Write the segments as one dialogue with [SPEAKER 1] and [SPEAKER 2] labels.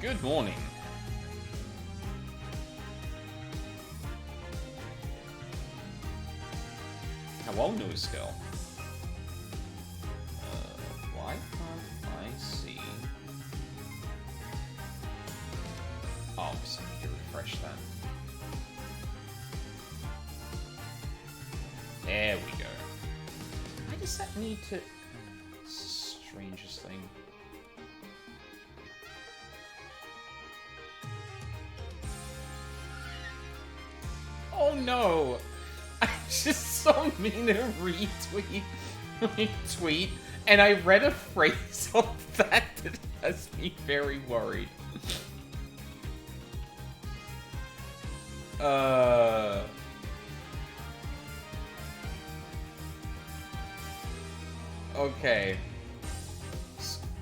[SPEAKER 1] Good morning. Hello, news girl. Why can't I see? Oh, so I need to refresh that. There we go. Why does that need to... Strangest thing. Oh no! I just saw Mina retweet my tweet, and I read a phrase of that has me very worried. Okay.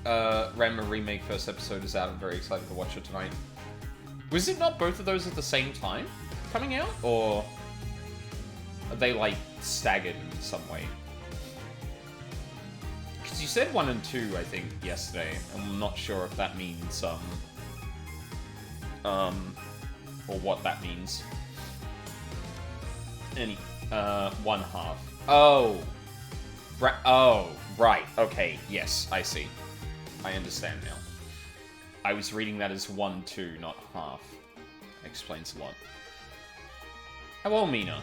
[SPEAKER 1] Ranma Remake first episode is out. I'm very excited to watch it tonight. Was it not both of those at the same time coming out? Or are they, like, staggered in some way? Because you said 1 and 2, I think, yesterday. I'm not sure if that means, or what that means. Any, 1/2. Oh. Oh, right. Okay, yes, I see. I understand now. I was reading that as 1/2, not half. That explains a lot. Hello, Mina.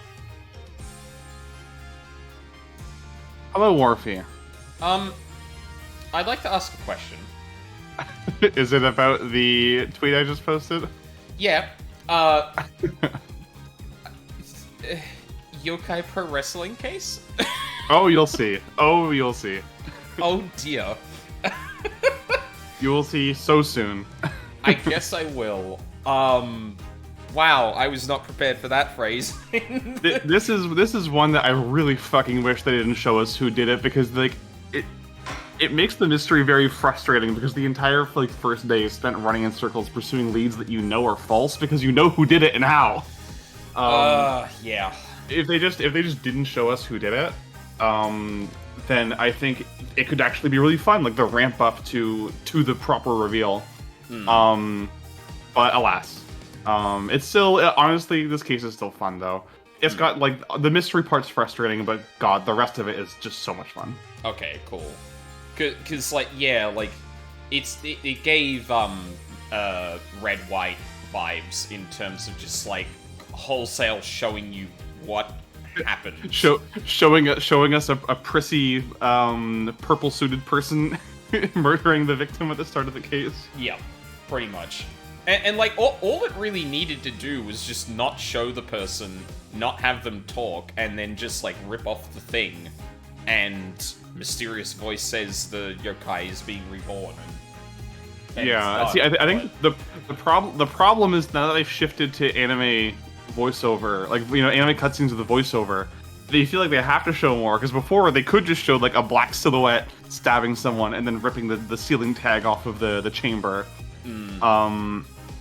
[SPEAKER 2] Hello, Warfy.
[SPEAKER 1] I'd like to ask a question.
[SPEAKER 2] Is it about the tweet I just posted?
[SPEAKER 1] Yeah, Yokai Pro Wrestling case?
[SPEAKER 2] Oh, you'll see. Oh, you'll see.
[SPEAKER 1] Oh dear.
[SPEAKER 2] You will see so soon.
[SPEAKER 1] I guess I will. Wow, I was not prepared for that phrase.
[SPEAKER 2] This is one that I really fucking wish they didn't show us who did it, because like it makes the mystery very frustrating, because the entire like first day is spent running in circles pursuing leads that you know are false because you know who did it and how.
[SPEAKER 1] Yeah.
[SPEAKER 2] If they just didn't show us who did it, then I think it could actually be really fun, like the ramp up to the proper reveal. But alas, it's still, honestly, this case is still fun though. It's got like the mystery part's frustrating, but god, the rest of it is just so much fun.
[SPEAKER 1] Okay, cool. Cause like, yeah, like it gave red white vibes in terms of just like wholesale showing you what happened.
[SPEAKER 2] Showing us a prissy purple suited person murdering the victim at the start of the case.
[SPEAKER 1] Yeah, pretty much. And like all it really needed to do was just not show the person, not have them talk, and then just like rip off the thing, and mysterious voice says the yokai is being reborn. And
[SPEAKER 2] yeah, see, I think the problem is now that they've shifted to anime voiceover, like, you know, anime cutscenes with the voiceover, they feel like they have to show more, because before they could just show like a black silhouette stabbing someone and then ripping the ceiling tag off of the chamber.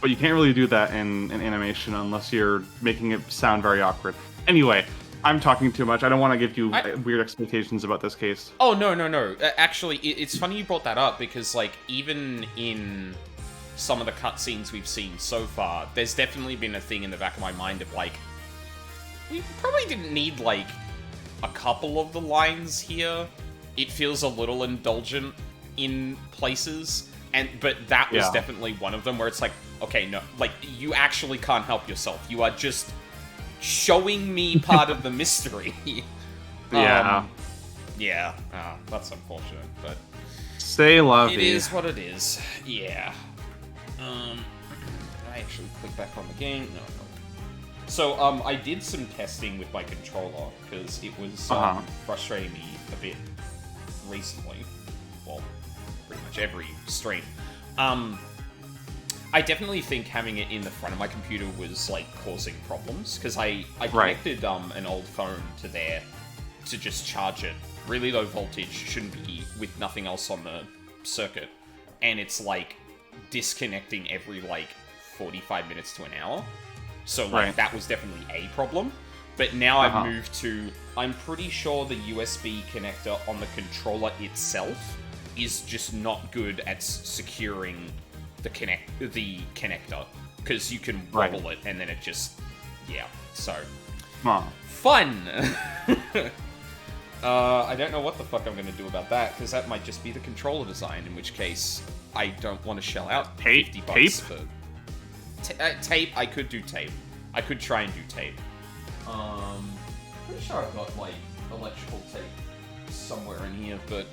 [SPEAKER 2] But you can't really do that in animation unless you're making it sound very awkward. Anyway, I'm talking too much. I don't want to give you weird expectations about this case.
[SPEAKER 1] Oh, no. Actually, it's funny you brought that up, because, like, even in some of the cutscenes we've seen so far, there's definitely been a thing in the back of my mind of, like, we probably didn't need, like, a couple of the lines here. It feels a little indulgent in places, but that was definitely one of them, where it's like, okay, no, like, you actually can't help yourself. You are just showing me part of the mystery.
[SPEAKER 2] Yeah.
[SPEAKER 1] Yeah. That's unfortunate, but
[SPEAKER 2] say lovey.
[SPEAKER 1] It is what it is. Yeah. I actually click back on the game. No. So, I did some testing with my controller, because it was frustrating me a bit recently. Well, pretty much every stream. I definitely think having it in the front of my computer was, like, causing problems, because I connected an old phone to there to just charge it. Really low voltage, shouldn't be with nothing else on the circuit. And it's, like, disconnecting every, like, 45 minutes to an hour. So, like, that was definitely a problem. But now I've moved to, I'm pretty sure the USB connector on the controller itself is just not good at securing the connector, because you can
[SPEAKER 2] Right.
[SPEAKER 1] wobble it and then it just, yeah. So
[SPEAKER 2] Huh.
[SPEAKER 1] fun. I don't know what the fuck I'm gonna do about that, because that might just be the controller design. In which case, I don't want to shell out
[SPEAKER 2] Tape?
[SPEAKER 1] $50 for tape. I could do tape. I could try and do tape. Pretty sure I've got like electrical tape somewhere in here, but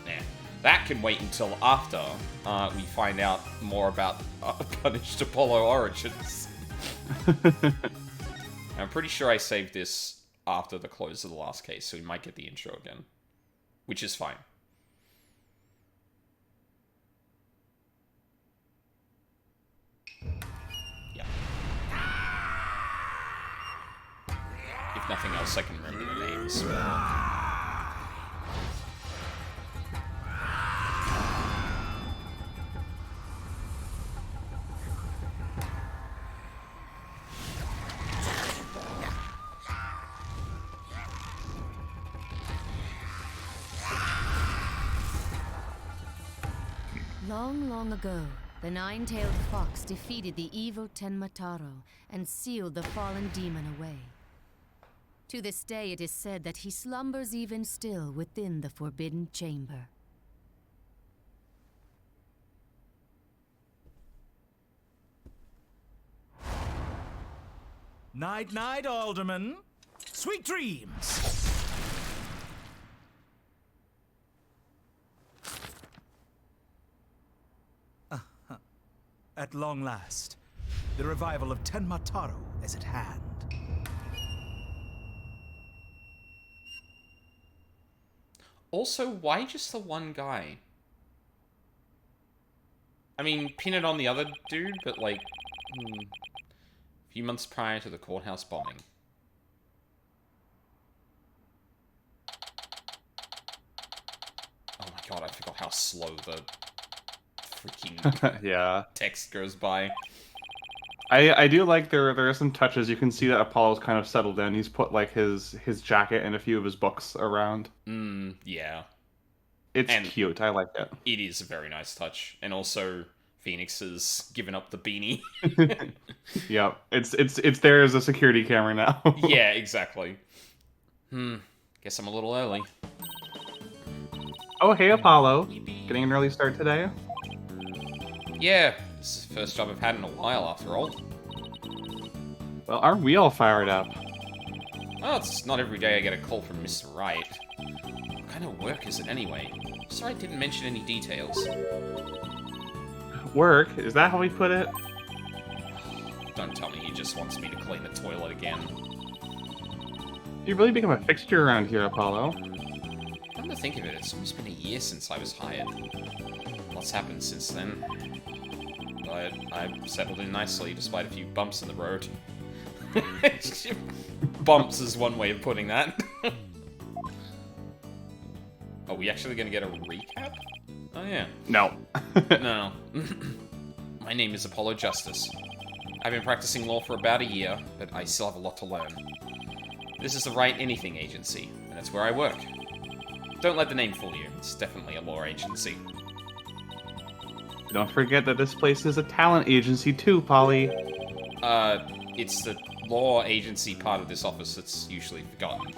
[SPEAKER 1] nah. That can wait until after we find out more about Punished Apollo Origins. I'm pretty sure I saved this after the close of the last case, so we might get the intro again, which is fine. Yeah. If nothing else, I can remember the names.
[SPEAKER 3] Long, long ago, the nine-tailed fox defeated the evil Tenmataro and sealed the fallen demon away. To this day, it is said that he slumbers even still within the Forbidden Chamber.
[SPEAKER 4] Night, night, Alderman. Sweet dreams. At long last, the revival of Tenmataro is at hand.
[SPEAKER 1] Also, why just the one guy? I mean, pin it on the other dude, but like, a few months prior to the courthouse bombing. Oh my god, I forgot how slow the freaking
[SPEAKER 2] Yeah.
[SPEAKER 1] text goes by.
[SPEAKER 2] I do like there are some touches. You can see that Apollo's kind of settled in. He's put like his jacket and a few of his books around.
[SPEAKER 1] Yeah.
[SPEAKER 2] It's
[SPEAKER 1] And
[SPEAKER 2] cute. I like it.
[SPEAKER 1] It is a very nice touch. And also, Phoenix has given up the beanie.
[SPEAKER 2] Yep. It's there as a security camera now.
[SPEAKER 1] Yeah, exactly. Guess I'm a little early.
[SPEAKER 2] Oh, hey, Apollo. Getting an early start today?
[SPEAKER 1] Yeah, this is the first job I've had in a while, after all.
[SPEAKER 2] Well, aren't we all fired up?
[SPEAKER 1] Well, it's not every day I get a call from Mr. Wright. What kind of work is it anyway? Mr. Wright didn't mention any details.
[SPEAKER 2] Work? Is that how we put it?
[SPEAKER 1] Don't tell me he just wants me to clean the toilet again.
[SPEAKER 2] You've really become a fixture around here, Apollo.
[SPEAKER 1] Come to think of it, it's almost been a year since I was hired. Lots happened since then. But I've settled in nicely, despite a few bumps in the road. Bumps is one way of putting that. Are we actually gonna get a recap? Oh yeah.
[SPEAKER 2] No.
[SPEAKER 1] No. My name is Apollo Justice. I've been practicing law for about a year, but I still have a lot to learn. This is the Right Anything Agency, and it's where I work. Don't let the name fool you, it's definitely a law agency.
[SPEAKER 2] Don't forget that this place is a talent agency too, Polly.
[SPEAKER 1] It's the law agency part of this office that's usually forgotten.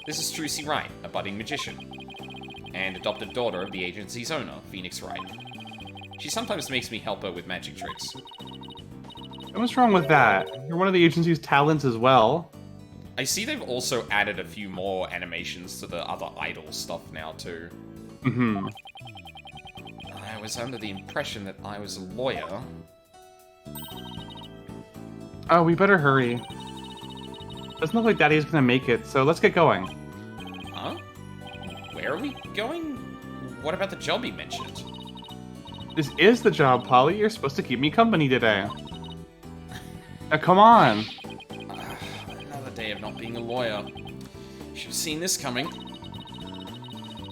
[SPEAKER 1] This is Trucy Wright, a budding magician, and adopted daughter of the agency's owner, Phoenix Wright. She sometimes makes me help her with magic tricks.
[SPEAKER 2] And what's wrong with that? You're one of the agency's talents as well.
[SPEAKER 1] I see they've also added a few more animations to the other idol stuff now, too.
[SPEAKER 2] Mm-hmm.
[SPEAKER 1] I was under the impression that I was a lawyer.
[SPEAKER 2] Oh, we better hurry. Doesn't look like Daddy's gonna make it, so let's get going.
[SPEAKER 1] Huh? Where are we going? What about the job he mentioned?
[SPEAKER 2] This is the job, Polly. You're supposed to keep me company today. Now, come on.
[SPEAKER 1] Another day of not being a lawyer. Should have seen this coming.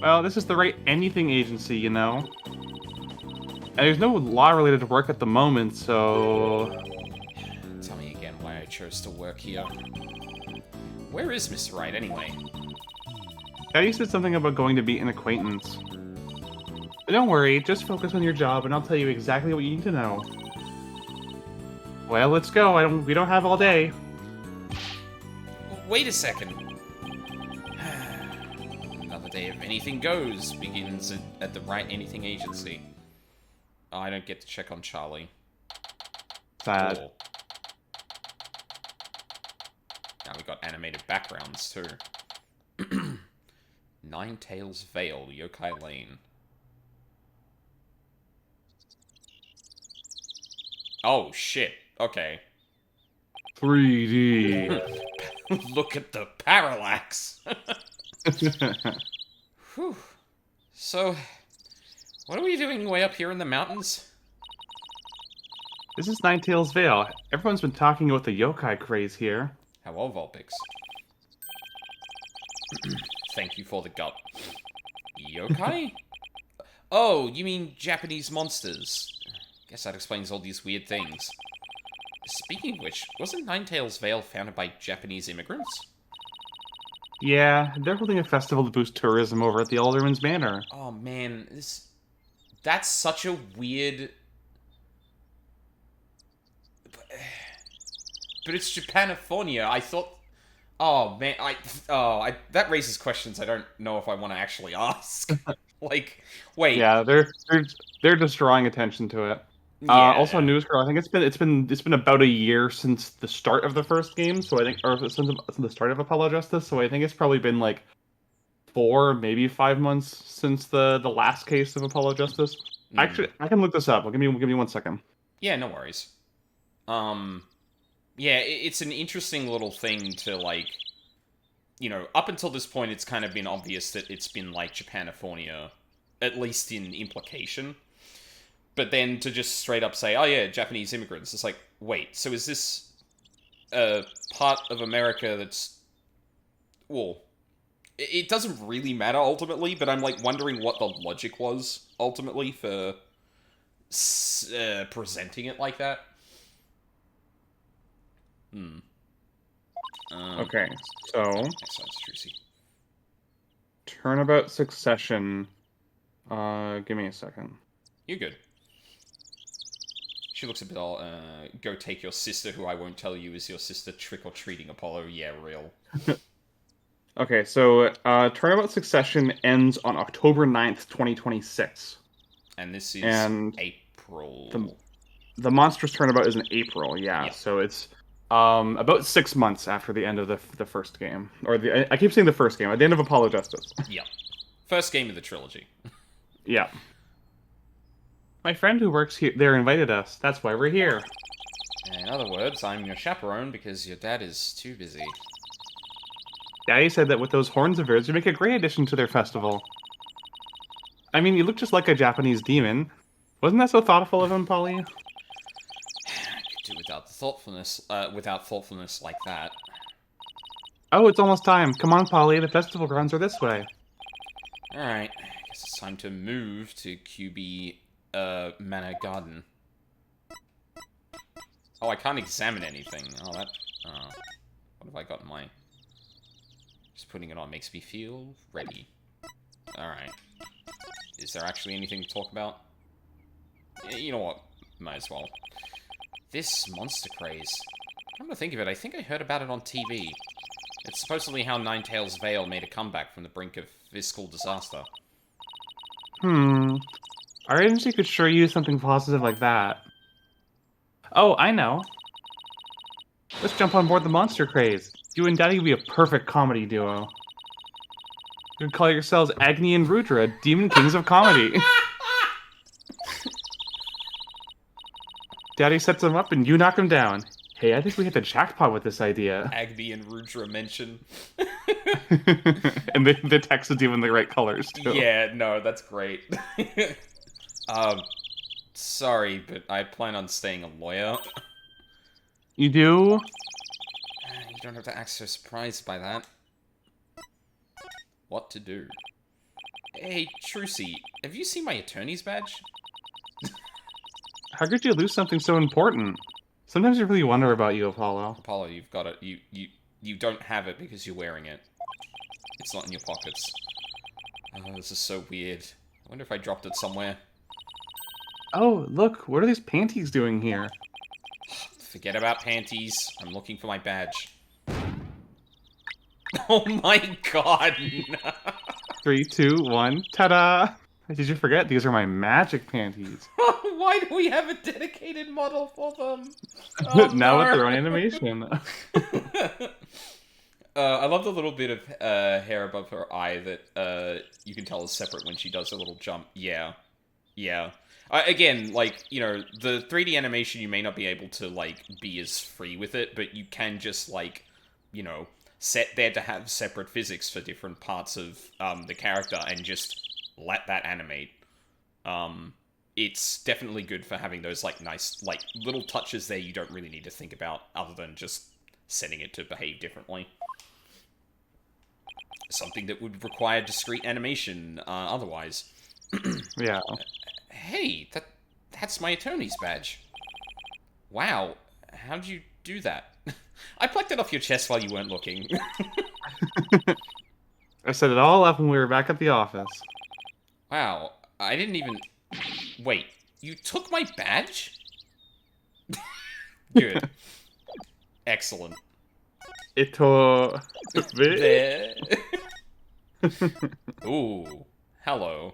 [SPEAKER 2] Well, this is the Right Anything Agency, you know. And there's no law-related work at the moment, so...
[SPEAKER 1] Tell me again why I chose to work here. Where is Mr. Wright, anyway?
[SPEAKER 2] Daddy said something about going to meet an acquaintance. Don't worry, just focus on your job, and I'll tell you exactly what you need to know. Well, let's go. We don't have all day.
[SPEAKER 1] Wait a second. Another day of Anything Goes begins at the Right Anything Agency. Oh, I don't get to check on Charlie.
[SPEAKER 2] Sad.
[SPEAKER 1] Cool. Now we got animated backgrounds too. Nine Tails Vale, Yokai Lane. Oh shit. Okay.
[SPEAKER 2] 3D.
[SPEAKER 1] Look at the parallax. Whew. So, what are we doing way up here in the mountains?
[SPEAKER 2] This is Ninetales Vale. Everyone's been talking about the yokai craze here.
[SPEAKER 1] Hello, Vulpix. Thank you for the gut. Yokai? Oh, you mean Japanese monsters. Guess that explains all these weird things. Speaking of which, wasn't Ninetales Vale founded by Japanese immigrants?
[SPEAKER 2] Yeah, they're holding a festival to boost tourism over at the Alderman's Manor.
[SPEAKER 1] Oh man, that's such a weird... But it's Japanifornia. I thought... Oh man, that raises questions I don't know if I want to actually ask. Like, wait.
[SPEAKER 2] Yeah, they're just drawing attention to it.
[SPEAKER 1] Yeah.
[SPEAKER 2] Also, News Girl, I think it's been about a year since the start of the first game, so I think, or since the start of Apollo Justice, so I think it's probably been like 4, maybe 5 months since the last case of Apollo Justice. Actually, I can look this up. Give me 1 second.
[SPEAKER 1] Yeah, no worries. Yeah, it's an interesting little thing to, like, you know, up until this point, it's kind of been obvious that it's been, like, Japanifornia, at least in implication. But then to just straight up say, oh yeah, Japanese immigrants, it's like, wait, so is this a part of America that's... Well, it doesn't really matter ultimately, but I'm, like, wondering what the logic was, ultimately, for presenting it like that.
[SPEAKER 2] Okay, so
[SPEAKER 1] Excellent, Trucy.
[SPEAKER 2] Turnabout Succession. Give me a second.
[SPEAKER 1] You're good. She looks a bit all, go take your sister, who I won't tell you is your sister, trick-or-treating Apollo. Yeah, real.
[SPEAKER 2] Okay, so Turnabout Succession ends on October 9th, 2026.
[SPEAKER 1] And this is April.
[SPEAKER 2] The Monstrous Turnabout is in April, yeah. So it's about 6 months after the end of the first game. Or I keep saying the first game, at the end of Apollo Justice.
[SPEAKER 1] Yep. First game of the trilogy.
[SPEAKER 2] Yeah. My friend who works here there invited us. That's why we're here.
[SPEAKER 1] In other words, I'm your chaperone because your dad is too busy.
[SPEAKER 2] Daddy said that with those horns of yours, you make a great addition to their festival. I mean, you look just like a Japanese demon. Wasn't that so thoughtful of him, Polly?
[SPEAKER 1] I could do without thoughtfulness like that.
[SPEAKER 2] Oh, it's almost time. Come on, Polly. The festival grounds are this way.
[SPEAKER 1] Alright, I guess it's time to move to QB Manor Garden. Oh, I can't examine anything. Oh, what have I got in my... Just putting it on makes me feel ready. Alright. Is there actually anything to talk about? You know what? Might as well. This monster craze. Come to think of it, I think I heard about it on TV. It's supposedly how Ninetales Vale made a comeback from the brink of fiscal disaster.
[SPEAKER 2] Our agency could sure use something positive like that. Oh, I know. Let's jump on board the monster craze. You and Daddy would be a perfect comedy duo. You could call yourselves Agni and Rudra, Demon Kings of Comedy. Daddy sets them up and you knock them down. Hey, I think we hit the jackpot with this idea.
[SPEAKER 1] Agni and Rudra mention.
[SPEAKER 2] And the text is even the right colors, too.
[SPEAKER 1] Yeah, no, that's great. Sorry, but I plan on staying a lawyer.
[SPEAKER 2] You do?
[SPEAKER 1] You don't have to act so surprised by that. What to do? Hey, Trucy, have you seen my attorney's badge?
[SPEAKER 2] How could you lose something so important? Sometimes I really wonder about you, Apollo.
[SPEAKER 1] Apollo, you've got it. You don't have it because you're wearing it. It's not in your pockets. Oh, this is so weird. wonder if I dropped it somewhere.
[SPEAKER 2] Oh, look, what are these panties doing here?
[SPEAKER 1] Forget about panties. I'm looking for my badge. Oh my god! No.
[SPEAKER 2] 3, 2, 1, ta-da! Did you forget? These are my magic panties.
[SPEAKER 1] Why do we have a dedicated model for them? Oh,
[SPEAKER 2] Now with
[SPEAKER 1] no.
[SPEAKER 2] their own animation.
[SPEAKER 1] I love the little bit of hair above her eye that you can tell is separate when she does a little jump. Yeah. Yeah. Again, like, you know, the 3D animation, you may not be able to, like, be as free with it, but you can just, like, you know, set there to have separate physics for different parts of the character and just let that animate. It's definitely good for having those, like, nice, like, little touches there you don't really need to think about other than just setting it to behave differently. Something that would require discrete animation otherwise.
[SPEAKER 2] Yeah.
[SPEAKER 1] Hey, that's my attorney's badge. Wow, how'd you do that? I plucked it off your chest while you weren't looking.
[SPEAKER 2] I set it all up when we were back at the office.
[SPEAKER 1] Wow, I didn't even... Wait, you took my badge? Good. Excellent.
[SPEAKER 2] Ito...
[SPEAKER 1] There. Ooh, hello.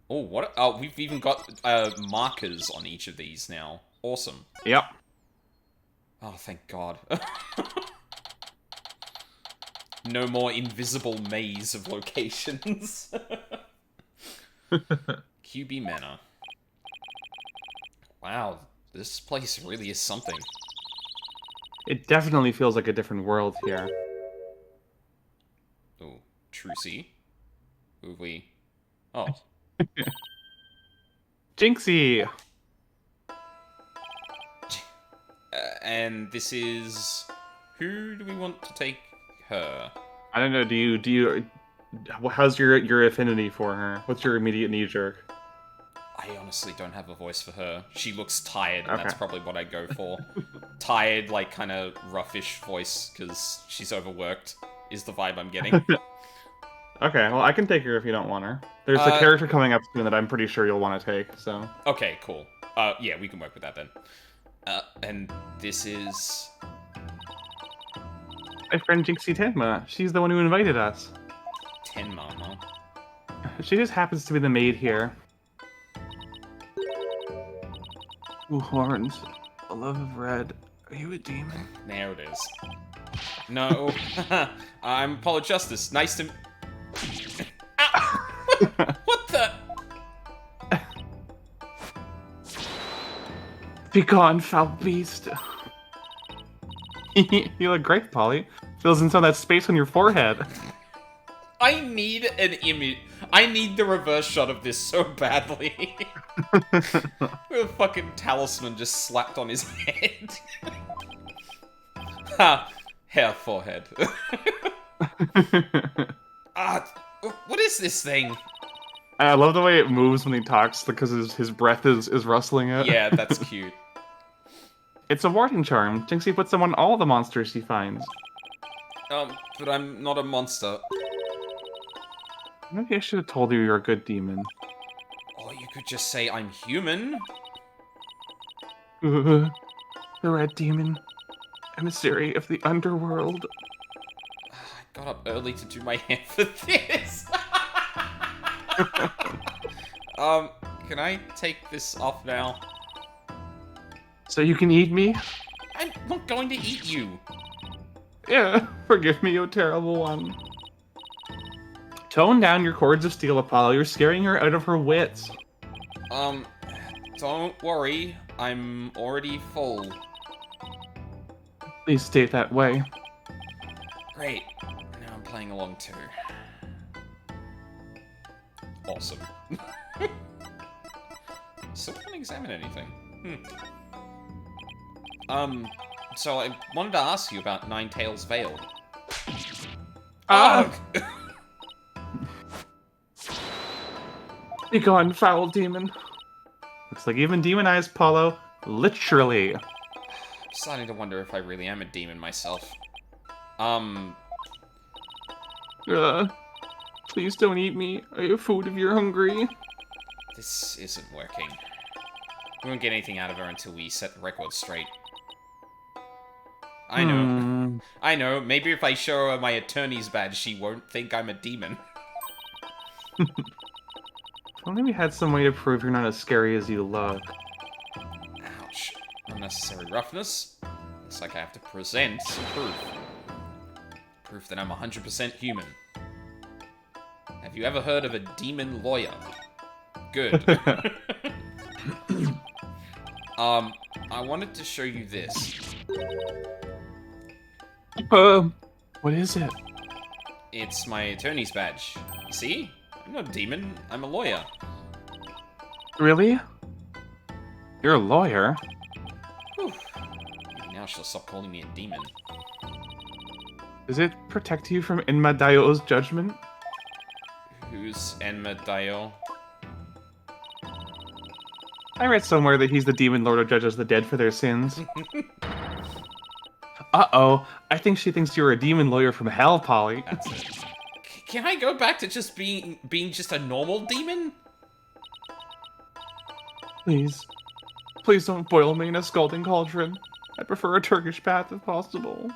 [SPEAKER 1] Oh, what? Oh, we've even got markers on each of these now. Awesome.
[SPEAKER 2] Yep.
[SPEAKER 1] Oh, thank God. No more invisible maze of locations. QB Manor. Wow, this place really is something.
[SPEAKER 2] It definitely feels like a different world here.
[SPEAKER 1] Oh, Trucy. Who have we... Oh.
[SPEAKER 2] Jinxie!
[SPEAKER 1] And this is... Who do we want to take her?
[SPEAKER 2] I don't know, do you... How's your affinity for her? What's your immediate knee-jerk?
[SPEAKER 1] I honestly don't have a voice for her. She looks tired, and
[SPEAKER 2] Okay.
[SPEAKER 1] that's probably what I'd go for. Tired, like, kind of roughish voice, because she's overworked, is the vibe I'm getting.
[SPEAKER 2] Okay, well, I can take her if you don't want her. There's a character coming up soon that I'm pretty sure you'll want to take, so...
[SPEAKER 1] Okay, cool. Yeah, we can work with that then. And this is...
[SPEAKER 2] My friend Jinxie Tenma. She's the one who invited us.
[SPEAKER 1] Tenma, huh?
[SPEAKER 2] She just happens to be the maid here. Ooh, horns. A love of red. Are you a demon?
[SPEAKER 1] There it is. No. I'm Apollo Justice. Nice to... Ow! What the...
[SPEAKER 2] Be gone, foul beast. You look great, Polly. Fills in some of that space on your forehead.
[SPEAKER 1] I need an image. I need the reverse shot of this so badly. With a fucking talisman just slapped on his head. Ha! Hair forehead. What is this thing?
[SPEAKER 2] I love the way it moves when he talks because his breath is rustling it.
[SPEAKER 1] Yeah, that's cute.
[SPEAKER 2] It's a warding charm. Jinxie puts them on all the monsters she finds.
[SPEAKER 1] But I'm not a monster.
[SPEAKER 2] Maybe I should have told you you're a good demon.
[SPEAKER 1] Or you could just say I'm human.
[SPEAKER 2] The red demon. Emissary of the underworld.
[SPEAKER 1] I got up early to do my hair for this. Can I take this off now?
[SPEAKER 2] So you can eat me?
[SPEAKER 1] I'm not going to eat you.
[SPEAKER 2] Yeah, forgive me, you terrible one. Tone down your cords of steel, Apollo. You're scaring her out of her wits.
[SPEAKER 1] Don't worry. I'm already full.
[SPEAKER 2] Please stay that way.
[SPEAKER 1] Great. Now I'm playing along too. Awesome. Still can't examine anything. So I wanted to ask you about Ninetales Vale.
[SPEAKER 2] Ah!
[SPEAKER 1] Ugh!
[SPEAKER 2] Be gone, foul demon. Looks like even demonized Apollo. Literally.
[SPEAKER 1] I'm starting to wonder if I really am a demon myself.
[SPEAKER 2] Please don't eat me. I have food if you're hungry.
[SPEAKER 1] This isn't working. We won't get anything out of her until we set the record straight. I know. I know. Maybe if I show her my attorney's badge, she won't think I'm a demon.
[SPEAKER 2] If only we had some way to prove you're not as scary as you look.
[SPEAKER 1] Ouch. Unnecessary roughness. Looks like I have to present some proof. Proof that I'm 100% human. Have you ever heard of a demon lawyer? Good. I wanted to show you this.
[SPEAKER 2] What is it?
[SPEAKER 1] It's my attorney's badge. You see? I'm not a demon. I'm a lawyer.
[SPEAKER 2] Really? You're a lawyer?
[SPEAKER 1] Whew. Maybe now she'll stop calling me a demon.
[SPEAKER 2] Does it protect you from Enmadayo's judgment?
[SPEAKER 1] Who's Enmadayo?
[SPEAKER 2] I read somewhere that he's the demon lord who judges the dead for their sins. Uh-oh. I think she thinks you're a demon lawyer from hell, Polly.
[SPEAKER 1] That's it. Can I go back to just being just a normal demon?
[SPEAKER 2] Please. Please don't boil me in a scalding cauldron. I prefer a Turkish bath if possible.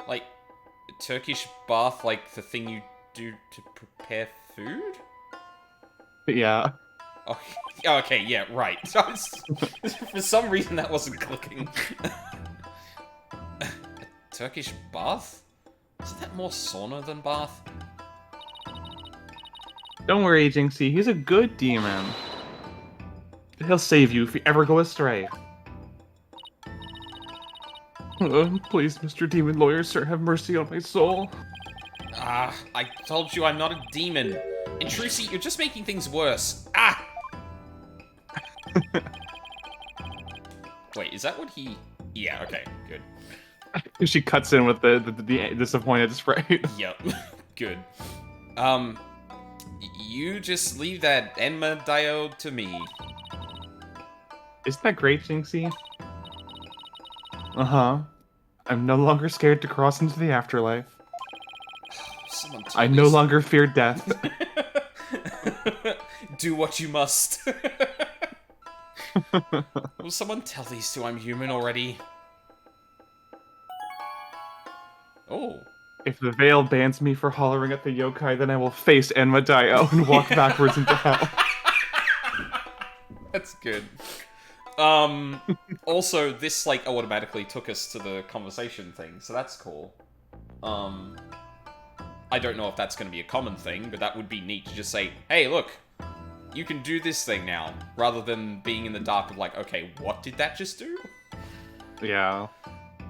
[SPEAKER 1] Like, a Turkish bath, like the thing you do to prepare food?
[SPEAKER 2] Yeah.
[SPEAKER 1] Okay, yeah, right. For some reason that wasn't clicking. A Turkish bath? Isn't that more sauna than bath?
[SPEAKER 2] Don't worry, Jinxie. He's a good demon. He'll save you if you ever go astray. Please, Mr. Demon Lawyer, sir, have mercy on my soul.
[SPEAKER 1] Ah, I told you I'm not a demon. And Trucy, you're just making things worse. Ah! Wait, is that what he... Yeah, okay, good.
[SPEAKER 2] She cuts in with the disappointed sprite.
[SPEAKER 1] Yep, good. You just leave that Enma Dio to me.
[SPEAKER 2] Isn't that great, Jinxie? Uh-huh. I'm no longer scared to cross into the afterlife. I no longer fear death.
[SPEAKER 1] Do what you must. Will someone tell these two I'm human already? Oh.
[SPEAKER 2] If the veil bans me for hollering at the yokai, then I will face Enmadayo and walk backwards into hell.
[SPEAKER 1] That's good. Also, this, like, automatically took us to the conversation thing, so that's cool. I don't know if that's going to be a common thing, but that would be neat to just say, hey, look, you can do this thing now, rather than being in the dark of like, okay, what did that just do?
[SPEAKER 2] Yeah.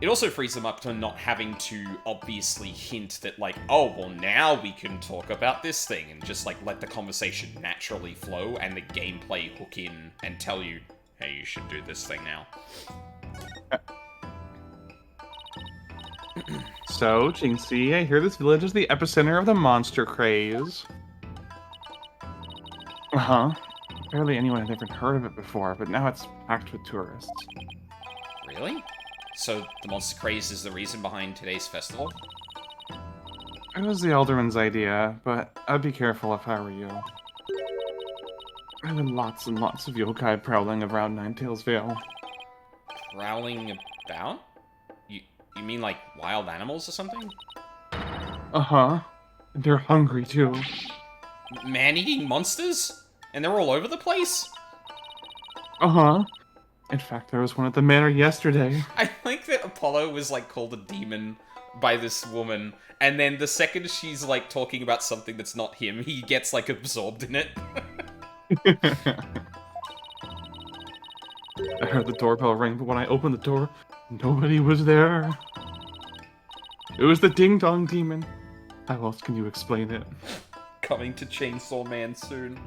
[SPEAKER 1] It also frees them up to not having to obviously hint that like, oh, well now we can talk about this thing, and just like let the conversation naturally flow and the gameplay hook in and tell you, hey, you should do this thing now.
[SPEAKER 2] So, Jinxie, I hear this village is the epicenter of the monster craze. Uh-huh. Barely anyone had ever heard of it before, but now it's packed with tourists.
[SPEAKER 1] Really? So the monster craze is the reason behind today's festival?
[SPEAKER 2] It was the Alderman's idea, but I'd be careful if I were you. There have been lots and lots of yokai prowling around Ninetails Vale.
[SPEAKER 1] Prowling about? You mean like wild animals or something?
[SPEAKER 2] Uh-huh. And they're hungry, too.
[SPEAKER 1] Man-eating monsters? And they're all over the place?
[SPEAKER 2] Uh-huh. In fact, there was one at the manor yesterday.
[SPEAKER 1] I like that Apollo was like called a demon by this woman, and then the second she's like talking about something that's not him, he gets like absorbed in it.
[SPEAKER 2] I heard the doorbell ring, but when I opened the door, nobody was there. It was the Ding Dong Demon. How else can you explain it?
[SPEAKER 1] Coming to Chainsaw Man soon.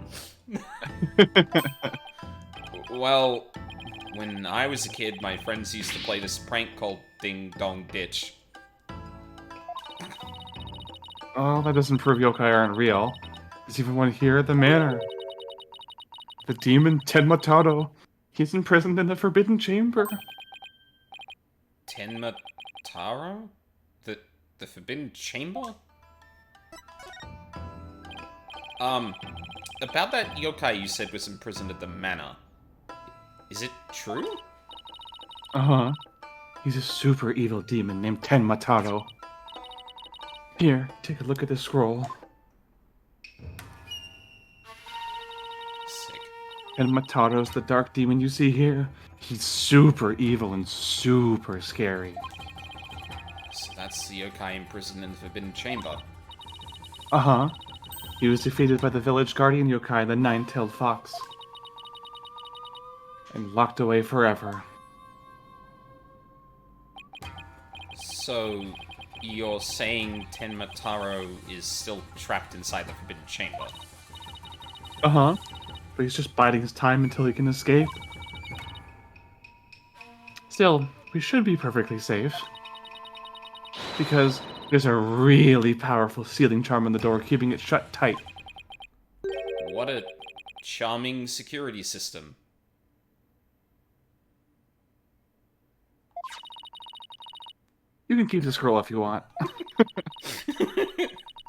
[SPEAKER 1] Well, when I was a kid, my friends used to play this prank called Ding Dong Ditch.
[SPEAKER 2] Oh, that doesn't prove yokai aren't real. There's even one here at the manor. The demon Tenmataro. He's imprisoned in the Forbidden Chamber.
[SPEAKER 1] Tenmataro? The Forbidden Chamber? About that yokai you said was imprisoned at the manor. Is it true?
[SPEAKER 2] Uh-huh. He's a super evil demon named Tenmataro. Here, take a look at this scroll.
[SPEAKER 1] Sick.
[SPEAKER 2] Tenmataro's the dark demon you see here. He's super evil and super scary.
[SPEAKER 1] So that's the yokai imprisoned in the Forbidden Chamber.
[SPEAKER 2] Uh-huh. He was defeated by the village guardian yokai, the Nine-Tailed Fox. And locked away forever.
[SPEAKER 1] So, you're saying Tenmataro is still trapped inside the Forbidden Chamber?
[SPEAKER 2] Uh-huh. But he's just biding his time until he can escape. Still, we should be perfectly safe. Because there's a really powerful sealing charm on the door, keeping it shut tight.
[SPEAKER 1] What a charming security system.
[SPEAKER 2] You can keep the scroll if you want.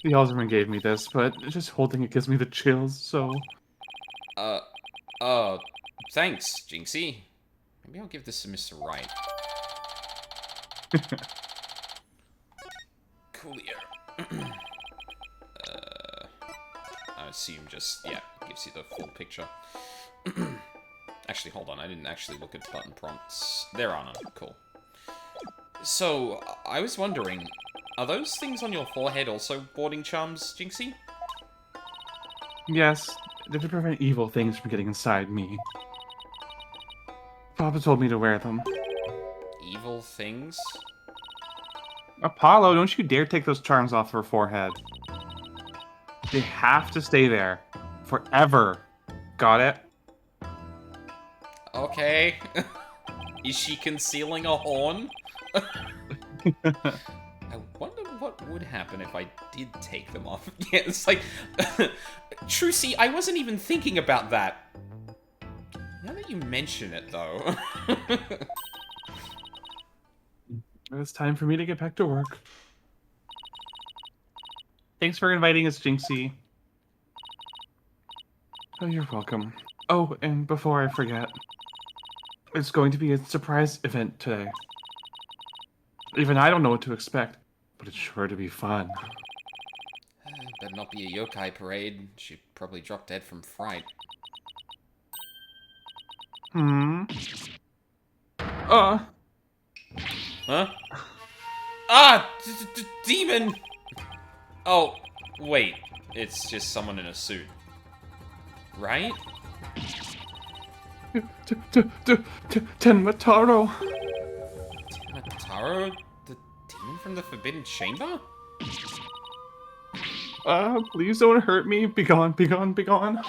[SPEAKER 2] The alderman gave me this, but just holding it gives me the chills, so...
[SPEAKER 1] Thanks, Jinxie. Maybe I'll give this to Mr. Wright. Coolio. I assume just, yeah, gives you the full picture. Actually, hold on, I didn't actually look at button prompts. There are none. Cool. So, I was wondering, are those things on your forehead also boarding charms, Jinxie?
[SPEAKER 2] Yes, they're to prevent evil things from getting inside me. Papa told me to wear them.
[SPEAKER 1] Evil things?
[SPEAKER 2] Apollo, don't you dare take those charms off her forehead. They have to stay there. Forever. Got it?
[SPEAKER 1] Okay. Is she concealing a horn? I wonder what would happen if I did take them off. Yeah, it's like... Trucy, I wasn't even thinking about that. Now that you mention it, though.
[SPEAKER 2] It's time for me to get back to work. Thanks for inviting us, Jinxie. Oh, you're welcome. Oh, and before I forget, it's going to be a surprise event today. Even I don't know what to expect, but it's sure to be fun.
[SPEAKER 1] Better not be a yokai parade. She'd probably drop dead from fright.
[SPEAKER 2] Hmm?
[SPEAKER 1] Huh? Ah! Demon! Oh, wait. It's just someone in a suit. Right?
[SPEAKER 2] Tenmataro!
[SPEAKER 1] Tenmataro? The demon from the Forbidden Chamber?
[SPEAKER 2] Please don't hurt me. Be gone, be gone, be gone.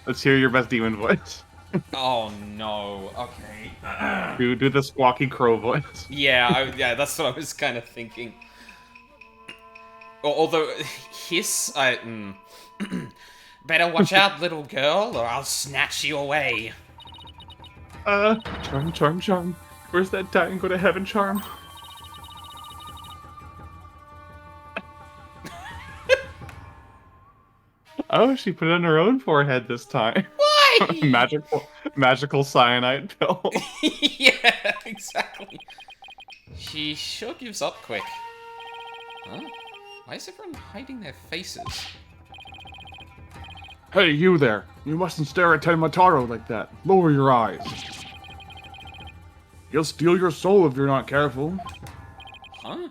[SPEAKER 2] Let's hear your best demon voice.
[SPEAKER 1] Oh no. Okay.
[SPEAKER 2] Do the squawky crow voice.
[SPEAKER 1] Yeah, yeah, that's what I was kind of thinking. Although, hiss, better watch out, little girl, or I'll snatch you away.
[SPEAKER 2] Charm. Where's that die and go to heaven charm? Oh, she put it on her own forehead this time.
[SPEAKER 1] Why?
[SPEAKER 2] magical cyanide pill.
[SPEAKER 1] Yeah, exactly. She sure gives up quick. Huh? Why is everyone hiding their faces?
[SPEAKER 2] Hey, you there. You mustn't stare at Tenmataro like that. Lower your eyes. He'll steal your soul if you're not careful.
[SPEAKER 1] Huh?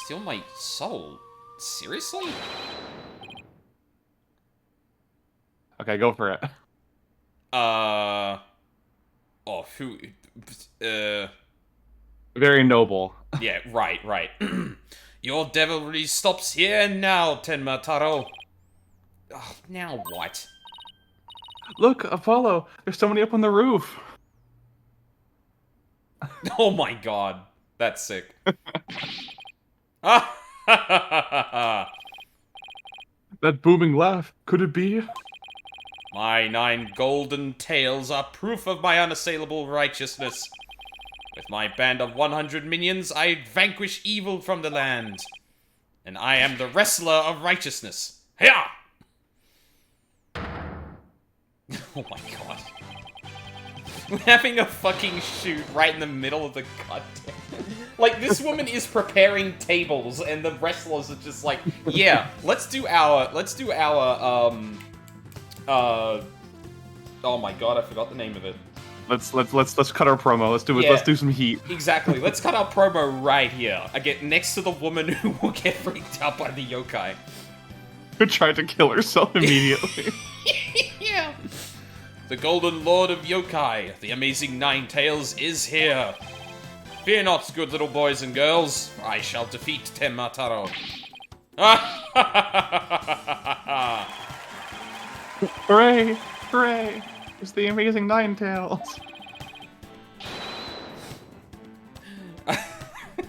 [SPEAKER 1] Steal my soul? Seriously?
[SPEAKER 2] Okay, go for it.
[SPEAKER 1] Oh, who...
[SPEAKER 2] Very noble.
[SPEAKER 1] Yeah, right. Your devilry stops here and now, Tenmataro. Oh, now what?
[SPEAKER 2] Look, Apollo. There's somebody up on the roof.
[SPEAKER 1] Oh my god. That's sick. Ah!
[SPEAKER 2] That booming laugh. Could it be?
[SPEAKER 1] My 9 golden tails are proof of my unassailable righteousness. With my band of 100 minions, I vanquish evil from the land. And I am the wrestler of righteousness. Hiya! Oh my god. We're having a fucking shoot right in the middle of the goddamn... Like, this woman is preparing tables, and the wrestlers are just like, yeah, let's do our, oh my god, I forgot the name of it.
[SPEAKER 2] Let's cut our promo. Let's do it.
[SPEAKER 1] Yeah.
[SPEAKER 2] Let's do some heat.
[SPEAKER 1] Exactly, let's cut our promo right here. I get next to the woman who will get freaked out by the yokai.
[SPEAKER 2] Who tried to kill herself immediately.
[SPEAKER 1] Yeah. The Golden Lord of Yokai, the amazing Nine-Tails, is here. Fear not, good little boys and girls. I shall defeat Tenmataro.
[SPEAKER 2] Hooray! Hooray! It's the amazing Nine-Tails.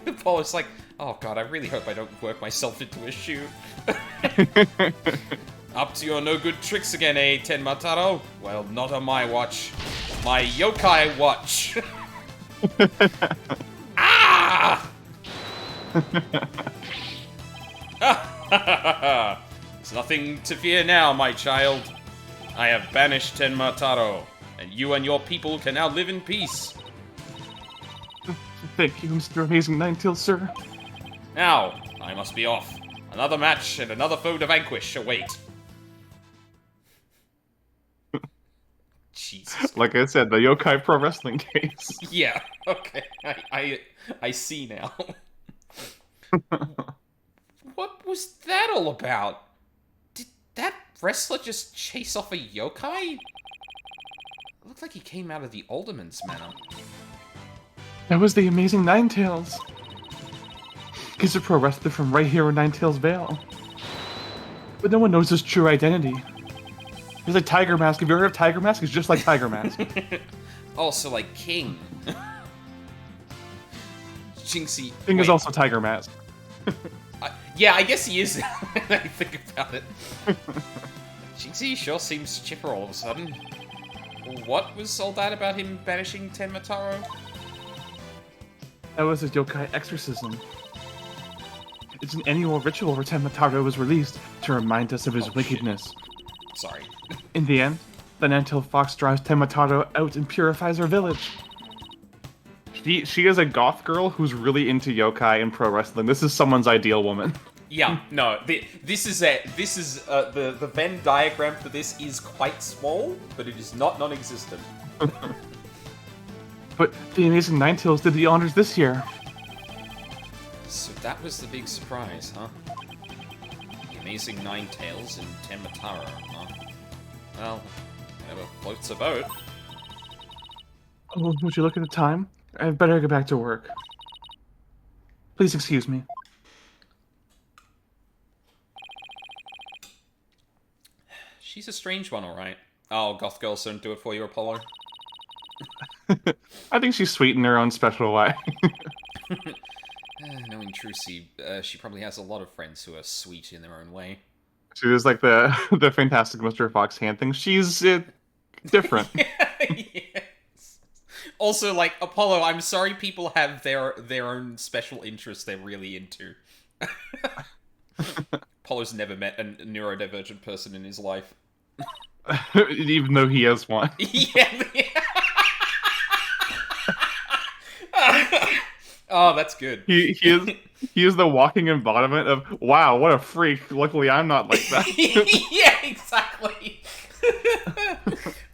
[SPEAKER 1] Apollo's like, oh god, I really hope I don't work myself into a shoot. Up to your no-good tricks again, eh, Tenmataro? Well, not on my watch. My yokai watch. Ah! It's nothing to fear now, my child. I have banished Tenmataro, and you and your people can now live in peace.
[SPEAKER 2] Thank you, Mr. Amazing Nine-Tails, sir.
[SPEAKER 1] Now, I must be off. Another match and another foe to vanquish await. Jesus.
[SPEAKER 2] Like I said, the Yokai Pro Wrestling case.
[SPEAKER 1] Yeah, okay. I see now. What was that all about? Did that wrestler just chase off a yokai? It looked like he came out of the Alderman's Manor.
[SPEAKER 2] That was the amazing Nine-Tails. He's a pro wrestler from right here in Nine-Tails Vale. But no one knows his true identity. He's like Tiger Mask. Have you ever heard of Tiger Mask? He's just like Tiger Mask.
[SPEAKER 1] Also, like King. Jinxie.
[SPEAKER 2] King is
[SPEAKER 1] wait.
[SPEAKER 2] also Tiger Mask.
[SPEAKER 1] Yeah, I guess he is, when I think about it. Jinxie sure seems chipper all of a sudden. What was all that about him banishing Tenmataro?
[SPEAKER 2] That was his yokai exorcism. It's an annual ritual where Tenmataro was released to remind us of his wickedness.
[SPEAKER 1] Sorry.
[SPEAKER 2] In the end, the Nine-Tailed Fox drives Tenmataro out and purifies her village. She is a goth girl who's really into yokai and pro wrestling. This is someone's ideal woman.
[SPEAKER 1] Yeah, no, this is the Venn diagram for this is quite small, but it is not non-existent.
[SPEAKER 2] But the Amazing Nine-Tails did the honors this year.
[SPEAKER 1] So that was the big surprise, huh? The Amazing Nine-Tails and Tenmataro, huh? Well, never floats a boat.
[SPEAKER 2] Oh, would you look at the time? I better get back to work. Please excuse me.
[SPEAKER 1] She's a strange one, alright. Oh, goth girls don't do it for you, Apollo.
[SPEAKER 2] I think she's sweet in her own special way.
[SPEAKER 1] Knowing Trucy, she probably has a lot of friends who are sweet in their own way.
[SPEAKER 2] She is like the fantastic Mr. Fox hand thing. She's different.
[SPEAKER 1] Yes. Also, like, Apollo, I'm sorry people have their own special interests they're really into. Apollo's never met a neurodivergent person in his life.
[SPEAKER 2] Even though he has one.
[SPEAKER 1] Yeah. Oh, that's good.
[SPEAKER 2] He is the walking embodiment of, wow, what a freak. Luckily, I'm not like that.
[SPEAKER 1] Yeah, exactly.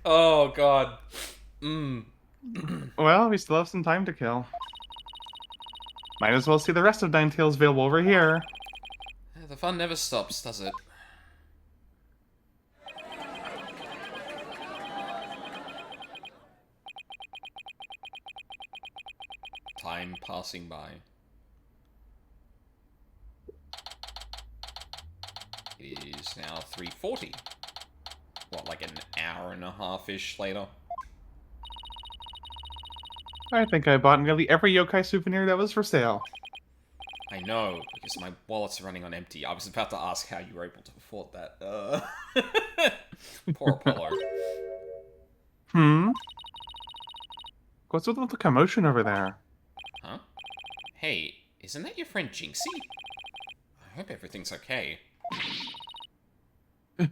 [SPEAKER 1] Oh, God.
[SPEAKER 2] Well, we still have some time to kill. Might as well see the rest of Nine-Tails available over here.
[SPEAKER 1] The fun never stops, does it? Time passing by. It is now 3:40. What, like an hour and a half-ish later?
[SPEAKER 2] I think I bought nearly every yokai souvenir that was for sale.
[SPEAKER 1] I know, because my wallet's running on empty. I was about to ask how you were able to afford that. Poor Apollo.
[SPEAKER 2] What's with all the commotion over there?
[SPEAKER 1] Huh? Hey, isn't that your friend Jinxie? I hope everything's okay.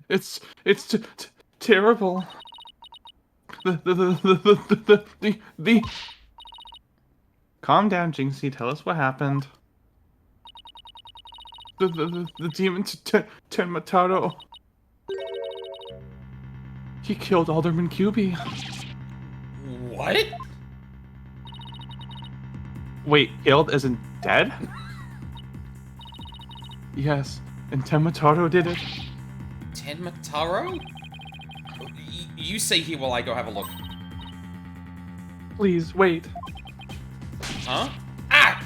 [SPEAKER 2] It's terrible. The Calm down, Jinxie. Tell us what happened. The demon Tenmataro. He killed Alderman QB.
[SPEAKER 1] What?
[SPEAKER 2] Wait, killed as in dead? Yes, and Tenmataro did it.
[SPEAKER 1] Tenmataro? You stay here while I go have a look.
[SPEAKER 2] Please, wait.
[SPEAKER 1] Huh? Ah!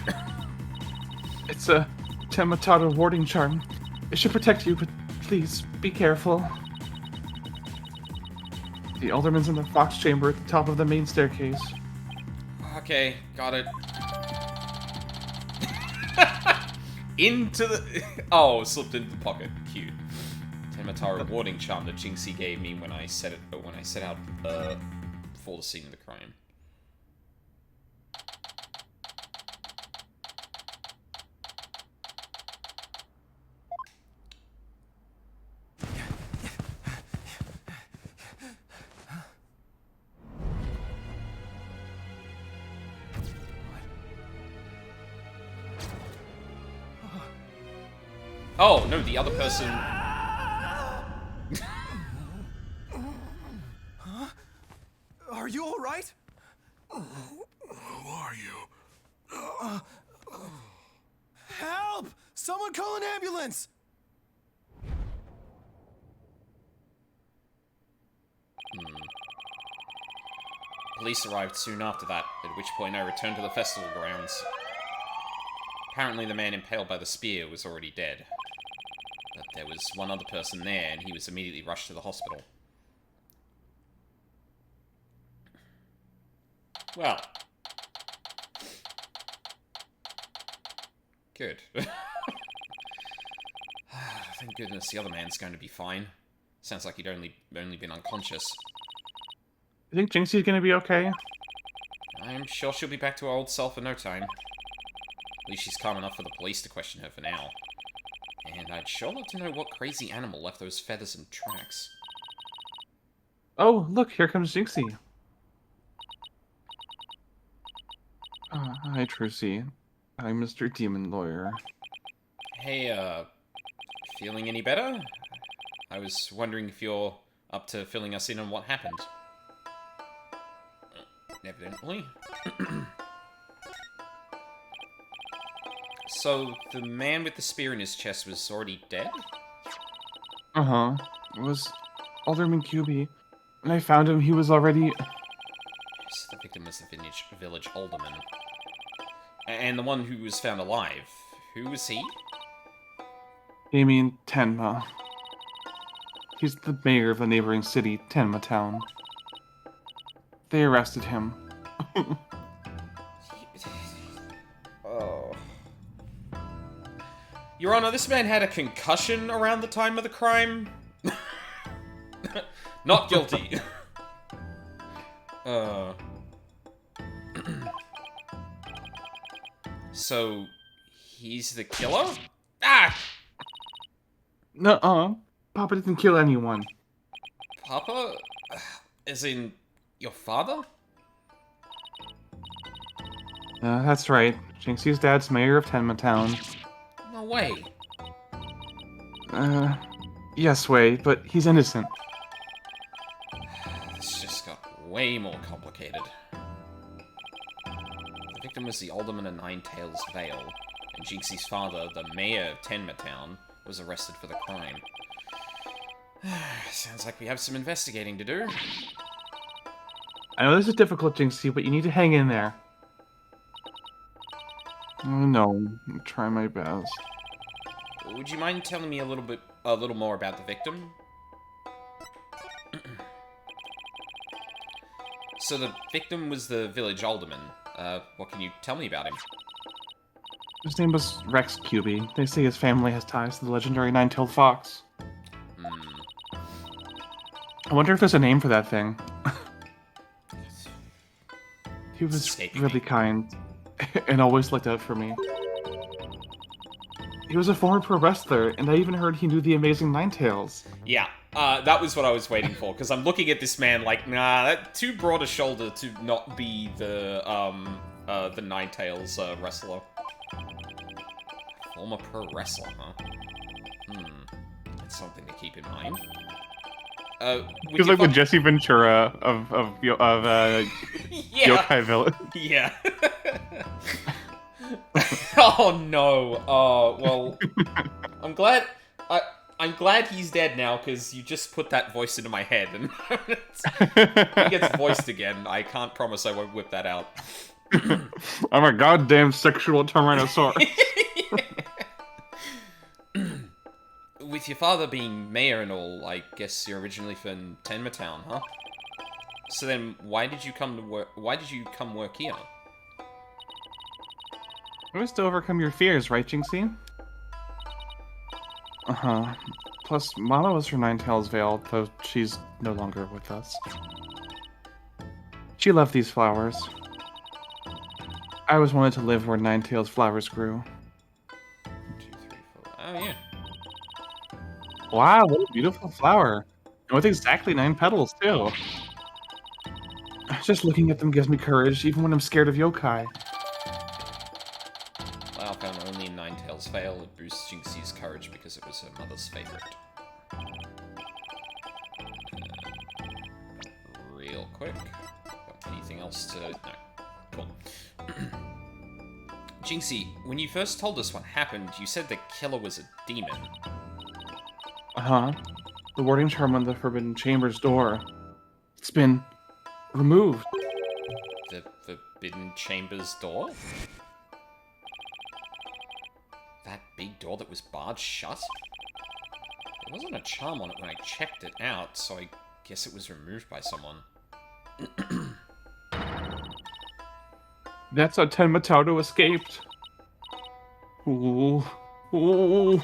[SPEAKER 2] It's a Tenmataro warding charm. It should protect you, but please, be careful. The Alderman's in the Fox Chamber at the top of the main staircase.
[SPEAKER 1] Okay, got it. Into the... Oh, slipped into the pocket. Cute. Tenmataro warding charm that Jinxie gave me when I set out before the scene of the crime. Oh, no, the other person...
[SPEAKER 4] Are you all right?
[SPEAKER 5] Who are you?
[SPEAKER 4] Help! Someone call an ambulance!
[SPEAKER 1] Police arrived soon after that, at which point I returned to the festival grounds. Apparently the man impaled by the spear was already dead. But there was one other person there, and he was immediately rushed to the hospital. Well. Good. Thank goodness the other man's going to be fine. Sounds like he'd only been unconscious.
[SPEAKER 2] You think Jinxie's gonna be okay?
[SPEAKER 1] I'm sure she'll be back to her old self in no time. At least she's calm enough for the police to question her for now. And I'd sure love to know what crazy animal left those feathers and tracks.
[SPEAKER 2] Oh, look, here comes Jinxie. Hi, Trucy. I'm Mr. Demon Lawyer.
[SPEAKER 1] Hey, feeling any better? I was wondering if you're up to filling us in on what happened. Evidently. So, the man with the spear in his chest was already dead?
[SPEAKER 2] Uh-huh. It was Alderman QB. When I found him, he was already...
[SPEAKER 1] So the victim was the village alderman. And the one who was found alive, who was he?
[SPEAKER 2] Damien Tenma. He's the mayor of the neighboring city, Tenma Town. They arrested him.
[SPEAKER 1] Oh. Your Honor, this man had a concussion around the time of the crime? Not guilty. So, he's the killer? Ah!
[SPEAKER 2] Nuh-uh. Papa didn't kill anyone.
[SPEAKER 1] Papa? As in, your father?
[SPEAKER 2] That's right. Jinxie's dad's mayor of Tenma Town.
[SPEAKER 1] No way.
[SPEAKER 2] Yes, Wei, but he's innocent.
[SPEAKER 1] This just got way more complicated. The victim was the alderman of Nine Tails Vale, and Jinxie's father, the mayor of Tenma Town, was arrested for the crime. Sounds like we have some investigating to do.
[SPEAKER 2] I know this is difficult, Jinxie, but you need to hang in there. Oh no, I'll try my best.
[SPEAKER 1] Would you mind telling me a little more about the victim? So the victim was the village alderman. What can you tell me about him?
[SPEAKER 2] His name was Rex QB. They say his family has ties to the legendary nine-tailed fox. I wonder if there's a name for that thing. He was really kind, and always looked out for me. He was a former pro wrestler, and I even heard he knew the amazing Ninetales.
[SPEAKER 1] Yeah, that was what I was waiting for, because I'm looking at this man like, nah, that too broad a shoulder to not be the Ninetales wrestler. Former pro wrestler, huh? That's something to keep in mind.
[SPEAKER 2] He's like the Jesse Ventura of
[SPEAKER 1] yeah.
[SPEAKER 2] Yokai Village.
[SPEAKER 1] Yeah. Oh no. Well, I'm glad. I'm glad he's dead now, because you just put that voice into my head, and if he gets voiced again, I can't promise I won't whip that out.
[SPEAKER 2] I'm a goddamn sexual Tyrannosaurus.
[SPEAKER 1] With your father being mayor and all, I guess you're originally from Tenma Town, huh? So then, why did you come to work? Why did you come work here?
[SPEAKER 2] It was to overcome your fears, right, Jinxie? Uh-huh. Plus, Mama was from Ninetales Vale, though she's no longer with us. She loved these flowers. I always wanted to live where Ninetales flowers grew.
[SPEAKER 1] 1, 2, 3, 4. Oh yeah.
[SPEAKER 2] Wow, what a beautiful flower. And with exactly 9 petals, too. Just looking at them gives me courage, even when I'm scared of yokai.
[SPEAKER 1] Flower found only in Ninetales Vale. It boosts Jinxie's courage because it was her mother's favorite. Real quick. Got anything else to... No. Cool. Jinxie, when you first told us what happened, you said the killer was a demon.
[SPEAKER 2] Uh-huh. The warding charm on the Forbidden Chamber's door. It's been... removed.
[SPEAKER 1] The Forbidden Chamber's door? That big door that was barred shut? There wasn't a charm on it when I checked it out, so I guess it was removed by someone.
[SPEAKER 2] That's how Tenma Tauto escaped. Ooh. Ooh.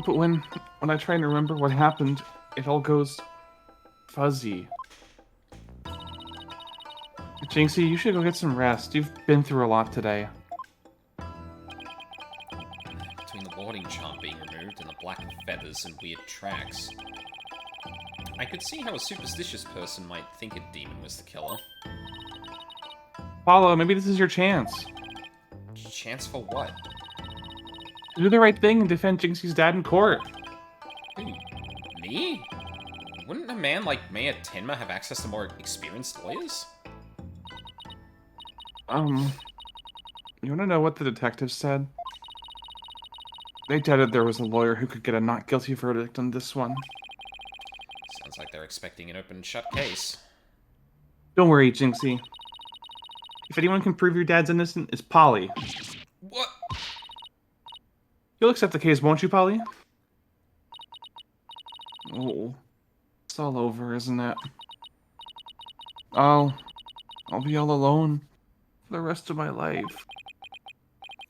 [SPEAKER 2] But when I try and remember what happened, it all goes fuzzy. Jinxie, you should go get some rest. You've been through a lot today.
[SPEAKER 1] Between the warding charm being removed and the black feathers and weird tracks, I could see how a superstitious person might think a demon was the killer.
[SPEAKER 2] Apollo, maybe this is your chance.
[SPEAKER 1] Chance for what?
[SPEAKER 2] Do the right thing and defend Jinxie's dad in court.
[SPEAKER 1] Who? Me? Wouldn't a man like Mayor Tenma have access to more experienced lawyers?
[SPEAKER 2] You wanna know what the detectives said? They doubted there was a lawyer who could get a not guilty verdict on this one.
[SPEAKER 1] Sounds like they're expecting an open and shut case.
[SPEAKER 2] Don't worry, Jinxie. If anyone can prove your dad's innocent, it's Polly.
[SPEAKER 1] What?
[SPEAKER 2] You'll accept the case, won't you, Polly? Oh, it's all over, isn't it? I'll be all alone for the rest of my life.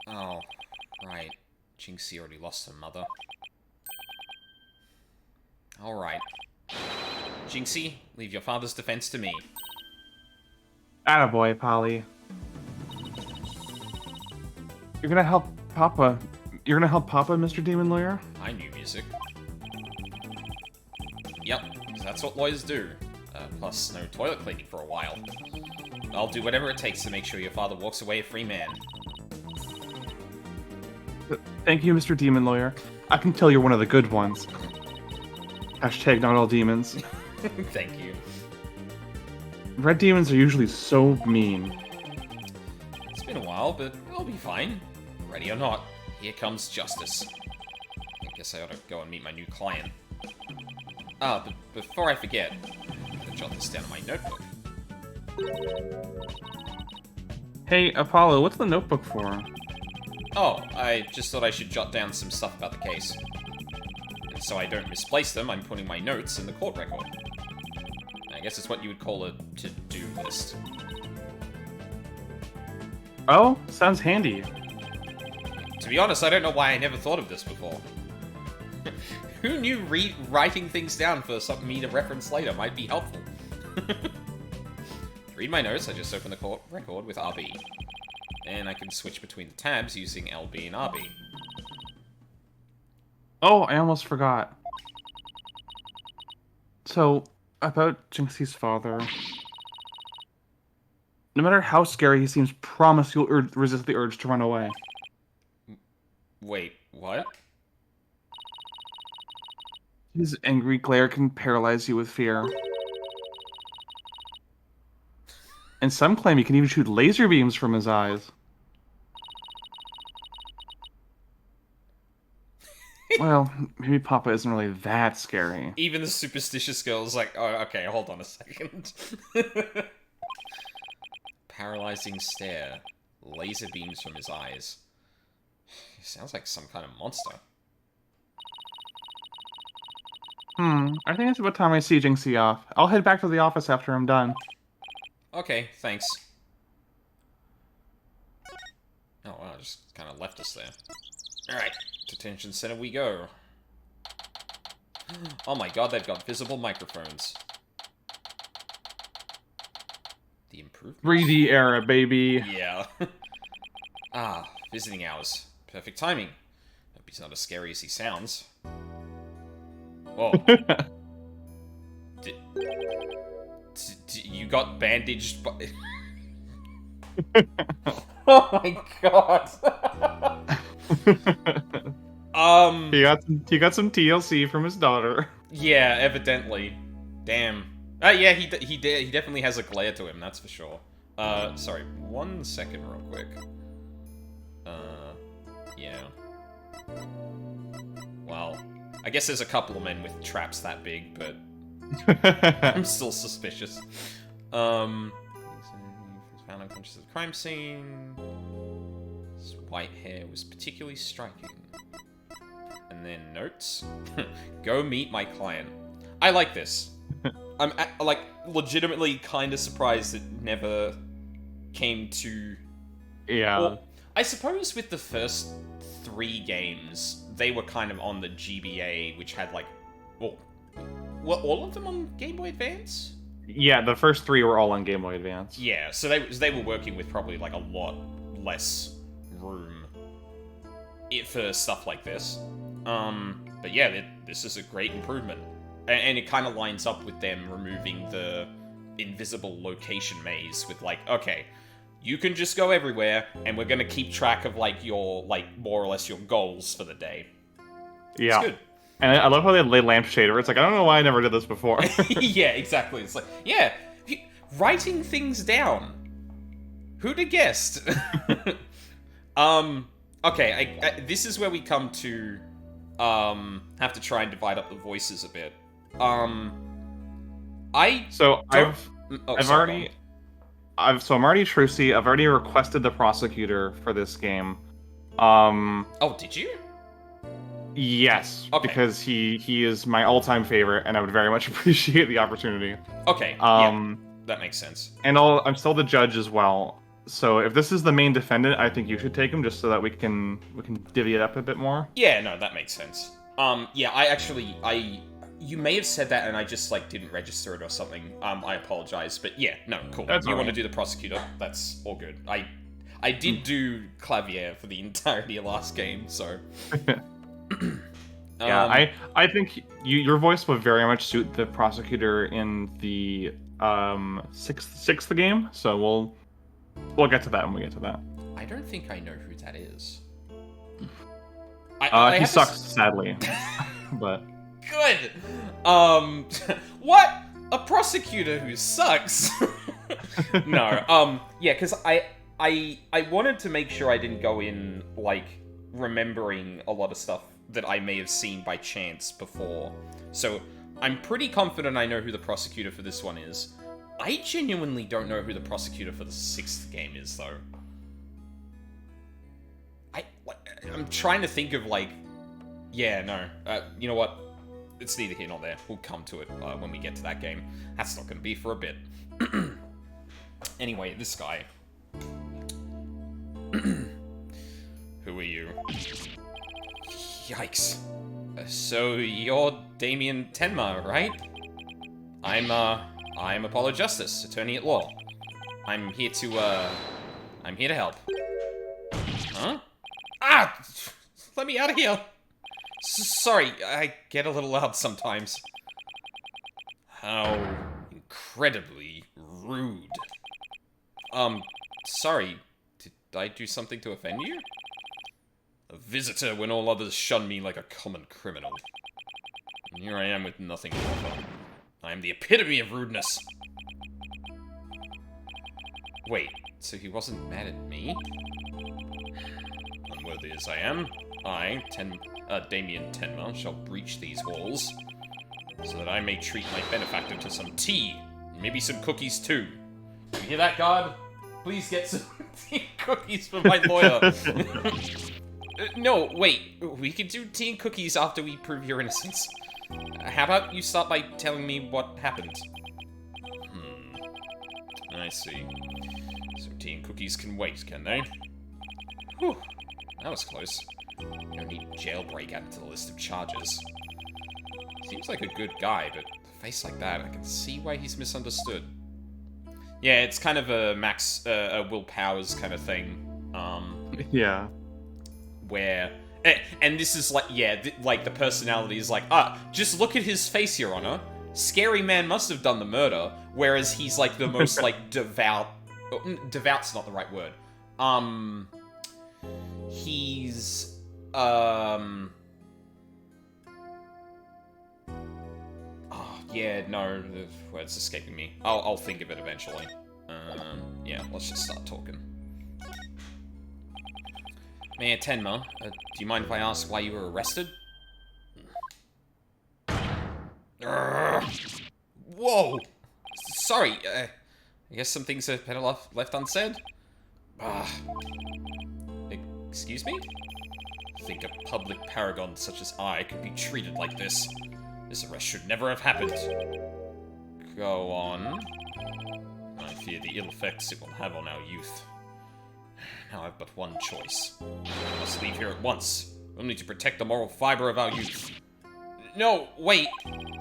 [SPEAKER 1] Oh, right. Jinxie already lost her mother. Alright. Jinxie, leave your father's defense to me.
[SPEAKER 2] Attaboy, Polly. You're gonna help Papa. You're gonna help Papa, Mr. Demon Lawyer?
[SPEAKER 1] I knew music. Yep, that's what lawyers do. Plus, no toilet cleaning for a while. I'll do whatever it takes to make sure your father walks away a free man.
[SPEAKER 2] Thank you, Mr. Demon Lawyer. I can tell you're one of the good ones. Hashtag not all demons.
[SPEAKER 1] Thank you.
[SPEAKER 2] Red demons are usually so mean.
[SPEAKER 1] It's been a while, but I'll be fine. Ready or not, here comes justice. I guess I ought to go and meet my new client. Ah, but before I forget, I'm gonna jot this down in my notebook.
[SPEAKER 2] Hey, Apollo, what's the notebook for?
[SPEAKER 1] Oh, I just thought I should jot down some stuff about the case. And so I don't misplace them, I'm putting my notes in the court record. I guess it's what you would call a to-do list.
[SPEAKER 2] Oh, sounds handy.
[SPEAKER 1] To be honest, I don't know why I never thought of this before. Who knew writing things down for something me to reference later might be helpful? To read my notes, I just open the court record with RB. And I can switch between the tabs using LB and RB.
[SPEAKER 2] Oh, I almost forgot. So, about Jinxie's father. No matter how scary he seems, promise you'll resist the urge to run away.
[SPEAKER 1] Wait, what?
[SPEAKER 2] His angry glare can paralyze you with fear. And some claim he can even shoot laser beams from his eyes. Well, maybe Papa isn't really that scary.
[SPEAKER 1] Even the superstitious girl's like, oh, okay, hold on a second. Paralyzing stare. Laser beams from his eyes. He sounds like some kind of monster.
[SPEAKER 2] I think it's about time I see Jinxie off. I'll head back to the office after I'm done.
[SPEAKER 1] Okay, thanks. Oh, wow, just kind of left us there. Alright, detention center we go. Oh my god, they've got visible microphones. The improvement?
[SPEAKER 2] 3D era, baby.
[SPEAKER 1] Yeah. Ah, visiting hours. Perfect timing. Hope he's not as scary as he sounds. Whoa. You got bandaged by... Oh my god.
[SPEAKER 2] He got some TLC from his daughter.
[SPEAKER 1] Yeah, evidently. Damn. Yeah, he definitely has a glare to him, that's for sure. Sorry, 1 second real quick. Yeah. Well, I guess there's a couple of men with traps that big, but I'm still suspicious. Found unconscious at the crime scene. His white hair was particularly striking. And then notes. Go meet my client. I like this. I'm like legitimately kind of surprised it never came to.
[SPEAKER 2] Yeah.
[SPEAKER 1] Well, I suppose with the first 3 games, they were kind of on the GBA, which had like, well, were all of them on Game Boy Advance?
[SPEAKER 2] Yeah, the first 3 were all on Game Boy Advance.
[SPEAKER 1] Yeah, so they were working with probably like a lot less room for stuff like this. But yeah, this is a great improvement. And it kind of lines up with them removing the invisible location maze with like, okay, you can just go everywhere, and we're gonna keep track of like your, like, more or less your goals for the day.
[SPEAKER 2] Yeah.
[SPEAKER 1] It's good.
[SPEAKER 2] And I love how they lay lampshade over. It's like, I don't know why I never did this before.
[SPEAKER 1] Yeah, exactly. It's like, yeah, writing things down. Who'd have guessed? Okay, this is where we come to have to try and divide up the voices a bit. I'm already Trucy. I've already requested the prosecutor for this game. Oh, did you?
[SPEAKER 2] Yes,
[SPEAKER 1] Okay.
[SPEAKER 2] because he is my all-time favorite, and I would very much appreciate the opportunity.
[SPEAKER 1] Okay, yeah, that makes sense.
[SPEAKER 2] And I'm still the judge as well. So if this is the main defendant, I think you should take him just so that we can divvy it up a bit more.
[SPEAKER 1] Yeah, no, that makes sense. Yeah, you may have said that and I just, like, didn't register it or something. I apologize, but yeah, no, cool.
[SPEAKER 2] That's
[SPEAKER 1] you
[SPEAKER 2] all
[SPEAKER 1] want to
[SPEAKER 2] right.
[SPEAKER 1] do the prosecutor? That's all good. I did do Clavier for the entirety of last game, so...
[SPEAKER 2] Yeah, I think your voice would very much suit the prosecutor in the sixth game, so we'll get to that when we get to that.
[SPEAKER 1] I don't think I know who that is.
[SPEAKER 2] He sucks, sadly. But
[SPEAKER 1] good. What? A prosecutor who sucks? No. Yeah, because I wanted to make sure I didn't go in like remembering a lot of stuff that I may have seen by chance before. So I'm pretty confident I know who the prosecutor for this one is. I genuinely don't know who the prosecutor for the 6th game is, though. I'm trying to think of, like... Yeah, no. You know what? It's neither here nor there. We'll come to it when we get to that game. That's not going to be for a bit. Anyway, this guy. Who are you? Yikes. So you're Damien Tenma, right? I'm Apollo Justice, attorney at law. I'm here to help. Ah! Let me out of here! Sorry, I get a little loud sometimes. How incredibly rude. Sorry. Did I do something to offend you? A visitor when all others shun me like a common criminal. And here I am with nothing to offer. I am the epitome of rudeness. Wait, so he wasn't mad at me? Unworthy as I am, I, Damien Tenma, shall breach these walls, so that I may treat my benefactor to some tea, and maybe some cookies too. You hear that, guard? Please get some tea and cookies for my lawyer. No, wait, we can do tea and cookies after we prove your innocence. How about you start by telling me what happened? I see. So tea and cookies can wait, can they? Whew, that was close. No need jailbreak added to the list of charges. Seems like a good guy, but a face like that, I can see why he's misunderstood. Yeah, it's kind of a Will Powers kind of thing.
[SPEAKER 2] Yeah.
[SPEAKER 1] Where, and this is like, yeah, like the personality is like, just look at his face, Your Honor. Scary man must have done the murder, whereas he's like the most like devout. Devout's not the right word. He's oh yeah, no, the word's escaping me. I'll think of it eventually. Yeah, let's just start talking. Mayor Tenma, do you mind if I ask why you were arrested? Whoa! Sorry, I guess some things are better left unsaid. Excuse me? Think a public paragon such as I could be treated like this. This arrest should never have happened. Go on. I fear the ill effects it will have on our youth. Now I've but one choice. I must leave here at once. We'll need to protect the moral fiber of our youth. No, wait.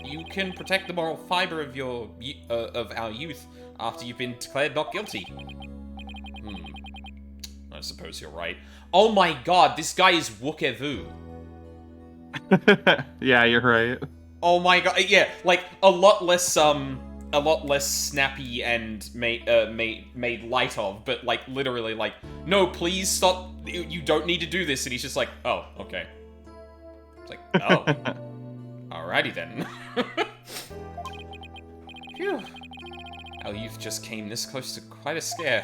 [SPEAKER 1] You can protect the moral fiber of of our youth after you've been declared not guilty. I suppose you're right. Oh my god, this guy is Wookevu.
[SPEAKER 2] Yeah, you're right.
[SPEAKER 1] Oh my god, yeah, like a lot less snappy and made light of, but like literally like, no, please stop. You don't need to do this, and he's just like, oh, okay. It's like, oh. Alrighty then. Phew. Our youth just came this close to quite a scare.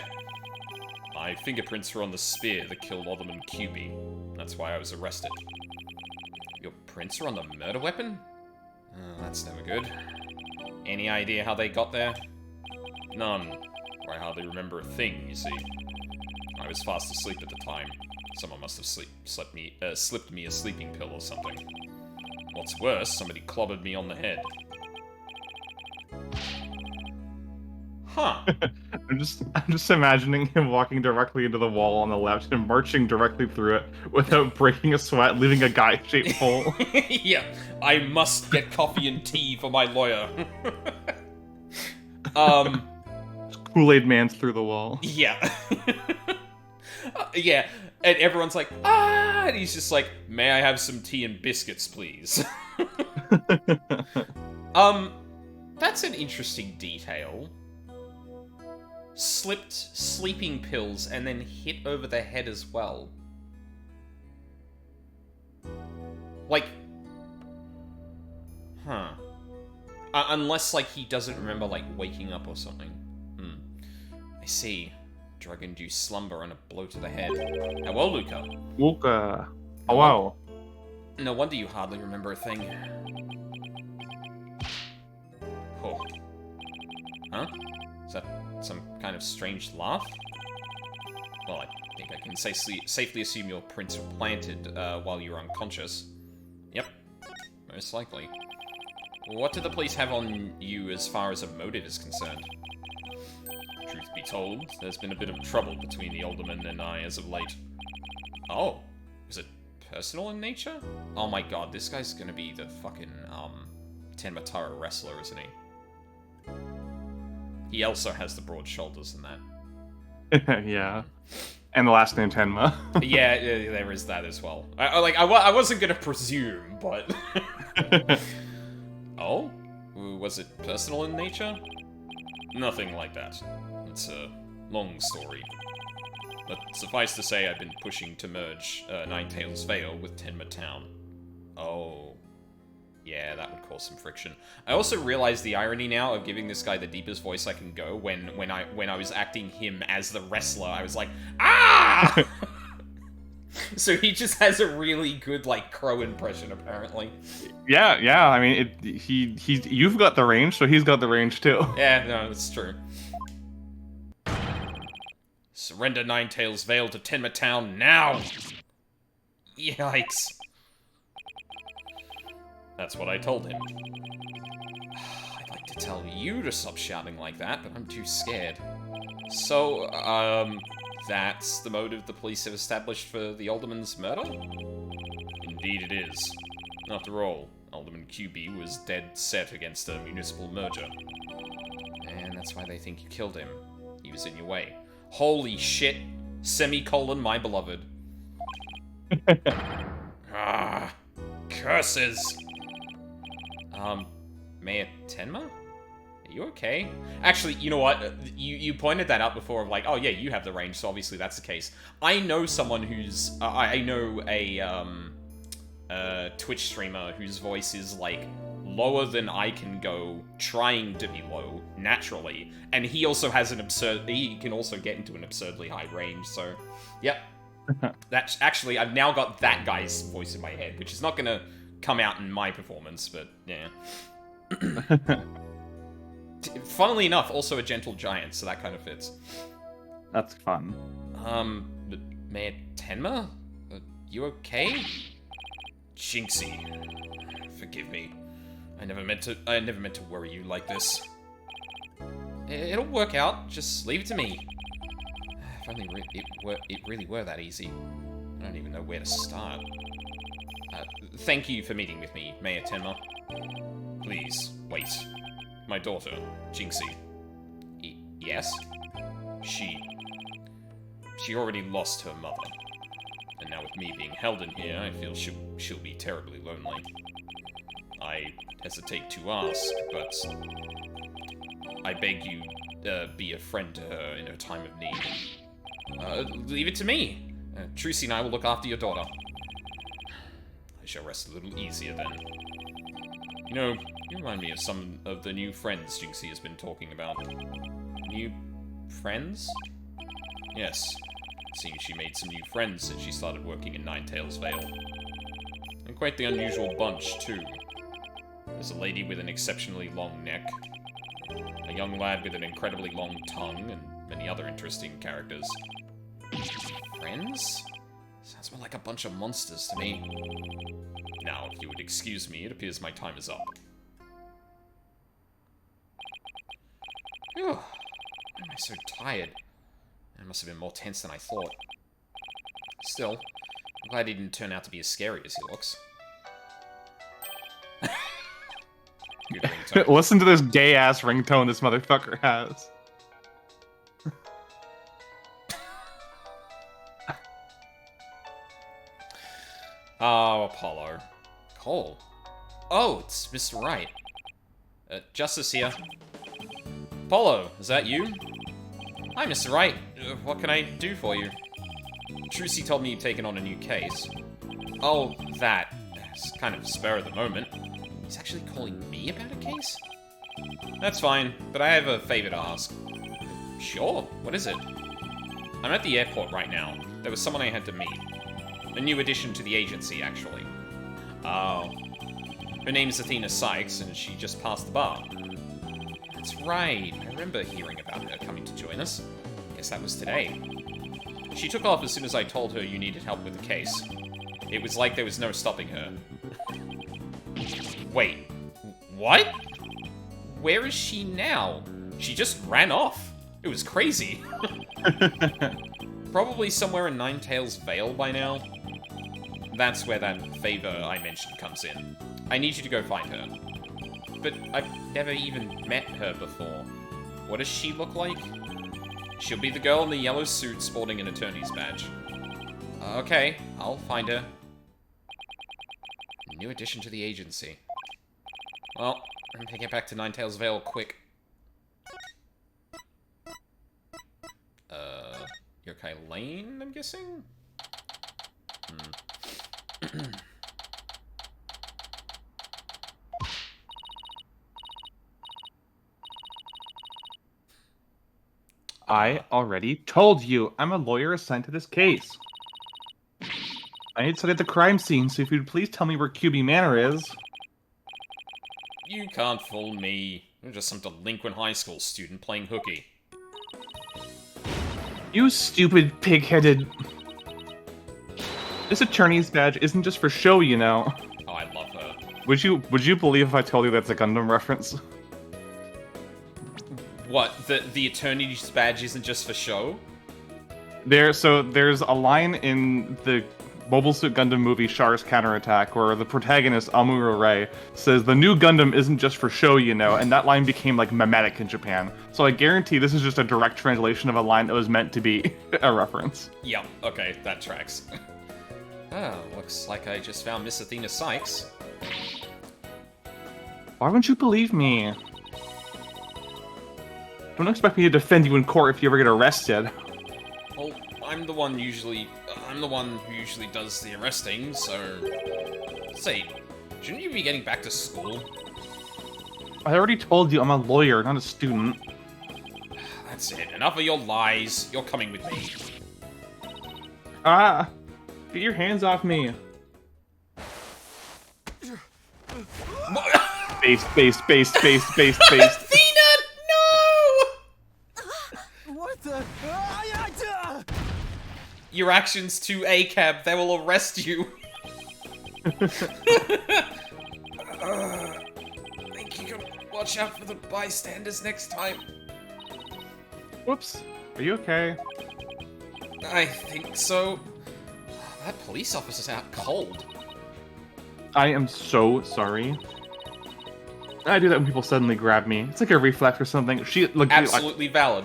[SPEAKER 1] My fingerprints were on the spear that killed Alderman QB. That's why I was arrested. Your prints are on the murder weapon? Oh, that's never good. Any idea how they got there? None. Or I hardly remember a thing, you see. I was fast asleep at the time. Someone must have slipped me a sleeping pill or something. What's worse, somebody clobbered me on the head. Huh.
[SPEAKER 2] I'm just imagining him walking directly into the wall on the left and marching directly through it without breaking a sweat, leaving a guy-shaped hole.
[SPEAKER 1] Yeah, I must get coffee and tea for my lawyer.
[SPEAKER 2] Kool-Aid Man's through the wall.
[SPEAKER 1] Yeah. Yeah, and everyone's like, ah, and he's just like, may I have some tea and biscuits, please? That's an interesting detail. Slipped sleeping pills and then hit over the head as well. Like, huh. Unless, like, he doesn't remember, like, waking up or something. I see. Drug-induced slumber and a blow to the head. How well, Luca?
[SPEAKER 2] Luca. Oh, wow.
[SPEAKER 1] No wonder you hardly remember a thing. Oh. Huh? Is that some kind of strange laugh? Well, I think I can safely assume your prints were planted while you were unconscious. Yep, most likely. What did the police have on you as far as a motive is concerned? Truth be told, there's been a bit of trouble between the alderman and I as of late. Oh, is it personal in nature? Oh my god, this guy's gonna be the fucking, Tenmatara wrestler, isn't he? He also has the broad shoulders and that.
[SPEAKER 2] Yeah. And the last name Tenma.
[SPEAKER 1] Yeah, there is that as well. I wasn't gonna presume, but... Oh? Was it personal in nature? Nothing like that. It's a long story. But suffice to say, I've been pushing to merge Ninetales Vale with Tenma Town. Oh. Yeah, that would cause some friction. I also realized the irony now of giving this guy the deepest voice I can go when I was acting him as the wrestler. I was like, ah! So he just has a really good, like, crow impression, apparently.
[SPEAKER 2] Yeah. I mean, you've got the range, so he's got the range too.
[SPEAKER 1] Yeah, no, it's true. Surrender Ninetales Vale to Tenma Town now! Yikes. That's what I told him. I'd like to tell you to stop shouting like that, but I'm too scared. So, that's the motive the police have established for the Alderman's murder? Indeed it is. After all, Alderman QB was dead set against a municipal merger. And that's why they think you killed him. He was in your way. Holy shit! Semicolon, my beloved. Ah, curses! Mayor Tenma? Are you okay? Actually, you know what? You pointed that out before of like, oh yeah, you have the range, so obviously that's the case. I know someone who's... I know a Twitch streamer whose voice is, like, lower than I can go, trying to be low, naturally. And he also has an absurd... He can also get into an absurdly high range, so... Yep. That's actually... I've now got that guy's voice in my head, which is not gonna come out in my performance, but yeah. Funnily enough, also a gentle giant, so that kind of fits.
[SPEAKER 2] That's fun.
[SPEAKER 1] But Mayor Tenma? You okay? Jinxie. Forgive me. I never meant to worry you like this. It'll work out. Just leave it to me. If only it really were that easy. I don't even know where to start. Thank you for meeting with me, Mayor Tenma. Please, wait. My daughter, Jinxie. Yes? She already lost her mother. And now with me being held in here, I feel she'll be terribly lonely. I hesitate to ask, but I beg you, be a friend to her in her time of need. Leave it to me. Trucy and I will look after your daughter. I shall rest a little easier then. You know, you remind me of some of the new friends Jinxie has been talking about. New friends? Yes. Seems she made some new friends since she started working in Ninetales Vale. And quite the unusual bunch, too. There's a lady with an exceptionally long neck, a young lad with an incredibly long tongue, and many other interesting characters. Friends? Sounds more like a bunch of monsters to me. Now, if you would excuse me, it appears my time is up. Whew. Why am I so tired? It must have been more tense than I thought. Still, I'm glad he didn't turn out to be as scary as he looks. Good ringtone.
[SPEAKER 2] Listen to this gay-ass ringtone this motherfucker has.
[SPEAKER 1] Oh, Apollo. Cole. Oh, it's Mr. Wright. Justice here. Apollo, is that you? Hi, Mr. Wright. What can I do for you? Trucy told me you'd taken on a new case. Oh, that. It's kind of spur of the moment. He's actually calling me about a case? That's fine, but I have a favor to ask. Sure, what is it? I'm at the airport right now. There was someone I had to meet. A new addition to the agency, actually. Oh. Her name's Athena Sykes, and she just passed the bar. That's right. I remember hearing about her coming to join us. Guess that was today. She took off as soon as I told her you needed help with the case. It was like there was no stopping her. Wait. What? Where is she now? She just ran off. It was crazy. Probably somewhere in Ninetales Vale by now. That's where that favor I mentioned comes in. I need you to go find her. But I've never even met her before. What does she look like? She'll be the girl in the yellow suit sporting an attorney's badge. Okay, I'll find her. New addition to the agency. Well, I'm gonna get back to Ninetales Vale quick. Yokai Lane, I'm guessing?
[SPEAKER 2] I already told you, I'm a lawyer assigned to this case. I need to study at the crime scene, so if you'd please tell me where QB Manor is.
[SPEAKER 1] You can't fool me. You're just some delinquent high school student playing hooky.
[SPEAKER 2] You stupid pig-headed... This attorney's badge isn't just for show, you know.
[SPEAKER 1] Oh, I love her.
[SPEAKER 2] Would you believe if I told you that's a Gundam reference?
[SPEAKER 1] What, the attorney's badge isn't just for show?
[SPEAKER 2] There's a line in the Mobile Suit Gundam movie Char's Counterattack where the protagonist, Amuro Ray, says the new Gundam isn't just for show, you know, and that line became like memetic in Japan. So I guarantee this is just a direct translation of a line that was meant to be a reference.
[SPEAKER 1] Yep, okay, that tracks. Oh, looks like I just found Miss Athena Sykes.
[SPEAKER 2] Why wouldn't you believe me? Don't expect me to defend you in court if you ever get arrested.
[SPEAKER 1] Well, I'm the one who usually does the arresting, so... Say, shouldn't you be getting back to school?
[SPEAKER 2] I already told you I'm a lawyer, not a student.
[SPEAKER 1] That's it. Enough of your lies. You're coming with me.
[SPEAKER 2] Ah! Get your hands off me! Space.
[SPEAKER 1] Athena, no!
[SPEAKER 4] What the?
[SPEAKER 1] Your actions to ACAB, they will arrest you. I think you can watch out for the bystanders next time.
[SPEAKER 2] Whoops. Are you okay?
[SPEAKER 1] I think so. That police officer's out cold.
[SPEAKER 2] I am so sorry. I do that when people suddenly grab me. It's like a reflex or something.
[SPEAKER 1] Absolutely valid.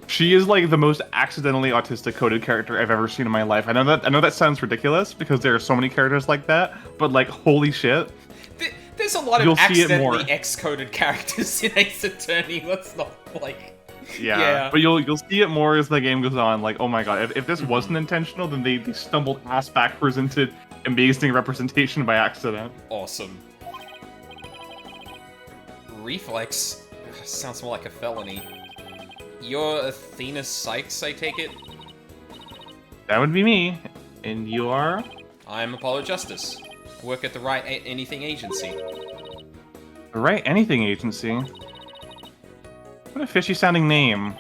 [SPEAKER 2] She is like the most accidentally autistic coded character I've ever seen in my life. I know that sounds ridiculous because there are so many characters like that, but like holy shit.
[SPEAKER 1] There's a lot of accidentally X-coded characters in Ace Attorney. Let's not like.
[SPEAKER 2] Yeah, but you'll see it more as the game goes on. Like, oh my god, if this wasn't intentional, then they stumbled ass backwards into amazing representation by accident.
[SPEAKER 1] Awesome. Reflex sounds more like a felony. You're Athena Sykes, I take it?
[SPEAKER 2] That would be me. And you are?
[SPEAKER 1] I'm Apollo Justice. I work at the Right Anything Agency.
[SPEAKER 2] The Right Anything Agency? What a fishy-sounding name.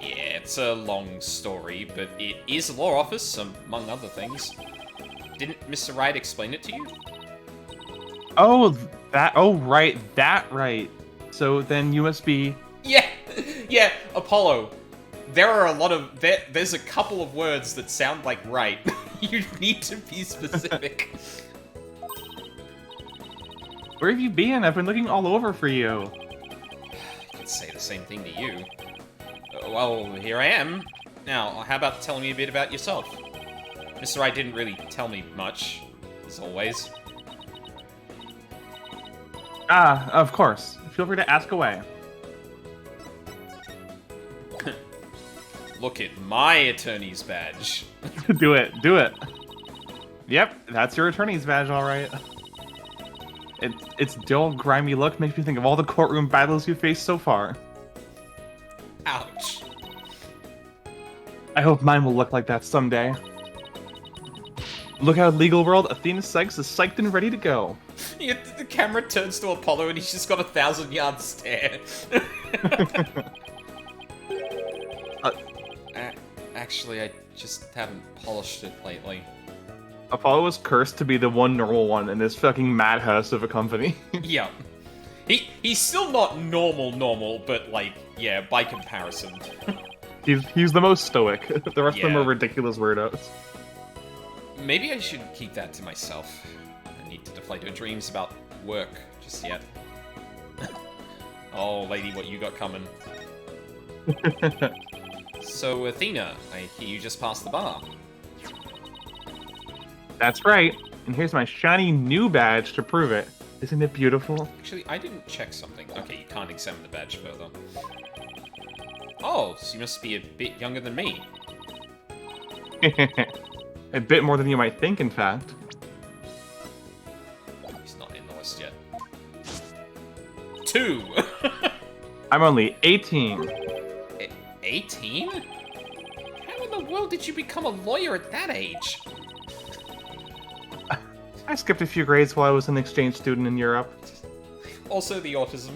[SPEAKER 1] Yeah, it's a long story, but it is a law office, among other things. Didn't Mr. Wright explain it to you?
[SPEAKER 2] Oh, right. So then you must be...
[SPEAKER 1] Yeah, Apollo. There's a couple of words that sound like right. You need to be specific.
[SPEAKER 2] Where have you been? I've been looking all over for you.
[SPEAKER 1] I could say the same thing to you. Well, here I am. Now, how about telling me a bit about yourself? Mr. Wright didn't really tell me much, as always.
[SPEAKER 2] Ah, of course. Feel free to ask away.
[SPEAKER 1] Look at my attorney's badge.
[SPEAKER 2] Do it. Yep, that's your attorney's badge, alright. Its dull, grimy look makes me think of all the courtroom battles you faced so far.
[SPEAKER 1] Ouch.
[SPEAKER 2] I hope mine will look like that someday. Look out, legal world, Athena Sykes is psyched and ready to go.
[SPEAKER 1] Yeah, the camera turns to Apollo and he's just got a 1,000-yard stare. Actually, I just haven't polished it lately.
[SPEAKER 2] Apollo was cursed to be the one normal one in this fucking madhouse of a company.
[SPEAKER 1] Yeah. He's still not normal, but like, yeah, by comparison.
[SPEAKER 2] he's the most stoic. The rest of them are ridiculous weirdos.
[SPEAKER 1] Maybe I should keep that to myself. I need to deflate her dreams about work just yet. Oh, lady, what you got coming? So, Athena, I hear you just passed the bar.
[SPEAKER 2] That's right. And here's my shiny new badge to prove it. Isn't it beautiful?
[SPEAKER 1] Actually, I didn't check something. Okay, you can't examine the badge further. Oh, so you must be a bit younger than me.
[SPEAKER 2] A bit more than you might think, in fact.
[SPEAKER 1] He's not in the list yet. 2!
[SPEAKER 2] I'm only 18.
[SPEAKER 1] 18? How in the world did you become a lawyer at that age?
[SPEAKER 2] I skipped a few grades while I was an exchange student in Europe.
[SPEAKER 1] Also the autism.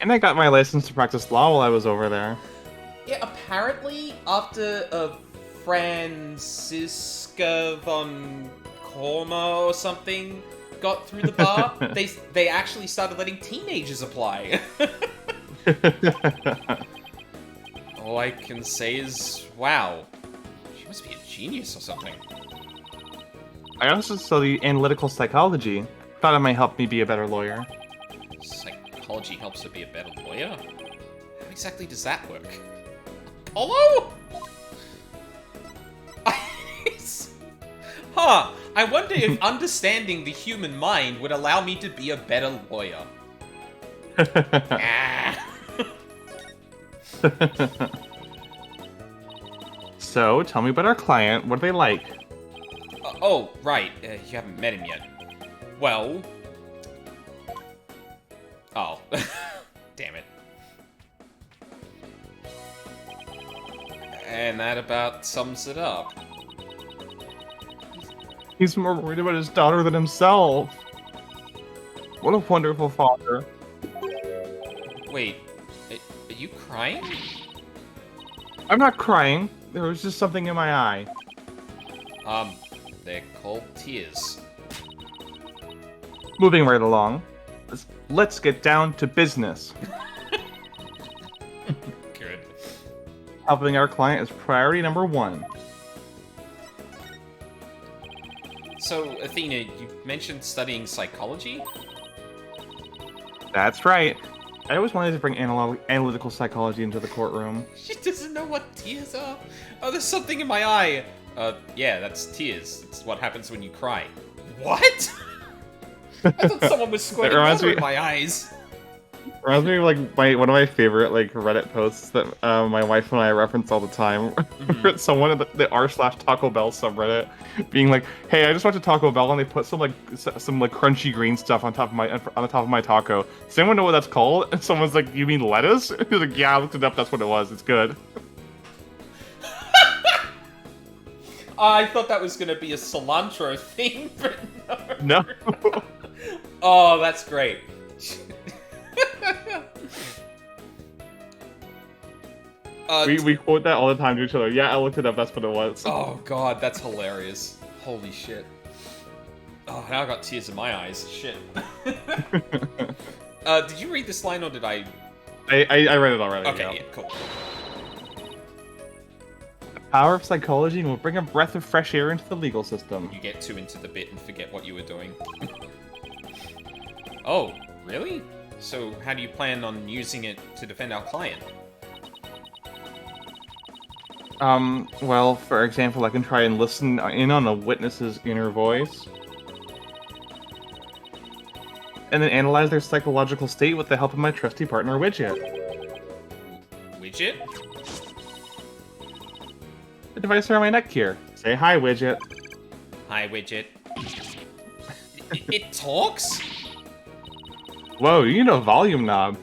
[SPEAKER 2] And I got my license to practice law while I was over there.
[SPEAKER 1] Yeah, apparently after Franziska von Korma or something got through the bar, they actually started letting teenagers apply. All I can say is, wow, she must be a genius or something.
[SPEAKER 2] I also studied analytical psychology. Thought it might help me be a better lawyer.
[SPEAKER 1] Psychology helps her be a better lawyer? How exactly does that work? Apollo? Huh, I wonder if understanding the human mind would allow me to be a better lawyer. Ah.
[SPEAKER 2] So, tell me about our client. What are they like?
[SPEAKER 1] Oh, right. You haven't met him yet. Well... Oh. Damn it. And that about sums it up.
[SPEAKER 2] He's more worried about his daughter than himself. What a wonderful father.
[SPEAKER 1] Wait, are you crying?
[SPEAKER 2] I'm not crying. There was just something in my eye.
[SPEAKER 1] They're called tears.
[SPEAKER 2] Moving right along. Let's get down to business.
[SPEAKER 1] Good.
[SPEAKER 2] Helping our client is priority number 1.
[SPEAKER 1] So, Athena, you mentioned studying psychology?
[SPEAKER 2] That's right. I always wanted to bring analytical psychology into the courtroom.
[SPEAKER 1] She doesn't know what tears are. Oh, there's something in my eye. Yeah, that's tears. It's what happens when you cry. What? I thought someone was squirting water in my eyes.
[SPEAKER 2] Reminds me of one of my favorite Reddit posts that my wife and I reference all the time.
[SPEAKER 1] Mm-hmm.
[SPEAKER 2] Someone in the r/Taco Bell subreddit being like, "Hey, I just went to Taco Bell and they put some crunchy green stuff on the top of my taco. Does anyone know what that's called?" And someone's like, "You mean lettuce?" He's like, "Yeah, I looked it up. That's what it was. It's good."
[SPEAKER 1] I thought that was gonna be a cilantro thing, but no.
[SPEAKER 2] No.
[SPEAKER 1] Oh, that's great.
[SPEAKER 2] We quote that all the time to each other. Yeah, I looked it up. That's what it was.
[SPEAKER 1] Oh god, that's hilarious. Holy shit. Oh, now I got tears in my eyes. Shit. Did you read this line or did I?
[SPEAKER 2] I read it already.
[SPEAKER 1] Okay, yeah, cool.
[SPEAKER 2] The power of psychology will bring a breath of fresh air into the legal system.
[SPEAKER 1] You get too into the bit and forget what you were doing. Oh, really? So how do you plan on using it to defend our client?
[SPEAKER 2] Well, for example, I can try and listen in on a witness's inner voice. And then analyze their psychological state with the help of my trusty partner, Widget.
[SPEAKER 1] Widget?
[SPEAKER 2] The device around my neck here. Say hi, Widget.
[SPEAKER 1] Hi, Widget. It talks?
[SPEAKER 2] Whoa, you need a volume knob.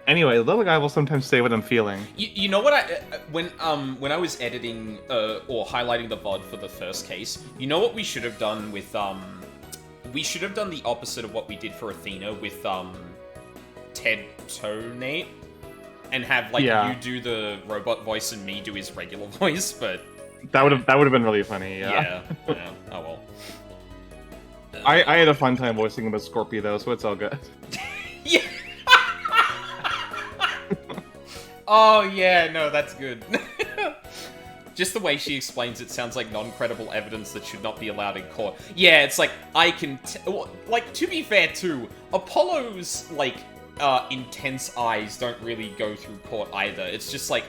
[SPEAKER 2] Anyway, the little guy will sometimes say what I'm feeling.
[SPEAKER 1] You know what when I was editing or highlighting the VOD for the first case, you know what we should have done with we should have done the opposite of what we did for Athena with Ted Tonate and have you do the robot voice and me do his regular voice, but
[SPEAKER 2] that would have been really funny.
[SPEAKER 1] Yeah. Oh well.
[SPEAKER 2] I had a fun time voicing him as Scorpio though, so it's all good.
[SPEAKER 1] Yeah. Oh yeah, no, that's good. Just the way she explains it sounds like non-credible evidence that should not be allowed in court. Yeah, it's like, I can... like, to be fair, too, Apollo's, like, intense eyes don't really go through court either. It's just, like,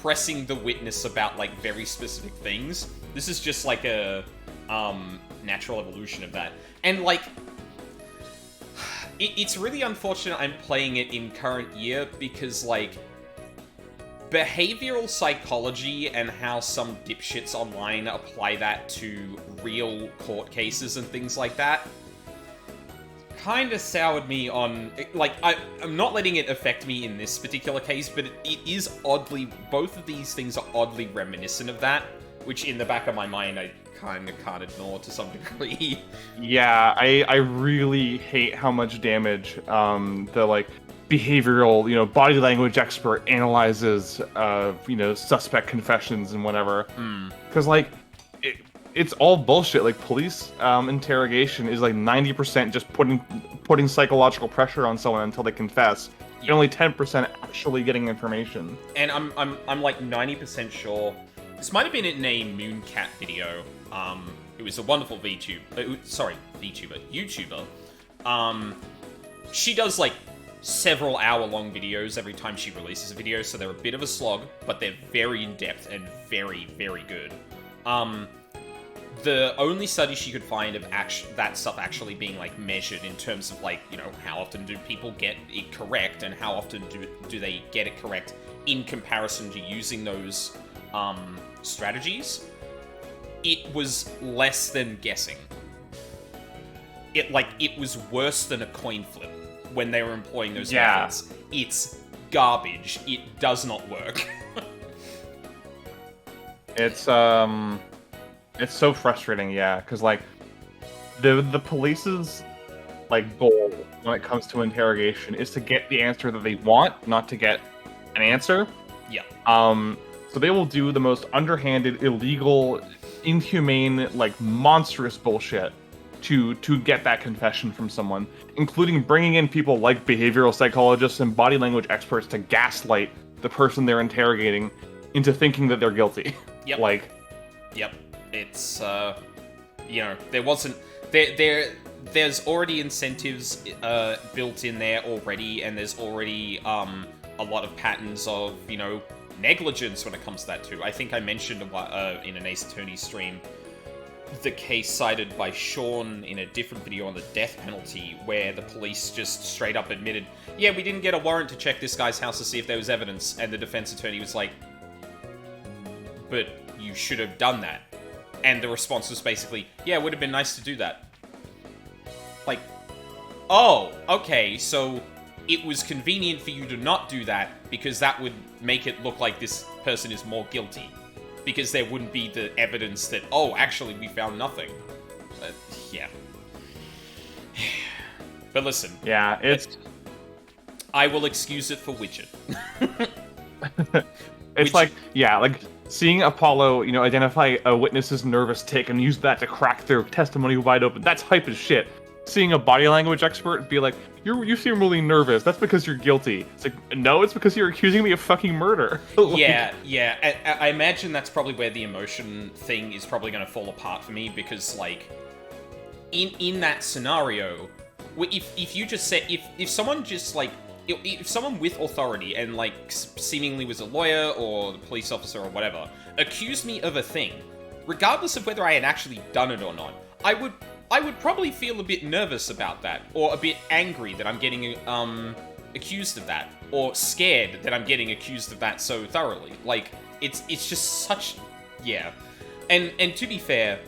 [SPEAKER 1] pressing the witness about, like, very specific things. This is just, like, a, natural evolution of that. And, like... It's really unfortunate I'm playing it in current year because, like... behavioral psychology and how some dipshits online apply that to real court cases and things like that kind of soured me on... like, I'm not letting it affect me in this particular case, but it is oddly... both of these things are oddly reminiscent of that, which in the back of my mind I kind of can't ignore to some degree.
[SPEAKER 2] Yeah, I really hate how much damage the, like, behavioral, body language expert analyzes, suspect confessions and whatever. Because, like, it's all bullshit. Like, police interrogation is, like, 90% just putting psychological pressure on someone until they confess. Yeah. And only 10% actually getting information.
[SPEAKER 1] And I'm like 90% sure... this might have been in a Mooncat video. It was a wonderful YouTuber. She does, like, several hour-long videos every time she releases a video, so they're a bit of a slog, but they're very in-depth and very, very good. The only study she could find of that stuff actually being, like, measured in terms of, like, how often do people get it correct, and how often do they get it correct in comparison to using those, strategies, it was less than guessing. It was worse than a coin flip. When they were employing those methods. It's garbage. It does not work.
[SPEAKER 2] It's so frustrating, because, like, the police's, like, goal when it comes to interrogation is to get the answer that they want, not to get an answer.
[SPEAKER 1] Yeah.
[SPEAKER 2] So they will do the most underhanded, illegal, inhumane, like, monstrous bullshit to get that confession from someone, including bringing in people like behavioral psychologists and body language experts to gaslight the person they're interrogating into thinking that they're guilty.
[SPEAKER 1] Yep. Yep. It's, there wasn't... There's already incentives built in there already, and there's already a lot of patterns of, negligence when it comes to that too. I think I mentioned in an Ace Attorney stream the case cited by Sean in a different video on the death penalty, where the police just straight up admitted, yeah, we didn't get a warrant to check this guy's house to see if there was evidence, and the defense attorney was like, but you should have done that. And the response was basically, yeah, it would have been nice to do that. Like, oh, okay, so it was convenient for you to not do that because that would make it look like this person is more guilty. Because there wouldn't be the evidence that, oh, actually, we found nothing. Yeah. But listen.
[SPEAKER 2] Yeah, it's...
[SPEAKER 1] I will excuse it for Widget.
[SPEAKER 2] It's like, seeing Apollo, identify a witness's nervous tick and use that to crack their testimony wide open, that's hype as shit. Seeing a body language expert be like, you seem really nervous, that's because you're guilty. It's like, no, it's because you're accusing me of fucking murder.
[SPEAKER 1] Yeah. I imagine that's probably where the emotion thing is probably going to fall apart for me, because, like, in that scenario, if you just said, if someone just, like, if someone with authority and, like, seemingly was a lawyer or a police officer or whatever, accused me of a thing, regardless of whether I had actually done it or not, I would probably feel a bit nervous about that, or a bit angry that I'm getting accused of that, or scared that I'm getting accused of that so thoroughly. Like, it's just such... yeah. And to be fair,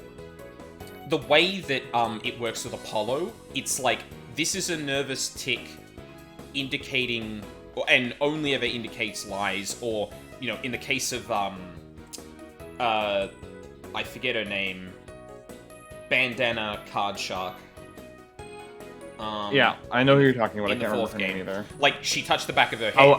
[SPEAKER 1] the way that it works with Apollo, it's like, this is a nervous tick indicating, and only ever indicates lies, or, in the case of, I forget her name... Bandana Card Shark.
[SPEAKER 2] Yeah, I know who you're talking about. I
[SPEAKER 1] In
[SPEAKER 2] can't
[SPEAKER 1] the
[SPEAKER 2] remember
[SPEAKER 1] fourth
[SPEAKER 2] her name
[SPEAKER 1] game.
[SPEAKER 2] either.
[SPEAKER 1] Like, she touched the back of her head.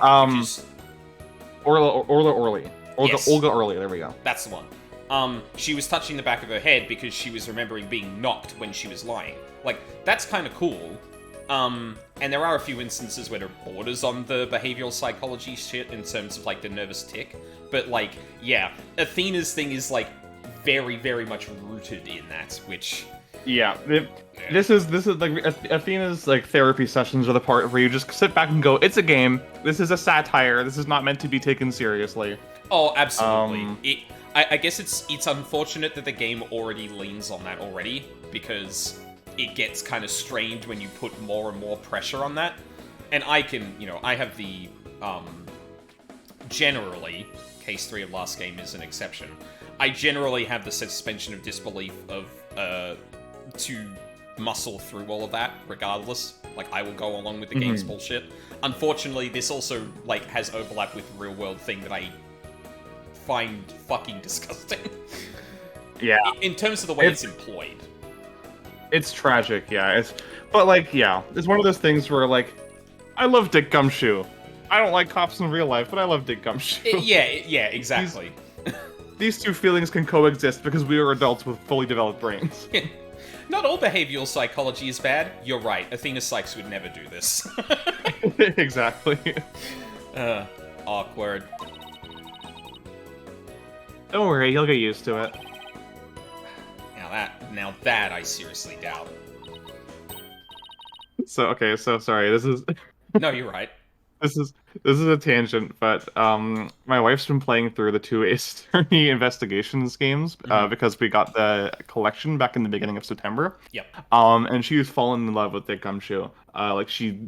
[SPEAKER 2] Orla Orly.
[SPEAKER 1] Yes.
[SPEAKER 2] Olga Orly, there we go.
[SPEAKER 1] That's the one. She was touching the back of her head because she was remembering being knocked when she was lying. Like, that's kind of cool. And there are a few instances where it borders on the behavioral psychology shit in terms of, like, the nervous tick. But, like, yeah, Athena's thing is, like, very, very much rooted in that, which...
[SPEAKER 2] Yeah, this is like Athena's like therapy sessions are the part where you just sit back and go, "It's a game. This is a satire. This is not meant to be taken seriously."
[SPEAKER 1] Oh, absolutely. I guess it's unfortunate that the game already leans on that already, because it gets kind of strained when you put more and more pressure on that. And I can, I have the generally, case 3 of last game is an exception. I generally have the suspension of disbelief of to muscle through all of that, regardless. Like, I will go along with the game's bullshit. Unfortunately, this also, like, has overlap with real-world thing that I find fucking disgusting.
[SPEAKER 2] Yeah.
[SPEAKER 1] In terms of the way it's employed.
[SPEAKER 2] It's tragic, yeah. But, like, yeah. It's one of those things where, like, I love Dick Gumshoe. I don't like cops in real life, but I love Dick Gumshoe.
[SPEAKER 1] Yeah, exactly.
[SPEAKER 2] These two feelings can coexist because we are adults with fully developed brains.
[SPEAKER 1] Not all behavioral psychology is bad. You're right. Athena Sykes would never do this.
[SPEAKER 2] Exactly.
[SPEAKER 1] Awkward.
[SPEAKER 2] Don't worry, he'll get used to it.
[SPEAKER 1] Now that I seriously doubt.
[SPEAKER 2] So sorry. This is
[SPEAKER 1] No, you're right.
[SPEAKER 2] this is a tangent, but my wife's been playing through the two Ace Attorney Investigations games because we got the collection back in the beginning of September.
[SPEAKER 1] Yep.
[SPEAKER 2] And she's fallen in love with Dick Gumshoe. Like, she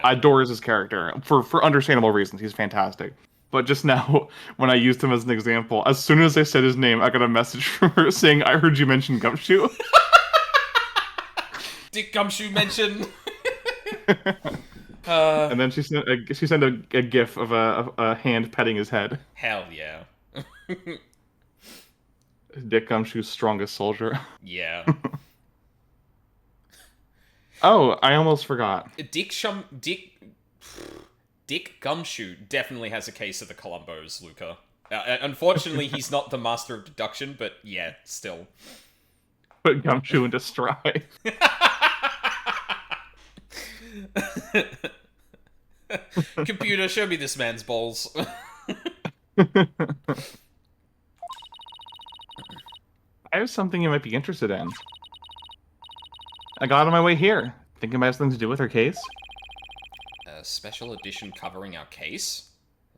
[SPEAKER 2] adores his character for understandable reasons. He's fantastic. But just now, when I used him as an example, as soon as I said his name, I got a message from her saying, "I heard you mention Gumshoe."
[SPEAKER 1] Dick Gumshoe mentioned.
[SPEAKER 2] And then she sent a gif of a hand petting his head.
[SPEAKER 1] Hell yeah.
[SPEAKER 2] Dick Gumshoe's strongest soldier.
[SPEAKER 1] Yeah.
[SPEAKER 2] Oh, I almost forgot.
[SPEAKER 1] Dick Gumshoe definitely has a case of the Columbos, Luca. Unfortunately, he's not the master of deduction, but yeah, still.
[SPEAKER 2] Put Gumshoe into stride.
[SPEAKER 1] Computer, show me this man's balls.
[SPEAKER 2] I have something you might be interested in. I got on my way here. Thinking it has something to do with her case?
[SPEAKER 1] A special edition covering our case?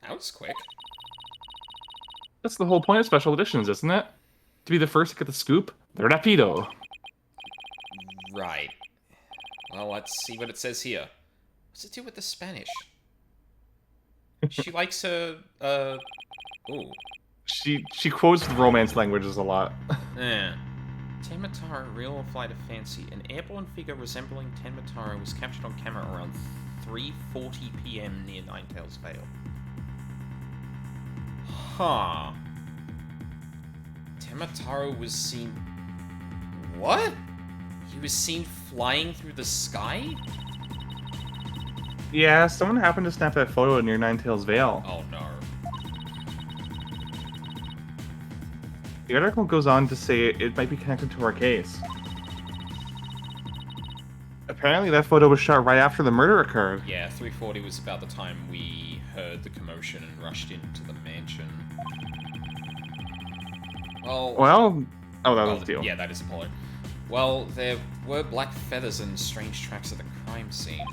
[SPEAKER 1] That was quick.
[SPEAKER 2] That's the whole point of special editions, isn't it? To be the first to get the scoop? Rapido.
[SPEAKER 1] Right. Well, let's see what it says here. What's it do with the Spanish? She likes her, ooh.
[SPEAKER 2] She quotes the Romance languages a lot.
[SPEAKER 1] Tenmataro, real flight of fancy. An airborne figure resembling Tenmataro was captured on camera around 3:40 p.m. near Ninetales Vale. Huh. Tenmataro was seen... What? He was seen flying through the sky?
[SPEAKER 2] Yeah, someone happened to snap that photo near Ninetales Vale.
[SPEAKER 1] Oh no.
[SPEAKER 2] The article goes on to say it might be connected to our case. Apparently that photo was shot right after the murder occurred.
[SPEAKER 1] Yeah, 3:40 was about the time we heard the commotion and rushed into the mansion.
[SPEAKER 2] Well, oh, that was the deal.
[SPEAKER 1] Yeah, that is Apollo. Well, there were black feathers and strange tracks at the crime scene.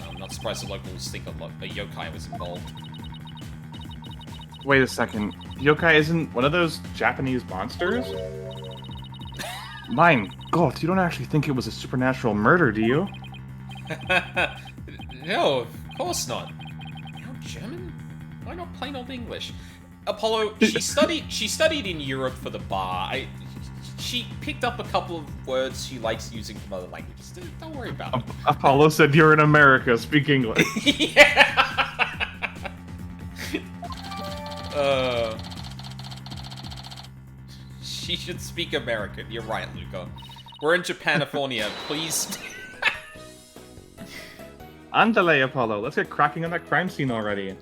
[SPEAKER 1] I'm not surprised the locals think a yokai was involved.
[SPEAKER 2] Wait a second. Yokai isn't one of those Japanese monsters? My God, you don't actually think it was a supernatural murder, do you?
[SPEAKER 1] No, of course not. How German? Why not plain old English? Apollo, she studied in Europe for the bar. She picked up a couple of words she likes using from other languages. Don't worry about it.
[SPEAKER 2] Apollo said, "You're in America, speak English."
[SPEAKER 1] Yeah. She should speak American. You're right, Luca. We're in Japanifornia. Please.
[SPEAKER 2] Andale, Apollo. Let's get cracking on that crime scene already.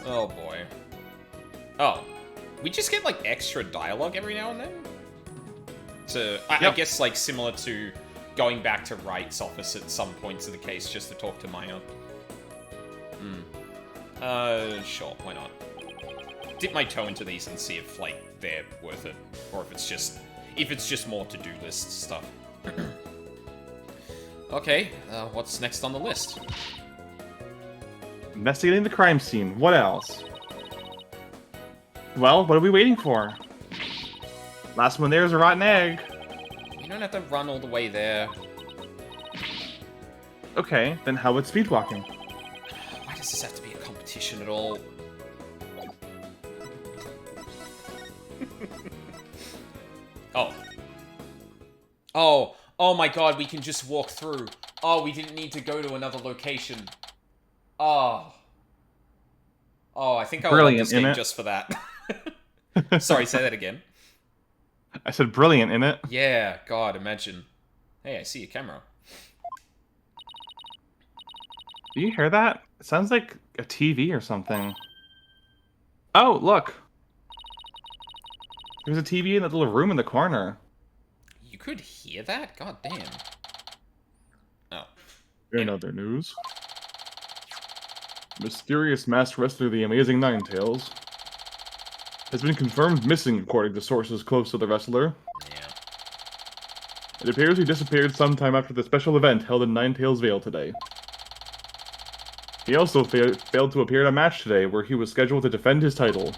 [SPEAKER 1] Oh boy. Oh. We just get, like, extra dialogue every now and then? I guess, like, similar to going back to Wright's office at some points of the case just to talk to Maya. Sure, why not? Dip my toe into these and see if, like, they're worth it. Or if it's just more to-do list stuff. Okay, what's next on the list?
[SPEAKER 2] Investigating the crime scene. What else? Well, what are we waiting for? Last one there is a rotten egg.
[SPEAKER 1] You don't have to run all the way there.
[SPEAKER 2] Okay, then how about speed walking?
[SPEAKER 1] Why does this have to be a competition at all? Oh. Oh. Oh my god, we can just walk through. Oh, we didn't need to go to another location. Oh. Oh, I think I will like this game just for that. Sorry, say that again.
[SPEAKER 2] I said brilliant, innit?
[SPEAKER 1] Yeah, god, imagine. Hey, I see a camera.
[SPEAKER 2] Do you hear that? It sounds like a TV or something. Oh, look! There's a TV in that little room in the corner.
[SPEAKER 1] You could hear that? God damn. Oh.
[SPEAKER 2] In other news, mysterious masked wrestler the Amazing Ninetales has been confirmed missing according to sources close to the wrestler.
[SPEAKER 1] Yeah.
[SPEAKER 2] It appears he disappeared sometime after the special event held in Ninetales Vale today. He also failed to appear in a match today where he was scheduled to defend his title.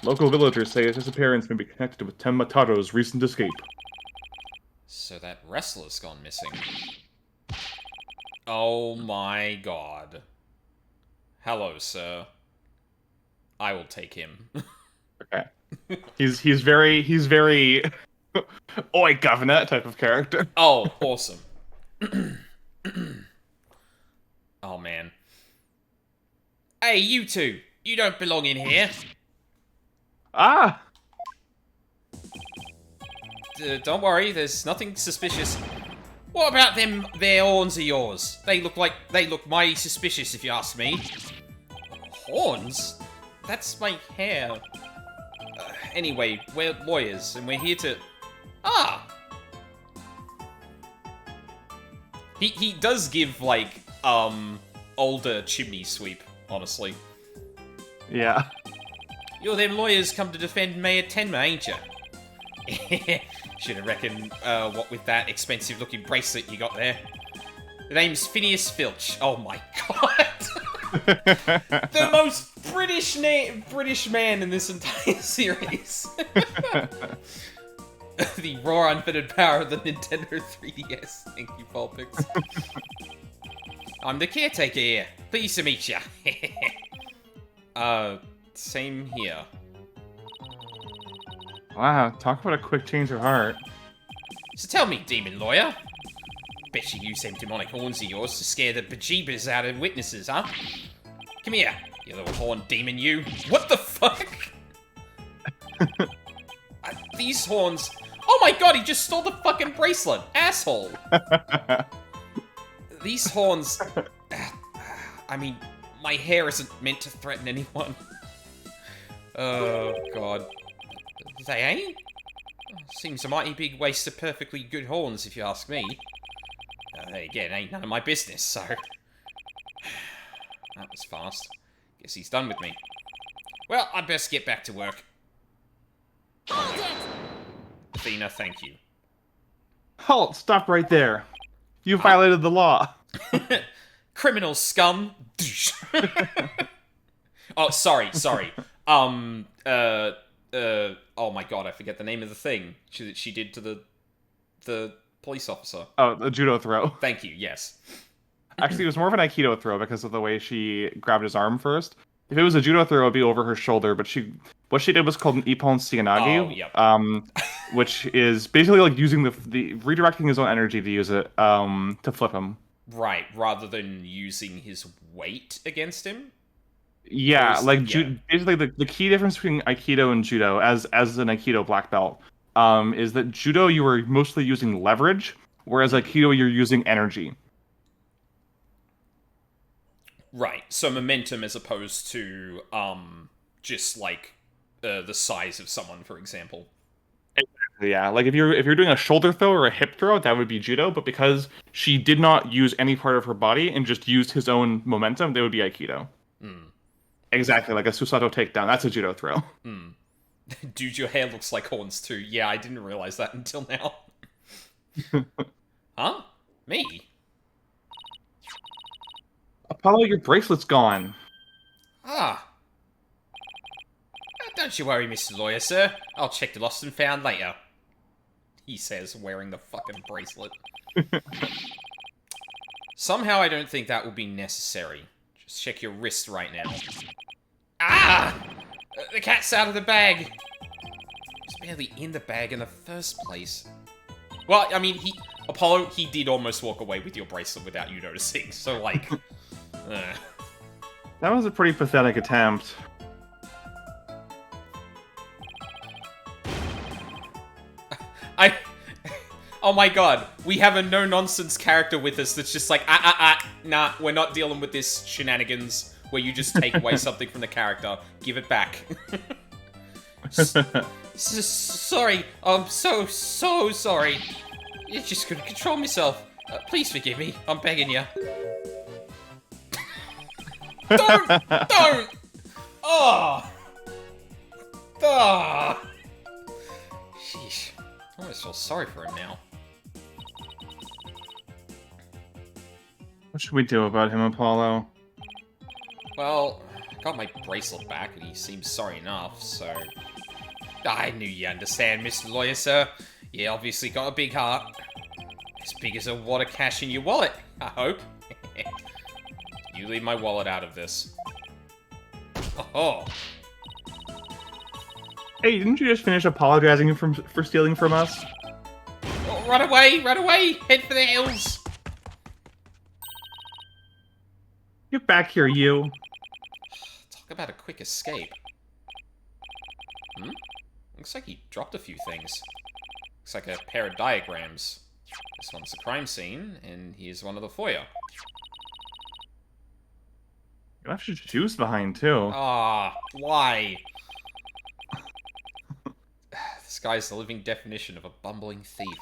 [SPEAKER 2] Local villagers say his disappearance may be connected with Tenmataro's recent escape.
[SPEAKER 1] So that wrestler's gone missing. Oh my god. Hello, sir. I will take him.
[SPEAKER 2] Okay. He's very oi governor type of character.
[SPEAKER 1] Oh, awesome. Oh man. Hey, you two! You don't belong in here.
[SPEAKER 2] Ah!
[SPEAKER 1] Don't worry, there's nothing suspicious. What about them their horns of yours? They look mighty suspicious if you ask me. Horns? That's my hair. Anyway, we're lawyers and we're here to... Ah! He does give, like, older chimney sweep, honestly.
[SPEAKER 2] Yeah.
[SPEAKER 1] You're them lawyers come to defend Mayor Tenma, ain't ya? Should have reckoned, what with that expensive-looking bracelet you got there. The name's Phineas Filch. Oh my god! The most British man in this entire series. The raw, unfettered power of the Nintendo 3DS. Thank you, Vulpix. I'm the caretaker here. Pleased to meet ya. Same here.
[SPEAKER 2] Wow, talk about a quick change of heart.
[SPEAKER 1] So tell me, demon lawyer. Bet you use them demonic horns of yours to scare the bejeebers out of witnesses, huh? Come here, you little horn demon, you. What the fuck? These horns... Oh my god, he just stole the fucking bracelet! Asshole! These horns... I mean, my hair isn't meant to threaten anyone. Oh, god. They ain't? Seems a mighty big waste of perfectly good horns, if you ask me. Again, ain't none of my business, so... That was fast. Guess he's done with me. Well, I'd best get back to work.
[SPEAKER 3] Hold it!
[SPEAKER 1] Athena, thank you.
[SPEAKER 2] Halt! Stop right there. You violated the law.
[SPEAKER 1] Criminal scum. Oh, sorry. Oh my god, I forget the name of the thing she did to the police officer.
[SPEAKER 2] Oh, the judo throw.
[SPEAKER 1] Thank you, yes.
[SPEAKER 2] Actually, it was more of an aikido throw because of the way she grabbed his arm first. If it was a judo throw, it would be over her shoulder, but what she did was called an ippon shiganagi,
[SPEAKER 1] Oh, yep.
[SPEAKER 2] Which is basically like using the redirecting his own energy to use it to flip him.
[SPEAKER 1] Right, rather than using his weight against him.
[SPEAKER 2] Yeah,
[SPEAKER 1] Or
[SPEAKER 2] like
[SPEAKER 1] yeah.
[SPEAKER 2] basically the key difference between aikido and judo, as an aikido black belt, is that judo you were mostly using leverage, whereas aikido you're using energy.
[SPEAKER 1] Right, so momentum as opposed to just like the size of someone, for example.
[SPEAKER 2] Yeah, like if you're doing a shoulder throw or a hip throw, that would be judo. But because she did not use any part of her body and just used his own momentum, that would be aikido. Exactly, like a Susato takedown. That's a judo throw.
[SPEAKER 1] Dude, your hair looks like horns too. Yeah, I didn't realize that until now. Huh? Me?
[SPEAKER 2] Apollo, your bracelet's gone.
[SPEAKER 1] Ah. Don't you worry, Mr. Lawyer, sir. I'll check the lost and found later. He says, wearing the fucking bracelet. Somehow I don't think that will be necessary. Just check your wrist right now. Ah! The cat's out of the bag. It's barely in the bag in the first place. Well, I mean, Apollo, he did almost walk away with your bracelet without you noticing, so, like...
[SPEAKER 2] That was a pretty pathetic attempt.
[SPEAKER 1] Oh my god, we have a no-nonsense character with us that's just like, nah, we're not dealing with this shenanigans where you just take away something from the character. Give it back. Sorry, I'm so sorry. I just couldn't control myself. Please forgive me, I'm begging you. Don't! Oh! Ah! Sheesh. I almost feel sorry for him now.
[SPEAKER 2] What should we do about him, Apollo?
[SPEAKER 1] Well, I got my bracelet back and he seems sorry enough, so... I knew you understand, Mr. Lawyer, sir. You obviously got a big heart. As big as a wad of cash in your wallet, I hope. You leave my wallet out of this. Oh.
[SPEAKER 2] Hey, didn't you just finish apologizing for stealing from us?
[SPEAKER 1] Oh, run away! Run away! Head for the hills!
[SPEAKER 2] Get back here, you.
[SPEAKER 1] Talk about a quick escape. Looks like he dropped a few things. Looks like a pair of diagrams. This one's the crime scene, and here's one of the foyer.
[SPEAKER 2] You left your shoes behind, too.
[SPEAKER 1] Ah, why? This guy's the living definition of a bumbling thief.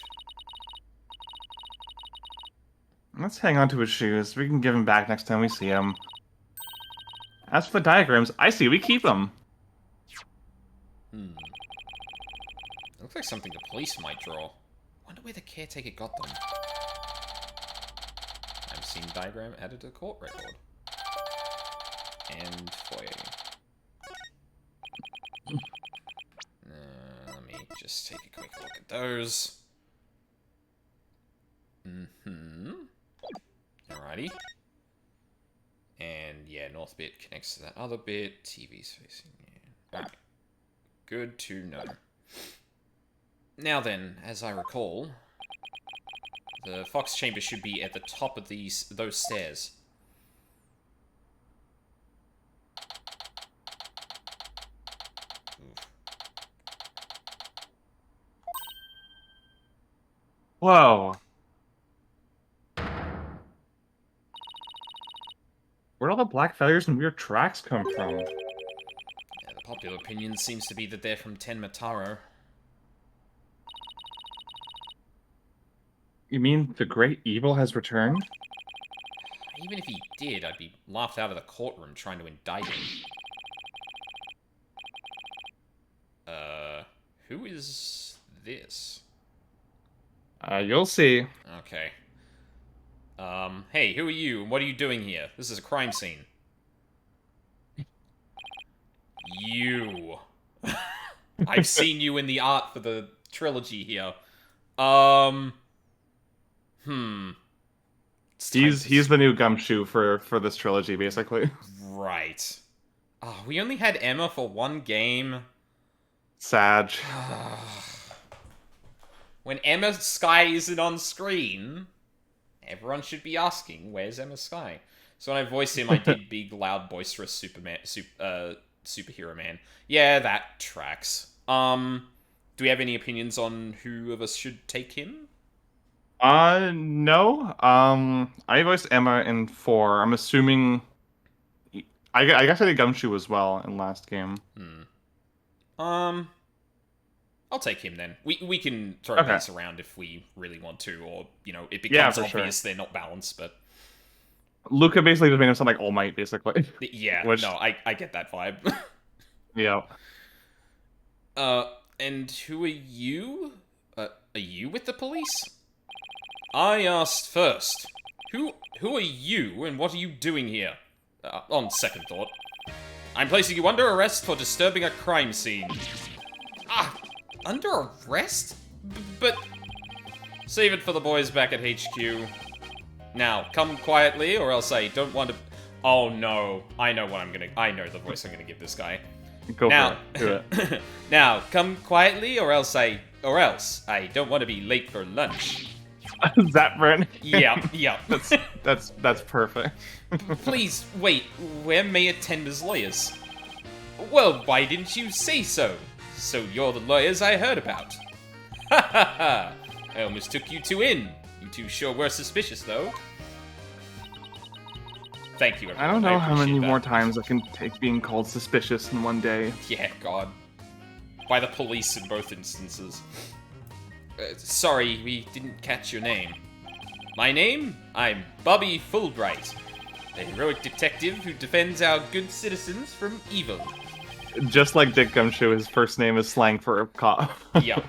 [SPEAKER 2] Let's hang on to his shoes. We can give him back next time we see him. As for the diagrams, I see we keep them.
[SPEAKER 1] Looks like something the police might draw. Wonder where the caretaker got them. I've seen diagram added to the court record. And foyer. Let me just take a quick look at those. Alrighty. And yeah, north bit connects to that other bit. TV's facing. Yeah. Alright. Good to know. Now then, as I recall, the fox chamber should be at the top of those stairs. Oof.
[SPEAKER 2] Whoa. Where'd all the black feathers and weird tracks come from?
[SPEAKER 1] Yeah, the popular opinion seems to be that they're from Tenmataro.
[SPEAKER 2] You mean the great evil has returned?
[SPEAKER 1] Even if he did, I'd be laughed out of the courtroom trying to indict him. Who is this?
[SPEAKER 2] You'll see.
[SPEAKER 1] Okay. Hey, who are you, and what are you doing here? This is a crime scene. You. I've seen you in the art for the trilogy here.
[SPEAKER 2] He's the new gumshoe for this trilogy, basically.
[SPEAKER 1] Right. Oh, we only had Emma for one game.
[SPEAKER 2] Sag.
[SPEAKER 1] When Emma Sky isn't on screen, everyone should be asking, where's Emma Sky? So when I voiced him, I did big, loud, boisterous superhero man. Yeah, that tracks. Do we have any opinions on who of us should take him?
[SPEAKER 2] No. I voiced Emma in 4. I'm assuming... I guess I did Gumshoe as well in last game.
[SPEAKER 1] I'll take him then. We can throw these around if we really want to, or, you know, it becomes obvious they're not balanced, but...
[SPEAKER 2] Luca basically just made him sound like All Might, basically.
[SPEAKER 1] Yeah,
[SPEAKER 2] Which,
[SPEAKER 1] no, I get that vibe.
[SPEAKER 2] yeah.
[SPEAKER 1] And who are you? Are you with the police? I asked first. Who are you, and what are you doing here? On second thought. I'm placing you under arrest for disturbing a crime scene. Ah, under arrest? But... Save it for the boys back at HQ. Now, come quietly, or else I don't want to... Oh no, I know the voice I'm gonna give this guy.
[SPEAKER 2] Go
[SPEAKER 1] Now,
[SPEAKER 2] for it. Do it.
[SPEAKER 1] now, come quietly, or else I don't want to be late for lunch.
[SPEAKER 2] Is that Brent?
[SPEAKER 1] Yeah.
[SPEAKER 2] That's perfect.
[SPEAKER 1] Please, wait, where Mayor Tenma's lawyers? Well, why didn't you say so? So you're the lawyers I heard about. Ha ha ha! I almost took you two in. You two sure were suspicious, though. Thank you, everyone.
[SPEAKER 2] I don't know how many
[SPEAKER 1] appreciate that.
[SPEAKER 2] more times I can take being called suspicious in one day.
[SPEAKER 1] Yeah, God. By the police in both instances. Sorry, we didn't catch your name. My name? I'm Bobby Fulbright, a heroic detective who defends our good citizens from evil.
[SPEAKER 2] Just like Dick Gumshoe, his first name is slang for a cop.
[SPEAKER 1] Yup.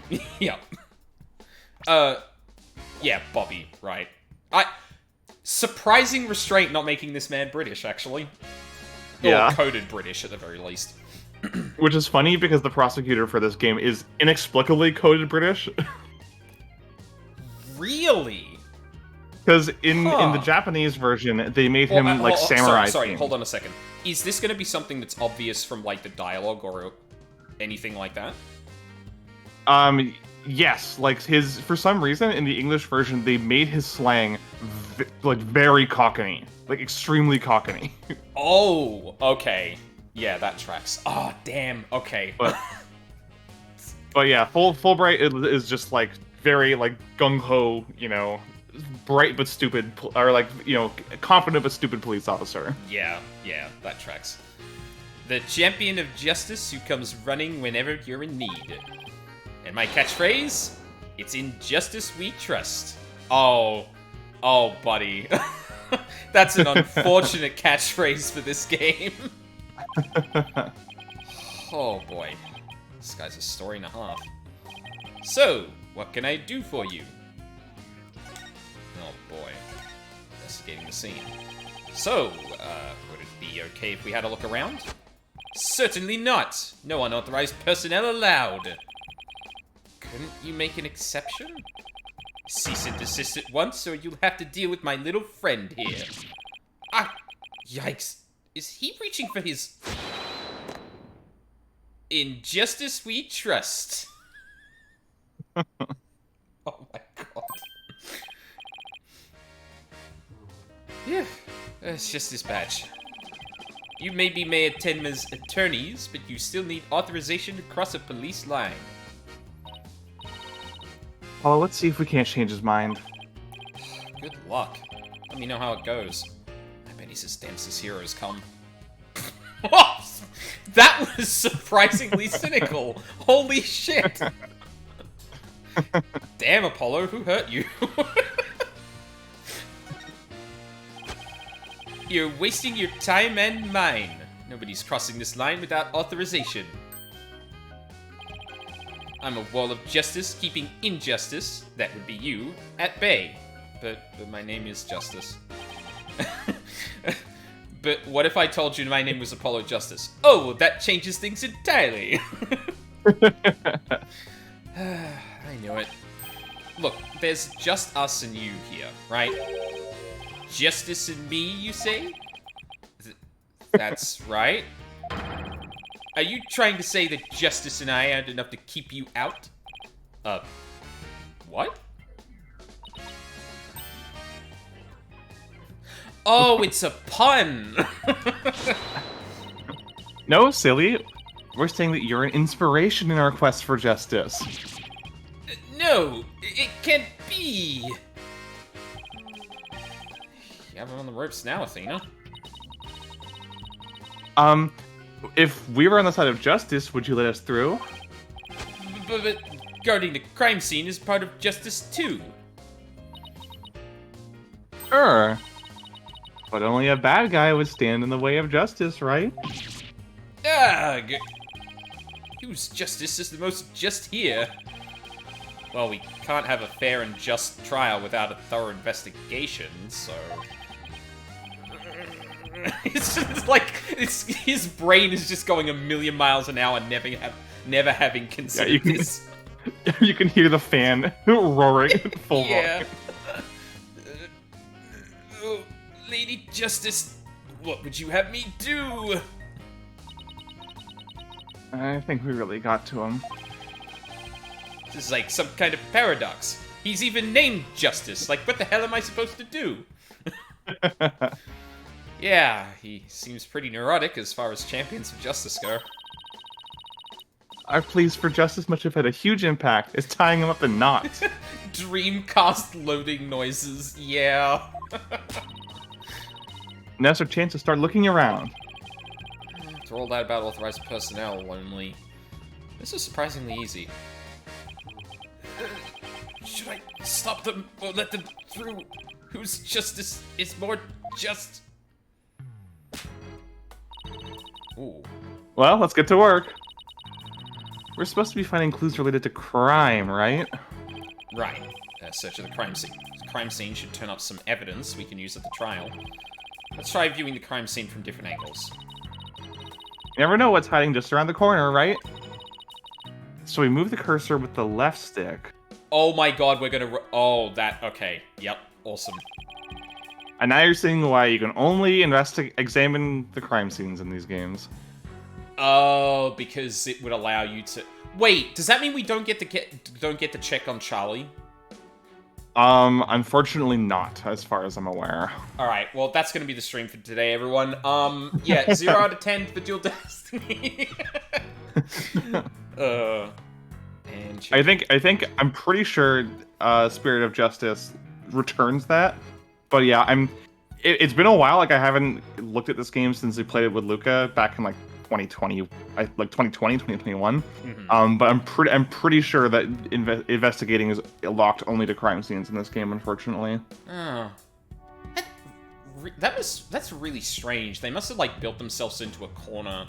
[SPEAKER 1] Yeah, Bobby, right. Surprising restraint not making this man British, actually.
[SPEAKER 2] Yeah.
[SPEAKER 1] Or coded British, at the very least.
[SPEAKER 2] Which is funny because the prosecutor for this game is inexplicably coded British.
[SPEAKER 1] Really?
[SPEAKER 2] Because in
[SPEAKER 1] Huh.
[SPEAKER 2] the Japanese version, they made him like samurai.
[SPEAKER 1] Sorry,
[SPEAKER 2] themed.
[SPEAKER 1] hold on a second. Is this going to be something that's obvious from, like, the dialogue or anything like that?
[SPEAKER 2] Yes, like for some reason in the English version, they made his slang very Cockney, like extremely Cockney.
[SPEAKER 1] Oh, okay. Yeah, that tracks. Oh, damn. Okay.
[SPEAKER 2] But yeah, Fulbright is just like very like gung ho, bright but stupid, or like confident but stupid police officer.
[SPEAKER 1] Yeah, that tracks. The champion of justice who comes running whenever you're in need. And my catchphrase? It's in justice we trust. Oh, buddy. That's an unfortunate catchphrase for this game. Oh boy. This guy's a story and a half. So, what can I do for you? Oh boy. Investigating the scene. So, would it be okay if we had a look around? Certainly not! No unauthorized personnel allowed! Couldn't you make an exception? Cease and desist at once, or you'll have to deal with my little friend here. Ah! Yikes. Is he reaching for his... In justice we trust. Oh my god. Yeah, it's just this badge. You may be Mayor Tenma's attorneys, but you still need authorization to cross a police line.
[SPEAKER 2] Well, let's see if we can't change his mind.
[SPEAKER 1] Good luck. Let me know how it goes. I bet he's as dense as heroes come. That was surprisingly cynical. Holy shit. Damn, Apollo, who hurt you? You're wasting your time and mine. Nobody's crossing this line without authorization. I'm a wall of justice keeping injustice, that would be you, at bay. But my name is Justice. But what if I told you my name was Apollo Justice? Oh, well, that changes things entirely. I knew it. Look, there's just us and you here, right? Justice and me, you say? That's right. Are you trying to say that Justice and I aren't enough to keep you out? What? Oh, it's a pun!
[SPEAKER 2] No, silly. We're saying that you're an inspiration in our quest for justice.
[SPEAKER 1] No, it can't be! You have him on the ropes now, Athena.
[SPEAKER 2] If we were on the side of justice, would you let us through?
[SPEAKER 1] But guarding the crime scene is part of justice too.
[SPEAKER 2] But only a bad guy would stand in the way of justice, right?
[SPEAKER 1] Ah, whose justice is the most just here? Well, we can't have a fair and just trial without a thorough investigation, so... It's just like, his brain is just going a million miles an hour, never having considered this.
[SPEAKER 2] You can hear the fan roaring at full volume.
[SPEAKER 1] Oh, Lady Justice, what would you have me do?
[SPEAKER 2] I think we really got to him.
[SPEAKER 1] This is like some kind of paradox. He's even named Justice. Like, what the hell am I supposed to do? Yeah, he seems pretty neurotic as far as champions of justice go.
[SPEAKER 2] Our pleas for justice must have had a huge impact. It's tying him up in knots.
[SPEAKER 1] Dreamcast loading noises, yeah.
[SPEAKER 2] Now's our chance to start looking around.
[SPEAKER 1] After all that about authorized personnel, only... This is surprisingly easy. Should I stop them or let them through? Whose justice is more just? Ooh.
[SPEAKER 2] Well, let's get to work. We're supposed to be finding clues related to crime, right?
[SPEAKER 1] Right. Search of the crime scene. The crime scene should turn up some evidence we can use at the trial. Let's try viewing the crime scene from different angles.
[SPEAKER 2] You never know what's hiding just around the corner, right? So we move the cursor with the left stick.
[SPEAKER 1] Oh my god, we're gonna... Oh, that... Okay. Yep. Awesome.
[SPEAKER 2] And now you're seeing why you can only examine the crime scenes in these games.
[SPEAKER 1] Oh, because it would allow you to... Wait, does that mean we don't get to check on Charlie?
[SPEAKER 2] Unfortunately not, as far as I'm aware.
[SPEAKER 1] Alright, well, that's gonna be the stream for today, everyone. Yeah, 0 out of 10 for Dual Destiny. And
[SPEAKER 2] I'm pretty sure Spirit of Justice returns that. But yeah, it's been a while. Like, I haven't looked at this game since we played it with Luca back in like 2020, 2021.
[SPEAKER 1] Mm-hmm.
[SPEAKER 2] But I'm pretty sure that investigating is locked only to crime scenes in this game, unfortunately.
[SPEAKER 1] Oh. That's really strange. They must have, like, built themselves into a corner,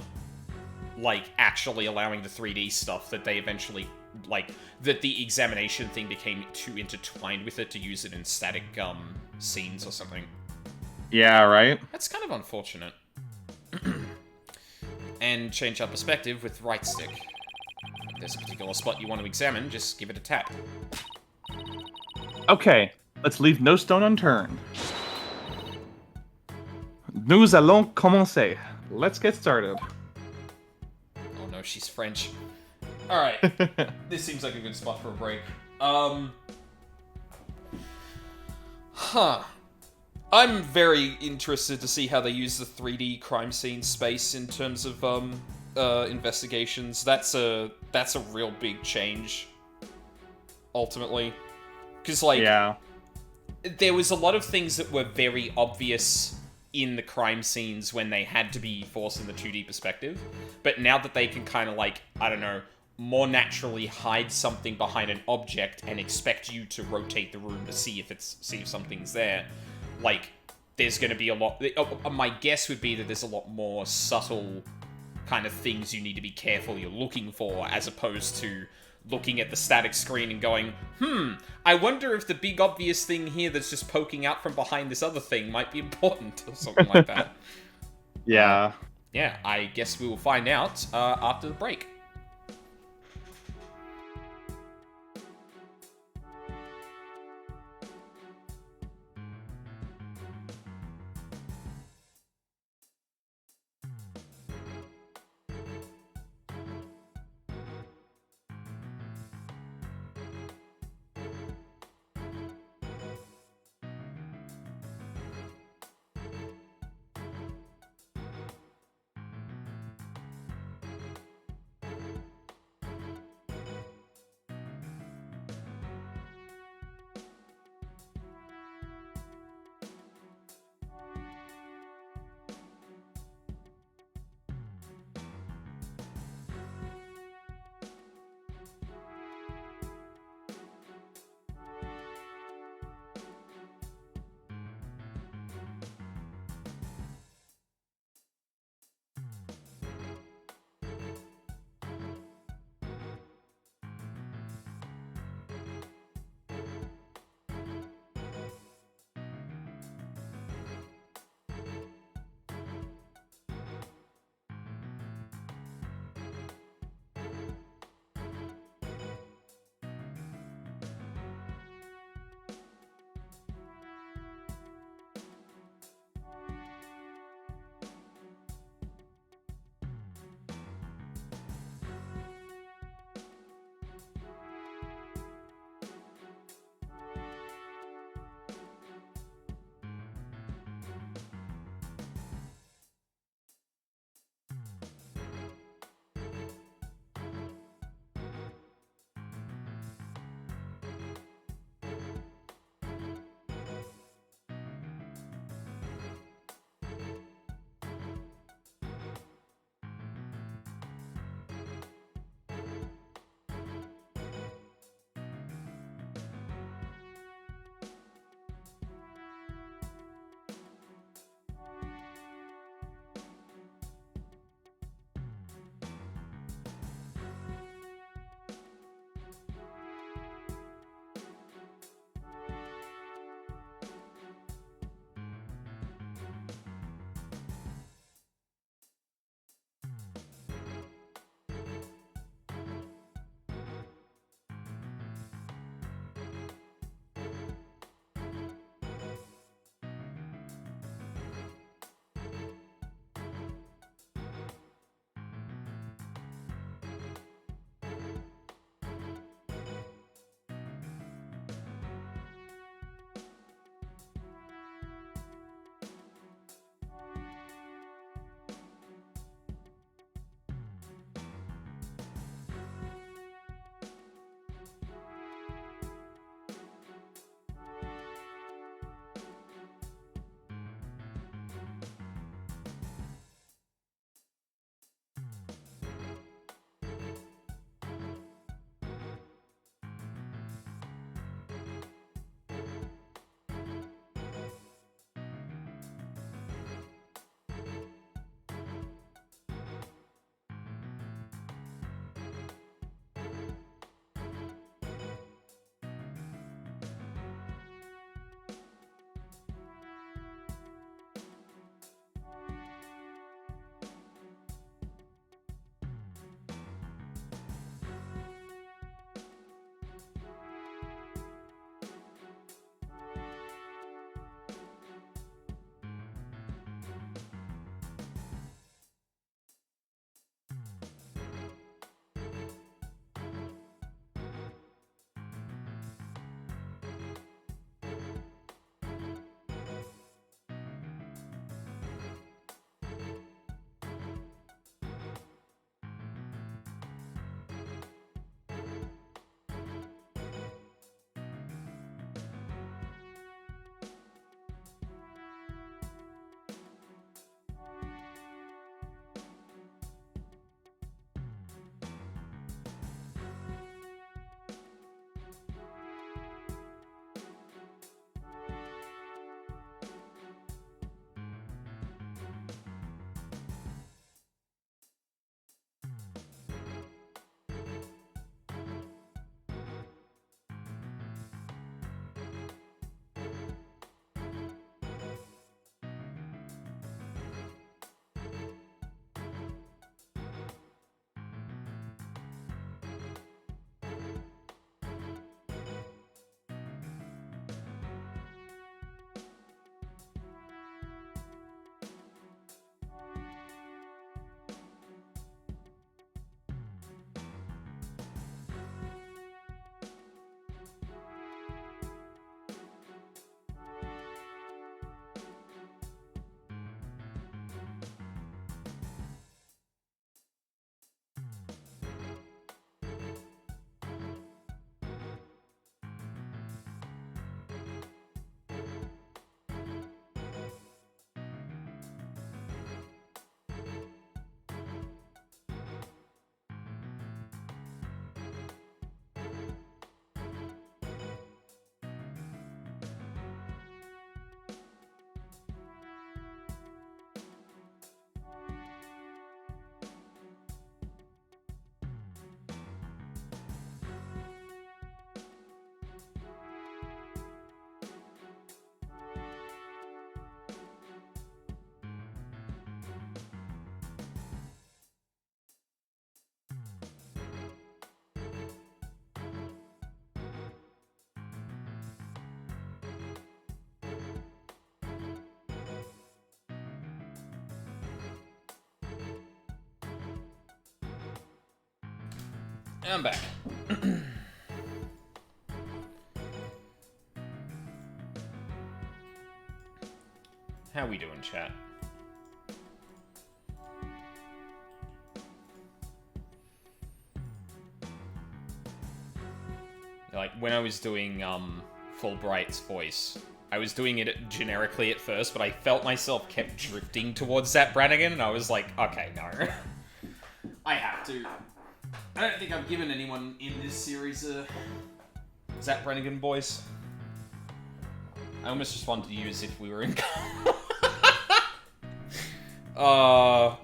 [SPEAKER 1] like, actually allowing the 3D stuff that they eventually, like, that the examination thing became too intertwined with it to use it in static, scenes or something.
[SPEAKER 2] Yeah, right?
[SPEAKER 1] That's kind of unfortunate. And change our perspective with right stick. If there's a particular spot you want to examine, just give it a tap.
[SPEAKER 2] Okay, let's leave no stone unturned. Nous allons commencer. Let's get started.
[SPEAKER 1] Oh no, she's French. Alright. This seems like a good spot for a break. I'm very interested to see how they use the 3D crime scene space in terms of, investigations. That's a real big change, ultimately. Because, like,
[SPEAKER 2] yeah,
[SPEAKER 1] there was a lot of things that were very obvious in the crime scenes when they had to be forced in the 2D perspective. But now that they can kind of, like, I don't know, more naturally hide something behind an object and expect you to rotate the room to see if something's there, like, there's going to be a lot... my guess would be that there's a lot more subtle kind of things you need to be careful you're looking for, as opposed to looking at the static screen and going, I wonder if the big obvious thing here that's just poking out from behind this other thing might be important, or something like that.
[SPEAKER 2] Yeah.
[SPEAKER 1] Yeah, I guess we will find out after the break. I'm back. How we doing, chat? Like, when I was doing, Fulbright's voice, I was doing it generically at first, but I felt myself kept drifting towards Zap Brannigan, and I was like, okay, no. I have to. I don't think I've given anyone in this series a Zap Brannigan voice. I almost just wanted to use if we were in...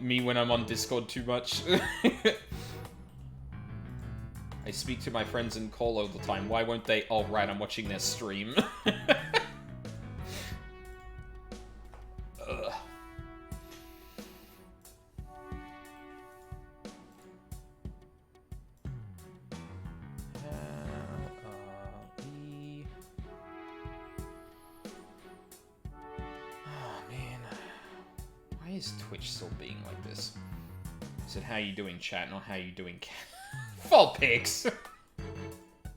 [SPEAKER 1] me when I'm on Discord too much. I speak to my friends in call all the time. Why won't they? Oh, right, I'm watching their stream. Ugh. Oh, man. Why is Twitch still being like this? Is it how you doing, chat, not how you doing, cat? Fall pics.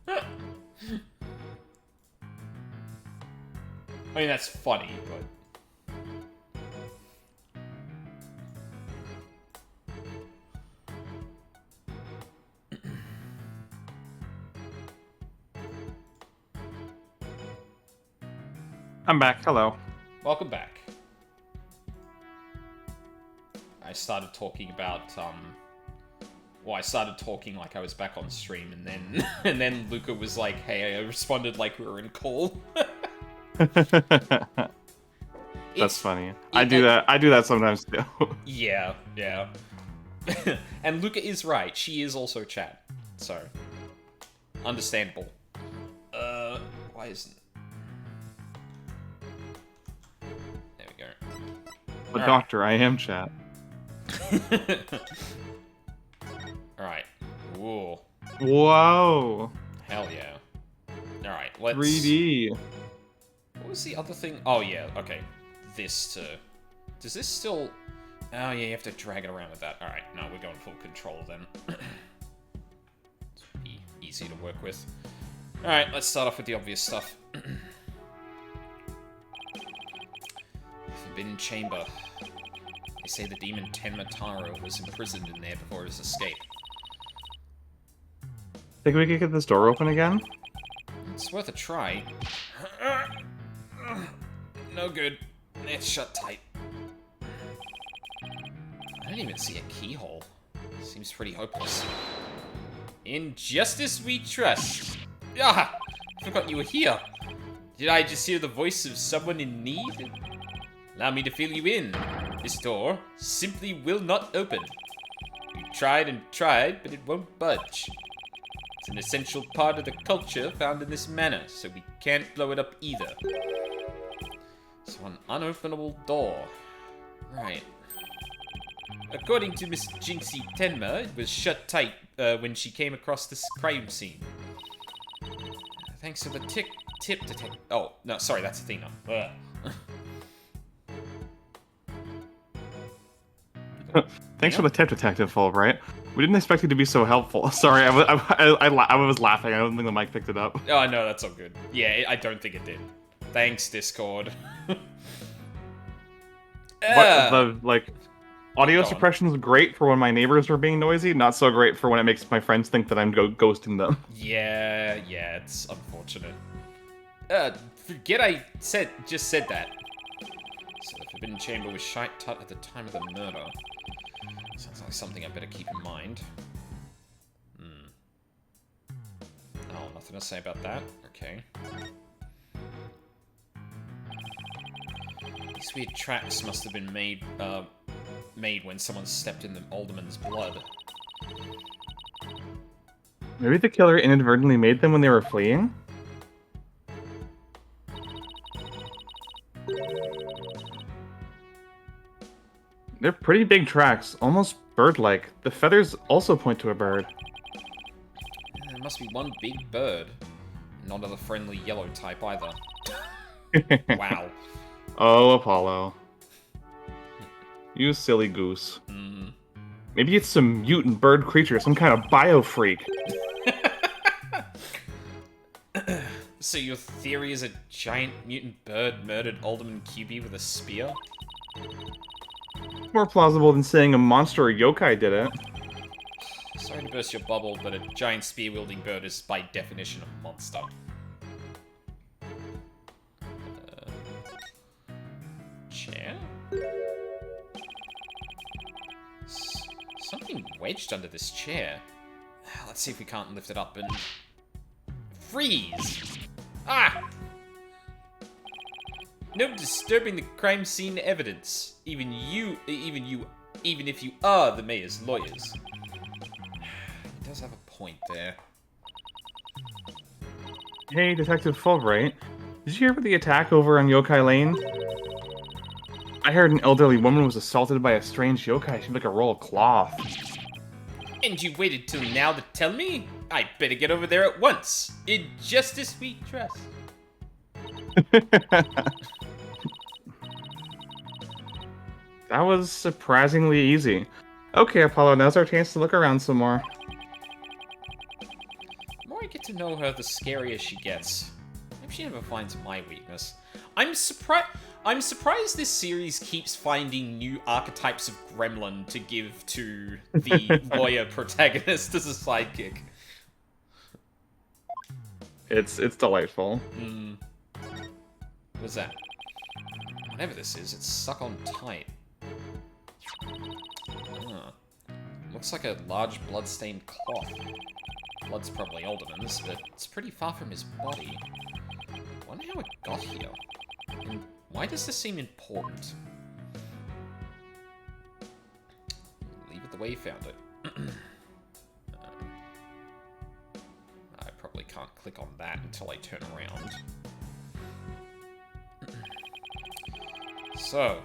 [SPEAKER 1] I mean, that's funny, but...
[SPEAKER 2] I'm back. Hello.
[SPEAKER 1] Welcome back. I started talking about, well, I started talking like I was back on stream, and then and then Luca was like, "Hey," I responded like we were in call.
[SPEAKER 2] That's funny. I do that sometimes too.
[SPEAKER 1] Yeah, yeah. And Luca is right. She is also chat, so understandable. Why isn't? There we go.
[SPEAKER 2] But doctor, I am chat.
[SPEAKER 1] Alright. Ooh.
[SPEAKER 2] Whoa.
[SPEAKER 1] Hell yeah. Alright, let's...
[SPEAKER 2] 3D.
[SPEAKER 1] What was the other thing? Oh, yeah, okay. This to... Does this still... Oh, yeah, you have to drag it around with that. Alright, no, we're going full control then. It's pretty easy to work with. Alright, let's start off with the obvious stuff. Forbidden Chamber. They say the demon Tenmataro was imprisoned in there before his escape.
[SPEAKER 2] Think we could get this door open again?
[SPEAKER 1] It's worth a try. No good. It's shut tight. I don't even see a keyhole. Seems pretty hopeless. In justice we trust. Ah! Forgot you were here. Did I just hear the voice of someone in need? Allow me to fill you in. This door simply will not open. We tried and tried, but it won't budge. It's an essential part of the culture found in this manor, so we can't blow it up either. So an unopenable door. Right. According to Miss Jinxie Tenma, it was shut tight when she came across this crime scene. Thanks to the tip detect. Oh, no, sorry, that's Athena.
[SPEAKER 2] Thanks for the tip, Detective Fulbright. We didn't expect you to be so helpful. Sorry, I was laughing. I don't think the mic picked it up.
[SPEAKER 1] Oh, no, that's all good. Yeah, I don't think it did. Thanks, Discord.
[SPEAKER 2] But the, like, audio
[SPEAKER 1] Go on.
[SPEAKER 2] suppression is great for when my neighbors are being noisy, not so great for when it makes my friends think that I'm ghosting them.
[SPEAKER 1] Yeah, it's unfortunate. Forget I just said that. So the Forbidden Chamber was shite tut at the time of the murder. Sounds like something I better keep in mind. Oh, nothing to say about that? Okay. These weird tracks must have been made when someone stepped in the alderman's blood.
[SPEAKER 2] Maybe the killer inadvertently made them when they were fleeing? They're pretty big tracks, almost bird-like. The feathers also point to a bird.
[SPEAKER 1] There must be one big bird. Not of the friendly yellow type either. Wow.
[SPEAKER 2] Oh, Apollo. You silly goose. Maybe it's some mutant bird creature, some kind of biofreak.
[SPEAKER 1] So your theory is a giant mutant bird murdered Alderman QB with a spear?
[SPEAKER 2] More plausible than saying a monster or yokai did it.
[SPEAKER 1] Sorry to burst your bubble, but a giant spear-wielding bird is by definition a monster. Chair? Something wedged under this chair. Let's see if we can't lift it up and... Freeze! Ah! No disturbing the crime scene evidence. Even if you are the mayor's lawyers. He does have a point there.
[SPEAKER 2] Hey, Detective Fulbright. Did you hear about the attack over on Yokai Lane? I heard an elderly woman was assaulted by a strange yokai. She seemed like a roll of cloth.
[SPEAKER 1] And you waited till now to tell me? I better get over there at once. In justice we trust.
[SPEAKER 2] That was surprisingly easy. Okay, Apollo, now's our chance to look around some more.
[SPEAKER 1] The more I get to know her, the scarier she gets. Maybe she never finds my weakness. I'm surprised this series keeps finding new archetypes of gremlin to give to the lawyer protagonist as a sidekick.
[SPEAKER 2] It's delightful.
[SPEAKER 1] What's that? Whatever this is, it's stuck on tight. Looks like a large blood-stained cloth. Blood's probably Alderman's, but it's pretty far from his body. Wonder how it got here. And why does this seem important? Leave it the way you found it. I probably can't click on that until I turn around. So,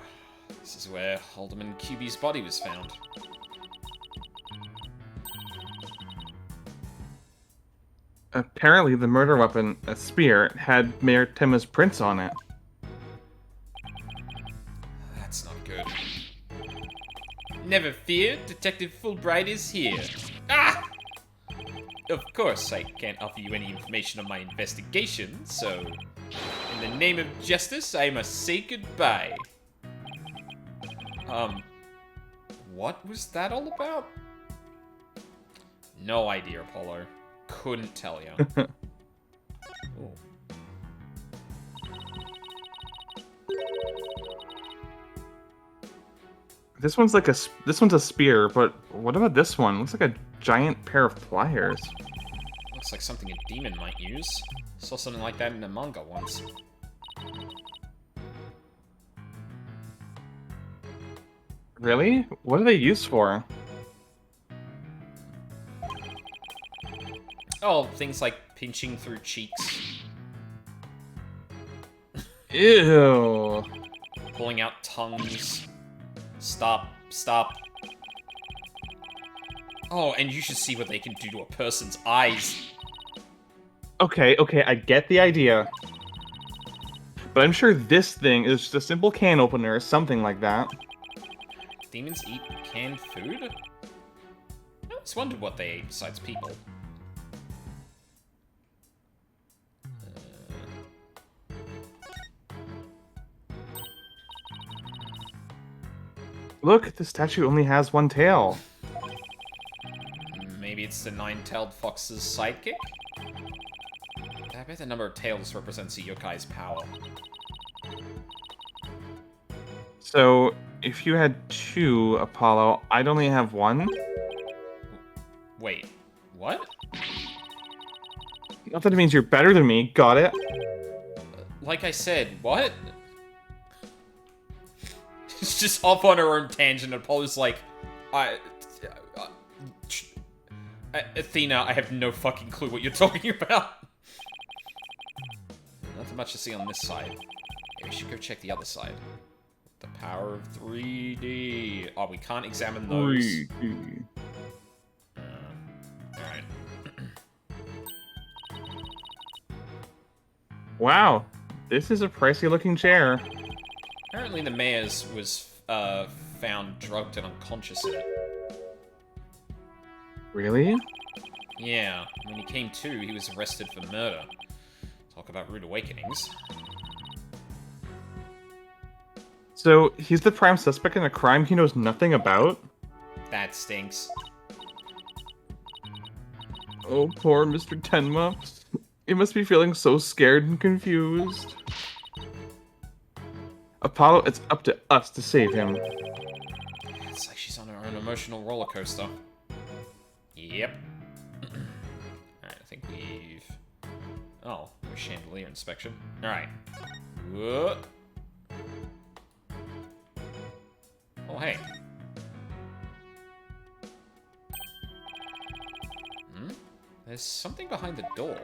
[SPEAKER 1] this is where Alderman QB's body was found.
[SPEAKER 2] Apparently, the murder weapon, a spear, had Mayor Temma's prints on it.
[SPEAKER 1] That's not good. Never fear, Detective Fulbright is here. Ah! Of course, I can't offer you any information on my investigation, so... in the name of justice, I must say goodbye. What was that all about? No idea, Apollo. Couldn't tell you.
[SPEAKER 2] This one's a spear, but what about this one? Looks like a giant pair of pliers.
[SPEAKER 1] Looks like something a demon might use. Saw something like that in a manga once.
[SPEAKER 2] Really? What are they used for?
[SPEAKER 1] Oh, things like pinching through cheeks,
[SPEAKER 2] Ew.
[SPEAKER 1] pulling out tongues. Stop. Oh, and you should see what they can do to a person's eyes.
[SPEAKER 2] Okay, I get the idea. But I'm sure this thing is just a simple can opener or something like that.
[SPEAKER 1] Demons eat canned food? I always wondered what they ate besides people.
[SPEAKER 2] Look, the statue only has one tail.
[SPEAKER 1] Maybe it's the nine-tailed fox's sidekick? I bet the number of tails represents a yokai's power.
[SPEAKER 2] So, if you had two, Apollo, I'd only have one?
[SPEAKER 1] Wait, what?
[SPEAKER 2] Not that it means you're better than me, got it?
[SPEAKER 1] Like I said, what? It's just off on her own tangent, and Apollo's like, Athena, I have no fucking clue what you're talking about. Nothing much to see on this side. Maybe we should go check the other side. The power of 3D. Oh, we can't examine those. Alright.
[SPEAKER 2] Wow, this is a pricey looking chair.
[SPEAKER 1] Apparently the mayor's was found drugged and unconscious in it.
[SPEAKER 2] Really?
[SPEAKER 1] Yeah, when he came to, he was arrested for murder. Talk about rude awakenings.
[SPEAKER 2] So, he's the prime suspect in a crime he knows nothing about?
[SPEAKER 1] That stinks.
[SPEAKER 2] Oh, poor Mr. Tenma. He must be feeling so scared and confused. Apollo, it's up to us to save him.
[SPEAKER 1] It's like she's on her own emotional roller coaster. Yep. Alright, I think we've... Oh, no chandelier inspection. Alright. Whoa. Oh, hey. Hmm? There's something behind the door.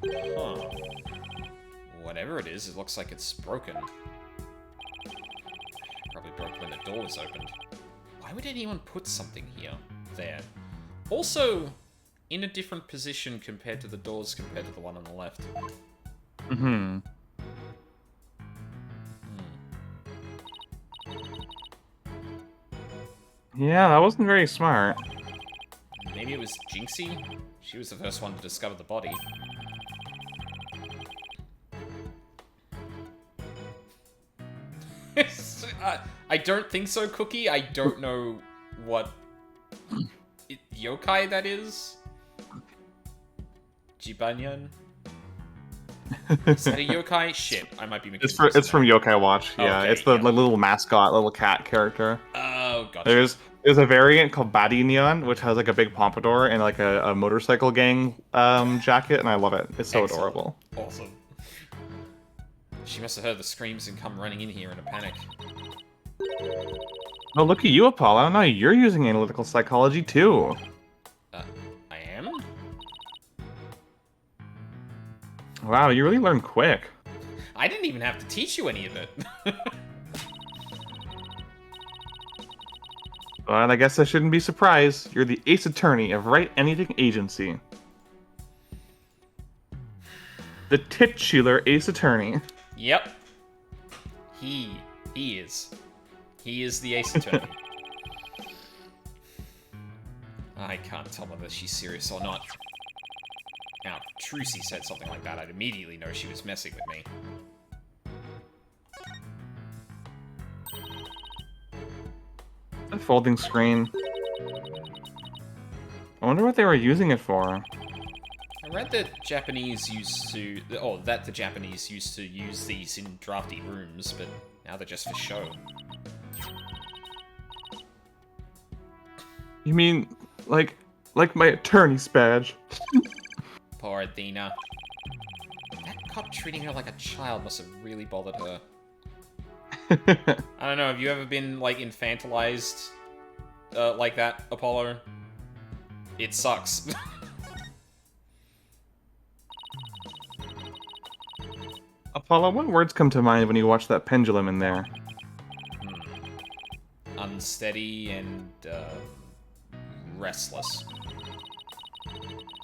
[SPEAKER 1] Huh. Whatever it is, it looks like it's broken. Probably broke when the door was opened. Why would anyone put something here? There. Also, in a different position compared to the doors compared to the one on the left.
[SPEAKER 2] Mm-hmm. Yeah, that wasn't very smart.
[SPEAKER 1] Maybe it was Jinxie? She was the first one to discover the body. I don't think so, Cookie. I don't know what yokai that is. Jibanyan? Is that a yokai? Shit, I might be mixing
[SPEAKER 2] It's from Yokai Watch. Yeah,
[SPEAKER 1] Okay,
[SPEAKER 2] it's the
[SPEAKER 1] yeah.
[SPEAKER 2] little mascot, little cat character.
[SPEAKER 1] Oh, gotcha.
[SPEAKER 2] There's a variant called Baddie Neon, which has like a big pompadour and like a motorcycle gang jacket, and I love it. It's so
[SPEAKER 1] Excellent.
[SPEAKER 2] adorable.
[SPEAKER 1] Awesome. She must have heard the screams and come running in here in a panic.
[SPEAKER 2] Oh, look at you, Apollo. Now you're using analytical psychology too.
[SPEAKER 1] I am?
[SPEAKER 2] Wow, you really learn quick.
[SPEAKER 1] I didn't even have to teach you any of it.
[SPEAKER 2] But I guess I shouldn't be surprised. You're the ace attorney of Write Anything Agency. The titular ace attorney.
[SPEAKER 1] Yep. He is. He is the ace attorney. I can't tell whether she's serious or not. Now, Trucy said something like that, I'd immediately know she was messing with me.
[SPEAKER 2] A folding screen. I wonder what they were using it for.
[SPEAKER 1] I read that Japanese used to... Oh, that the Japanese used to use these in drafty rooms, but now they're just for show.
[SPEAKER 2] You mean, like my attorney's badge?
[SPEAKER 1] Poor Athena. That cop treating her like a child must have really bothered her. I don't know, have you ever been, like, infantilized like that, Apollo? It sucks.
[SPEAKER 2] Apollo, what words come to mind when you watch that pendulum in there?
[SPEAKER 1] Unsteady and, restless.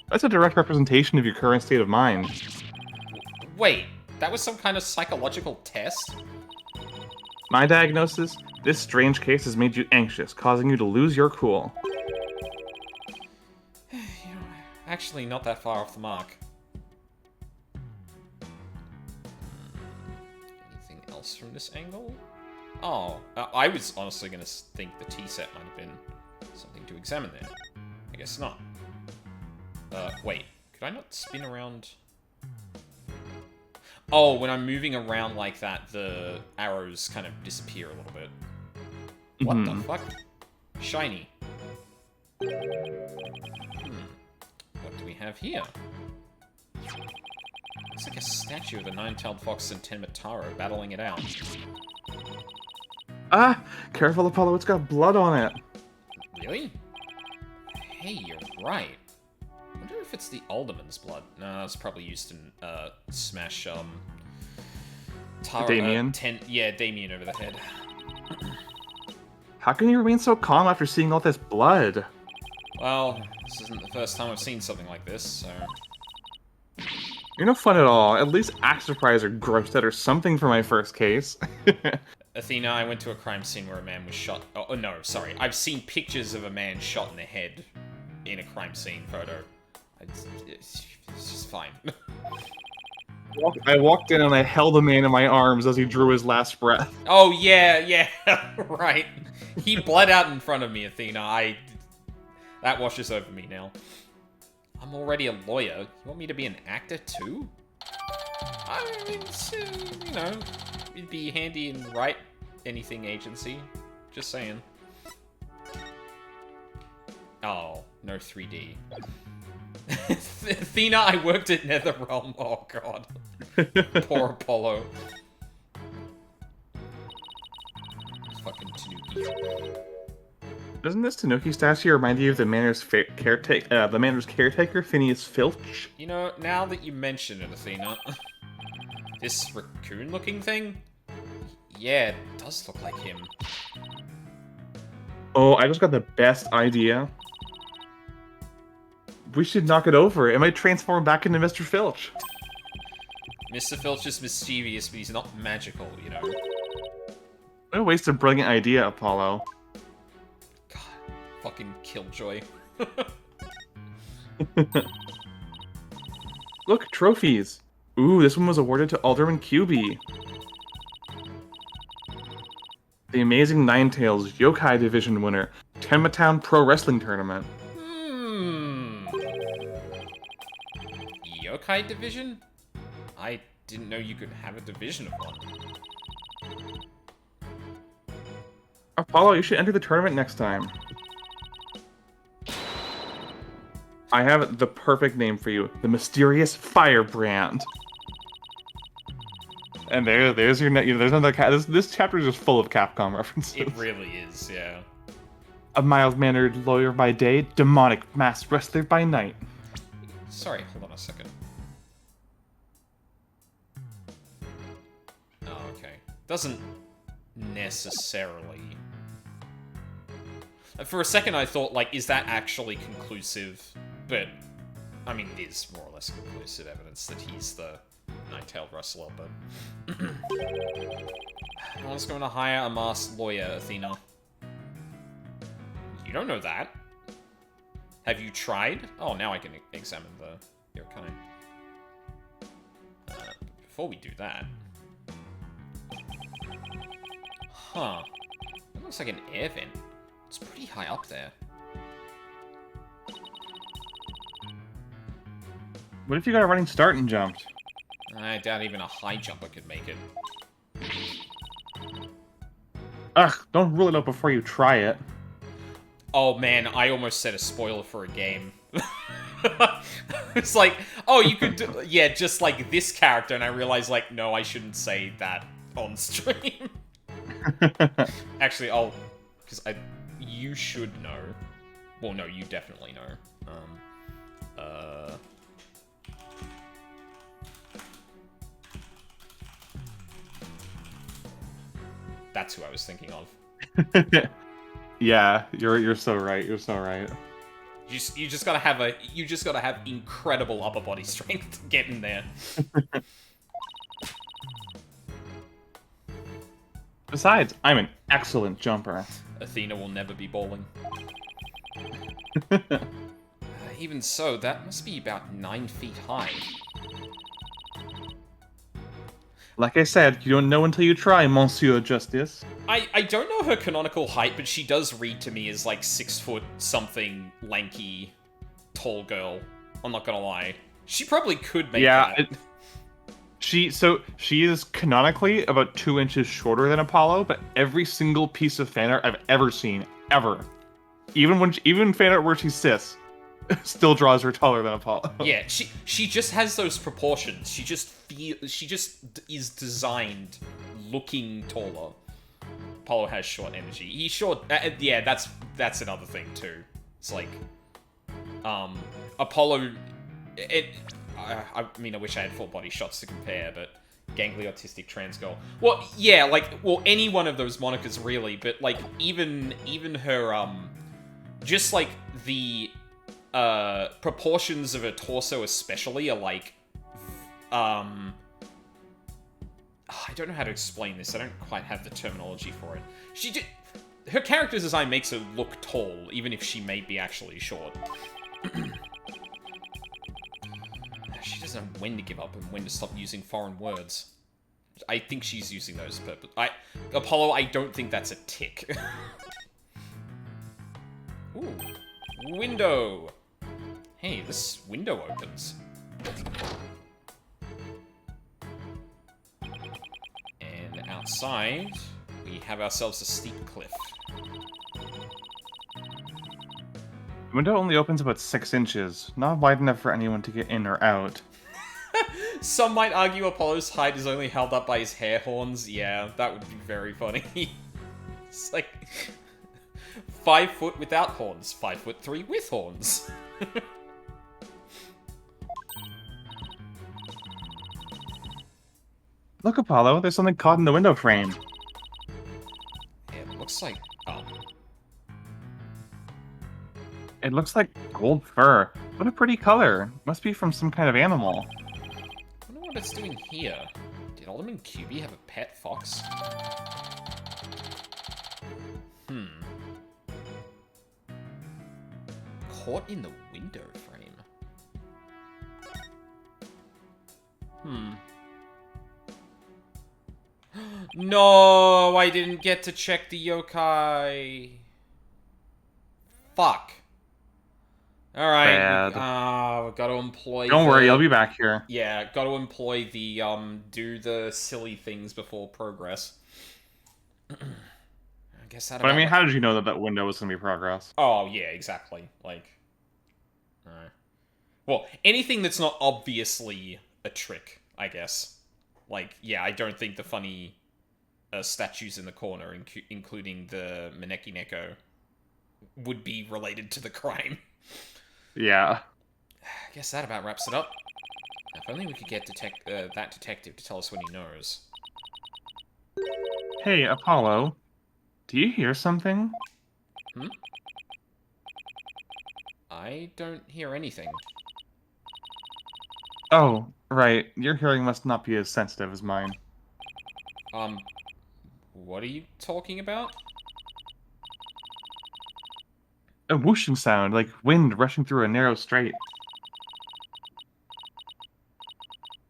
[SPEAKER 2] That's a direct representation of your current state of mind.
[SPEAKER 1] Wait, that was some kind of psychological test?
[SPEAKER 2] My diagnosis? This strange case has made you anxious, causing you to lose your cool.
[SPEAKER 1] You know, actually not that far off the mark. Anything else from this angle? Oh, I was honestly going to think the tea set might have been something to examine there. I guess not. Wait, could I not spin around? Oh, when I'm moving around like that, the arrows kind of disappear a little bit. What the fuck? Shiny. What do we have here? Looks like a statue of a nine-tailed fox and Tenmataro battling it out.
[SPEAKER 2] Ah! Careful, Apollo, it's got blood on it.
[SPEAKER 1] Really? Hey, you're right. I wonder if it's the Alderman's blood. No, it's probably used in, smash, Tara,
[SPEAKER 2] Damien?
[SPEAKER 1] Yeah, Damien over the head.
[SPEAKER 2] How can you remain so calm after seeing all this blood?
[SPEAKER 1] Well, this isn't the first time I've seen something like this, so...
[SPEAKER 2] You're no fun at all. At least act surprised or grossed out or something for my first case.
[SPEAKER 1] Athena, I went to a crime scene where a man was shot. Oh, no, sorry. I've seen pictures of a man shot in the head in a crime scene photo. It's just fine.
[SPEAKER 2] I walked in and I held a man in my arms as he drew his last breath.
[SPEAKER 1] Oh, yeah, right. He bled out in front of me, Athena. That washes over me now. I'm already a lawyer. You want me to be an actor, too? I mean, you know, it'd be handy in Write Anything agency. Just saying. Oh, no 3D. Athena, I worked at NetherRealm. Oh, God. Poor Apollo. Fucking Tanuki.
[SPEAKER 2] Doesn't this Tanuki statue remind you of the manor's caretaker, Phineas Filch?
[SPEAKER 1] You know, now that you mention it, Athena, this raccoon-looking thing? Yeah, it does look like him.
[SPEAKER 2] Oh, I just got the best idea. We should knock it over. It might transform back into Mr. Filch.
[SPEAKER 1] Mr. Filch is mischievous, but he's not magical, you know?
[SPEAKER 2] What a waste of brilliant idea, Apollo.
[SPEAKER 1] God, fucking killjoy.
[SPEAKER 2] Look, trophies. Ooh, this one was awarded to Alderman QB. The Amazing Ninetales Yokai Division winner, Tenma Pro Wrestling Tournament.
[SPEAKER 1] Yokai division? I didn't know you could have a division of one.
[SPEAKER 2] Apollo, you should enter the tournament next time. I have the perfect name for you. The Mysterious Firebrand. And there's your there's another this chapter is just full of Capcom references.
[SPEAKER 1] It really is, yeah.
[SPEAKER 2] A mild-mannered lawyer by day, demonic masked wrestler by night.
[SPEAKER 1] Sorry, hold on a second. Oh, okay. Doesn't necessarily... For a second I thought, like, is that actually conclusive? But, I mean, it is more or less conclusive evidence that he's the nine-tailed wrestler, but... No one's going to hire a masked lawyer, Athena. You don't know that. Have you tried? Oh, now I can examine your kind. Before we do that... Huh. That looks like an air vent. It's pretty high up there.
[SPEAKER 2] What if you got a running start and jumped?
[SPEAKER 1] I doubt even a high jumper could make it.
[SPEAKER 2] Ugh, don't rule it out before you try it.
[SPEAKER 1] Oh man, I almost said a spoiler for a game. It's like, oh, you could do, yeah, just like this character, and I realized, like, no, I shouldn't say that on stream. Actually, because you should know. Well, no, you definitely know. That's who I was thinking of.
[SPEAKER 2] Yeah, you're so right. You're so right.
[SPEAKER 1] You just gotta have incredible upper body strength to get in there.
[SPEAKER 2] Besides, I'm an excellent jumper.
[SPEAKER 1] Athena will never be bowling. Even so, that must be about 9 feet high.
[SPEAKER 2] Like I said, you don't know until you try, Monsieur Justice.
[SPEAKER 1] I don't know her canonical height, but she does read to me as like 6 foot something lanky, tall girl. I'm not gonna lie. She probably could make that. She
[SPEAKER 2] is canonically about 2 inches shorter than Apollo, but every single piece of fan art I've ever seen, even fan art where she's cis, still draws her taller than Apollo.
[SPEAKER 1] Yeah, she just has those proportions. She just is designed looking taller. Apollo has short energy. He's short. Yeah, that's another thing too. It's like, Apollo. I mean, I wish I had full body shots to compare, but gangly autistic trans girl. Well, yeah, any one of those monikers really, but like even her just like the proportions of her torso especially are like I don't know how to explain this. I don't quite have the terminology for it. Her character's design makes her look tall, even if she may be actually short. She doesn't know when to give up and when to stop using foreign words. I think she's using those purpose. Apollo, I don't think that's a tick. Ooh. Window! Hey, this window opens. And outside, we have ourselves a steep cliff.
[SPEAKER 2] The window only opens about 6 inches, not wide enough for anyone to get in or out.
[SPEAKER 1] Some might argue Apollo's height is only held up by his hair horns. Yeah, that would be very funny. It's like 5 foot without horns, 5'3" with horns.
[SPEAKER 2] Look, Apollo, there's something caught in the window frame.
[SPEAKER 1] Yeah, it looks like... Oh.
[SPEAKER 2] It looks like gold fur. What a pretty color. Must be from some kind of animal.
[SPEAKER 1] I wonder what it's doing here. Did Alderman QB have a pet fox? Caught in the window frame. No, I didn't get to check the yokai. Fuck. Alright, we've got to employ
[SPEAKER 2] Don't worry, I'll be back here.
[SPEAKER 1] Yeah, got to employ the, do the silly things before progress. I guess that
[SPEAKER 2] But I mean,
[SPEAKER 1] about-
[SPEAKER 2] how did you know that that window was going to be progress?
[SPEAKER 1] Oh, yeah, exactly. Like, well, anything that's not obviously a trick, I guess. Like, yeah, I don't think the funny statues in the corner, including the Maneki Neko, would be related to the crime.
[SPEAKER 2] Yeah.
[SPEAKER 1] I guess that about wraps it up. If only we could get that detective to tell us when he knows.
[SPEAKER 2] Hey, Apollo. Do you hear something?
[SPEAKER 1] I don't hear anything.
[SPEAKER 2] Oh, right. Your hearing must not be as sensitive as mine.
[SPEAKER 1] What are you talking about?
[SPEAKER 2] A whooshing sound, like wind rushing through a narrow strait.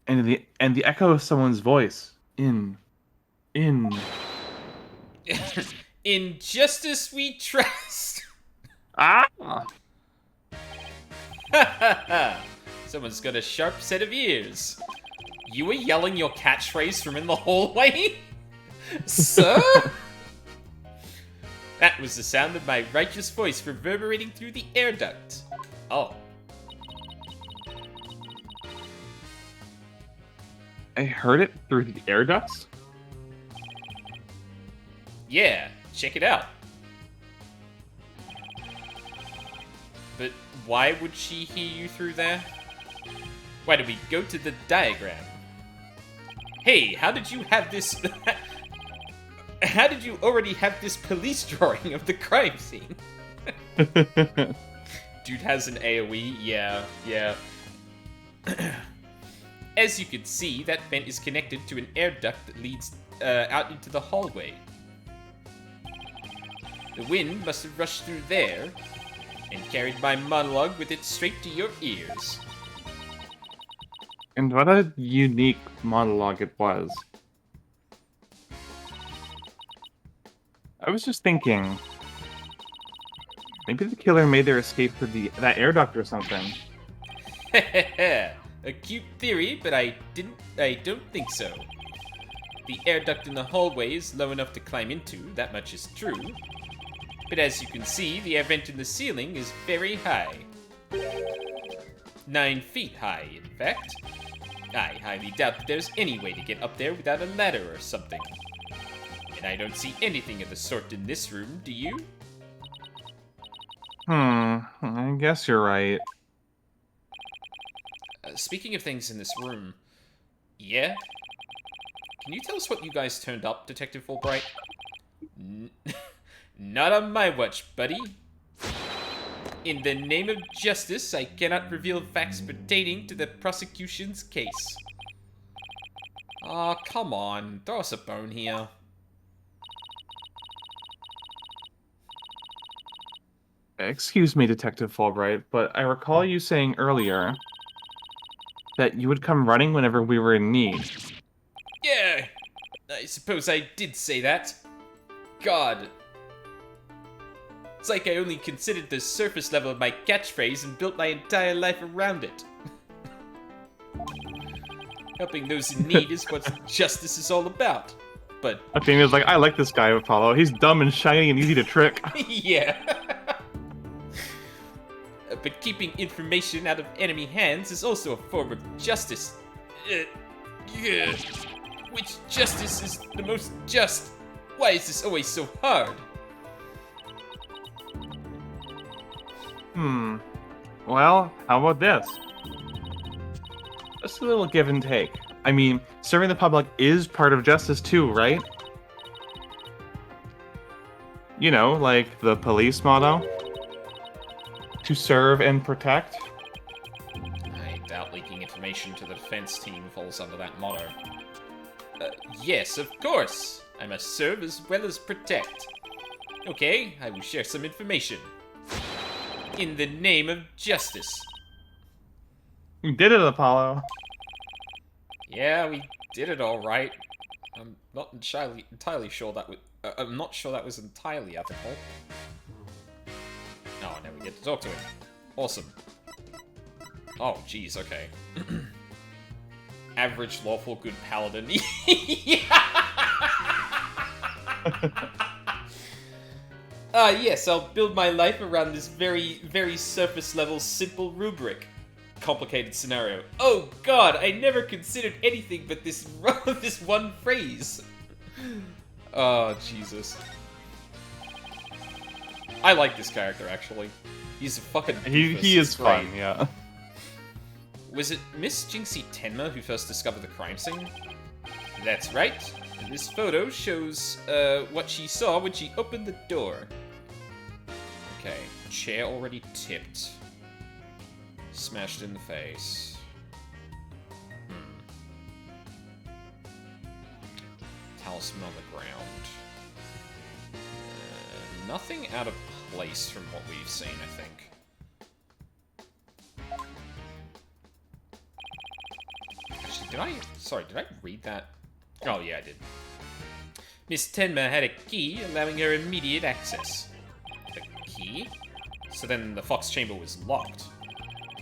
[SPEAKER 2] And the echo of someone's voice. In
[SPEAKER 1] In justice we trust!
[SPEAKER 2] Ah!
[SPEAKER 1] Someone's got a sharp set of ears. You were yelling your catchphrase from in the hallway? Sir? That was the sound of my righteous voice reverberating through the air duct. Oh.
[SPEAKER 2] I heard it through the air ducts?
[SPEAKER 1] Yeah, check it out. But why would she hear you through there? Why don't we go to the diagram? Hey, how did you have this... How did you already have this police drawing of the crime scene? Dude has an AoE? Yeah. As you can see, that vent is connected to an air duct that leads out into the hallway. The wind must have rushed through there and carried my monologue with it straight to your ears.
[SPEAKER 2] And what a unique monologue it was. I was just thinking, maybe the killer made their escape through that air duct or something.
[SPEAKER 1] A cute theory, but I don't think so. The air duct in the hallway is low enough to climb into, that much is true. But as you can see, the air vent in the ceiling is very high. 9 feet high, in fact. I highly doubt that there's any way to get up there without a ladder or something. And I don't see anything of the sort in this room, do you?
[SPEAKER 2] I guess you're right.
[SPEAKER 1] Speaking of things in this room, yeah? Can you tell us what you guys turned up, Detective Fulbright? Not on my watch, buddy. In the name of justice, I cannot reveal facts pertaining to the prosecution's case. Aw, come on. Throw us a bone here.
[SPEAKER 2] Excuse me, Detective Fulbright, but I recall you saying earlier that you would come running whenever we were in need.
[SPEAKER 1] Yeah, I suppose I did say that. God. It's like I only considered the surface level of my catchphrase and built my entire life around it. Helping those in need is what justice is all about. But,
[SPEAKER 2] Athena's like, I like this guy, Apollo. He's dumb and shiny and easy to trick.
[SPEAKER 1] yeah. But keeping information out of enemy hands is also a form of justice. Yeah. Which justice is the most just? Why is this always so hard?
[SPEAKER 2] Well, how about this? Just a little give and take. I mean, serving the public is part of justice too, right? You know, like the police motto. To serve and protect.
[SPEAKER 1] I doubt leaking information to the defense team falls under that motto. Yes, of course. I must serve as well as protect. Okay, I will share some information. In the name of justice.
[SPEAKER 2] You did it, Apollo.
[SPEAKER 1] Yeah, we did it all right. I'm not entirely sure that was. I'm not sure that was entirely ethical. Oh, now we get to talk to him. Awesome. Oh, jeez. Okay. Average lawful good paladin. Yes, I'll build my life around this very, very surface level simple rubric. Complicated scenario. Oh god, I never considered anything but this this one phrase. Oh, Jesus. I like this character, actually. He's a fucking doofus.
[SPEAKER 2] He is
[SPEAKER 1] It's great.
[SPEAKER 2] fun, yeah.
[SPEAKER 1] Was it Miss Jinxie Tenma who first discovered the crime scene? That's right. And this photo shows what she saw when she opened the door. Okay, chair already tipped. Smashed in the face. Talisman on the ground. Nothing out of place from what we've seen, I think. Actually, did I read that? Oh, yeah, I did. Miss Tenma had a key, allowing her immediate access. A key? So then the Fox Chamber was locked.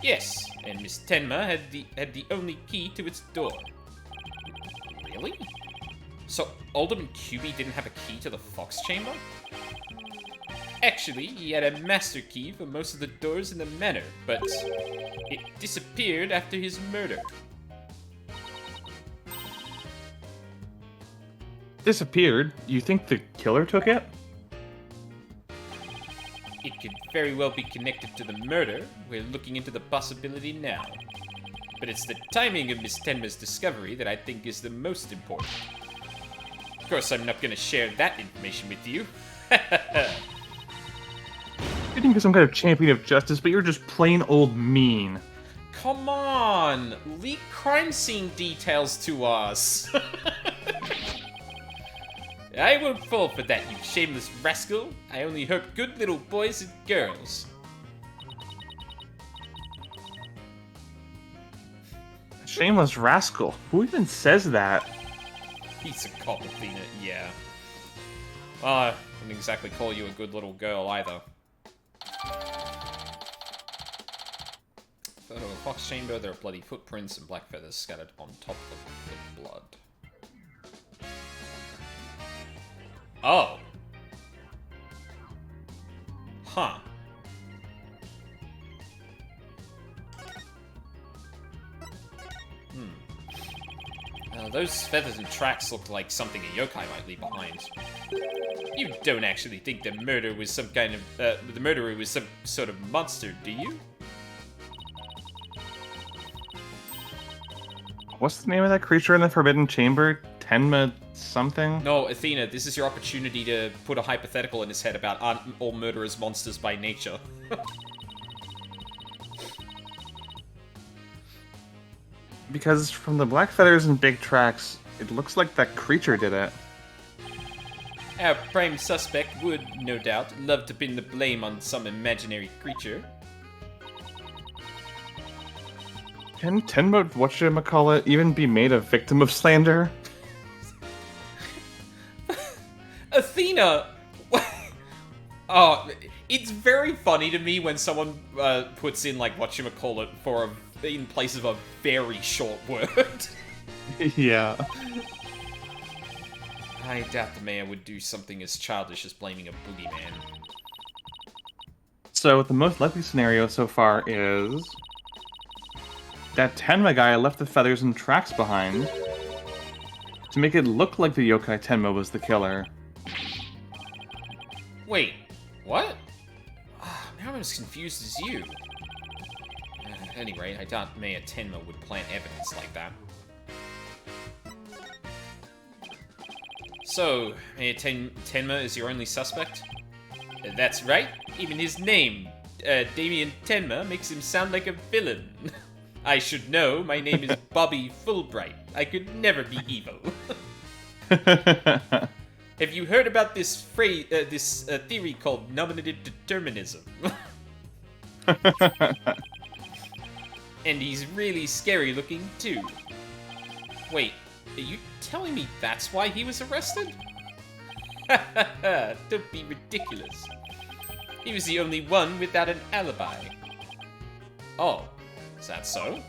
[SPEAKER 1] Yes, and Miss Tenma had the only key to its door. Really? So Alderman QB didn't have a key to the Fox Chamber? Actually, he had a master key for most of the doors in the manor, but it disappeared after his murder.
[SPEAKER 2] Disappeared? You think the killer took it?
[SPEAKER 1] It could very well be connected to the murder. We're looking into the possibility now. But it's the timing of Miss Tenma's discovery that I think is the most important. Of course, I'm not going to share that information with you.
[SPEAKER 2] You think you're some kind of champion of justice, but you're just plain old mean.
[SPEAKER 1] Come on! Leak crime scene details to us! I won't fall for that, you shameless rascal. I only hurt good little boys and girls.
[SPEAKER 2] Shameless rascal. Who even says that?
[SPEAKER 1] Piece of cop, Athena, yeah. Well, I wouldn't exactly call you a good little girl either. Photo of Fox Chamber, there are bloody footprints and black feathers scattered on top of the blood. Oh. Huh. Those feathers and tracks look like something a yokai might leave behind. You don't actually think the murderer was some kind of, the murderer was some sort of monster, do you?
[SPEAKER 2] What's the name of that creature in the Forbidden Chamber? Tenma something?
[SPEAKER 1] No, Athena, this is your opportunity to put a hypothetical in his head about aren't all murderers monsters by nature.
[SPEAKER 2] Because from the black feathers and big tracks, It looks like that creature did it.
[SPEAKER 1] Our prime suspect would, no doubt, love to pin the blame on some imaginary creature.
[SPEAKER 2] Can Tenma, whatchamacallit, even be made a victim of slander?
[SPEAKER 1] Athena! Oh, it's very funny to me when someone puts in, like, whatchamacallit in place of a very short word.
[SPEAKER 2] Yeah.
[SPEAKER 1] I doubt the mayor would do something as childish as blaming a boogeyman.
[SPEAKER 2] So the most likely scenario so far is that Tenma guy left the feathers and tracks behind to make it look like the yokai Tenma was the killer.
[SPEAKER 1] Wait, what? Now I'm as confused as you. Anyway, I doubt Mayor Tenma would plant evidence like that. So, Mayor Tenma is your only suspect? That's right. Even his name, Damien Tenma, makes him sound like a villain. I should know. My name is Bobby Fulbright. I could never be evil. Have you heard about this theory called nominative determinism? And he's really scary looking too. Wait, are you telling me that's why he was arrested? Don't be ridiculous. He was the only one without an alibi. Oh, is that so?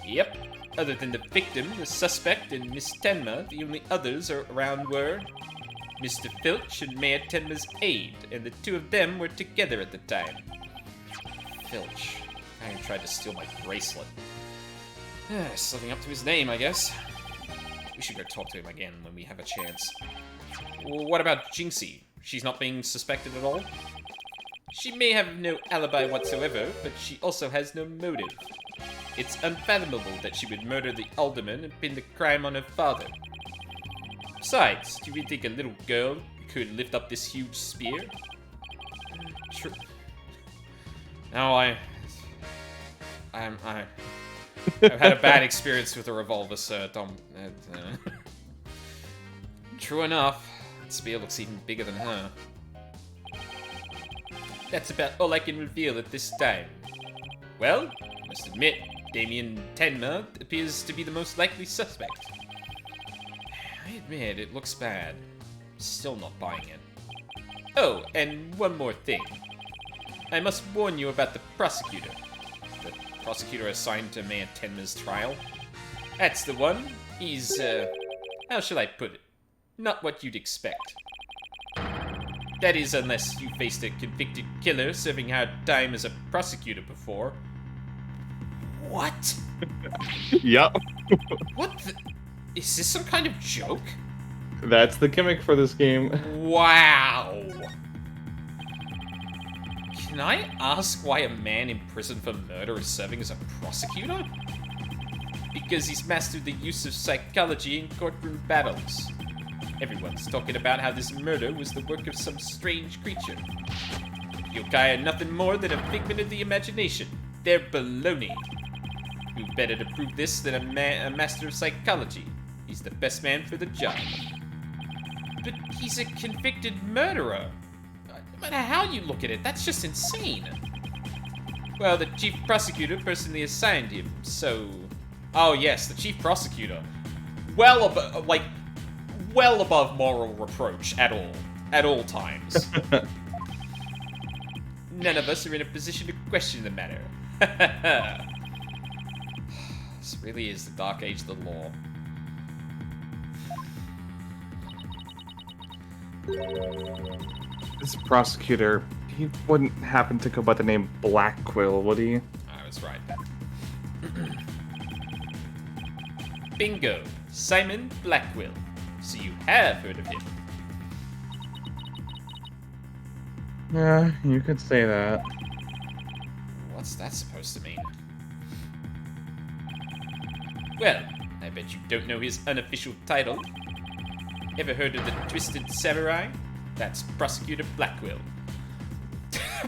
[SPEAKER 1] Yep. Other than the victim, the suspect, and Miss Tenma, the only others around were Mr. Filch and Mayor Tenma's aide, and the two of them were together at the time. Filch. I tried to steal my bracelet. He's living up to his name, I guess. We should go talk to him again when we have a chance. Well, what about Jinxie? She's not being suspected at all? She may have no alibi whatsoever, but she also has no motive. It's unfathomable that she would murder the alderman and pin the crime on her father. Besides, do you think a little girl could lift up this huge spear? True. No, I've had a bad experience with a revolver, sir. True enough. That spear looks even bigger than her. That's about all I can reveal at this time. Well, I must admit, Damien Tenma appears to be the most likely suspect. I admit, it looks bad. Still not buying it. Oh, and one more thing. I must warn you about the prosecutor. The prosecutor assigned to Mayor Tenma's trial. That's the one. He's, how shall I put it? Not what you'd expect. That is, unless you faced a convicted killer serving hard time as a prosecutor before. What?
[SPEAKER 2] Yep.
[SPEAKER 1] What the? Is this some kind of joke?
[SPEAKER 2] That's the gimmick for this game.
[SPEAKER 1] Wow. Can I ask why a man in prison for murder is serving as a prosecutor? Because he's mastered the use of psychology in courtroom battles. Everyone's talking about how this murder was the work of some strange creature. Yokai are nothing more than a figment of the imagination. They're baloney. Who better to prove this than a master of psychology? He's the best man for the job. But he's a convicted murderer. No matter how you look at it, that's just insane. Well, the chief prosecutor personally assigned him, so... Oh yes, the chief prosecutor. Well above moral reproach at all times. None of us are in a position to question the matter. This really is the dark age of the law.
[SPEAKER 2] This prosecutor, he wouldn't happen to go by the name Blackquill, would he?
[SPEAKER 1] I was right. Bingo! Simon Blackquill. So you have heard of him.
[SPEAKER 2] Yeah, you could say that.
[SPEAKER 1] What's that supposed to mean? Well, I bet you don't know his unofficial title. Ever heard of the Twisted Samurai? That's Prosecutor Blackquill.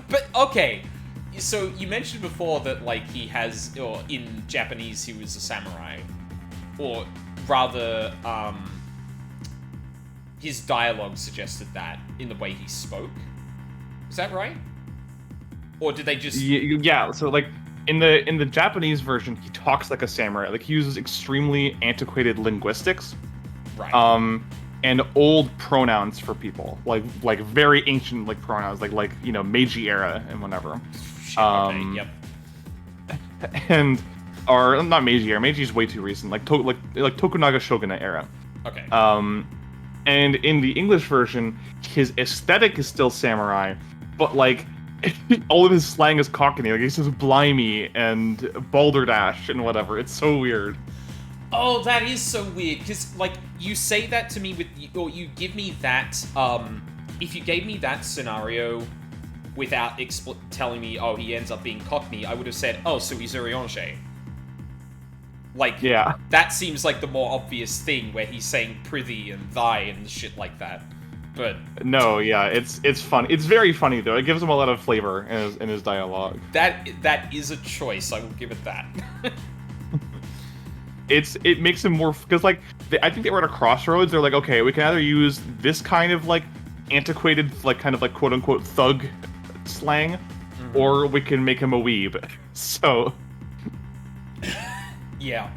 [SPEAKER 1] But, okay. So, you mentioned before that, like, he has, or in Japanese, he was a samurai. Or rather, his dialogue suggested that in the way he spoke. Is that right? Or did they just...
[SPEAKER 2] Yeah, so like in the Japanese version, he talks like a samurai. Like he uses extremely antiquated linguistics.
[SPEAKER 1] Right.
[SPEAKER 2] And old pronouns for people. Like very ancient like pronouns, like you know, Meiji era and whatever.
[SPEAKER 1] Shit, okay, yep.
[SPEAKER 2] And or not Meiji era. Meiji's way too recent. Like Tokunaga Shogunate era.
[SPEAKER 1] Okay.
[SPEAKER 2] And in the English version, his aesthetic is still samurai, but like all of his slang is Cockney. Like he says blimey and balderdash and whatever. It's so weird.
[SPEAKER 1] Oh, that is so weird, because, like, you say that to me with, or you give me that, if you gave me that scenario without telling me, oh, he ends up being Cockney, I would have said, oh, so he's Urianger. Like,
[SPEAKER 2] yeah,
[SPEAKER 1] that seems like the more obvious thing, where he's saying prithee and thy and shit like that. But
[SPEAKER 2] no, yeah, it's fun. It's very funny though. It gives him a lot of flavor in his dialogue.
[SPEAKER 1] That is a choice. I will give it that.
[SPEAKER 2] It makes him more, because like I think they were at a crossroads. They're like, okay, we can either use this kind of like antiquated, like kind of like quote unquote thug slang, or we can make him a weeb. So
[SPEAKER 1] yeah,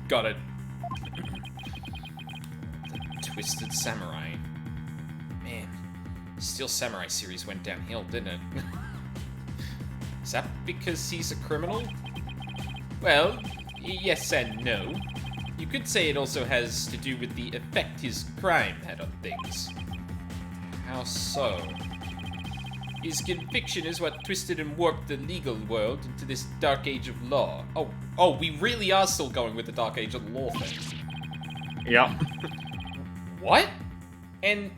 [SPEAKER 1] got it. The Twisted Samurai. Man, Steel Samurai series went downhill, didn't it? Is that because he's a criminal? Well, yes and no. You could say it also has to do with the effect his crime had on things. How so? His conviction is what twisted and warped the legal world into this dark age of law. Oh, we really are still going with the dark age of the law thing.
[SPEAKER 2] yeah.
[SPEAKER 1] What? And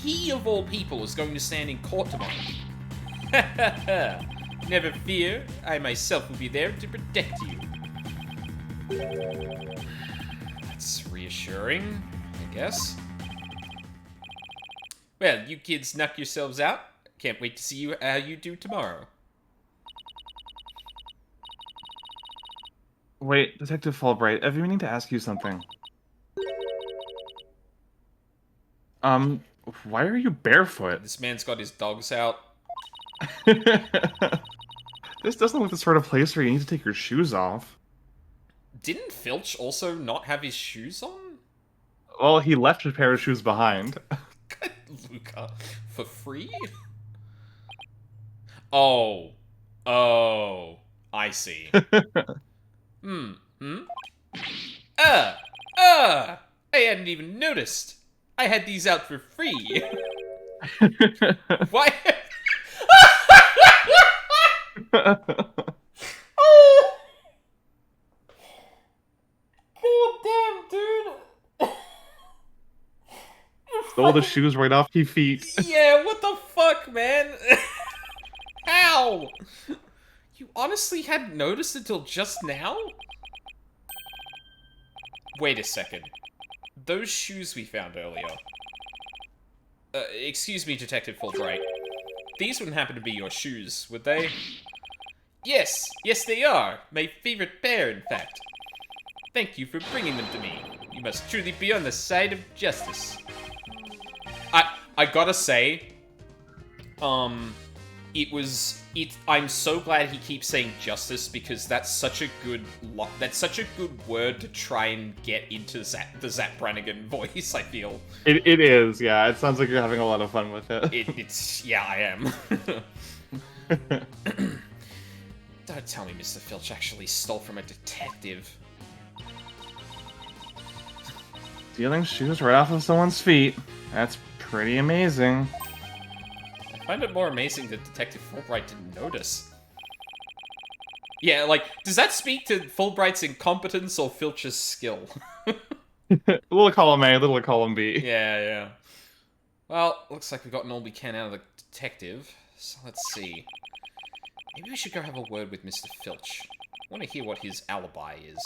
[SPEAKER 1] he, of all people, is going to stand in court tomorrow. Never fear, I myself will be there to protect you. That's reassuring, I guess. Well, you kids knock yourselves out. Can't wait to see how you do tomorrow.
[SPEAKER 2] Wait, Detective Fulbright, I've been meaning to ask you something. Why are you barefoot?
[SPEAKER 1] This man's got his dogs out.
[SPEAKER 2] This doesn't look the sort of place where you need to take your shoes off.
[SPEAKER 1] Didn't Filch also not have his shoes on?
[SPEAKER 2] Well, he left a pair of shoes behind.
[SPEAKER 1] Luca, for free? Oh, I see. I hadn't even noticed. I had these out for free. Why? Oh! God damn, dude.
[SPEAKER 2] Stole the shoes right off your feet.
[SPEAKER 1] Yeah, what the fuck, man? How? You honestly hadn't noticed until just now? Wait a second. Those shoes we found earlier. Excuse me, Detective Fulbright. These wouldn't happen to be your shoes, would they? Yes, they are. My favorite pair, in fact. Thank you for bringing them to me. You must truly be on the side of justice. I gotta say, I'm so glad he keeps saying justice, because that's such a good word to try and get into the Zap Brannigan voice, I feel.
[SPEAKER 2] It is, yeah. It sounds like you're having a lot of fun with it.
[SPEAKER 1] Yeah, I am. Don't tell me Mr. Filch actually stole from a detective.
[SPEAKER 2] Stealing shoes right off of someone's feet. That's pretty amazing.
[SPEAKER 1] I find it more amazing that Detective Fulbright didn't notice. Yeah, like, does that speak to Fulbright's incompetence or Filch's skill?
[SPEAKER 2] Little column A, little column B.
[SPEAKER 1] Yeah. Well, looks like we got all we can out of the detective. So let's see. Maybe we should go have a word with Mr. Filch. I want to hear what his alibi is.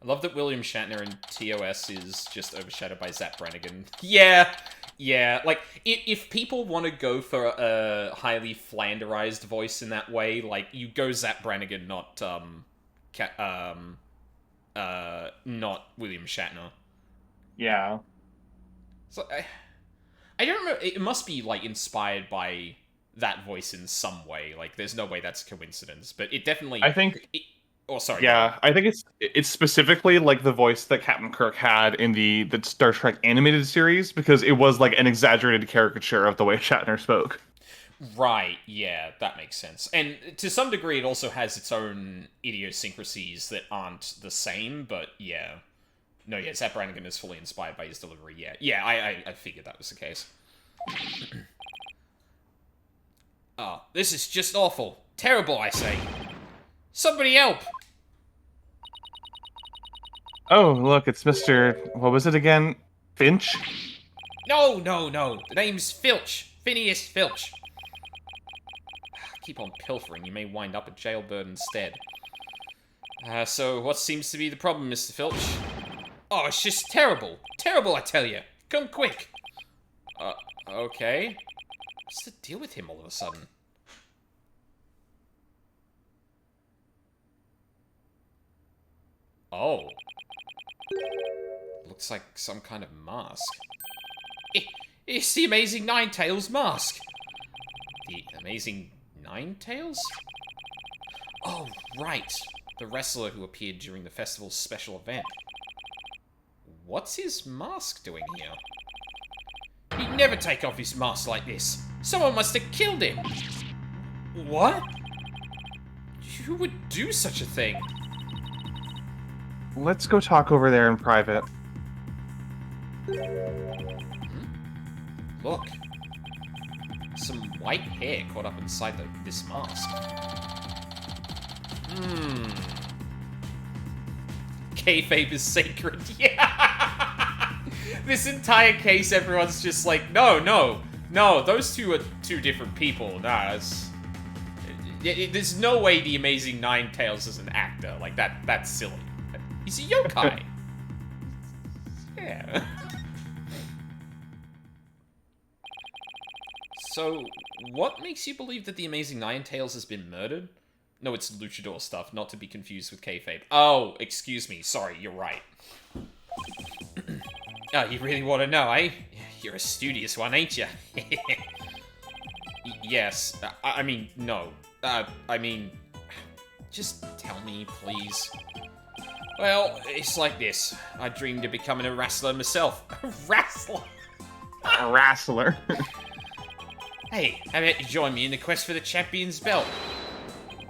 [SPEAKER 1] I love that William Shatner in TOS is just overshadowed by Zap Brannigan. Yeah, like, if people want to go for a highly Flanderized voice in that way, like, you go Zap Brannigan, not, not William Shatner.
[SPEAKER 2] Yeah.
[SPEAKER 1] So I don't remember. It must be like inspired by that voice in some way. Like, there's no way that's a coincidence, but it definitely.
[SPEAKER 2] I think.
[SPEAKER 1] Oh, sorry.
[SPEAKER 2] Yeah, I think it's specifically like the voice that Captain Kirk had in the Star Trek animated series, because it was like an exaggerated caricature of the way Shatner spoke.
[SPEAKER 1] Right, yeah, that makes sense. And to some degree, it also has its own idiosyncrasies that aren't the same, but yeah. No, yeah, Zap Brannigan is fully inspired by his delivery, yeah. Yeah, I figured that was the case. Oh, this is just awful. Terrible, I say. Somebody help!
[SPEAKER 2] Oh, look, it's Mr. What was it again? Finch?
[SPEAKER 1] No, no, no. The name's Filch. Phineas Filch. Keep on pilfering. You may wind up a jailbird instead. So what seems to be the problem, Mr. Filch? Oh, it's just terrible. Terrible, I tell you. Come quick. Okay. What's the deal with him all of a sudden? Oh. Looks like some kind of mask. It's the Amazing Ninetales mask. The Amazing Ninetales? Oh, right. The wrestler who appeared during the festival's special event. What's his mask doing here? He'd never take off his mask like this. Someone must have killed him. What? Who would do such a thing?
[SPEAKER 2] Let's go talk over there in private.
[SPEAKER 1] Look. Some white hair caught up inside this mask. Kayfabe is sacred. Yeah! This entire case, everyone's just like, no, those two are two different people. Nah, there's no way the Amazing Ninetales is an actor. Like, that's silly. He's a yokai. Yeah. So, what makes you believe that the Amazing Ninetales has been murdered? No, it's luchador stuff, not to be confused with kayfabe. Oh, excuse me. Sorry, you're right. Oh, you really want to know, eh? You're a studious one, ain't you? Yes. I mean, no. I mean, just tell me, please. Well, it's like this. I dreamed of becoming a wrestler myself. A wrestler?
[SPEAKER 2] A wrestler.
[SPEAKER 1] Hey, how about you join me in the quest for the champion's belt?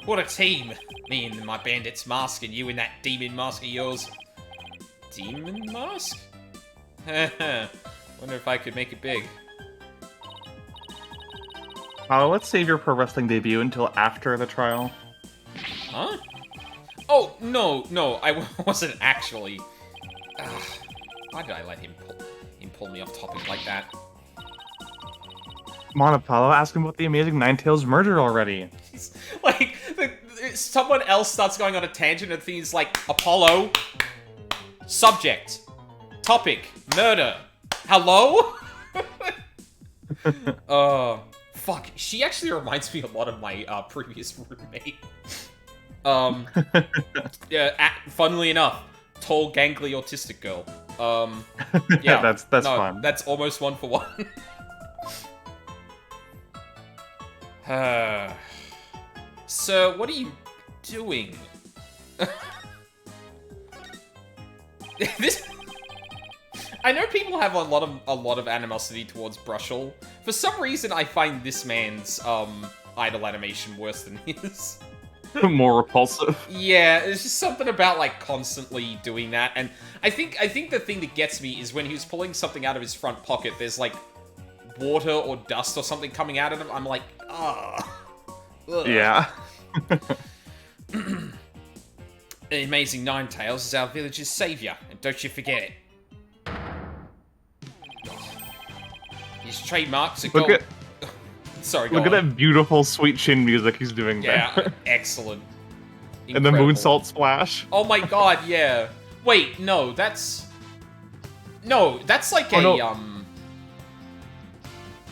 [SPEAKER 1] What a team! Me in my bandit's mask and you in that demon mask of yours. Demon mask? Wonder if I could make it big.
[SPEAKER 2] Let's save your pro wrestling debut until after the trial.
[SPEAKER 1] Huh? Oh, no, I wasn't actually. Why did I let him pull me off topic like that?
[SPEAKER 2] Come on, Apollo, ask him about the Amazing Ninetales murder already.
[SPEAKER 1] Like, someone else starts going on a tangent and things like, Apollo, subject, topic, murder, hello? Fuck, she actually reminds me a lot of my previous roommate. Yeah, funnily enough, tall, gangly, autistic girl. Yeah,
[SPEAKER 2] that's fun.
[SPEAKER 1] That's almost one for one. So, what are you doing? This. I know people have a lot of animosity towards Brushall. For some reason, I find this man's idle animation worse than his.
[SPEAKER 2] More repulsive.
[SPEAKER 1] Yeah, there's just something about like constantly doing that, and I think the thing that gets me is when he was pulling something out of his front pocket. There's like water or dust or something coming out of him. I'm like, ah.
[SPEAKER 2] Yeah.
[SPEAKER 1] The Amazing Ninetales is our village's savior, and don't you forget it. His trademarks are gold. Sorry,
[SPEAKER 2] Look at that beautiful sweet chin music he's doing there.
[SPEAKER 1] Yeah, excellent.
[SPEAKER 2] And the moonsault splash.
[SPEAKER 1] Oh my god, yeah. Wait, no, that's like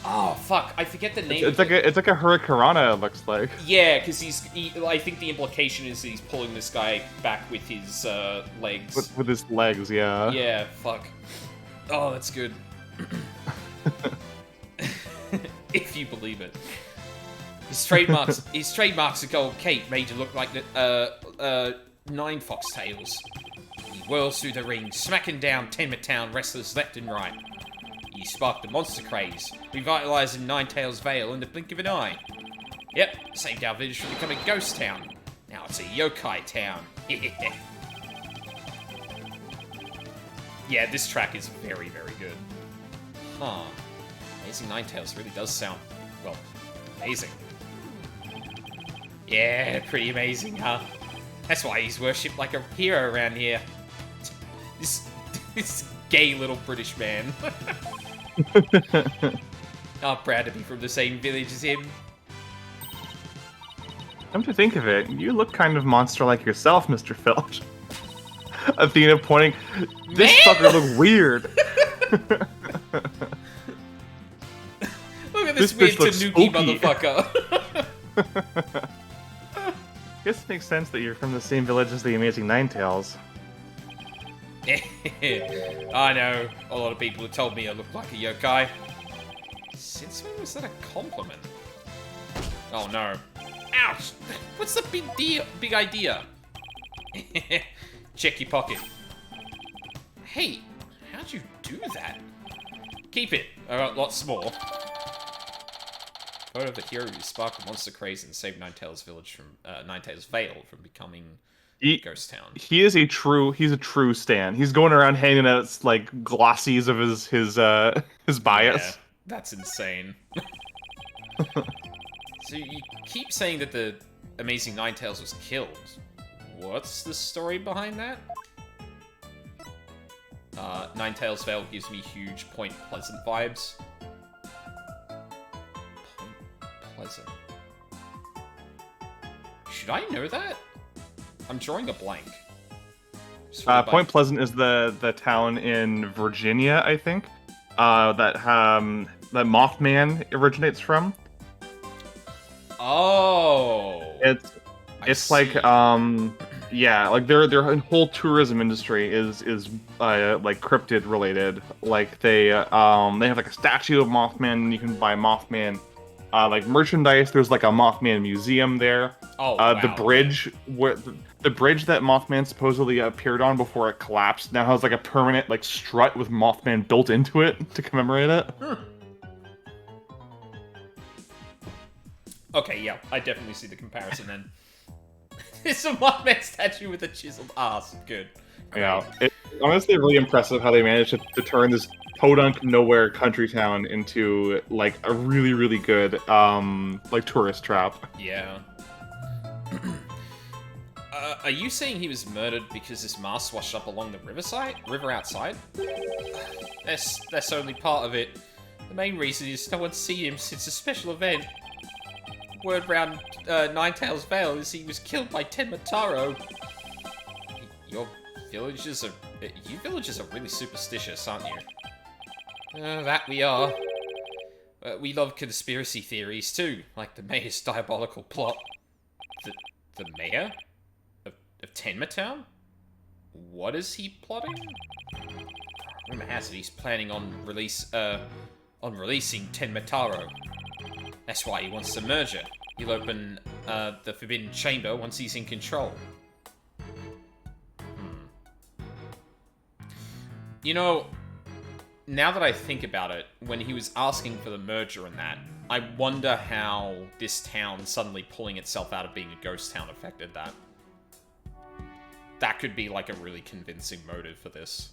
[SPEAKER 1] Oh fuck! I forget the name.
[SPEAKER 2] It's like a Hurricanrana, it looks like.
[SPEAKER 1] Yeah, because I think the implication is that he's pulling this guy back with his legs.
[SPEAKER 2] With his legs, yeah.
[SPEAKER 1] Yeah, fuck. Oh, that's good. If you believe it. His trademarks a gold cape made to look like the 9 foxtails. He whirls through the ring, smacking down Tenma wrestlers left and right. He sparked the monster craze, revitalizing Ninetales Vale in the blink of an eye. Yep, saved our village from becoming a ghost town. Now it's a yokai town. Yeah, this track is very, very good. Huh. Amazing Ninetales really does sound, well, amazing. Yeah, pretty amazing, huh? That's why he's worshipped like a hero around here. This gay little British man. I'm proud to be from the same village as him.
[SPEAKER 2] Come to think of it, you look kind of monster-like yourself, Mr. Filch. Athena pointing. This fucker look weird.
[SPEAKER 1] Look at this weird Tanuki motherfucker.
[SPEAKER 2] Guess it makes sense that you're from the same village as the Amazing Ninetales.
[SPEAKER 1] I know. A lot of people have told me I look like a yokai. Since when was that a compliment? Oh no. Ouch! What's the big deal? Big idea? Check your pocket. Hey, how'd you do that? Keep it. I got lots more. Photo of the hero who sparked the monster craze and saved Ninetales Village from Ninetales Vale from becoming a ghost town.
[SPEAKER 2] He's a true stan. He's going around handing out like glossies of his bias.
[SPEAKER 1] Yeah, that's insane. So you keep saying that the Amazing Ninetales was killed. What's the story behind that? Ninetales Vale gives me huge Point Pleasant vibes. Point Pleasant. Should I know that? I'm drawing a blank.
[SPEAKER 2] Point Pleasant is the town in Virginia, I think, that Mothman originates from.
[SPEAKER 1] Oh.
[SPEAKER 2] It's like yeah, like their whole tourism industry is like cryptid related. Like they have like a statue of Mothman. You can buy Mothman like merchandise. There's like a Mothman museum there.
[SPEAKER 1] Oh, wow.
[SPEAKER 2] The bridge that Mothman supposedly appeared on before it collapsed now has like a permanent like strut with Mothman built into it to commemorate it.
[SPEAKER 1] Okay, yeah, I definitely see the comparison then. It's a Mothman statue with a chiseled ass. Good. Great.
[SPEAKER 2] Yeah, it's honestly really impressive how they managed to turn this podunk nowhere country town into like a really, really good like tourist trap.
[SPEAKER 1] Yeah. Are you saying he was murdered because his mask washed up along the river outside? That's only part of it. The main reason is no one's seen him since a special event. Word round Ninetales Vale is he was killed by Tenma. You villagers are really superstitious, aren't you? That we are. We love conspiracy theories too, like the mayor's diabolical plot. The mayor of Tenma? What is he plotting? Rumor has it he's planning on releasing Tenma. That's why he wants to merge it. He'll open the Forbidden Chamber once he's in control. You know, now that I think about it, when he was asking for the merger and that, I wonder how this town suddenly pulling itself out of being a ghost town affected that. That could be like a really convincing motive for this.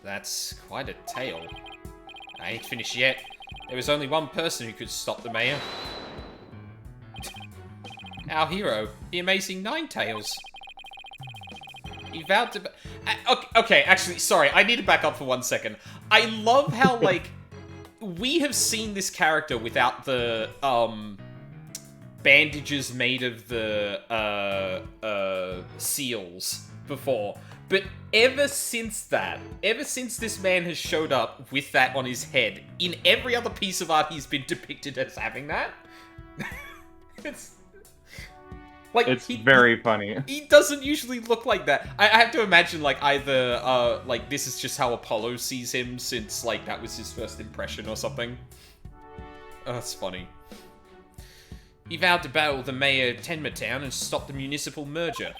[SPEAKER 1] That's quite a tale. I ain't finished yet. There was only one person who could stop the mayor. Our hero, the Amazing Ninetales. He vowed to... Okay, actually, sorry, I need to back up for 1 second. I love how, like, we have seen this character without the, bandages made of the, seals before. But ever since this man has showed up with that on his head, in every other piece of art he's been depicted as having that, it's... Like,
[SPEAKER 2] It's very funny.
[SPEAKER 1] He doesn't usually look like that. I have to imagine, like, either, like, this is just how Apollo sees him since, like, that was his first impression or something. Oh, that's funny. He vowed to battle the mayor of Tenma and stop the municipal merger.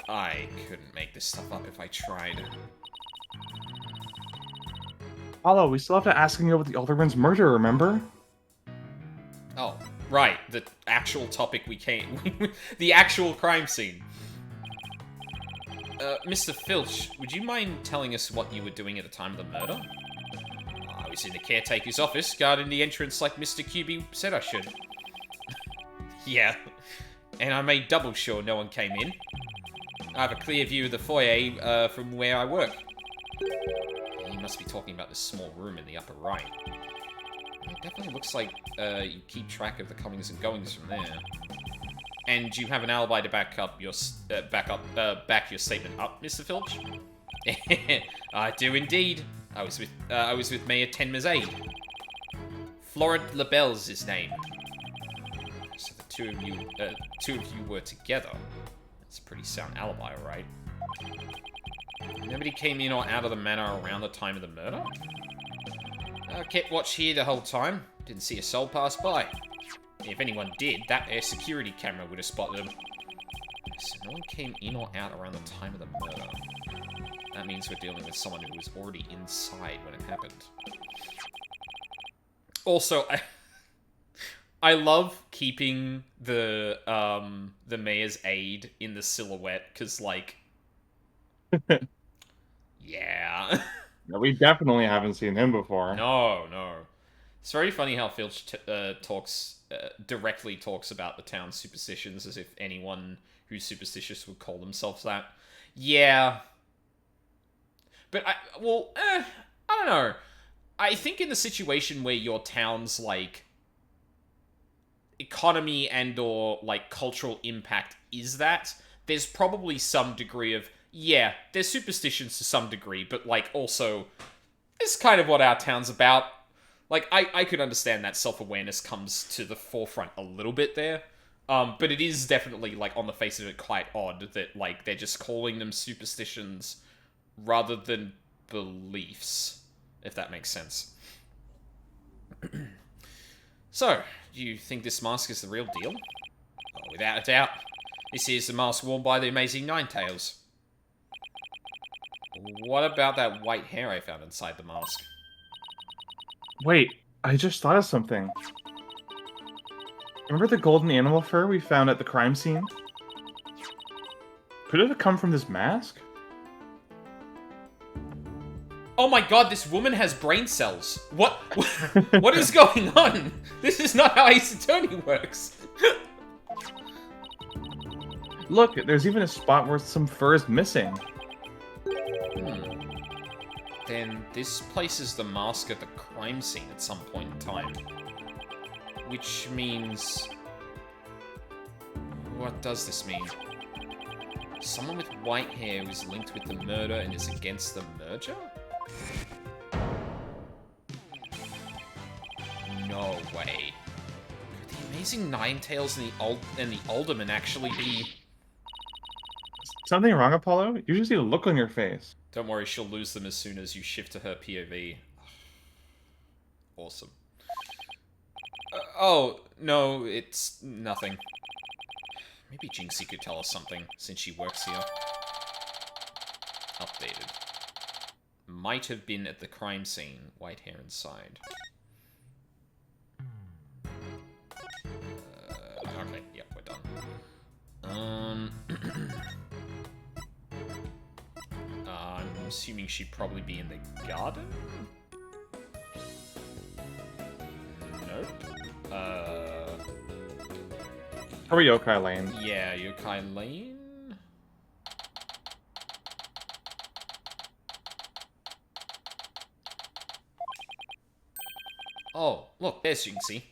[SPEAKER 1] I couldn't make this stuff up if I tried.
[SPEAKER 2] Apollo, we still have to ask him about the Alderman's murder, remember?
[SPEAKER 1] Oh, right. The actual topic we came... the actual crime scene. Mr. Filch, would you mind telling us what you were doing at the time of the murder? I was in the caretaker's office, guarding the entrance like Mr. QB said I should. Yeah. And I made double sure no one came in. I have a clear view of the foyer from where I work. You must be talking about this small room in the upper right. It definitely looks like you keep track of the comings and goings from there. And you have an alibi to back up your back your statement up, Mr. Filch. I do indeed. I was with Mayor Tenma's aide. Florent Labelle's his name. So the two of you were together. That's a pretty sound alibi, right? Nobody came in or out of the manor around the time of the murder? I kept watch here the whole time. Didn't see a soul pass by. If anyone did, that air security camera would have spotted them. So no one came in or out around the time of the murder. That means we're dealing with someone who was already inside when it happened. Also, I love keeping the mayor's aide in the silhouette, because, like... yeah.
[SPEAKER 2] No, we definitely haven't seen him before.
[SPEAKER 1] No. It's very funny how Filch directly talks about the town's superstitions as if anyone who's superstitious would call themselves that. Yeah. But, I don't know. I think in the situation where your town's, like, economy and or, like, cultural impact is that, there's probably some degree of, yeah, there's superstitions to some degree, but, like, also, it's kind of what our town's about. Like, I could understand that self-awareness comes to the forefront a little bit there. But it is definitely, like, on the face of it, quite odd that, like, they're just calling them superstitions rather than beliefs, if that makes sense. So, do you think this mask is the real deal? Oh, without a doubt. This is the mask worn by the amazing Ninetales. What about that white hair I found inside the mask?
[SPEAKER 2] Wait, I just thought of something. Remember the golden animal fur we found at the crime scene? Could it have come from this mask?
[SPEAKER 1] Oh my god, this woman has brain cells. What? What is going on? This is not how Ace Attorney works.
[SPEAKER 2] Look, there's even a spot where some fur is missing.
[SPEAKER 1] Then this places the mask at the crime scene at some point in time. Which means... what does this mean? Someone with white hair is linked with the murder and is against the merger? No way. Could the amazing Ninetales and the Alderman actually be...
[SPEAKER 2] Something wrong, Apollo? You just see a look on your face.
[SPEAKER 1] Don't worry, she'll lose them as soon as you shift to her POV. Awesome. Oh, no, it's nothing. Maybe Jinxie could tell us something, since she works here. Updated. Might have been at the crime scene. White hair inside. Okay, yep, we're done. I'm assuming she'd probably be in the garden? Nope.
[SPEAKER 2] Probably Yokai Lane.
[SPEAKER 1] Yeah, Yokai Lane? Oh, look, there's Jinxie.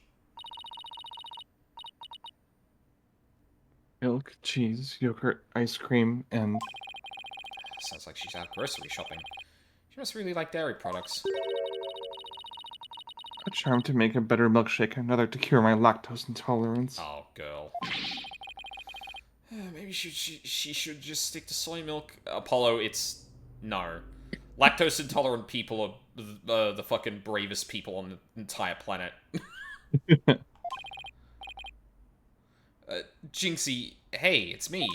[SPEAKER 2] Milk, cheese, yogurt, ice cream, and...
[SPEAKER 1] Sounds like she's out grocery shopping. She must really like dairy products.
[SPEAKER 2] a charm to make a better milkshake, another to cure my lactose intolerance.
[SPEAKER 1] Oh, girl. Maybe she should just stick to soy milk. Apollo, it's... No. Lactose intolerant people are the fucking bravest people on the entire planet. Jinxie, hey, it's me.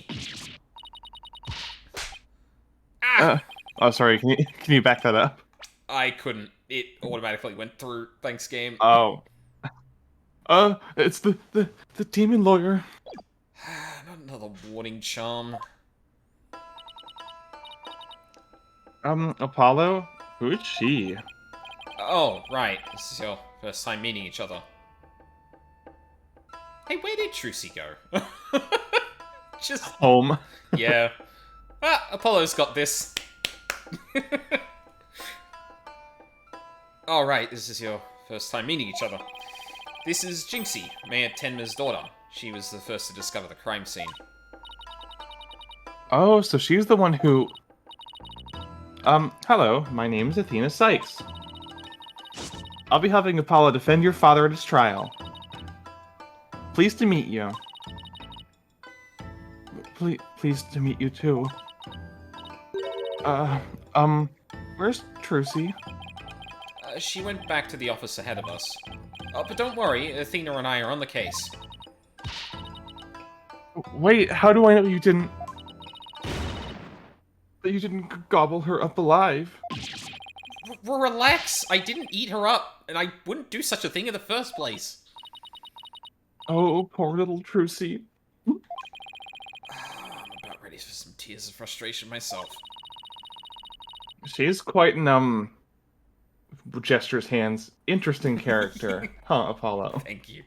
[SPEAKER 1] Ah!
[SPEAKER 2] Oh, sorry, can you back that up?
[SPEAKER 1] I couldn't. It automatically went through. Thanks, game.
[SPEAKER 2] Oh. It's the demon lawyer.
[SPEAKER 1] Not another warning charm.
[SPEAKER 2] Apollo? Who is she?
[SPEAKER 1] Oh, right. This is your first time meeting each other. Hey, where did Trucy go? Just...
[SPEAKER 2] Home.
[SPEAKER 1] Yeah. Apollo's got this. All right, this is your first time meeting each other. This is Jinxie, Mayor Tenma's daughter. She was the first to discover the crime scene.
[SPEAKER 2] Oh, so she's the one who... hello, my name is Athena Sykes. I'll be helping Apollo defend your father at his trial. Pleased to meet you. Pleased to meet you too. Where's Trucy?
[SPEAKER 1] She went back to the office ahead of us. But don't worry, Athena and I are on the case.
[SPEAKER 2] Wait, how do I know you didn't... that you didn't gobble her up alive?
[SPEAKER 1] Relax, I didn't eat her up, and I wouldn't do such a thing in the first place.
[SPEAKER 2] Oh, poor little Trucy.
[SPEAKER 1] I'm about ready for some tears of frustration myself.
[SPEAKER 2] She's quite an, gestures hands, interesting character, huh, Apollo?
[SPEAKER 1] Thank you.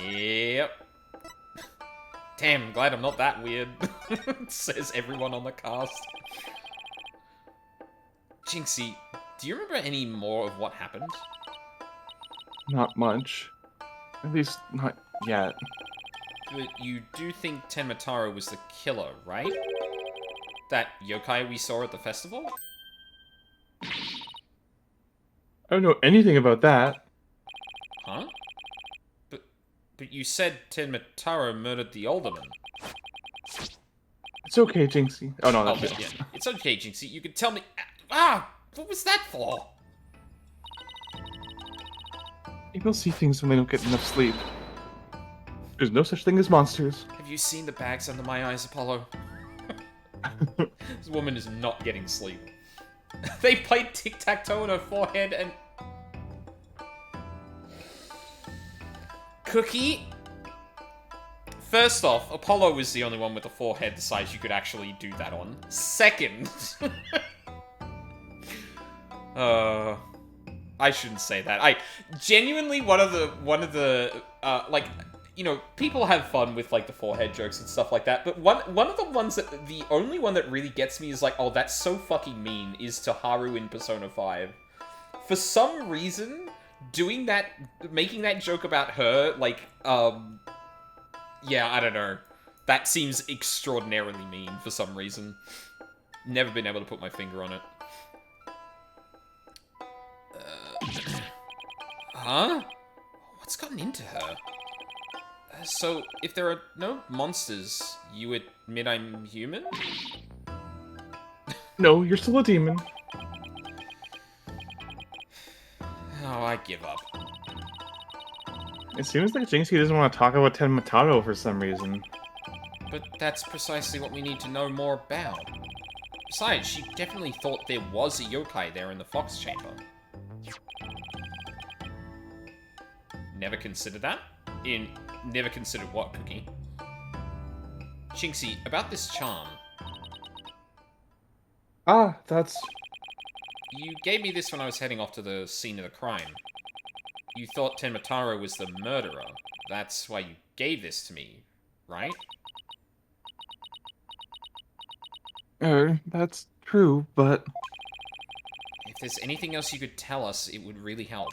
[SPEAKER 1] Yep. Damn, glad I'm not that weird, says everyone on the cast. Jinxie, do you remember any more of what happened?
[SPEAKER 2] Not much. At least, not yet.
[SPEAKER 1] But you do think Tenmataro was the killer, right? That yokai we saw at the festival?
[SPEAKER 2] I don't know anything about that.
[SPEAKER 1] Huh? But you said Tenmataro murdered the alderman.
[SPEAKER 2] It's okay, Jinxie. Oh, no,
[SPEAKER 1] Oh,
[SPEAKER 2] that's it.
[SPEAKER 1] yeah. It's okay, Jinxie. You can tell me... Ah! What was that for?
[SPEAKER 2] People see things when they don't get enough sleep. There's no such thing as monsters.
[SPEAKER 1] Have you seen the bags under my eyes, Apollo? This woman is not getting sleep. They played tic-tac-toe on her forehead and... Cookie? First off, Apollo was the only one with a forehead the size you could actually do that on. Second... I shouldn't say that. I genuinely one of the like, you know, people have fun with like the forehead jokes and stuff like that, but one of the ones that the only one that really gets me is like, oh, that's so fucking mean, is to Haru in Persona 5. For some reason, doing that, making that joke about her, like, yeah, I don't know. That seems extraordinarily mean for some reason. Never been able to put my finger on it. Huh? What's gotten into her? So, if there are no monsters, you admit I'm human?
[SPEAKER 2] No, you're still a demon.
[SPEAKER 1] Oh, I give up.
[SPEAKER 2] It seems like Jinxie doesn't want to talk about Tenmataro for some reason.
[SPEAKER 1] But that's precisely what we need to know more about. Besides, she definitely thought there was a yokai there in the Fox Chamber. Never considered that? Never considered what, Cookie? Jinxie, about this charm.
[SPEAKER 2] Ah, that's...
[SPEAKER 1] You gave me this when I was heading off to the scene of the crime. You thought Tenmataro was the murderer. That's why you gave this to me, right?
[SPEAKER 2] That's true, but...
[SPEAKER 1] If there's anything else you could tell us, it would really help.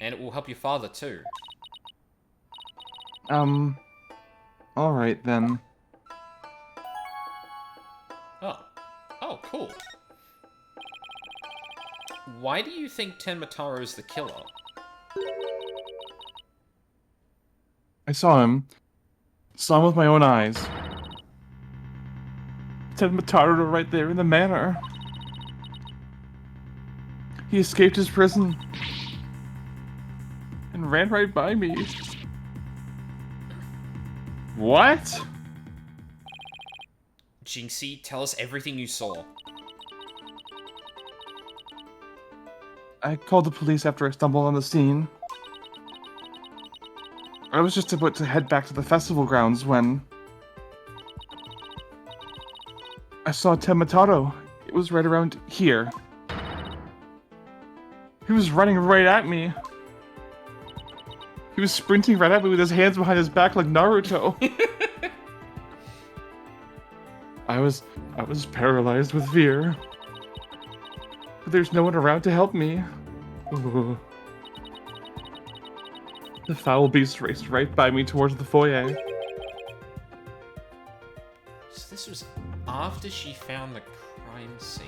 [SPEAKER 1] And it will help your father, too.
[SPEAKER 2] Alright then.
[SPEAKER 1] Oh. Oh, cool. Why do you think Tenmataro's the killer?
[SPEAKER 2] I saw him. Saw him with my own eyes. Tenmataro right there in the manor. He escaped his prison. And ran right by me. What?
[SPEAKER 1] Jinxie, tell us everything you saw.
[SPEAKER 2] I called the police after I stumbled on the scene. I was just about to head back to the festival grounds when I saw Tenmataro. It was right around here. He was running right at me. He was sprinting right at me with his hands behind his back like Naruto. I was paralyzed with fear. But there's no one around to help me. Ooh. The foul beast raced right by me towards the foyer.
[SPEAKER 1] So this was after she found the crime scene.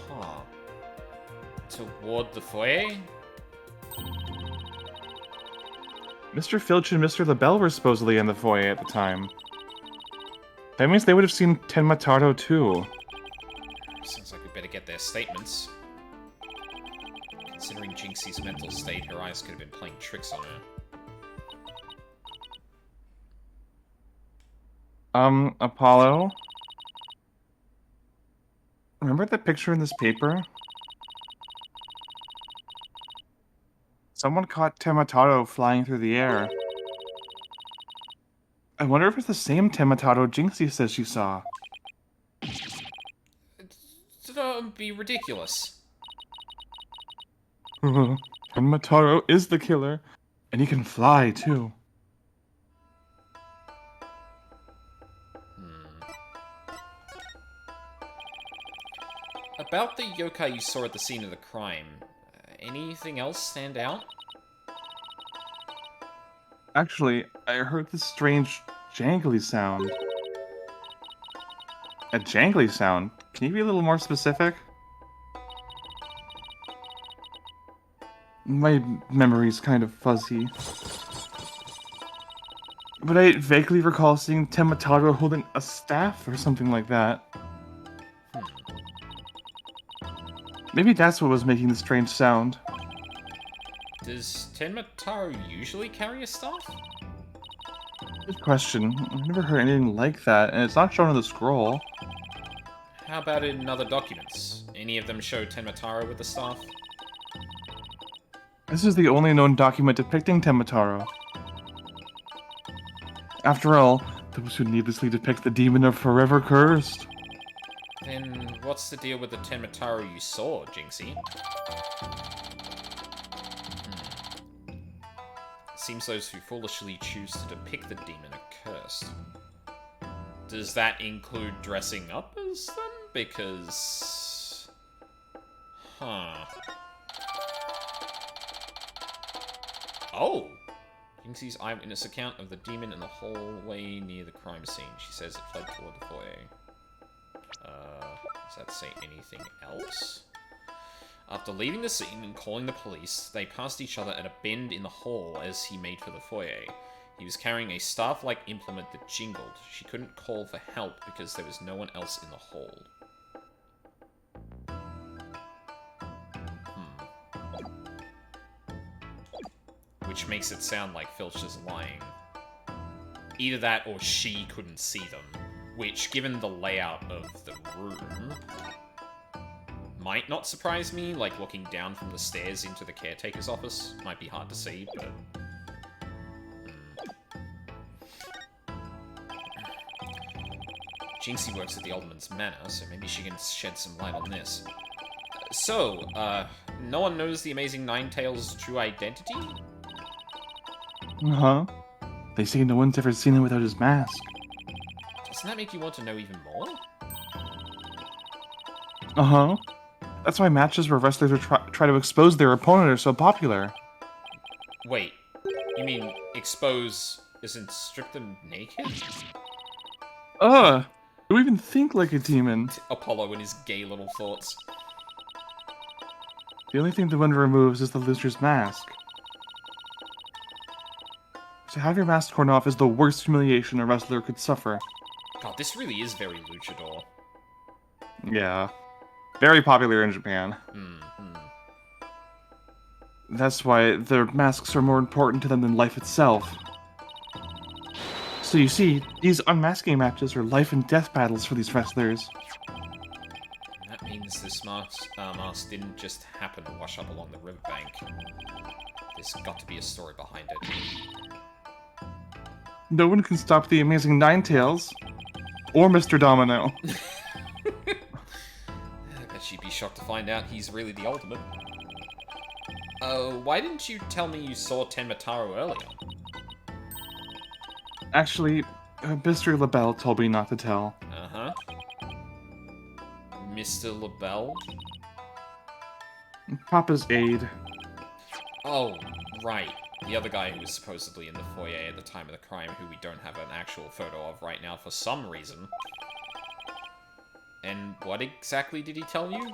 [SPEAKER 1] Huh. Toward the foyer?
[SPEAKER 2] Mr. Filch and Mr. LaBelle were supposedly in the foyer at the time. That means they would have seen Tenmataro too.
[SPEAKER 1] Sounds like we better get their statements. Considering Jinxie's mental state, her eyes could have been playing tricks on her.
[SPEAKER 2] Apollo? Remember that picture in this paper? Someone caught Tenmataro flying through the air. I wonder if it's the same Tenmataro Jinxie says she saw.
[SPEAKER 1] Don't be ridiculous.
[SPEAKER 2] Tenmataro is the killer, and he can fly too.
[SPEAKER 1] About the yokai you saw at the scene of the crime, anything else stand out?
[SPEAKER 2] Actually, I heard this strange jangly sound. A jangly sound? Can you be a little more specific? My memory's kind of fuzzy. But I vaguely recall seeing Tenmataro holding a staff or something like that. Maybe that's what was making the strange sound.
[SPEAKER 1] Does Tenmataro usually carry a staff?
[SPEAKER 2] Good question. I've never heard anything like that, and it's not shown in the scroll.
[SPEAKER 1] How about in other documents? Any of them show Tenmataro with the staff?
[SPEAKER 2] This is the only known document depicting Tenmataro. After all, those who needlessly depict the demon are forever cursed.
[SPEAKER 1] Then what's the deal with the Tenmataro you saw, Jinxie? Seems those who foolishly choose to depict the demon are cursed. Does that include dressing up as them? Because... Huh. Oh! Jinxie's eyewitness account of the demon in the hallway near the crime scene. She says it fled toward the foyer. Does that say anything else? After leaving the scene and calling the police, they passed each other at a bend in the hall as he made for the foyer. He was carrying a staff-like implement that jingled. She couldn't call for help because there was no one else in the hall. Which makes it sound like Filch is lying. Either that or she couldn't see them. Which, given the layout of the room, might not surprise me, like looking down from the stairs into the caretaker's office. Might be hard to see, but... Jinxie works at the Alderman's Manor, so maybe she can shed some light on this. So, no one knows the Amazing Ninetales' true identity?
[SPEAKER 2] Uh-huh. They say no one's ever seen him without his mask.
[SPEAKER 1] Doesn't that make you want to know even more?
[SPEAKER 2] Uh-huh. That's why matches where wrestlers try to expose their opponent are so popular.
[SPEAKER 1] Wait, you mean expose isn't strip them naked?
[SPEAKER 2] You even think like a demon.
[SPEAKER 1] Apollo and his gay little thoughts.
[SPEAKER 2] The only thing the wind removes is the loser's mask. To have your mask torn off is the worst humiliation a wrestler could suffer.
[SPEAKER 1] God, this really is very luchador.
[SPEAKER 2] Yeah. Very popular in Japan.
[SPEAKER 1] Mm-hmm.
[SPEAKER 2] That's why their masks are more important to them than life itself. So you see, these unmasking matches are life and death battles for these wrestlers.
[SPEAKER 1] That means this mask didn't just happen to wash up along the riverbank. There's got to be a story behind it.
[SPEAKER 2] No one can stop the amazing Ninetales. Or Mr. Domino.
[SPEAKER 1] I bet she'd be shocked to find out he's really the ultimate. Why didn't you tell me you saw Tenmataro earlier?
[SPEAKER 2] Actually, Mr. LaBelle told me not to tell.
[SPEAKER 1] Uh-huh. Mr. LaBelle?
[SPEAKER 2] Papa's aide.
[SPEAKER 1] Oh, right. The other guy who was supposedly in the foyer at the time of the crime, who we don't have an actual photo of right now for some reason. And what exactly did he tell you?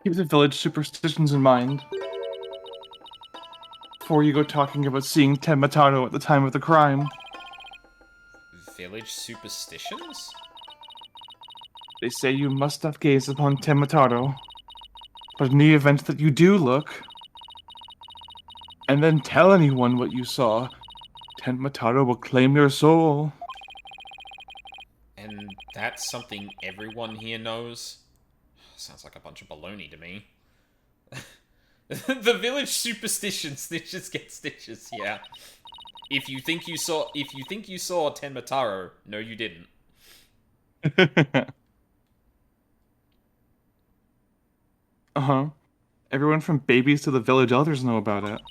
[SPEAKER 2] Keep the village superstitions in mind. Before you go talking about seeing Tenmataro at the time of the crime.
[SPEAKER 1] Village superstitions?
[SPEAKER 2] They say you must not gaze upon Tenmataro. But in the event that you do look, and then tell anyone what you saw, Tenmataro will claim your soul.
[SPEAKER 1] And that's something everyone here knows? Sounds like a bunch of baloney to me. The village superstition, snitches get stitches, yeah. If you think you saw Tenmataro, no you didn't.
[SPEAKER 2] Uh-huh. Everyone from babies to the village elders know about it.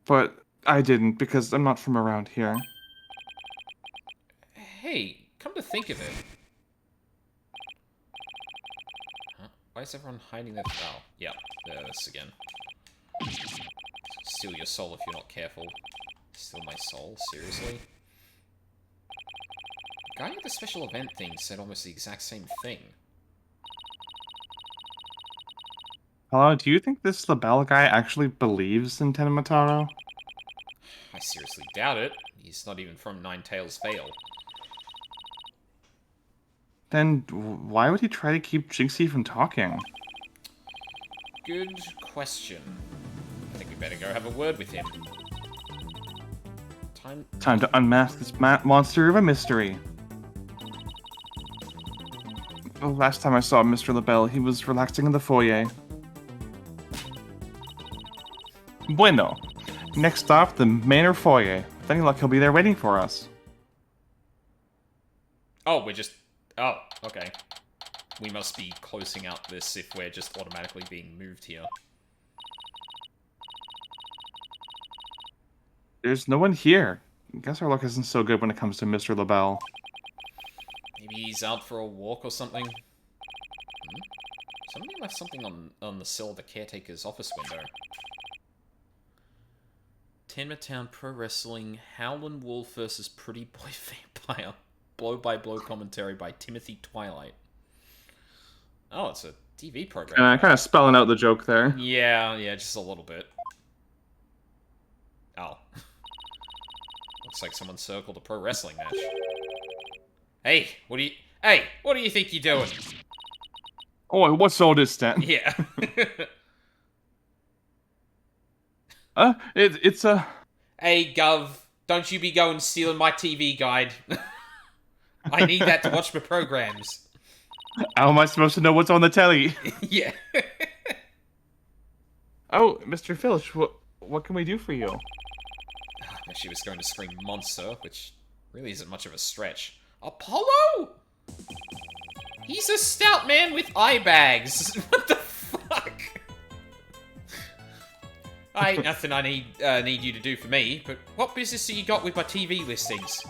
[SPEAKER 2] But I didn't, because I'm not from around here.
[SPEAKER 1] Hey, come to think of it. Huh? Why is everyone hiding their... Oh, yeah, there this again. Steal your soul if you're not careful. Steal my soul? Seriously? The guy at the special event thing said almost the exact same thing.
[SPEAKER 2] Hello, do you think this LaBelle guy actually believes in Tenmataro?
[SPEAKER 1] I seriously doubt it. He's not even from Ninetales Vale.
[SPEAKER 2] Then why would he try to keep Jinxie from talking?
[SPEAKER 1] Good question. I think we better go have a word with him.
[SPEAKER 2] Time to unmask this monster of a mystery. The last time I saw Mr. LaBelle, he was relaxing in the foyer. Bueno. Next stop, the manor foyer. With any luck, he'll be there waiting for us.
[SPEAKER 1] Oh, we're just... Oh, okay. We must be closing out this if we're just automatically being moved here.
[SPEAKER 2] There's no one here. I guess our luck isn't so good when it comes to Mr. LaBelle.
[SPEAKER 1] Maybe he's out for a walk or something? Somebody left something on the sill of the caretaker's office window. Tenmatown Pro Wrestling, Howlin' Wolf vs. Pretty Boy Vampire. Blow-by-blow commentary by Timothy Twilight. Oh, it's a TV program.
[SPEAKER 2] Kind of spelling out the joke there.
[SPEAKER 1] Yeah, just a little bit. Oh. Looks like someone circled a pro wrestling match. Hey, what do you think you're doing?
[SPEAKER 2] Oh, what's all this then?
[SPEAKER 1] Yeah.
[SPEAKER 2] It's a...
[SPEAKER 1] Hey, Gov, don't you be going stealing my TV guide. I need that to watch my programs.
[SPEAKER 2] How am I supposed to know what's on the telly?
[SPEAKER 1] Yeah.
[SPEAKER 2] Oh, Mr. Filch, what can we do for you?
[SPEAKER 1] She was going to scream monster, which really isn't much of a stretch. Apollo? He's a stout man with eye bags. What the fuck? I ain't nothing I need you to do for me, but what business have you got with my TV listings?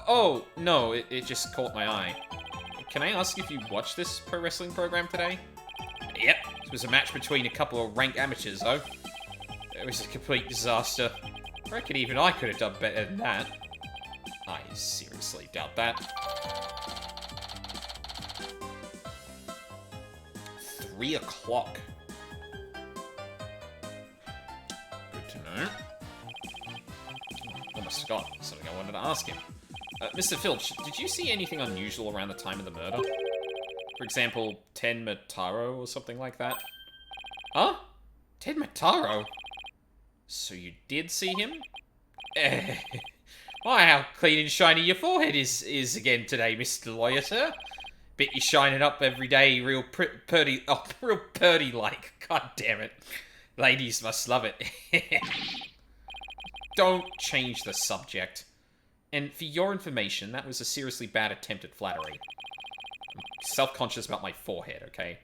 [SPEAKER 1] Oh, no, it just caught my eye. Can I ask if you watched this pro wrestling program today? Yep, It was a match between a couple of rank amateurs, though. It was a complete disaster. I reckon even I could have done better than that. I seriously doubt that. 3 o'clock. Good to know. Almost forgot something I wanted to ask him. Mr. Filch, did you see anything unusual around the time of the murder? For example, Ten Mataro or something like that? Huh? Ten Mataro? So you did see him? Why, how clean and shiny your forehead is again today, Mr. Lawyer, sir. Bet you're shining up every day real purty, oh, real purty-like. God damn it. Ladies must love it. Don't change the subject. And for your information, that was a seriously bad attempt at flattery. I'm self-conscious about my forehead, okay?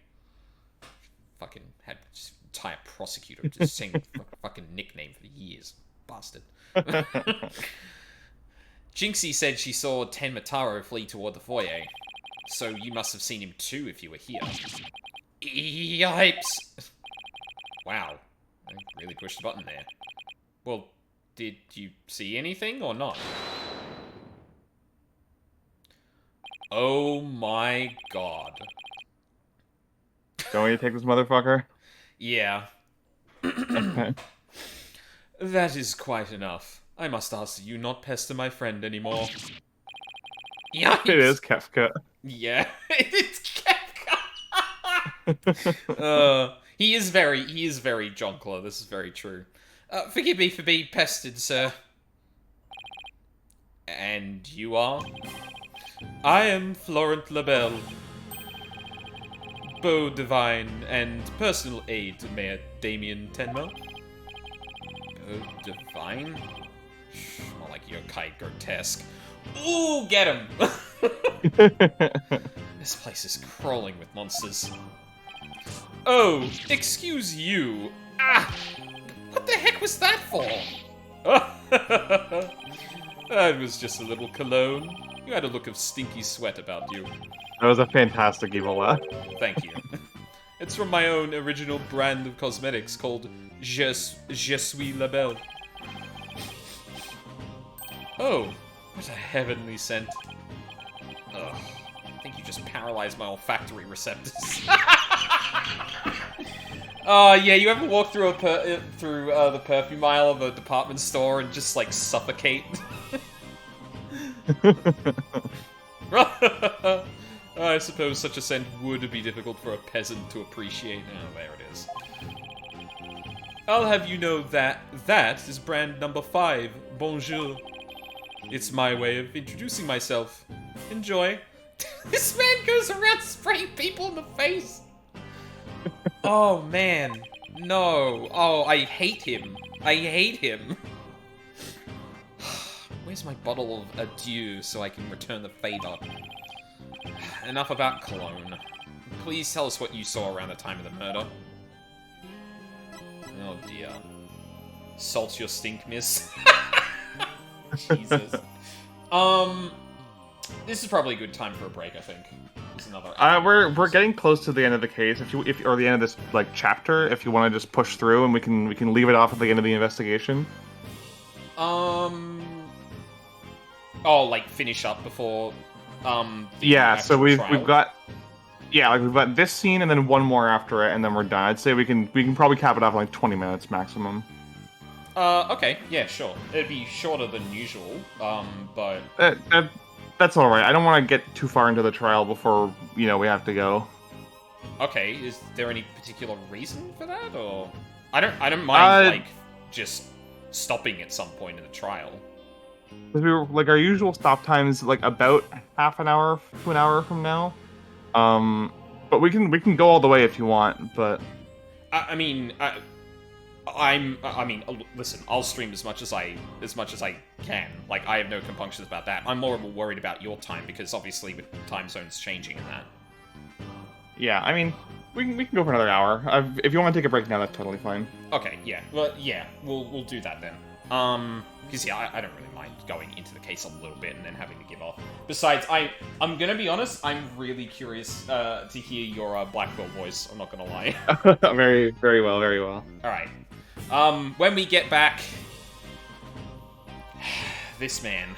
[SPEAKER 1] Fucking had entire prosecutor just saying fucking nickname for years. Bastard. Jinxie said she saw Ten Mataro flee toward the foyer. So you must have seen him too if you were here. Yipes! Wow. I really pushed the button there. Well, did you see anything or not? Oh my god.
[SPEAKER 2] Don't you take this motherfucker?
[SPEAKER 1] Yeah.
[SPEAKER 2] Okay.
[SPEAKER 1] That is quite enough. I must ask that you not pester my friend anymore. Yikes!
[SPEAKER 2] It is Kefka.
[SPEAKER 1] Yeah, it's Kefka! He is very jonkler, this is very true. Forgive me for being pestered, sir. And you are? I am Florent Labelle. Beau Divine and personal aide to Mayor Damien Tenma. Beau Divine? More like yokai grotesque. Ooh, get him! This place is crawling with monsters. Oh, excuse you. Ah! What the heck was that for? That was just a little cologne. You had a look of stinky sweat about you.
[SPEAKER 2] That was a fantastic evil laugh.
[SPEAKER 1] Thank you. It's from my own original brand of cosmetics called Je suis Labelle. Oh, what a heavenly scent. Ugh, I think you just paralyzed my olfactory receptors. Oh, yeah, you ever walk through the perfume aisle of a department store and just, like, suffocate? I suppose such a scent would be difficult for a peasant to appreciate. Oh, there it is. I'll have you know that is brand number 5, Bonjour. It's my way of introducing myself. Enjoy. This man goes around spraying people in the face. Oh, man. No. Oh, I hate him. I hate him. Where's my bottle of adieu so I can return the favor? Enough about cologne. Please tell us what you saw around the time of the murder. Oh dear. Salt your stink, miss. Jesus. This is probably a good time for a break, I think. There's another
[SPEAKER 2] we're getting close to the end of the case. Or the end of this like chapter, if you want to just push through and we can leave it off at the end of the investigation.
[SPEAKER 1] Oh, like finish up before
[SPEAKER 2] yeah, so we've
[SPEAKER 1] trial?
[SPEAKER 2] got we've got this scene and then one more after it and then we're done. I'd say we can probably cap it off in like 20 minutes maximum.
[SPEAKER 1] Okay, yeah, sure. It'd be shorter than usual, but
[SPEAKER 2] that's all right. I don't want to get too far into the trial before, we have to go.
[SPEAKER 1] okay, is there any particular reason for that, or I don't mind like just stopping at some point in the trial.
[SPEAKER 2] Because we were like our usual stop time is like about half an hour to an hour from now. But we can go all the way if you want. But listen, I'll stream as much as I can. Like, I have no compunctions about that. I'm more worried about your time because obviously with time zones changing and that. Yeah, I mean, we can go for another hour. If you want to take a break now, that's totally fine.
[SPEAKER 1] Okay, yeah. Well, yeah, we'll do that then. Because yeah, I don't really mind going into the case a little bit and then having to give off. Besides, I'm gonna be honest, I'm really curious to hear your Black Belt voice. I'm not gonna lie.
[SPEAKER 2] Very, very well, very well.
[SPEAKER 1] All right. When we get back, this man.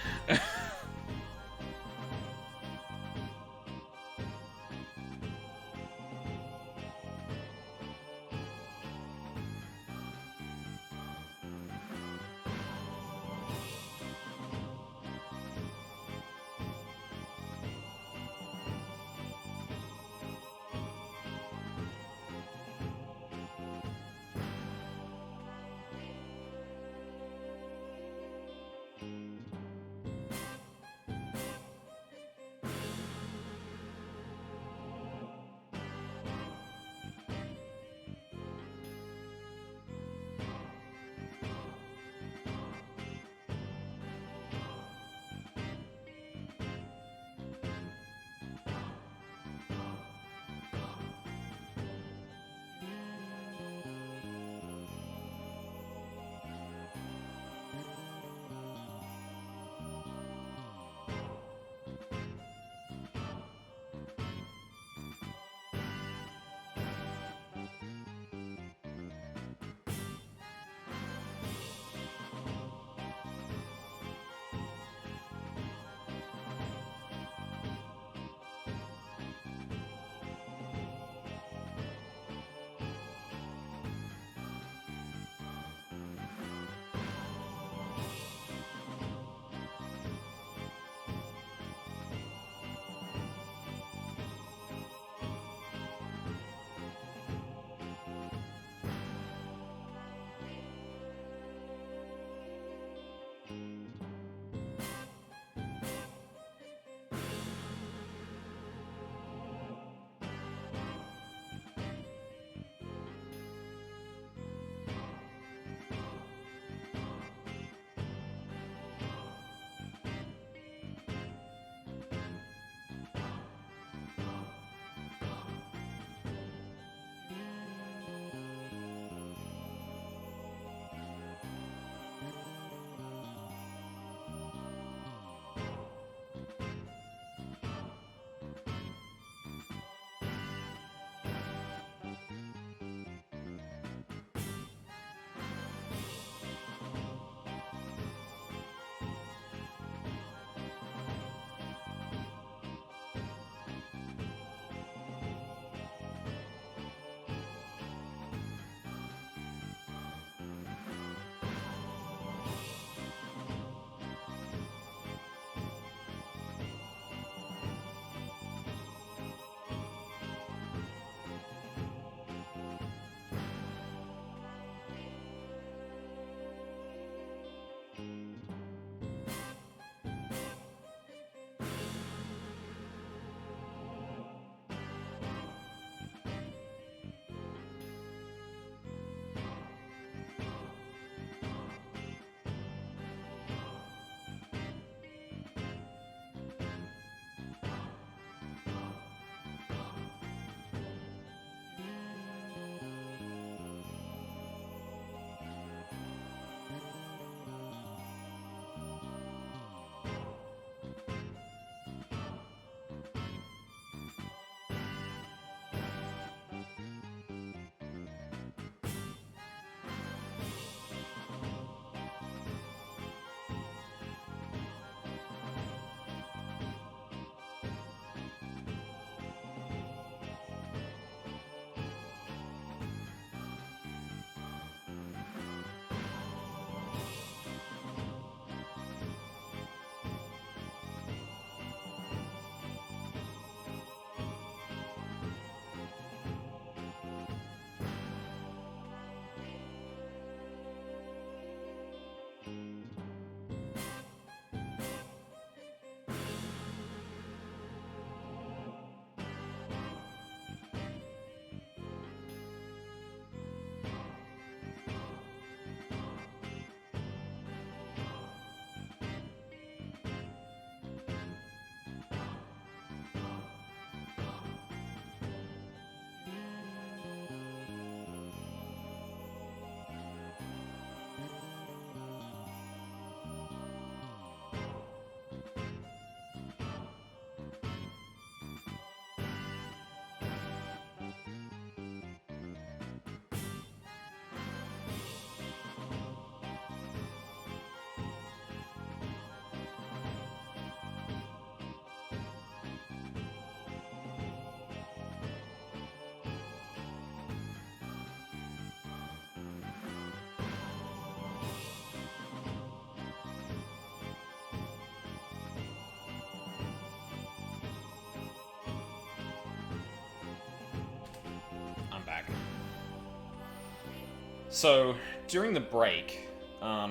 [SPEAKER 1] So, during the break, I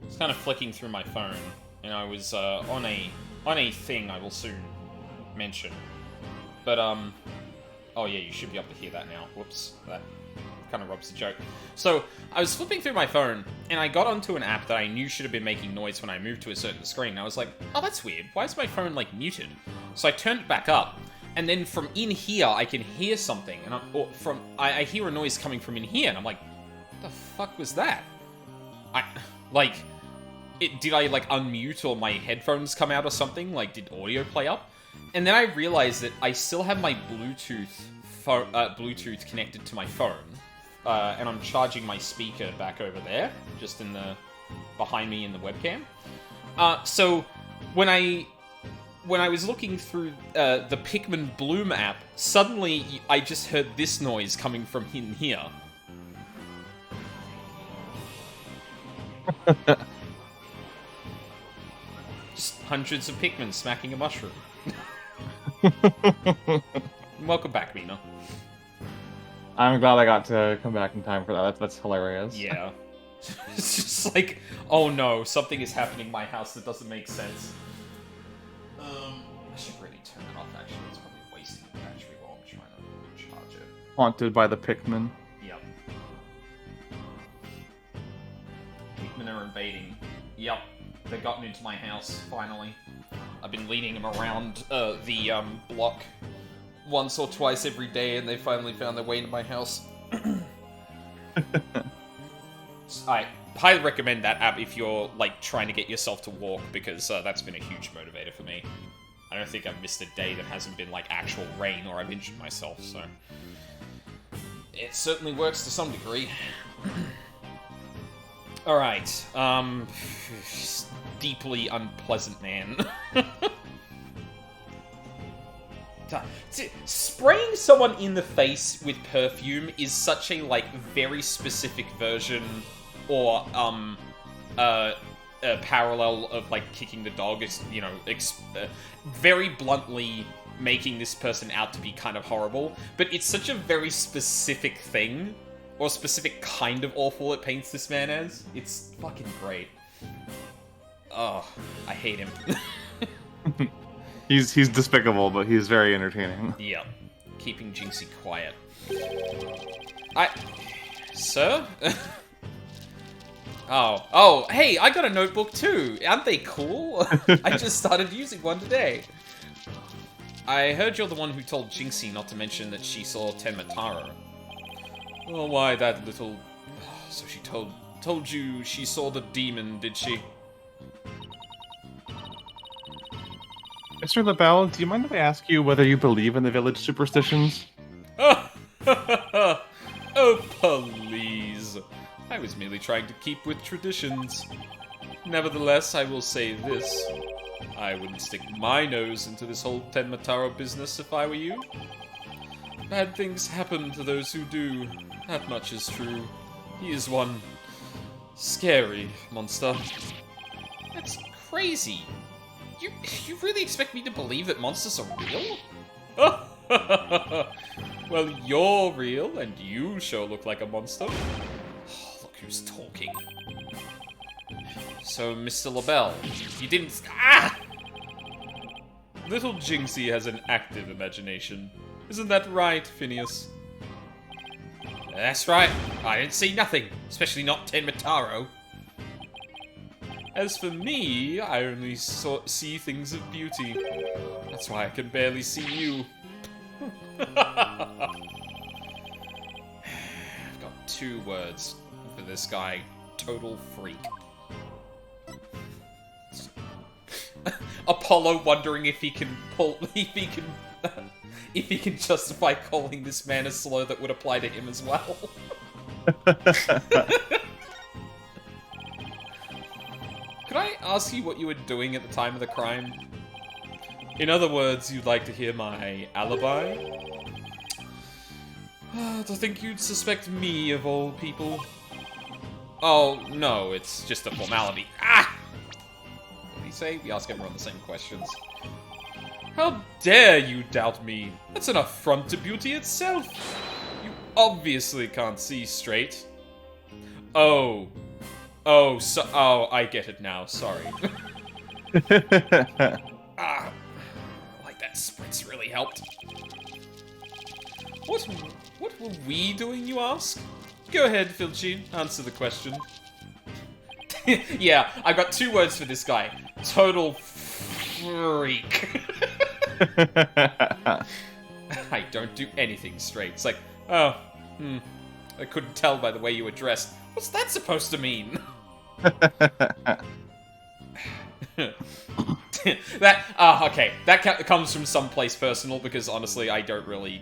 [SPEAKER 1] was kind of flicking through my phone, and I was on a thing I will soon mention. But, oh yeah, you should be able to hear that now. Whoops, that kind of robs the joke. So, I was flipping through my phone, and I got onto an app that I knew should have been making noise when I moved to a certain screen. And I was like, oh, that's weird. Why is my phone, like, muted? So I turned it back up, and then from in here, I can hear something, and I hear a noise coming from in here, and I'm like, what the fuck was that? Did I, like, unmute or my headphones come out or something? Like, did audio play up? And then I realized that I still have my Bluetooth connected to my phone, and I'm charging my speaker back over there, just behind me in the webcam. So, when I was looking through the Pikmin Bloom app, suddenly I just heard this noise coming from in here. Just hundreds of Pikmin smacking a mushroom. Welcome back, Mina.
[SPEAKER 2] I'm glad I got to come back in time for that. That's hilarious.
[SPEAKER 1] Yeah. It's just like, oh no, something is happening in my house that doesn't make sense. I should really turn it off, actually. It's probably wasting the battery while I'm trying to charge it.
[SPEAKER 2] Haunted by the Pikmin.
[SPEAKER 1] Yep. Pikmin are invading. Yep. They've gotten into my house, finally. I've been leading them around the block once or twice every day, and they finally found their way into my house. I highly recommend that app if you're, like, trying to get yourself to walk, because that's been a huge motivator for me. I don't think I've missed a day that hasn't been, like, actual rain or I've injured myself, so... It certainly works to some degree. Alright, deeply unpleasant man. Spraying someone in the face with perfume is such a, like, very specific version or, a parallel of, like, kicking the dog, you know, very bluntly making this person out to be kind of horrible, but it's such a very specific thing, or specific kind of awful it paints this man as. It's fucking great. Oh, I hate him.
[SPEAKER 2] He's despicable, but he's very entertaining.
[SPEAKER 1] Yeah. Keeping Jinxie quiet. Sir? Oh, hey, I got a notebook too. Aren't they cool? I just started using one today. I heard you're the one who told Jinxie not to mention that she saw Tenmataro. Oh, why that little... So she told you she saw the demon, did she?
[SPEAKER 2] Mr. LaBelle, do you mind if I ask you whether you believe in the village superstitions?
[SPEAKER 1] Oh, please. I was merely trying to keep with traditions. Nevertheless, I will say this. I wouldn't stick my nose into this whole Tenmataro business if I were you. Bad things happen to those who do. That much is true. He is one scary monster. That's crazy. You really expect me to believe that monsters are real? Well, you're real, and you sure look like a monster. Oh, look who's talking. So, Mr. LaBelle, you didn't... Ah! Little Jinxie has an active imagination. Isn't that right, Phineas? That's right. I didn't see nothing, especially not Tenmataro. As for me, I only see things of beauty. That's why I can barely see you. I've got 2 words for this guy. Total freak. Apollo wondering if he can justify calling this man a slur that would apply to him as well. Could I ask you what you were doing at the time of the crime? In other words, you'd like to hear my alibi? To think you'd suspect me of all people. Oh, no, it's just a formality. Ah! What do you say? We ask everyone the same questions. How dare you doubt me? That's an affront to beauty itself. You obviously can't see straight. Oh. Oh, so... Oh, I get it now. Sorry. Ah. Like, that spritz really helped. What were we doing, you ask? Go ahead, Filchi. Answer the question. Yeah, I've got 2 words for this guy. Total freak. I don't do anything straight. It's like, oh, I couldn't tell by the way you were dressed. What's that supposed to mean? Okay. That comes from someplace personal because honestly, I don't really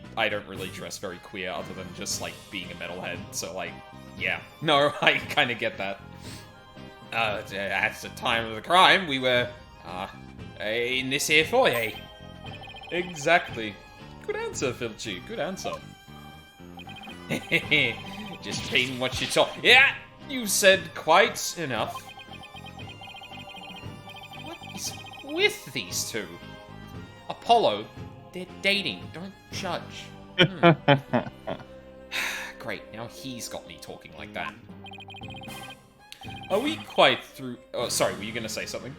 [SPEAKER 1] dress very queer other than just like being a metalhead. So like, yeah, no, I kind of get that. At the time of the crime, we were in this here foyer. Exactly. Good answer, Filchi. Good answer. Just being what you told. Yeah, you said quite enough. What is with these two? Apollo, they're dating. Don't judge. Great, now he's got me talking like that. Are we quite through... Oh, sorry, were you gonna say something?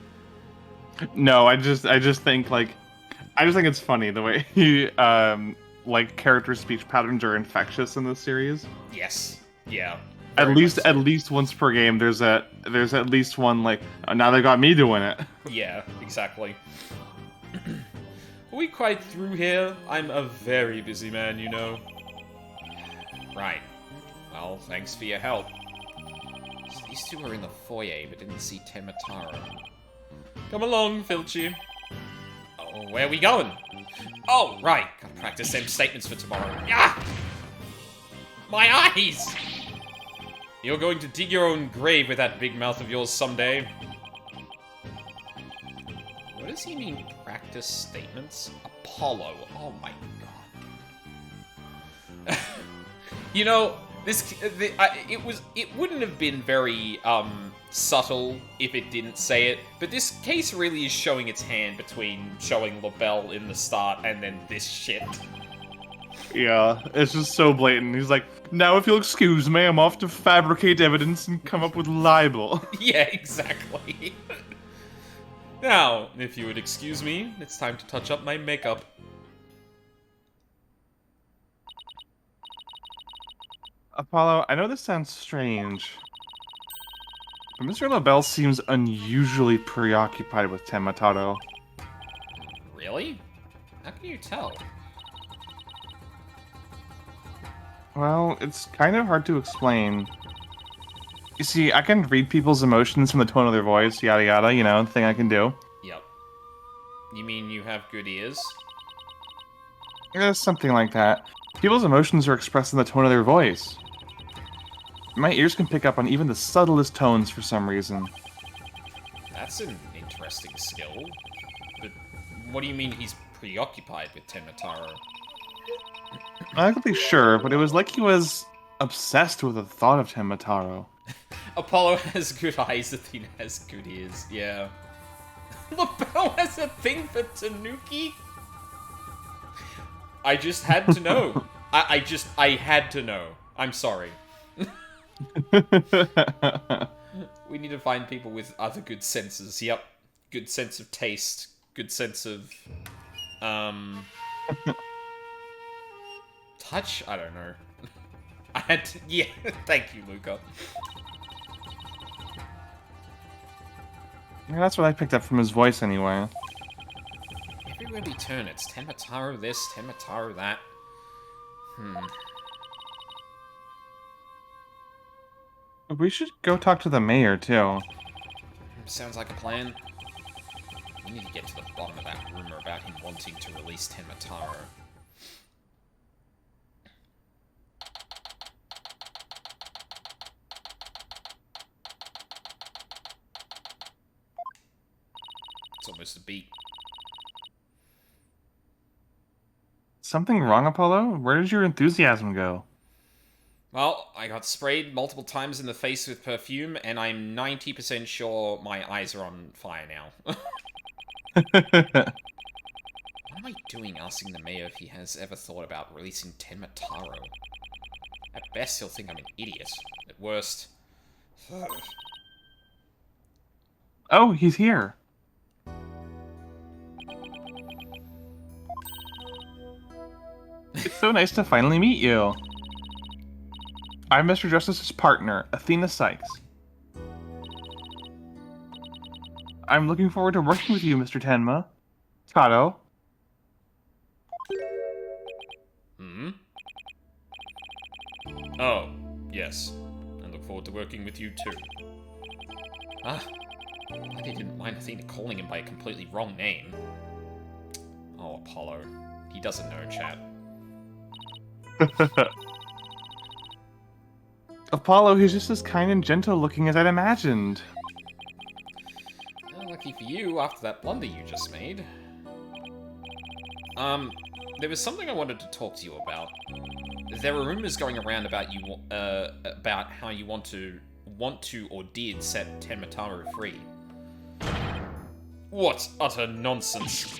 [SPEAKER 2] No, I just think like, I just think it's funny the way he like character speech patterns are infectious in this series.
[SPEAKER 1] Yes. Yeah.
[SPEAKER 2] At least once per game, there's at least one like, oh, now they got me doing it.
[SPEAKER 1] Yeah, exactly. Are we quite through here? I'm a very busy man, you know. Right. Well, thanks for your help. So these two were in the foyer, but didn't see Temataro. Come along, Filchi. Oh, where are we going? Oh, right. Gotta practice them statements for tomorrow. Ah! My eyes! You're going to dig your own grave with that big mouth of yours someday. What does he mean, practice statements? Apollo. Oh my god. You know, it wouldn't have been very, subtle if it didn't say it, but this case really is showing its hand between showing LaBelle in the start and then this shit.
[SPEAKER 2] Yeah, it's just so blatant. He's like, now if you'll excuse me, I'm off to fabricate evidence and come up with libel.
[SPEAKER 1] Yeah, exactly. Now, if you would excuse me, it's time to touch up my makeup.
[SPEAKER 2] Apollo, I know this sounds strange, but Mr. LaBelle seems unusually preoccupied with Temataro.
[SPEAKER 1] Really? How can you tell?
[SPEAKER 2] Well, it's kind of hard to explain. You see, I can read people's emotions from the tone of their voice, yada yada, you know, thing I can do.
[SPEAKER 1] Yep. You mean you have good ears?
[SPEAKER 2] Yeah, something like that. People's emotions are expressed in the tone of their voice. My ears can pick up on even the subtlest tones for some reason.
[SPEAKER 1] That's an interesting skill. But what do you mean he's preoccupied with Temataro?
[SPEAKER 2] I'm not completely sure, but it was like he was obsessed with the thought of Temataro.
[SPEAKER 1] Apollo has good eyes, Athena has good ears, yeah. LaBelle has a thing for Tanuki? I just had to know. I had to know. I'm sorry. We need to find people with other good senses. Yep. Good sense of taste. Good sense of... touch? I don't know. I had to... Yeah, thank you, Luca.
[SPEAKER 2] Yeah, that's what I picked up from his voice anyway.
[SPEAKER 1] Everywhere we turn, it's Temataro this, Temataro that.
[SPEAKER 2] We should go talk to the mayor, too.
[SPEAKER 1] Sounds like a plan. We need to get to the bottom of that rumor about him wanting to release Temataro. It's almost a beat.
[SPEAKER 2] Something wrong, Apollo? Where did your enthusiasm go?
[SPEAKER 1] Well, I got sprayed multiple times in the face with perfume, and I'm 90% sure my eyes are on fire now. What am I doing asking the mayor if he has ever thought about releasing Temataro? At best, he'll think I'm an idiot. At worst,
[SPEAKER 2] Oh, he's here. It's so nice to finally meet you. I'm Mr. Justice's partner, Athena Sykes. I'm looking forward to working with you, Mr. Tenma. Kato.
[SPEAKER 1] Hmm? Oh, yes. I look forward to working with you too. Ah, glad he didn't mind Athena calling him by a completely wrong name. Oh, Apollo. He doesn't know, chat.
[SPEAKER 2] Apollo, he's just as kind and gentle looking as I'd imagined.
[SPEAKER 1] Well, lucky for you, after that blunder you just made. There was something I wanted to talk to you about. There were rumors going around about you, about how you want to or did set Tenmataru free. What utter nonsense!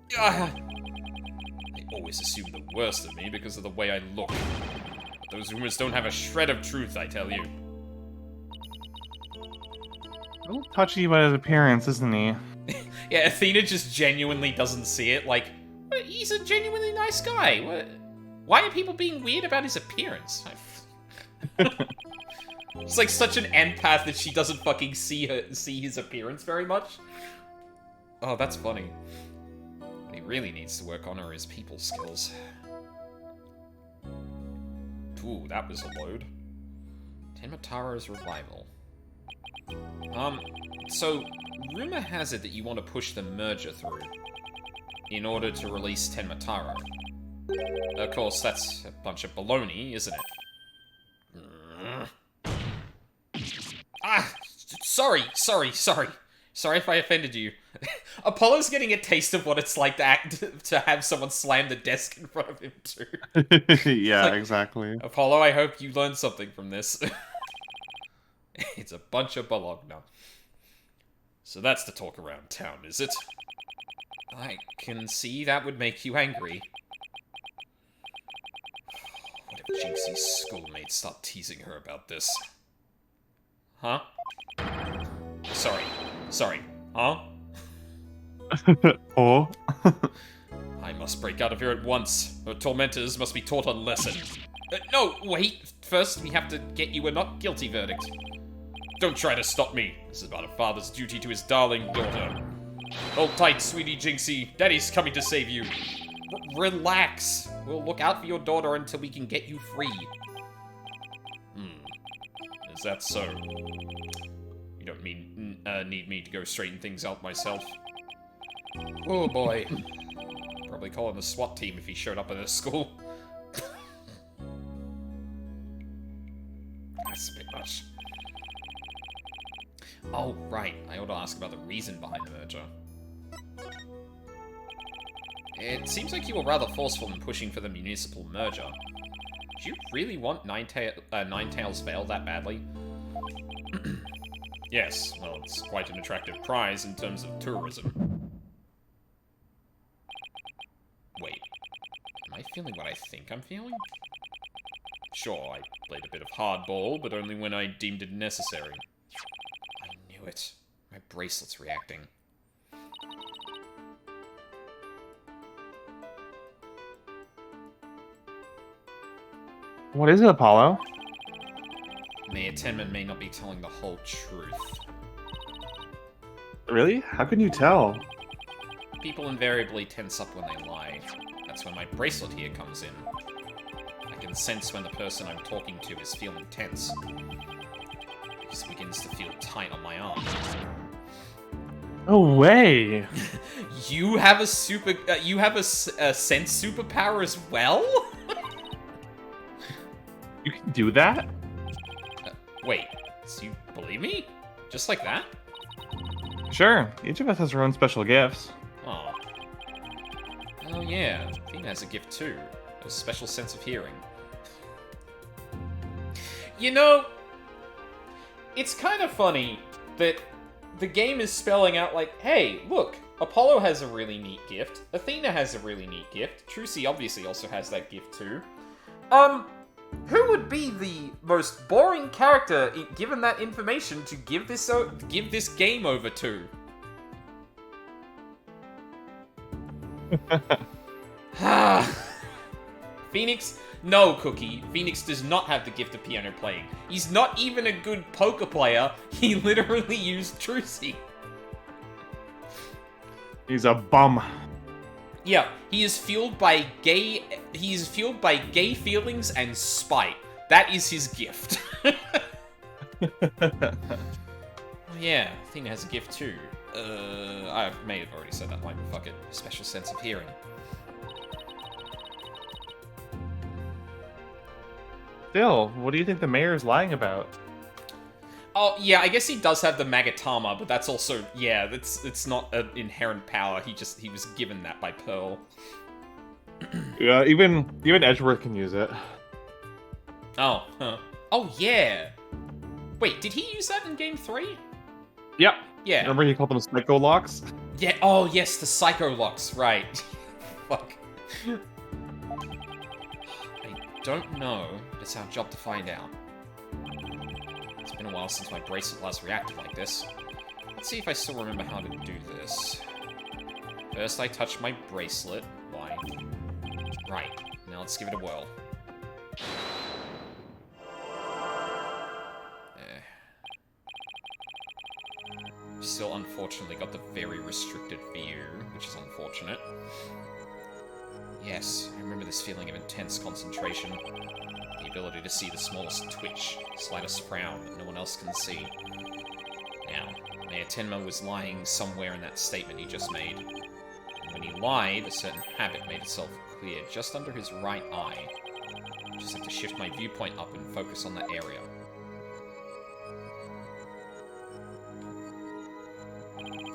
[SPEAKER 1] They always assume the worst of me because of the way I look. But those rumors don't have a shred of truth, I tell you.
[SPEAKER 2] A little touchy about his appearance, isn't he?
[SPEAKER 1] Yeah, Athena just genuinely doesn't see it. Like, he's a genuinely nice guy. Why are people being weird about his appearance? It's like such an empath that she doesn't fucking see his appearance very much. Oh, that's funny. What he really needs to work on are his people skills. Ooh, that was a load. Tenmataro's revival. So, rumor has it that you want to push the merger through in order to release Tenmataro. Of course, that's a bunch of baloney, isn't it? Ah! Sorry if I offended you. Apollo's getting a taste of what it's like to have someone slam the desk in front of him, too.
[SPEAKER 2] Yeah,
[SPEAKER 1] Like,
[SPEAKER 2] exactly.
[SPEAKER 1] Apollo, I hope you learned something from this. It's a bunch of bologna. So that's the talk around town, is it? I can see that would make you angry. What if Jinxie's schoolmates start teasing her about this? Huh? Sorry. Huh?
[SPEAKER 2] Oh?
[SPEAKER 1] I must break out of here at once. Her tormentors must be taught a lesson. No, wait. First, we have to get you a not guilty verdict. Don't try to stop me. This is about a father's duty to his darling daughter. Hold tight, sweetie Jinxie. Daddy's coming to save you. Relax. We'll look out for your daughter until we can get you free. Is that so? You don't need me to go straighten things out myself? Oh boy. Probably calling the SWAT team if he showed up at a school. That's a bit much. Oh, right. I ought to ask about the reason behind the merger. It seems like you were rather forceful in pushing for the municipal merger. Do you really want Ninetales Vale that badly? Yes, well, it's quite an attractive prize in terms of tourism. Wait, am I feeling what I think I'm feeling? Sure, I played a bit of hardball, but only when I deemed it necessary. I knew it. My bracelet's reacting.
[SPEAKER 2] What is it, Apollo?
[SPEAKER 1] Mayor Tenman may not be telling the whole truth.
[SPEAKER 2] Really? How can you tell?
[SPEAKER 1] People invariably tense up when they lie. That's when my bracelet here comes in. I can sense when the person I'm talking to is feeling tense. It just begins to feel tight on my arm.
[SPEAKER 2] No way!
[SPEAKER 1] You have a sense superpower as well?
[SPEAKER 2] You can do that?
[SPEAKER 1] Wait, so you believe me? Just like that?
[SPEAKER 2] Sure. Each of us has our own special gifts.
[SPEAKER 1] Oh. Oh yeah, Athena has a gift too. A special sense of hearing. You know, it's kind of funny that the game is spelling out like, hey, look, Apollo has a really neat gift. Athena has a really neat gift. Trucy obviously also has that gift too. Who would be the most boring character, given that information, to give this game over to? Phoenix? No, Cookie. Phoenix does not have the gift of piano playing. He's not even a good poker player. He literally used Trucy.
[SPEAKER 2] He's a bum.
[SPEAKER 1] Yeah, he is fueled by gay feelings and spite. That is his gift. Yeah, Athena has a gift too. I may have already said that line, but fuck it. Special sense of hearing.
[SPEAKER 2] Still, what do you think the mayor's lying about?
[SPEAKER 1] Oh, yeah, I guess he does have the Magatama, but that's also, yeah, it's not an inherent power. He was given that by Pearl.
[SPEAKER 2] Yeah, even Edgeworth can use it.
[SPEAKER 1] Oh, huh. Oh, yeah. Wait, did he use that in Game 3?
[SPEAKER 2] Yep.
[SPEAKER 1] Yeah.
[SPEAKER 2] Remember he called them Psycho Locks?
[SPEAKER 1] Yeah, oh, yes, the Psycho Locks, right. Fuck. I don't know. It's our job to find out. It's been a while since my bracelet last reacted like this. Let's see if I still remember how to do this. First, I touch my bracelet. Why? Right. Now let's give it a whirl. Still, unfortunately, got the very restricted view, which is unfortunate. Yes, I remember this feeling of intense concentration. The ability to see the smallest twitch, slightest frown that no one else can see. Now, Mayor Tenma was lying somewhere in that statement he just made. And when he lied, a certain habit made itself clear just under his right eye. I just have to shift my viewpoint up and focus on that area.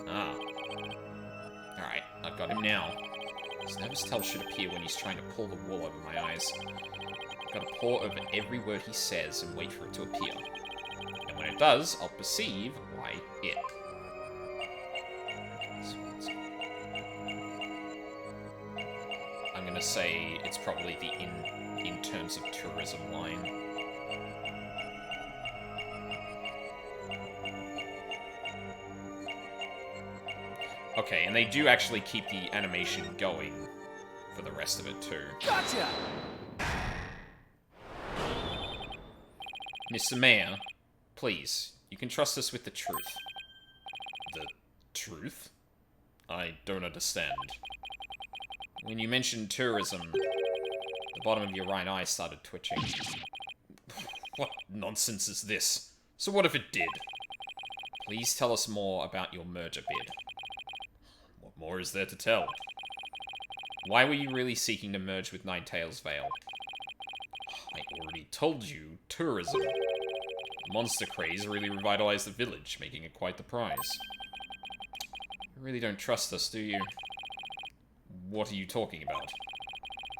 [SPEAKER 1] Ah. Alright, I've got him now. His nervous tell should appear when he's trying to pull the wool over my eyes. I've got to pore over every word he says and wait for it to appear. And when it does, I'll perceive why it. I'm gonna say it's probably the in terms of tourism line. Okay, and they do actually keep the animation going for the rest of it, too.
[SPEAKER 4] Gotcha!
[SPEAKER 1] Mr. Mayor, please, you can trust us with the truth. The truth? I don't understand. When you mentioned tourism, the bottom of your right eye started twitching. What nonsense is this? So what if it did? Please tell us more about your merger bid. What more is there to tell? Why were you really seeking to merge with Ninetales Vale? I already told you, tourism. The monster craze really revitalized the village, making it quite the prize. You really don't trust us, do you? What are you talking about?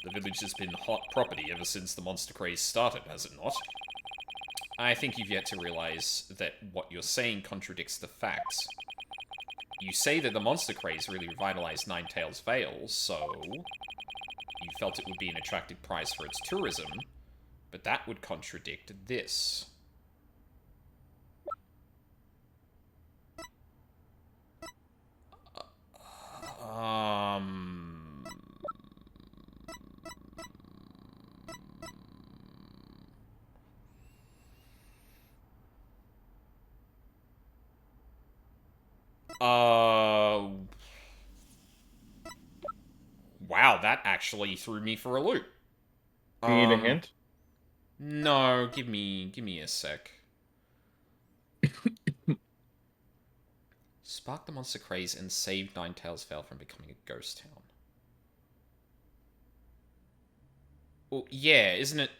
[SPEAKER 1] The village has been hot property ever since the monster craze started, has it not? I think you've yet to realize that what you're saying contradicts the facts. You say that the monster craze really revitalized Ninetales Vale, so you felt it would be an attractive prize for its tourism, but that would contradict this. Wow, that actually threw me for a loop.
[SPEAKER 2] Do you need a hint?
[SPEAKER 1] No, give me a sec. Spark the monster craze and save Ninetales Vale from becoming a ghost town. Well, yeah, isn't it?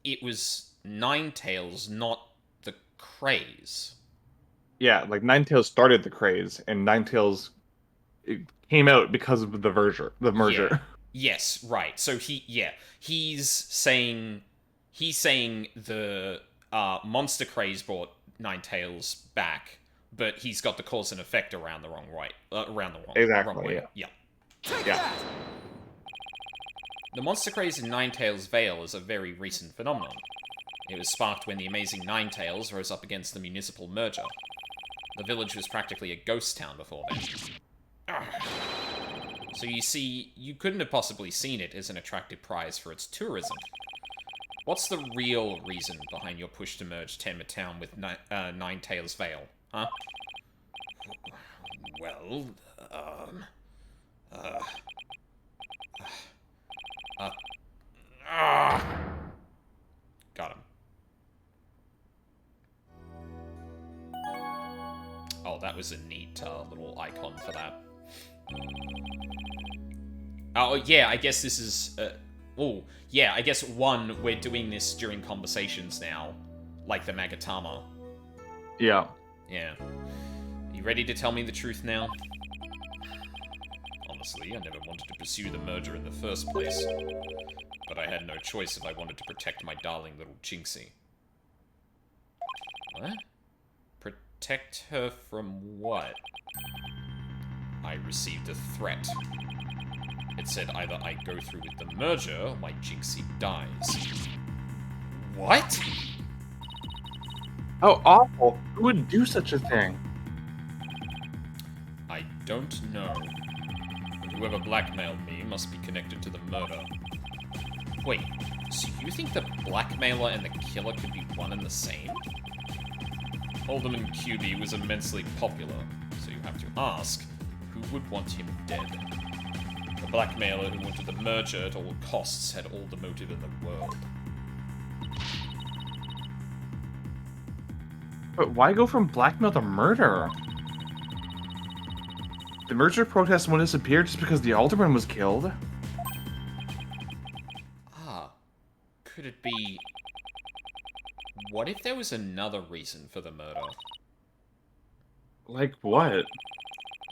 [SPEAKER 1] It was Ninetales, not the craze.
[SPEAKER 2] Yeah, like Ninetales started the craze, and Ninetales it came out because of the merger.
[SPEAKER 1] Yeah. Yes, right. So he's saying the monster craze brought Ninetales back, but he's got the cause and effect around the wrong way.
[SPEAKER 2] Exactly,
[SPEAKER 1] wrong way.
[SPEAKER 2] yeah.
[SPEAKER 4] Take
[SPEAKER 2] Yeah.
[SPEAKER 4] that!
[SPEAKER 1] The monster craze in Ninetales Vale is a very recent phenomenon. It was sparked when the amazing Ninetales rose up against the municipal merger. The village was practically a ghost town before then. So you see, you couldn't have possibly seen it as an attractive prize for its tourism. What's the real reason behind your push to merge Tenma Town with Ninetales Vale, huh? Well, got him. Oh, that was a neat little icon for that. Oh, yeah, I guess this is... oh, yeah, I guess, one, we're doing this during conversations now. Like the Magatama.
[SPEAKER 2] Yeah.
[SPEAKER 1] Yeah. You ready to tell me the truth now? Honestly, I never wanted to pursue the merger in the first place. But I had no choice if I wanted to protect my darling little Jinxie. What? Protect her from what? I received a threat. It said either I go through with the merger, or my Jinxie dies. What?
[SPEAKER 2] How awful. Who would do such a thing?
[SPEAKER 1] I don't know. But whoever blackmailed me must be connected to the murder. Wait, so you think the blackmailer and the killer could be one and the same? Alderman QB was immensely popular, so you have to ask, who would want him dead? The blackmailer who wanted the merger at all costs had all the motive in the world.
[SPEAKER 2] But why go from blackmail to murder? The merger protest won't disappear just because the alderman was killed.
[SPEAKER 1] Ah, could it be... What if there was another reason for the murder?
[SPEAKER 2] Like what?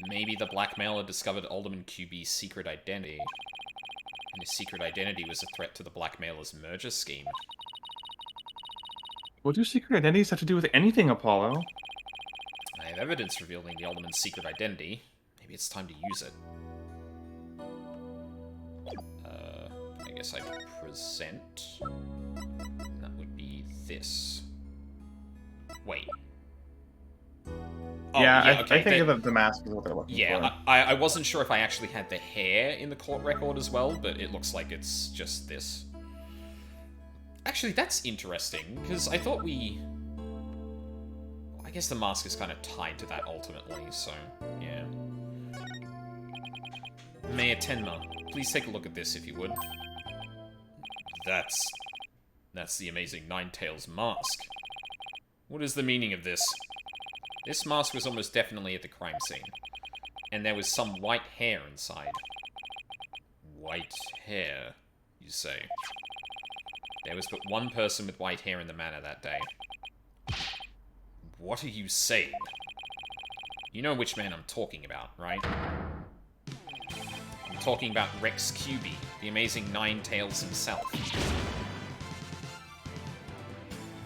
[SPEAKER 1] Maybe the blackmailer discovered Alderman QB's secret identity. And his secret identity was a threat to the blackmailer's merger scheme.
[SPEAKER 2] What do secret identities have to do with anything, Apollo?
[SPEAKER 1] I have evidence revealing the Alderman's secret identity. Maybe it's time to use it. I guess I present. And that would be this. Wait. Oh,
[SPEAKER 2] yeah,
[SPEAKER 1] okay,
[SPEAKER 2] I think that the mask is what they're looking for.
[SPEAKER 1] Yeah, I wasn't sure if I actually had the hair in the court record as well, but it looks like it's just this. Actually, that's interesting, because I thought we... I guess the mask is kind of tied to that ultimately, so, yeah. Mayor Tenma, please take a look at this if you would. That's the amazing Ninetales mask. What is the meaning of this? This mask was almost definitely at the crime scene. And there was some white hair inside. White hair, you say? There was but one person with white hair in the manor that day. What are you saying? You know which man I'm talking about, right? I'm talking about Rex QB, the amazing Ninetales himself.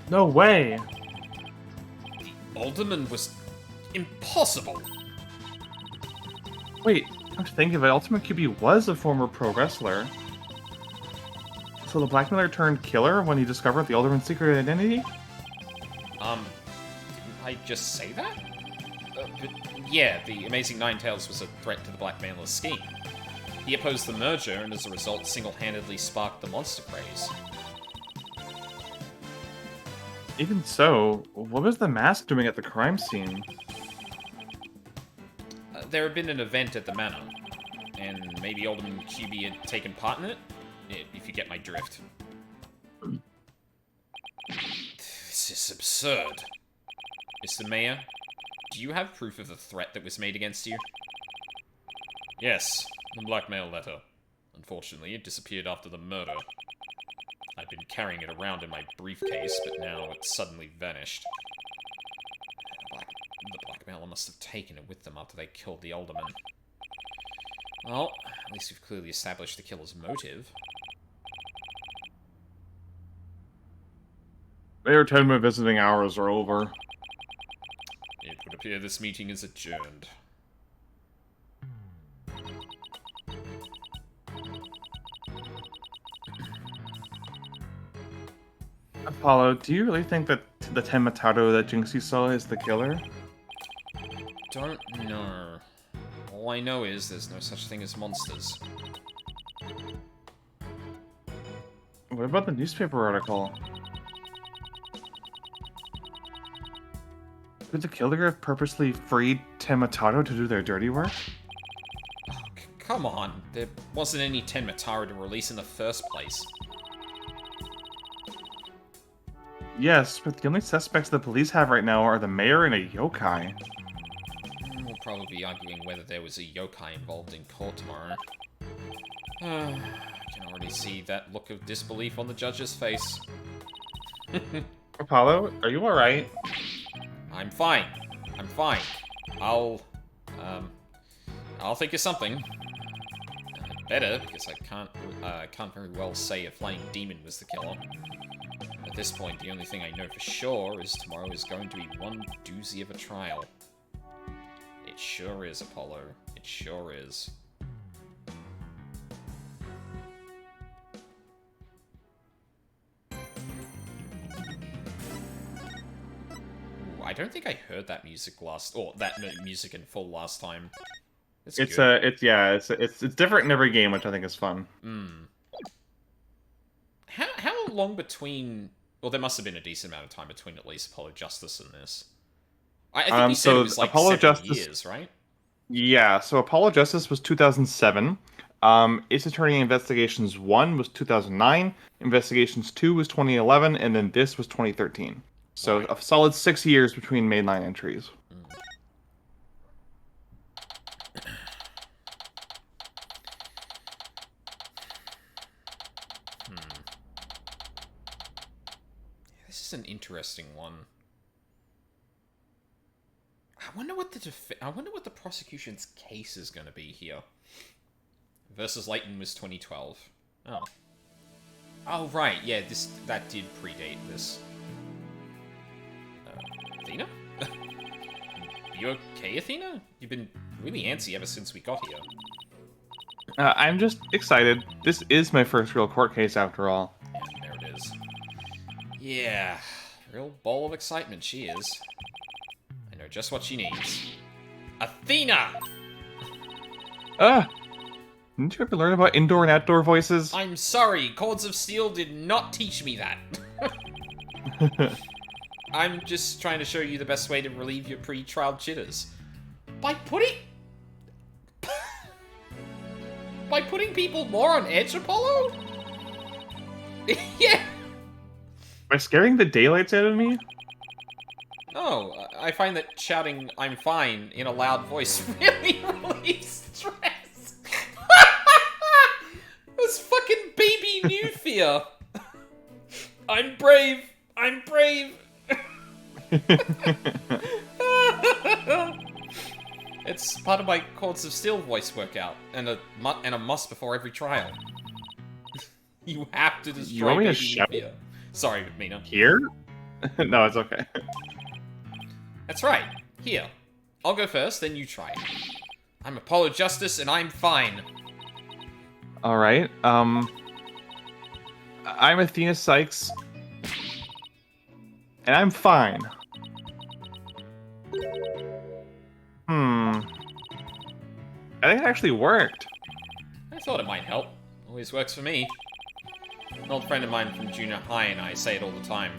[SPEAKER 2] No way!
[SPEAKER 1] The Alderman was... impossible!
[SPEAKER 2] Wait, I'm thinking of it. Ultimate QB was a former pro wrestler. So the blackmailer turned killer when he discovered the Alderman's secret identity?
[SPEAKER 1] Didn't I just say that? But yeah, the amazing Ninetales was a threat to the blackmailer's scheme. He opposed the merger, and as a result, single-handedly sparked the monster craze.
[SPEAKER 2] Even so, what was the mask doing at the crime scene?
[SPEAKER 1] There had been an event at the manor, and maybe Alderman QB had taken part in it, if you get my drift. This is absurd. Mr. Mayor, do you have proof of the threat that was made against you? Yes, the blackmail letter. Unfortunately, it disappeared after the murder. I'd been carrying it around in my briefcase, but now it's suddenly vanished. The blackmailer must have taken it with them after they killed the alderman. Well, at least we've clearly established the killer's motive.
[SPEAKER 2] Mayor Tenma visiting hours are over.
[SPEAKER 1] It would appear this meeting is adjourned.
[SPEAKER 2] Apollo, do you really think that the Tenmataro that Jinxie saw is the killer?
[SPEAKER 1] Don't know. All I know is there's no such thing as monsters.
[SPEAKER 2] What about the newspaper article? Could the killer have purposely freed Tenmataro to do their dirty work?
[SPEAKER 1] Oh, come on. There wasn't any Tenmataro to release in the first place.
[SPEAKER 2] Yes, but the only suspects the police have right now are the mayor and a yokai.
[SPEAKER 1] We'll probably be arguing whether there was a yokai involved in court tomorrow. I can already see that look of disbelief on the judge's face.
[SPEAKER 2] Apollo, are you alright?
[SPEAKER 1] I'm fine. I'm fine. I'll think of something. Better, because I can't very well say a flying demon was the killer. At this point, the only thing I know for sure is tomorrow is going to be one doozy of a trial. It sure is, Apollo. It sure is. Ooh, I don't think I heard that music music in full last time. It's good.
[SPEAKER 2] It's different in every game, which I think is fun.
[SPEAKER 1] How long between? Well, there must have been a decent amount of time between at least Apollo Justice and this. I think you said it was like
[SPEAKER 2] Apollo
[SPEAKER 1] 7
[SPEAKER 2] Justice,
[SPEAKER 1] years, right?
[SPEAKER 2] Yeah, so Apollo Justice was 2007. Ace Attorney Investigations 1 was 2009. Investigations 2 was 2011, and then this was 2013. So
[SPEAKER 1] Right.
[SPEAKER 2] a solid 6 years between mainline entries.
[SPEAKER 1] This is an interesting one. I wonder what the prosecution's case is going to be here. Versus Layton was 2012. Oh. Oh right, yeah, that did predate this. Athena? You okay, Athena? You've been really antsy ever since we got here.
[SPEAKER 2] I'm just excited. This is my first real court case, after all.
[SPEAKER 1] And there it is. Yeah, real ball of excitement she is. I know just what she needs. Athena!
[SPEAKER 2] Didn't you ever learn about indoor and outdoor voices?
[SPEAKER 1] I'm sorry, Cords of Steel did not teach me that. I'm just trying to show you the best way to relieve your pre-trial jitters. By putting... By putting people more on edge, Apollo? Yeah!
[SPEAKER 2] By scaring the daylights out of me?
[SPEAKER 1] No, I find that shouting "I'm fine" in a loud voice really relieves stress. This fucking baby new fear. I'm brave. I'm brave. It's part of my Cords of Steel voice workout, and a must before every trial. You have to destroy
[SPEAKER 2] You want me to
[SPEAKER 1] baby
[SPEAKER 2] shout?
[SPEAKER 1] new fear. Sorry, Mina.
[SPEAKER 2] Here? No, it's okay.
[SPEAKER 1] That's right. Here. I'll go first, then you try. I'm Apollo Justice, and I'm fine.
[SPEAKER 2] Alright, I'm Athena Sykes. And I'm fine. I think it actually worked.
[SPEAKER 1] I thought it might help. Always works for me. An old friend of mine from junior high and I say it all the time.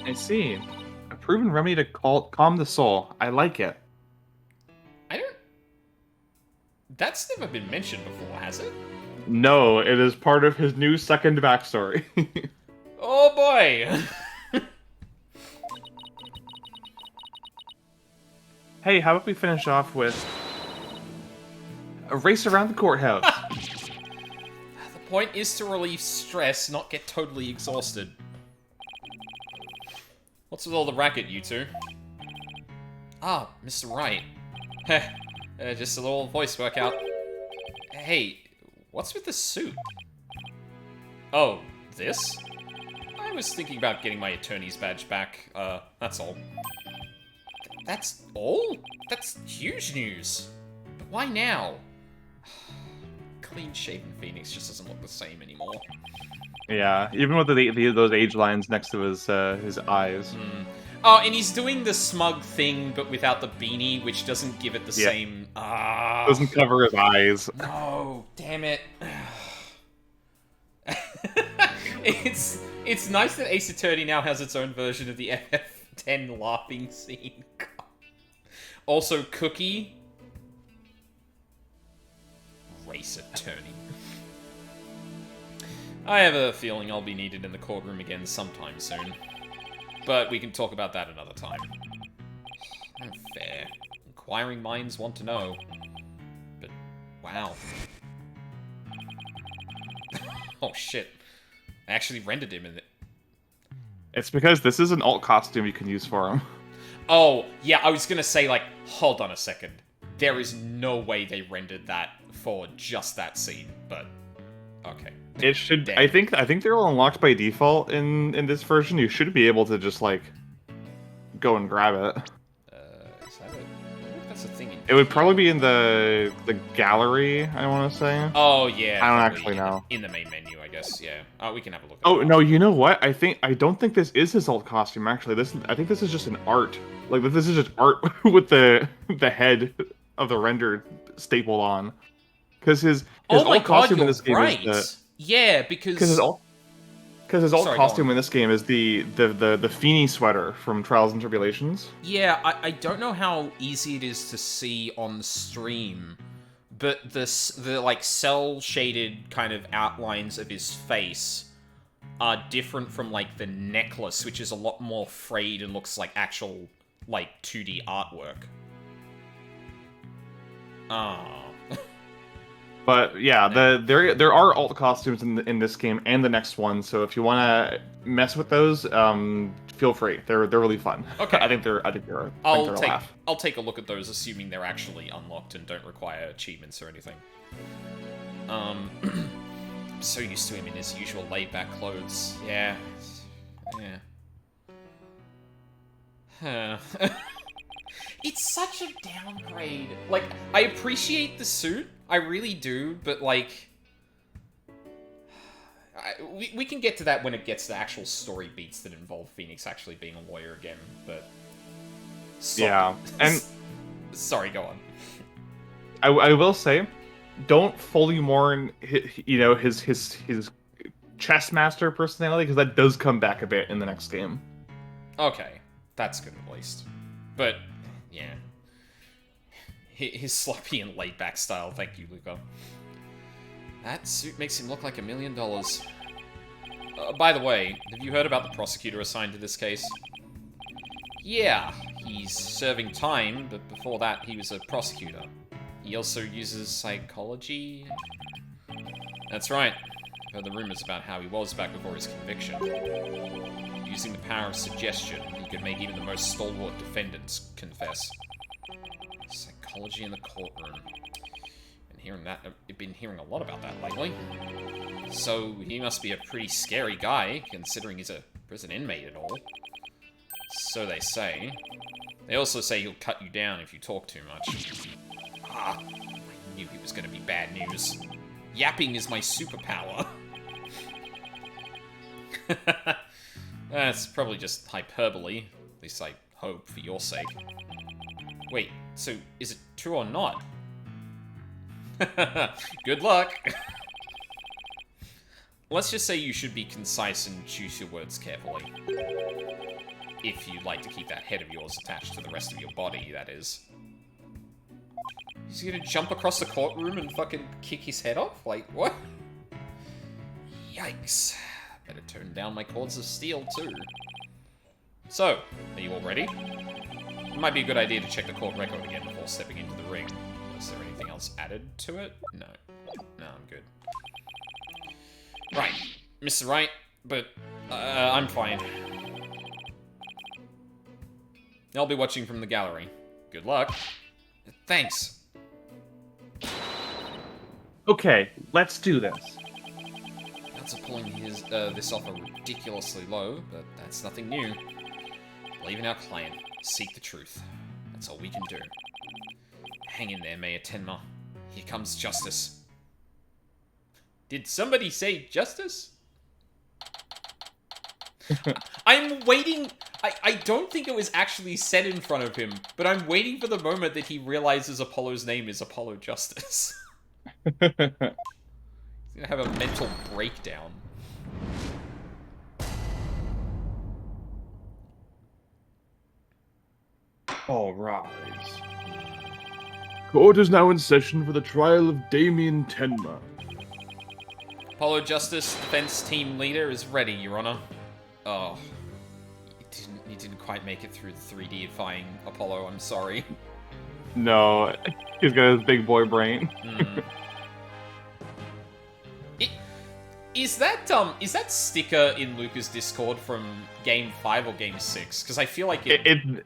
[SPEAKER 2] I see. A proven remedy to calm the soul. I like it.
[SPEAKER 1] I don't... That's never been mentioned before, has it?
[SPEAKER 2] No, it is part of his new second backstory.
[SPEAKER 1] Oh boy!
[SPEAKER 2] Hey, how about we finish off with a race around the courthouse?
[SPEAKER 1] The point is to relieve stress, not get totally exhausted. What's with all the racket, you two? Ah, Mr. Wright. Heh, just a little voice workout. Hey, what's with the suit? Oh, this? I was thinking about getting my attorney's badge back, that's all. That's all? That's huge news. But why now? clean-shaven Phoenix just doesn't look the same anymore.
[SPEAKER 2] Yeah, even with those age lines next to his eyes.
[SPEAKER 1] Oh, and he's doing the smug thing, but without the beanie, which doesn't give it the
[SPEAKER 2] Yeah.
[SPEAKER 1] same...
[SPEAKER 2] Doesn't cover his eyes.
[SPEAKER 1] No, damn it. It's nice that Ace Attorney now has its own version of the FF10 laughing scene. Also, Cookie. Race Attorney. I have a feeling I'll be needed in the courtroom again sometime soon. But we can talk about that another time. Not fair. Inquiring minds want to know. But, wow. Oh shit. I actually rendered him in it.
[SPEAKER 2] It's because this is an alt costume you can use for him.
[SPEAKER 1] Oh, yeah, I was gonna say, like, hold on a second. There is no way they rendered that for just that scene, but okay.
[SPEAKER 2] It should.
[SPEAKER 1] Damn.
[SPEAKER 2] I think they're all unlocked by default in this version. You should be able to just like go and grab it.
[SPEAKER 1] Is that it? That's a thing.
[SPEAKER 2] It would probably be in the gallery. I want to say.
[SPEAKER 1] Oh yeah.
[SPEAKER 2] I don't
[SPEAKER 1] probably
[SPEAKER 2] actually know.
[SPEAKER 1] In the main menu, I guess. Yeah. Oh, we can have a look. At
[SPEAKER 2] Oh
[SPEAKER 1] that.
[SPEAKER 2] no! You know what? I don't think this is his alt costume. Actually, I think this is just an art. Like this is just art with the head of the rendered stapled on. Because his
[SPEAKER 1] Oh my
[SPEAKER 2] alt
[SPEAKER 1] god,
[SPEAKER 2] costume
[SPEAKER 1] you're
[SPEAKER 2] in this game
[SPEAKER 1] right.
[SPEAKER 2] is
[SPEAKER 1] Yeah, because
[SPEAKER 2] his alt
[SPEAKER 1] Sorry, go
[SPEAKER 2] costume
[SPEAKER 1] on.
[SPEAKER 2] in this game is the Feeny sweater from Trials and Tribulations.
[SPEAKER 1] Yeah, I don't know how easy it is to see on the stream, but the like cell shaded kind of outlines of his face are different from like the necklace, which is a lot more frayed and looks like actual like 2D artwork. Ah.
[SPEAKER 2] But yeah, there are alt costumes in this game and the next one. So if you want to mess with those, feel free. They're really fun.
[SPEAKER 1] Okay.
[SPEAKER 2] I think they're a laugh.
[SPEAKER 1] I'll take a look at those, assuming they're actually unlocked and don't require achievements or anything. I'm so used to him in his usual laid-back clothes. Yeah. Huh. It's such a downgrade. Like, I appreciate the suit, I really do, but like, we can get to that when it gets to actual story beats that involve Phoenix actually being a lawyer again. But
[SPEAKER 2] Yeah, and
[SPEAKER 1] sorry, go on.
[SPEAKER 2] I will say, don't fully mourn his chess master personality, because that does come back a bit in the next game.
[SPEAKER 1] Okay, that's good at least. But yeah, his sloppy and laid-back style. Thank you, Luca. That suit makes him look like $1 million. By the way, have you heard about the prosecutor assigned to this case? Yeah, he's serving time, but before that he was a prosecutor. He also uses psychology. That's right. Heard the rumors about how he was back before his conviction. Using the power of suggestion, he could make even the most stalwart defendants confess. Psychology in the courtroom. Been hearing a lot about that lately. So he must be a pretty scary guy, considering he's a prison inmate and all. So they say. They also say he'll cut you down if you talk too much. Ah, I knew he was going to be bad news. Yapping is my superpower. That's probably just hyperbole. At least I hope, for your sake. Wait, so is it true or not? Good luck! Let's just say you should be concise and choose your words carefully. If you'd like to keep that head of yours attached to the rest of your body, that is. He's gonna jump across the courtroom and fucking kick his head off? Like, what? Yikes. Better turn down my cords of steel, too. So, are you all ready? It might be a good idea to check the court record again before stepping into the ring. Is there anything else added to it? No. No, I'm good. Right. Mr. Wright, but I'm fine. I'll be watching from the gallery. Good luck. Thanks.
[SPEAKER 2] Okay, let's do this.
[SPEAKER 1] Odds of pulling this off are ridiculously low, but that's nothing new. Believe in our client. Seek the truth. That's all we can do. Hang in there, Mayor Tenma. Here comes justice. Did somebody say justice? I'm waiting. I don't think it was actually said in front of him, but I'm waiting for the moment that he realizes Apollo's name is Apollo Justice. He's gonna have a mental breakdown.
[SPEAKER 2] All right. Court is now in session for the trial of Damien Tenma.
[SPEAKER 1] Apollo Justice, defense team leader, is ready, Your Honor. Oh. He didn't quite make it through the 3D-ifying Apollo, I'm sorry.
[SPEAKER 2] No, he's got his big boy brain.
[SPEAKER 1] Is that sticker in Luca's Discord from Game 5 or Game 6? Because I feel like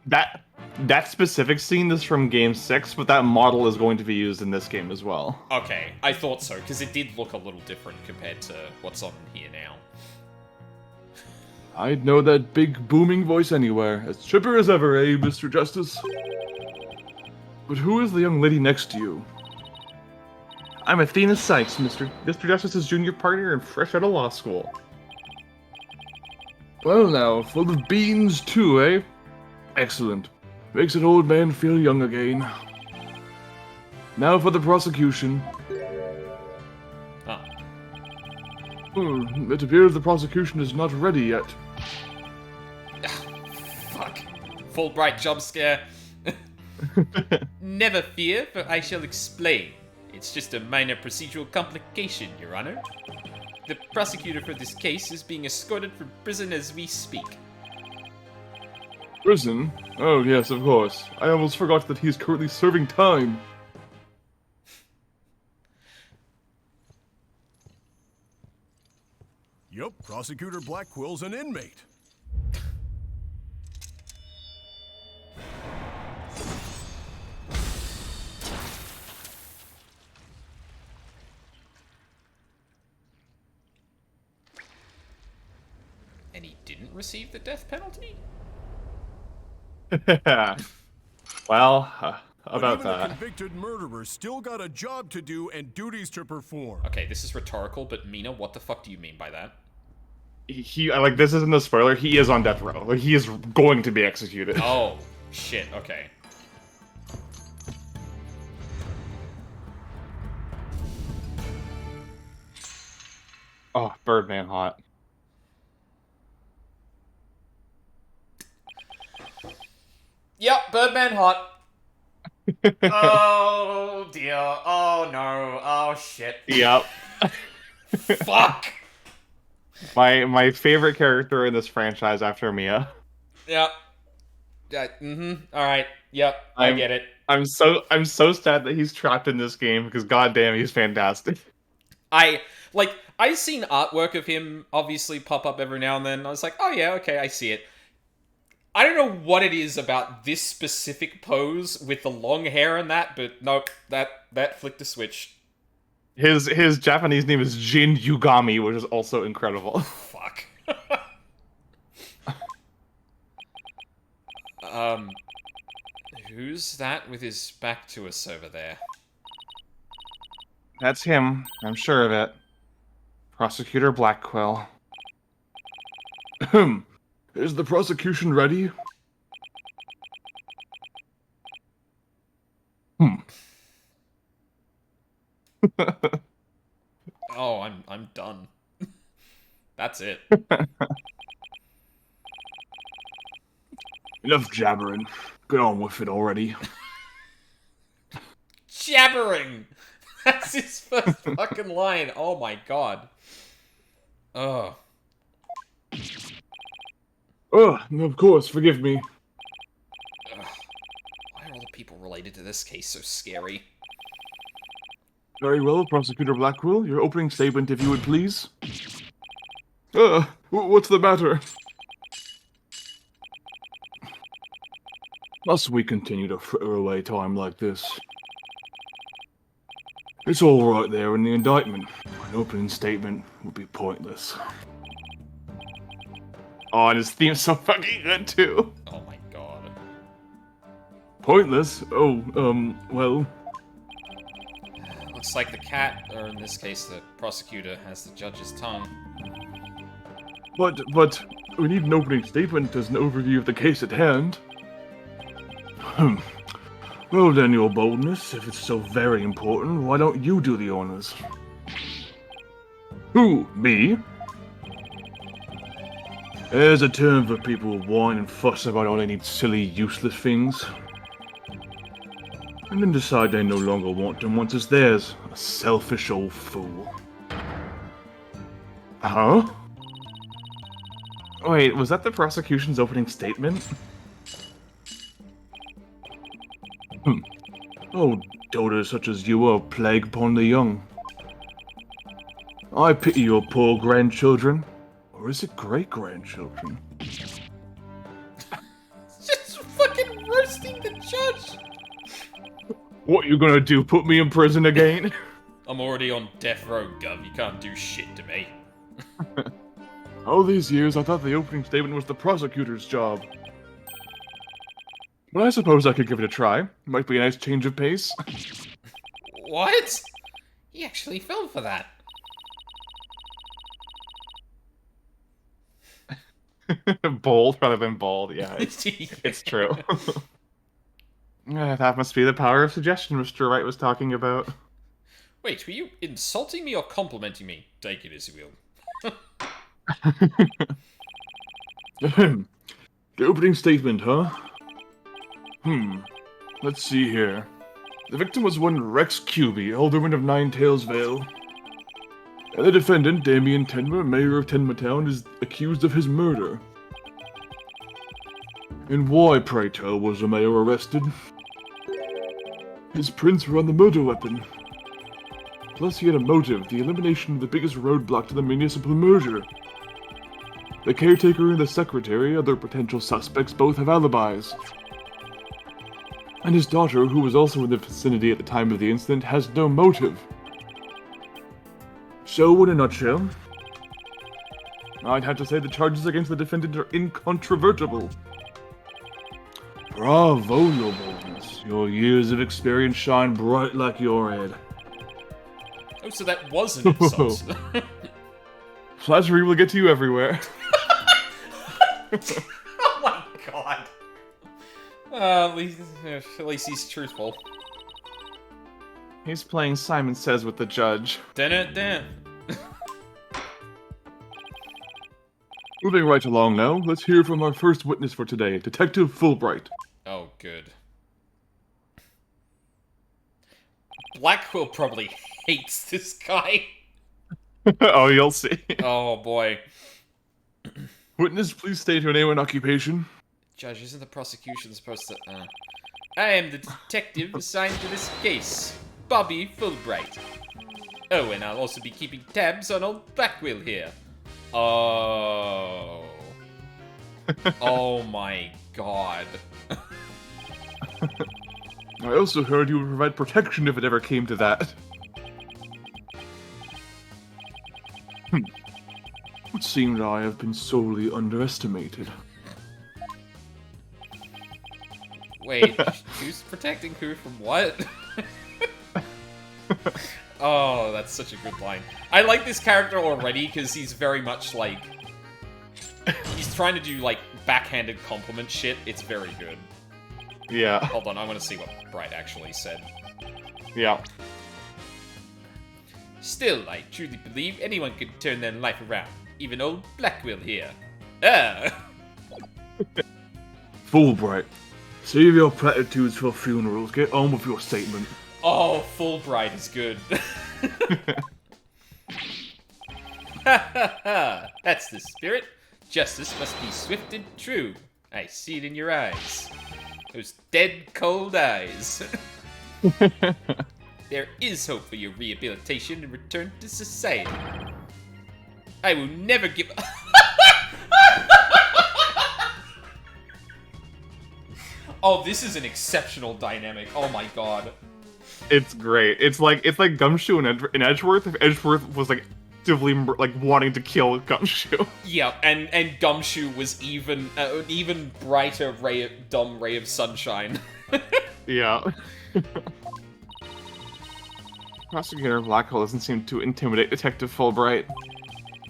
[SPEAKER 2] that specific scene is from Game 6, but that model is going to be used in this game as well.
[SPEAKER 1] Okay, I thought so, because it did look a little different compared to what's on here now.
[SPEAKER 2] I'd know that big booming voice anywhere, as chipper as ever, eh, Mr. Justice? But who is the young lady next to you? I'm Athena Sykes, Mr. Justice's junior partner and fresh out of law school. Well now, full of beans too, eh? Excellent. Makes an old man feel young again. Now for the prosecution.
[SPEAKER 1] Ah.
[SPEAKER 2] It appears the prosecution is not ready yet.
[SPEAKER 1] Fuck. Fulbright jump scare. Never fear, for I shall explain. It's just a minor procedural complication, Your Honor. The prosecutor for this case is being escorted from prison as we speak.
[SPEAKER 2] Prison? Oh yes, of course. I almost forgot that he's currently serving time.
[SPEAKER 5] Yup, Prosecutor Blackwill's an inmate.
[SPEAKER 1] And he didn't receive the death penalty?
[SPEAKER 2] Well,
[SPEAKER 5] But
[SPEAKER 2] about
[SPEAKER 5] even
[SPEAKER 2] that.
[SPEAKER 5] a convicted murderer still got a job to do and duties to perform.
[SPEAKER 1] Okay, this is rhetorical, but Mina, what the fuck do you mean by that?
[SPEAKER 2] He like, this isn't a spoiler, he is on death row. Like, he is going to be executed.
[SPEAKER 1] Oh, shit, okay.
[SPEAKER 2] Oh, Birdman hot.
[SPEAKER 1] Yep, Birdman hot. Oh dear. Oh no. Oh shit.
[SPEAKER 2] Yep.
[SPEAKER 1] Fuck.
[SPEAKER 2] My favorite character in this franchise after Mia.
[SPEAKER 1] Yep. Alright. Yep. I get it.
[SPEAKER 2] I'm so sad that he's trapped in this game because goddamn he's fantastic.
[SPEAKER 1] I've seen artwork of him obviously pop up every now and then. I was like, oh yeah, okay, I see it. I don't know what it is about this specific pose with the long hair and that, but nope, that flicked a switch.
[SPEAKER 2] His Japanese name is Jin Yugami, which is also incredible.
[SPEAKER 1] Fuck. Who's that with his back to us over there?
[SPEAKER 2] That's him, I'm sure of it. Prosecutor Blackquill. Is the prosecution ready?
[SPEAKER 1] Oh, I'm done. That's it.
[SPEAKER 2] Enough jabbering. Get on with it already.
[SPEAKER 1] Jabbering! That's his first fucking line. Oh my god. Ugh.
[SPEAKER 2] Of course, forgive me.
[SPEAKER 1] Ugh. Why are all the people related to this case so scary?
[SPEAKER 2] Very well, Prosecutor Blackquill. Your opening statement, if you would please. What's the matter? Must we continue to fritter away time like this? It's all right there in the indictment. An opening statement would be pointless. Oh, and his theme's so fucking good, too.
[SPEAKER 1] Oh my god.
[SPEAKER 2] Pointless? Oh, well...
[SPEAKER 1] Looks Looks like the cat, or in this case, the prosecutor, has the judge's tongue.
[SPEAKER 2] But we need an opening statement as an overview of the case at hand. Well then, your boldness, if it's so very important, why don't you do the honors? Who, me? There's a term for people who whine and fuss about all they need silly, useless things. And then decide they no longer want them once it's theirs. A selfish old fool. Huh? Wait, was that the prosecution's opening statement? Oh, daughters such as you are a plague upon the young. I pity your poor grandchildren. Or is it great-grandchildren?
[SPEAKER 1] Just fucking roasting the judge!
[SPEAKER 2] What you gonna do, put me in prison again?
[SPEAKER 1] I'm already on death row, Gov. You can't do shit to me.
[SPEAKER 2] All these years, I thought the opening statement was the prosecutor's job. But I suppose I could give it a try. Might be a nice change of pace.
[SPEAKER 1] What? He actually fell for that.
[SPEAKER 2] Bold rather than bald, yeah, it's true. That must be the power of suggestion Mr. Wright was talking about.
[SPEAKER 1] Wait, were you insulting me or complimenting me? Take it as you will.
[SPEAKER 2] The opening statement, huh? Let's see here. The victim was one Rex Cuby, alderman of Nine Tails Vale. And the defendant, Damien Tenma, mayor of Tenma Town, is accused of his murder. And why, pray tell, was the mayor arrested? His prints were on the murder weapon. Plus he had a motive, the elimination of the biggest roadblock to the municipal merger. The caretaker and the secretary, other potential suspects, both have alibis. And his daughter, who was also in the vicinity at the time of the incident, has no motive. So, in a nutshell, I'd have to say the charges against the defendant are incontrovertible. Bravo, your boldness. Your years of experience shine bright like your head.
[SPEAKER 1] Oh, so that was an insult.
[SPEAKER 2] Flattery will get to you everywhere.
[SPEAKER 1] Oh my god. At least he's truthful.
[SPEAKER 2] He's playing Simon Says with the judge.
[SPEAKER 1] Dun.
[SPEAKER 2] Moving right along now, let's hear from our first witness for today, Detective Fulbright.
[SPEAKER 1] Oh, good. Blackwell probably hates this guy.
[SPEAKER 2] Oh, you'll see.
[SPEAKER 1] Oh, boy.
[SPEAKER 2] Witness, please state your name and occupation.
[SPEAKER 1] Judge, isn't the prosecution supposed to... I am the detective assigned to this case, Bobby Fulbright. Oh, and I'll also be keeping tabs on old Blackwell here. Oh. Oh my god.
[SPEAKER 2] I also heard you would provide protection if it ever came to that. It seemed I have been sorely underestimated.
[SPEAKER 1] Wait, who's protecting who from what? Oh, that's such a good line. I like this character already because he's very much like... He's trying to do, like, backhanded compliment shit. It's very good.
[SPEAKER 2] Yeah.
[SPEAKER 1] Hold on, I want to see what Bright actually said.
[SPEAKER 2] Yeah.
[SPEAKER 1] Still, I truly believe anyone could turn their life around. Even old Blackwell here. Ah!
[SPEAKER 2] Fulbright, save your platitudes for funerals. Get on with your statement.
[SPEAKER 1] Oh, Fulbright is good. Ha ha ha! That's the spirit. Justice must be swift and true. I see it in your eyes. Those dead, cold eyes. There is hope for your rehabilitation and return to society. I will never give up. Oh, this is an exceptional dynamic. Oh my god.
[SPEAKER 2] It's great. It's like Gumshoe and Edgeworth. If Edgeworth was like actively like wanting to kill Gumshoe.
[SPEAKER 1] Yeah, and Gumshoe was even brighter dumb ray of sunshine.
[SPEAKER 2] Yeah. Prosecutor Blackwell doesn't seem to intimidate Detective Fulbright.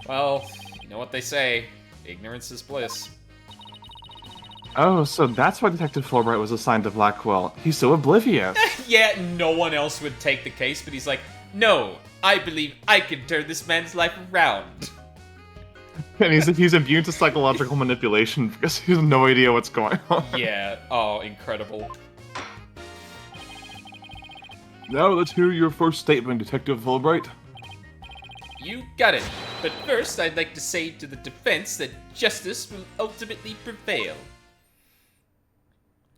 [SPEAKER 1] Well, you know what they say. Ignorance is bliss.
[SPEAKER 2] Oh, so that's why Detective Fulbright was assigned to Blackwell. He's so oblivious.
[SPEAKER 1] Yeah, no one else would take the case, but he's like, no, I believe I can turn this man's life around.
[SPEAKER 2] And he's immune to psychological manipulation because he has no idea what's going on.
[SPEAKER 1] Yeah, oh, incredible.
[SPEAKER 2] Now let's hear your first statement, Detective Fulbright.
[SPEAKER 1] You got it. But first, I'd like to say to the defense that justice will ultimately prevail.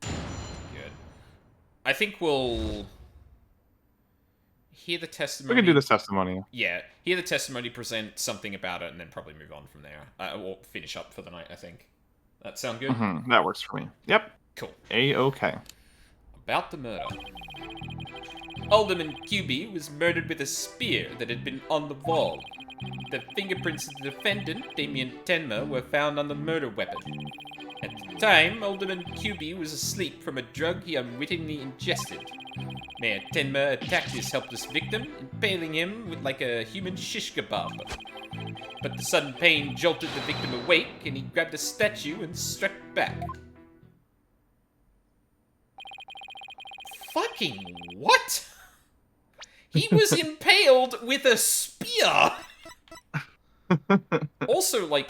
[SPEAKER 1] Good. I think we'll hear the testimony.
[SPEAKER 2] We can do this testimony.
[SPEAKER 1] Yeah, hear the testimony, present something about it, and then probably move on from there. Or finish up for the night, I think. That sound good?
[SPEAKER 2] That works for me. Yep.
[SPEAKER 1] Cool.
[SPEAKER 2] A-okay.
[SPEAKER 1] About the murder. Alderman QB was murdered with a spear that had been on the wall. The fingerprints of the defendant, Damien Tenma, were found on the murder weapon. At the time, Alderman QB was asleep from a drug he unwittingly ingested. Mayor Tenma attacked his helpless victim, impaling him with like a human shish kebab. But the sudden pain jolted the victim awake, and he grabbed a statue and struck back. Fucking what? He was impaled with a spear! Also, like...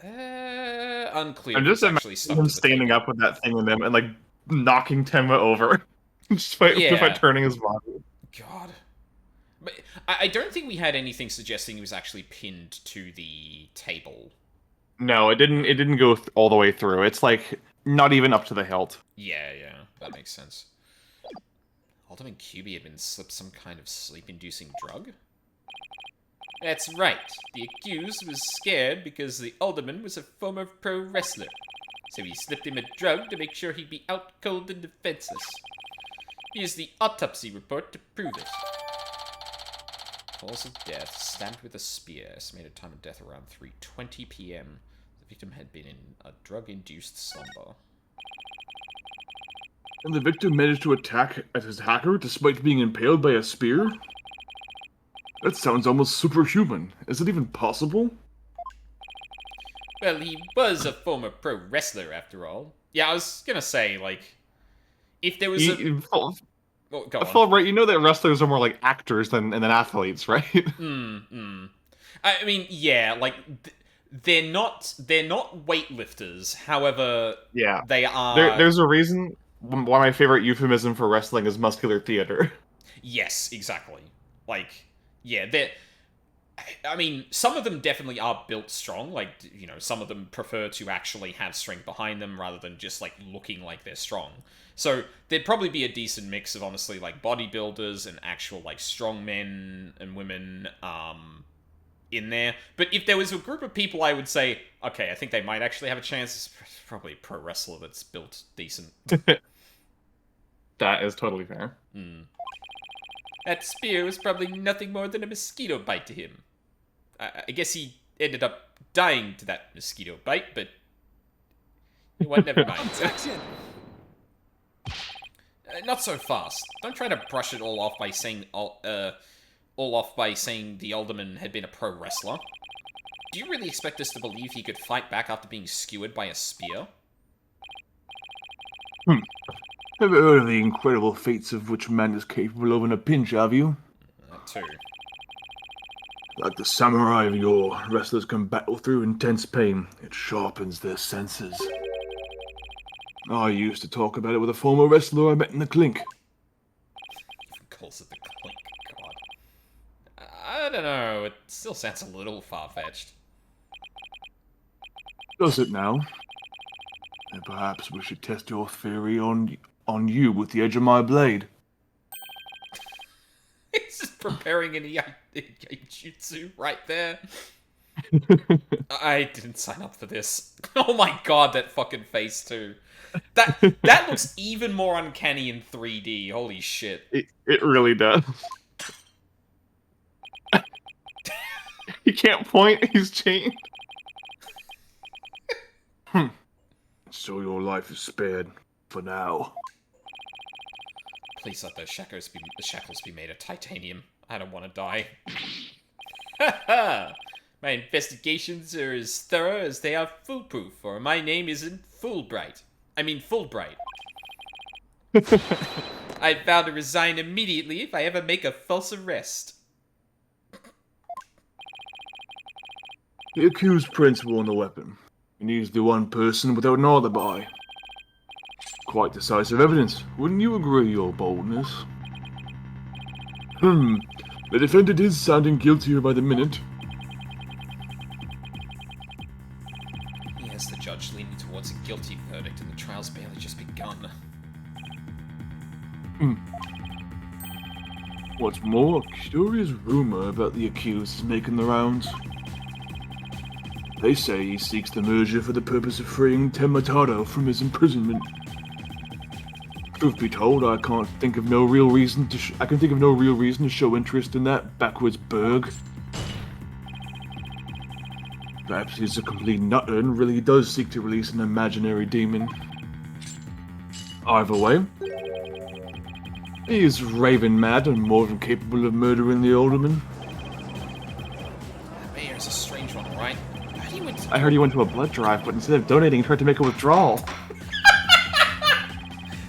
[SPEAKER 1] unclear.
[SPEAKER 2] I'm just imagining him standing up with that thing in him and, like, knocking Tenma over. just by turning his body.
[SPEAKER 1] God. But I don't think we had anything suggesting he was actually pinned to the table.
[SPEAKER 2] No, it didn't go all the way through. It's, like, not even up to the hilt.
[SPEAKER 1] Yeah, that makes sense. Alderman QB had been slipped some kind of sleep-inducing drug? That's right. The accused was scared because the alderman was a former pro wrestler. So he slipped him a drug to make sure he'd be out cold and defenseless. Here's the autopsy report to prove it. Cause of death, stabbed with a spear. Estimated time of death around 3:20 p.m. The victim had been in a drug-induced slumber.
[SPEAKER 2] And the victim managed to attack at his hacker despite being impaled by a spear? That sounds almost superhuman. Is it even possible?
[SPEAKER 1] Well, he was a former pro wrestler, after all. Yeah, I was gonna say, like, if there was a... Oh, go on.
[SPEAKER 2] Fulbright, you know that wrestlers are more like actors than athletes, right?
[SPEAKER 1] I mean, yeah, like, they're not weightlifters. However,
[SPEAKER 2] yeah,
[SPEAKER 1] they are...
[SPEAKER 2] There's a reason... One of my favorite euphemism for wrestling is muscular theater.
[SPEAKER 1] Yes, exactly. Like, yeah, they're... I mean, some of them definitely are built strong. Like, you know, some of them prefer to actually have strength behind them rather than just, like, looking like they're strong. So, there'd probably be a decent mix of, honestly, like, bodybuilders and actual, like, strong men and women, in there. But if there was a group of people, I would say, okay, I think they might actually have a chance. It's probably a pro wrestler that's built decent.
[SPEAKER 2] That is totally fair.
[SPEAKER 1] That spear was probably nothing more than a mosquito bite to him. I guess he ended up dying to that mosquito bite, but... Well, never mind. Not so fast. Don't try to brush it all off by saying... the alderman had been a pro wrestler. Do you really expect us to believe he could fight back after being skewered by a spear?
[SPEAKER 2] Have you heard of the incredible feats of which man is capable of in a pinch, have you?
[SPEAKER 1] That too.
[SPEAKER 2] Like the samurai of yore, wrestlers can battle through intense pain. It sharpens their senses. I used to talk about it with a former wrestler I met in the clink.
[SPEAKER 1] Calls it the clink, God. I don't know, it still sounds a little far-fetched.
[SPEAKER 2] Does it now? Then perhaps we should test your theory on you with the edge of my blade.
[SPEAKER 1] He's just preparing an jutsu right there. I didn't sign up for this. Oh my god, that fucking face too. That looks even more uncanny in 3D. Holy shit.
[SPEAKER 2] It really does. He can't point, he's chained. So your life is spared for now.
[SPEAKER 1] Please let those shackles be made of titanium. I don't want to die. Ha! My investigations are as thorough as they are foolproof, or my name isn't Fulbright. I mean Fulbright. I vow to resign immediately if I ever make a false arrest.
[SPEAKER 6] The accused prince wore the weapon, and he's the one person without an alibi. Quite decisive evidence, wouldn't you agree, Your Boldness? The defendant is sounding guiltier by the minute.
[SPEAKER 1] Yes, the judge leaning towards a guilty verdict, and the trial's barely just begun.
[SPEAKER 6] What's more, a curious rumor about the accused is making the rounds. They say he seeks the merger for the purpose of freeing Tenmataro from his imprisonment. Truth be told, I can think of no real reason to show interest in that backwards burg. Perhaps he's a complete nutter and really does seek to release an imaginary demon. Either way, he is raving mad and more than capable of murdering the alderman.
[SPEAKER 1] That mayor's a strange one, right?
[SPEAKER 2] I heard he went to a blood drive, but instead of donating, he tried to make a withdrawal.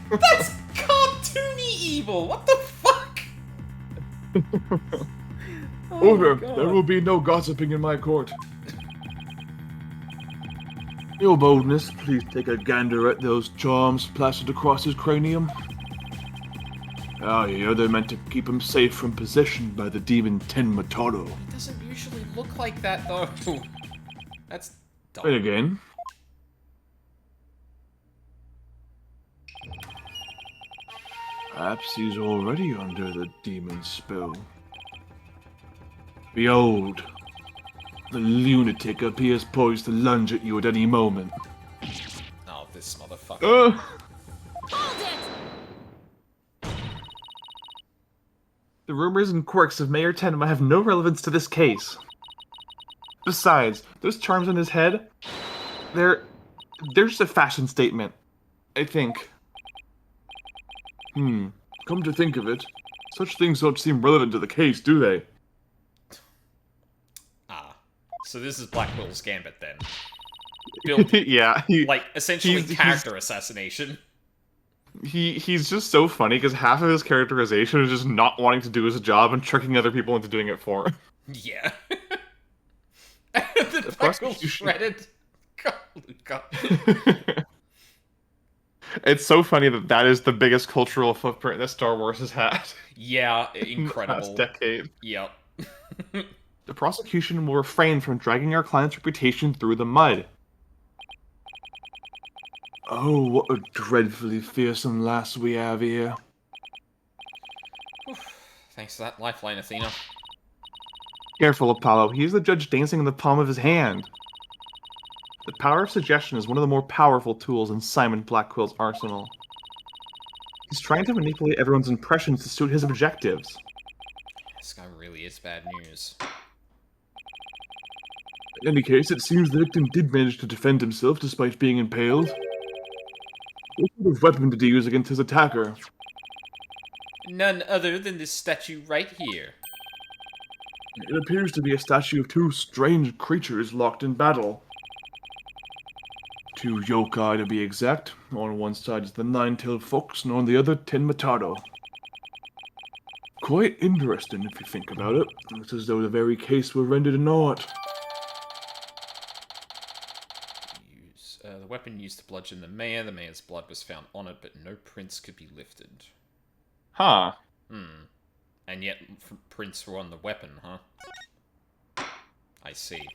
[SPEAKER 1] That's cartoony evil! What the fuck?
[SPEAKER 6] Order!
[SPEAKER 1] God.
[SPEAKER 6] There will be no gossiping in my court. Your Boldness, please take a gander at those charms plastered across his cranium. I hear they're meant to keep him safe from possession by the demon Tenmataro.
[SPEAKER 1] It doesn't usually look like that, though. That's dumb.
[SPEAKER 6] Wait again. Perhaps he's already under the demon's spell. Behold, the lunatic appears poised to lunge at you at any moment.
[SPEAKER 1] Oh, this motherfucker.
[SPEAKER 2] The rumors and quirks of Mayor Tenma have no relevance to this case. Besides, those charms on his head, they're just a fashion statement, I think.
[SPEAKER 6] Come to think of it, such things don't seem relevant to the case, do they?
[SPEAKER 1] So this is Black Will's gambit, then. Built,
[SPEAKER 2] Yeah,
[SPEAKER 1] essentially
[SPEAKER 2] he's-
[SPEAKER 1] character assassination.
[SPEAKER 2] he's just so funny because half of his characterization is just not wanting to do his job and tricking other people into doing it for him.
[SPEAKER 1] Yeah. The Black Will's shredded. God.
[SPEAKER 2] It's so funny that is the biggest cultural footprint that Star Wars has had.
[SPEAKER 1] Yeah,
[SPEAKER 2] in the
[SPEAKER 1] incredible.
[SPEAKER 2] last decade.
[SPEAKER 1] Yep.
[SPEAKER 2] The prosecution will refrain from dragging our client's reputation through the mud.
[SPEAKER 6] Oh, what a dreadfully fearsome lass we have here.
[SPEAKER 1] Thanks for that lifeline, Athena.
[SPEAKER 2] Careful, Apollo. He is the judge dancing in the palm of his hand. The power of suggestion is one of the more powerful tools in Simon Blackwell's arsenal. He's trying to manipulate everyone's impressions to suit his objectives.
[SPEAKER 1] This guy really is bad news.
[SPEAKER 6] In any case, it seems the victim did manage to defend himself despite being impaled. What sort of weapon did he use against his attacker?
[SPEAKER 1] None other than this statue right here.
[SPEAKER 6] It appears to be a statue of two strange creatures locked in battle. Two yokai to be exact. On one side is the nine-tailed fox, and on the other, Tenmataro. Quite interesting if you think about it. It's as though the very case were rendered an art.
[SPEAKER 1] The weapon used to bludgeon the mayor. The mayor's blood was found on it, but no prints could be lifted.
[SPEAKER 2] Huh.
[SPEAKER 1] And yet, prints were on the weapon, huh? I see.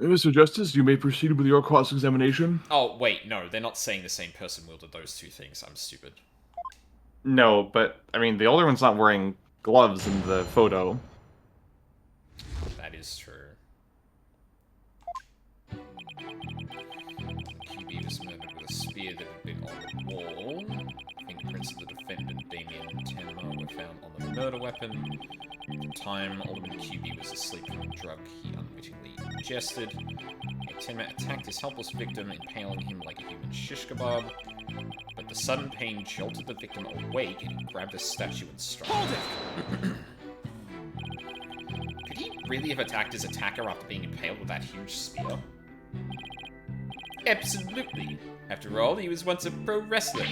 [SPEAKER 6] Mr. Justice, you may proceed with your cross-examination.
[SPEAKER 1] Oh, wait, no, they're not saying the same person wielded those two things. I'm stupid.
[SPEAKER 2] No, but, I mean, the older one's not wearing gloves in the photo.
[SPEAKER 1] That is true. QB was murdered with a spear that had been on the wall. Fingerprints of the defendant, Damien Tenma, were found on the murder weapon. At the time, Alderman QB was asleep from a drug he unwittingly ingested. Tenma attacked his helpless victim, impaling him like a human shish kebab. But the sudden pain jolted the victim awake, and he grabbed the statue and struck. Hold it! Could he really have attacked his attacker after being impaled with that huge spear? Absolutely. After all, he was once a pro wrestler.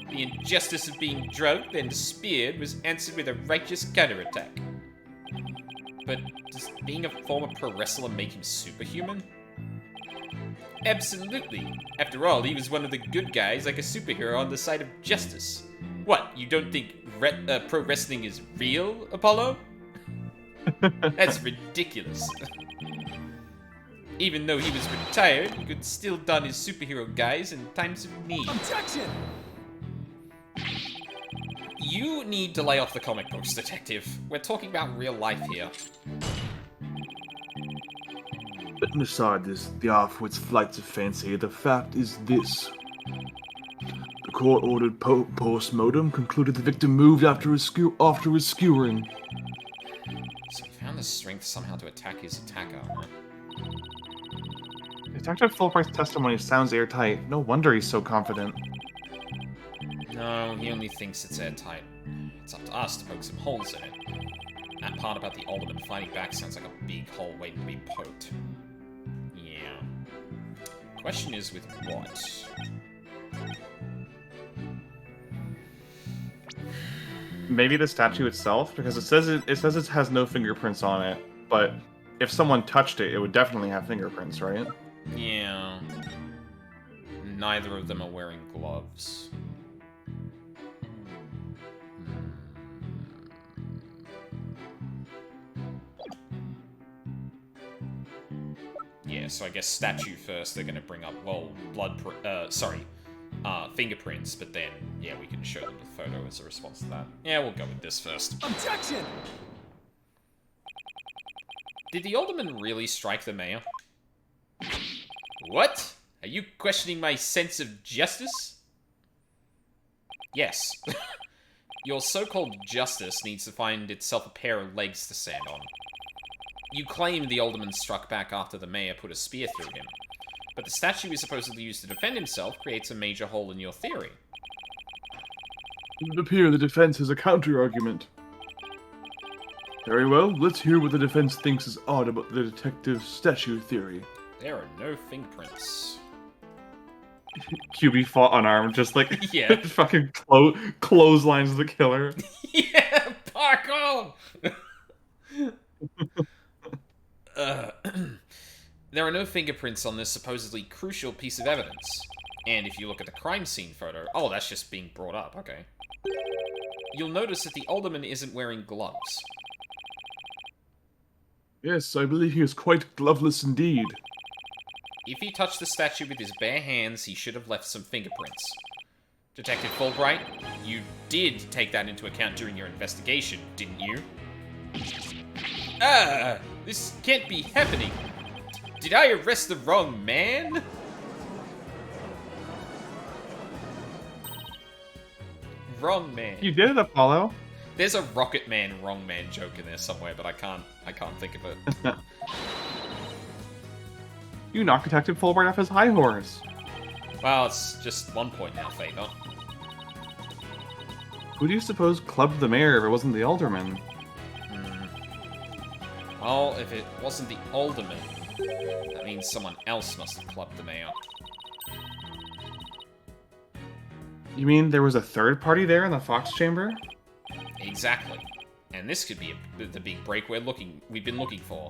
[SPEAKER 1] The injustice of being drugged and speared was answered with a righteous counterattack. But does being a former pro wrestler make him superhuman? Absolutely. After all, he was one of the good guys, like a superhero on the side of justice. What, you don't think pro wrestling is real, Apollo? That's ridiculous. Even though he was retired, he could still don his superhero guise in times of need.
[SPEAKER 4] Objection!
[SPEAKER 1] You need to lay off the comic books, Detective. We're talking about real life here.
[SPEAKER 6] Putting aside the off-wits flights of fancy, the fact is this. The court-ordered post-mortem concluded the victim moved after his skewering.
[SPEAKER 1] So he found the strength somehow to attack his attacker, huh?
[SPEAKER 2] Detective Fulbright's testimony sounds airtight. No wonder he's so confident.
[SPEAKER 1] No, he only thinks it's airtight. It's up to us to poke some holes in it. That part about the alderman fighting back sounds like a big hole waiting to be poked. Yeah. Question is with what?
[SPEAKER 2] Maybe the statue itself, because it says it has no fingerprints on it, but if someone touched it, it would definitely have fingerprints, right?
[SPEAKER 1] Yeah. Neither of them are wearing gloves. Yeah, so I guess statue first, they're gonna bring up, well, fingerprints, but then, yeah, we can show them the photo as a response to that. Yeah, we'll go with this first.
[SPEAKER 4] Objection!
[SPEAKER 1] Did the alderman really strike the mayor? What? Are you questioning my sense of justice? Yes. Your so-called justice needs to find itself a pair of legs to stand on. You claim the alderman struck back after the mayor put a spear through him, but the statue he supposedly used to defend himself creates a major hole in your theory.
[SPEAKER 6] It would appear the defense has a counter-argument. Very well, let's hear what the defense thinks is odd about the detective's statue theory.
[SPEAKER 1] There are no fingerprints.
[SPEAKER 2] QB fought unarmed, just like
[SPEAKER 1] Yeah.
[SPEAKER 2] fucking clotheslines the killer.
[SPEAKER 1] Yeah, parkour! There are no fingerprints on this supposedly crucial piece of evidence. And if you look at the crime scene photo... Oh, that's just being brought up, okay. You'll notice that the alderman isn't wearing gloves.
[SPEAKER 6] Yes, I believe he is quite gloveless indeed.
[SPEAKER 1] If he touched the statue with his bare hands, he should have left some fingerprints. Detective Fulbright, you did take that into account during your investigation, didn't you? Ah! This can't be happening! Did I arrest the wrong man? Wrong man.
[SPEAKER 2] You did it, Apollo.
[SPEAKER 1] There's a Rocket Man, wrong man joke in there somewhere, but I can't think of it.
[SPEAKER 2] You knocked Detective Fulbright off his high horse.
[SPEAKER 1] Well, it's just 1 point now, Favor.
[SPEAKER 2] Who do you suppose clubbed the mayor if it wasn't the alderman?
[SPEAKER 1] Well, if it wasn't the alderman, that means someone else must have clubbed the mayor.
[SPEAKER 2] You mean there was a third party there in the Fox chamber?
[SPEAKER 1] Exactly. And this could be the big break we've been looking for.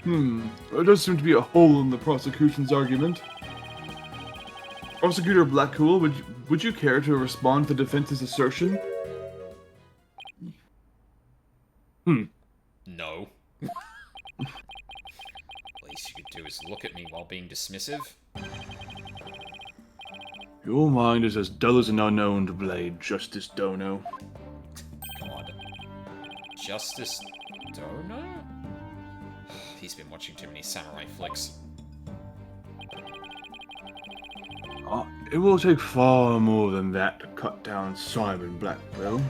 [SPEAKER 6] There does seem to be a hole in the prosecution's argument. Prosecutor Blackcool, would you care to respond to the defense's assertion?
[SPEAKER 1] No. Least you could do is look at me while being dismissive.
[SPEAKER 6] Your mind is as dull as an unknown blade, Justice Dono.
[SPEAKER 1] God. Justice Dono? He's been watching too many samurai flicks.
[SPEAKER 6] It will take far more than that to cut down Simon Blackwell.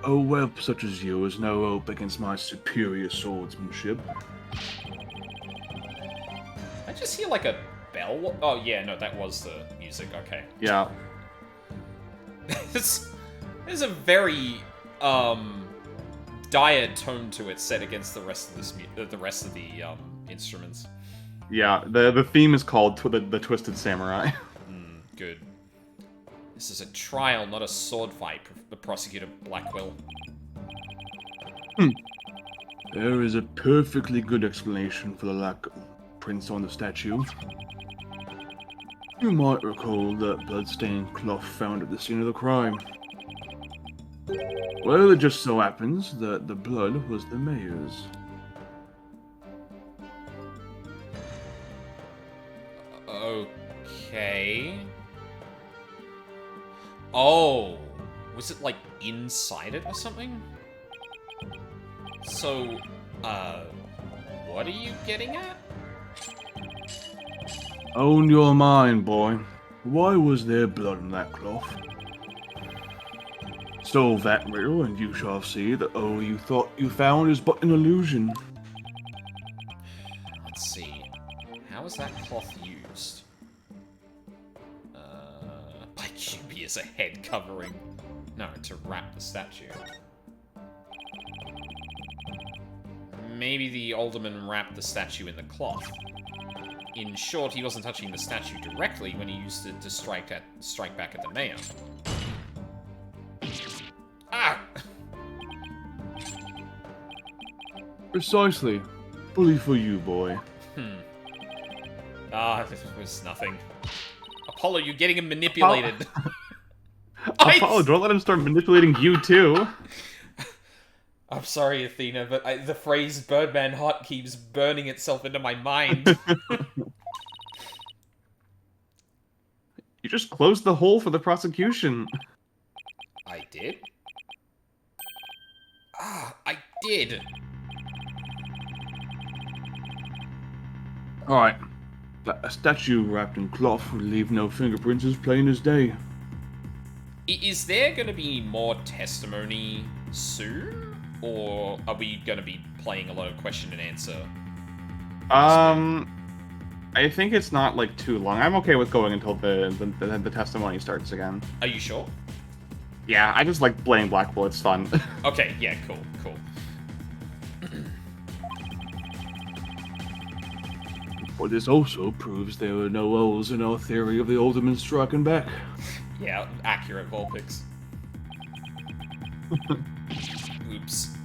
[SPEAKER 6] A whelp such as you is no hope against my superior swordsmanship.
[SPEAKER 1] I just hear like a bell. Oh yeah, no, that was the music. Okay.
[SPEAKER 2] Yeah.
[SPEAKER 1] There's a very dire tone to it set against the rest of this the rest of the instruments.
[SPEAKER 2] Yeah, the theme is called the Twisted Samurai.
[SPEAKER 1] Good. This is a trial, not a sword fight, the prosecutor Blackwell.
[SPEAKER 6] There is a perfectly good explanation for the lack of prints on the statue. You might recall that blood-stained cloth found at the scene of the crime. Well, it just so happens that the blood was the mayor's.
[SPEAKER 1] Okay. Oh, was it like inside it or something? So, what are you getting at?
[SPEAKER 6] Own your mind, boy. Why was there blood on that cloth? Solve that riddle, and you shall see that all you thought you found is but an illusion.
[SPEAKER 1] Let's see. How is that cloth used? By QB as a head covering. No, to wrap the statue. Maybe the alderman wrapped the statue in the cloth. In short, he wasn't touching the statue directly when he used it to strike back at the mayor. Ah!
[SPEAKER 6] Precisely. Bully for you, boy.
[SPEAKER 1] This was nothing. Apollo, you're getting him manipulated.
[SPEAKER 2] Apollo, don't let him start manipulating you too.
[SPEAKER 1] I'm sorry, Athena, but the phrase Birdman Hot keeps burning itself into my mind.
[SPEAKER 2] You just closed the hole for the prosecution.
[SPEAKER 1] I did? I did.
[SPEAKER 6] Alright. A statue wrapped in cloth would leave no fingerprints as plain as day.
[SPEAKER 1] Is there going to be more testimony soon? Or are we going to be playing a lot of question and answer?
[SPEAKER 2] I think it's not like too long. I'm okay with going until the testimony starts again.
[SPEAKER 1] Are you sure?
[SPEAKER 2] Yeah, I just like playing Blackpool. It's fun.
[SPEAKER 1] Okay, yeah, cool.
[SPEAKER 6] But this also proves there were no holes in our theory of the alderman striking back.
[SPEAKER 1] Yeah, accurate Vulpix. Oops.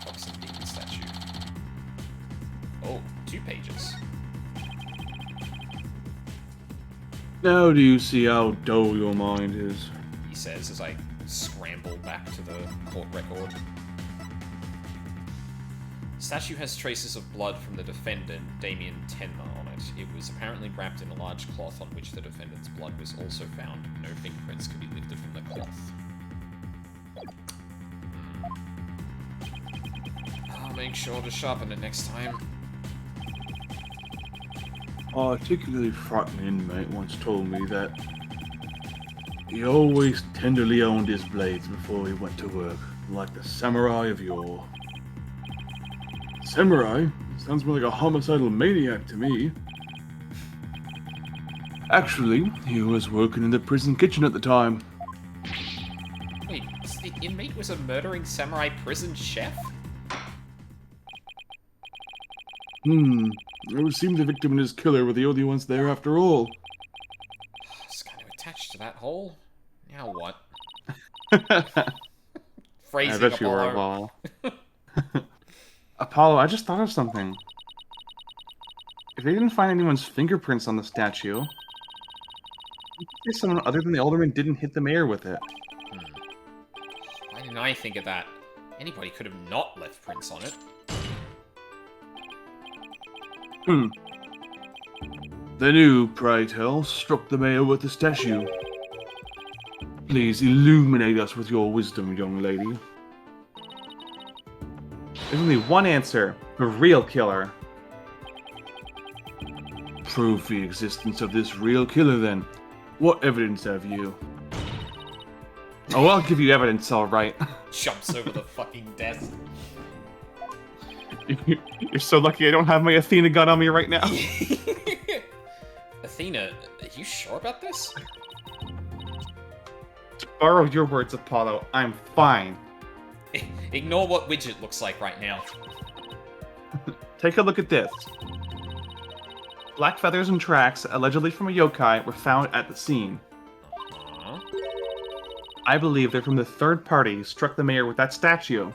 [SPEAKER 1] Fox and Demon statue. Oh, 2 pages.
[SPEAKER 6] Now do you see how dull your mind is?
[SPEAKER 1] He says as I scramble back to the court record. Statue has traces of blood from the defendant, Damien Tenma, on it. It was apparently wrapped in a large cloth on which the defendant's blood was also found. No fingerprints could be lifted from the cloth. I'll make sure to sharpen it next time.
[SPEAKER 6] A particularly frightened inmate once told me that he always tenderly owned his blades before he went to work, like the samurai of yore. Samurai? Sounds more like a homicidal maniac to me. Actually, he was working in the prison kitchen at the time.
[SPEAKER 1] Wait, the inmate was a murdering samurai prison chef?
[SPEAKER 6] It seemed the victim and his killer were the only ones there after all.
[SPEAKER 1] It's kind of attached to that hole. Now what?
[SPEAKER 2] I
[SPEAKER 1] Phrasing
[SPEAKER 2] bet you were,
[SPEAKER 1] Apollo.
[SPEAKER 2] Apollo, I just thought of something. If they didn't find anyone's fingerprints on the statue, maybe someone other than the alderman didn't hit the mayor with it.
[SPEAKER 1] Why didn't I think of that? Anybody could have not left prints on it.
[SPEAKER 6] Then who, pray tell, struck the mayor with the statue? Please illuminate us with your wisdom, young lady.
[SPEAKER 2] There's only one answer. The real killer.
[SPEAKER 6] Prove the existence of this real killer, then. What evidence have you?
[SPEAKER 2] Oh, I'll give you evidence, all right.
[SPEAKER 1] Jumps over the fucking desk.
[SPEAKER 2] You're so lucky I don't have my Athena gun on me right now.
[SPEAKER 1] Athena, are you sure about this?
[SPEAKER 2] To borrow your words, Apollo, I'm fine.
[SPEAKER 1] Ignore what Widget looks like right now.
[SPEAKER 2] Take a look at this. Black feathers and tracks, allegedly from a yokai, were found at the scene.
[SPEAKER 1] Huh?
[SPEAKER 2] I believe they're from the third party who struck the mayor with that statue.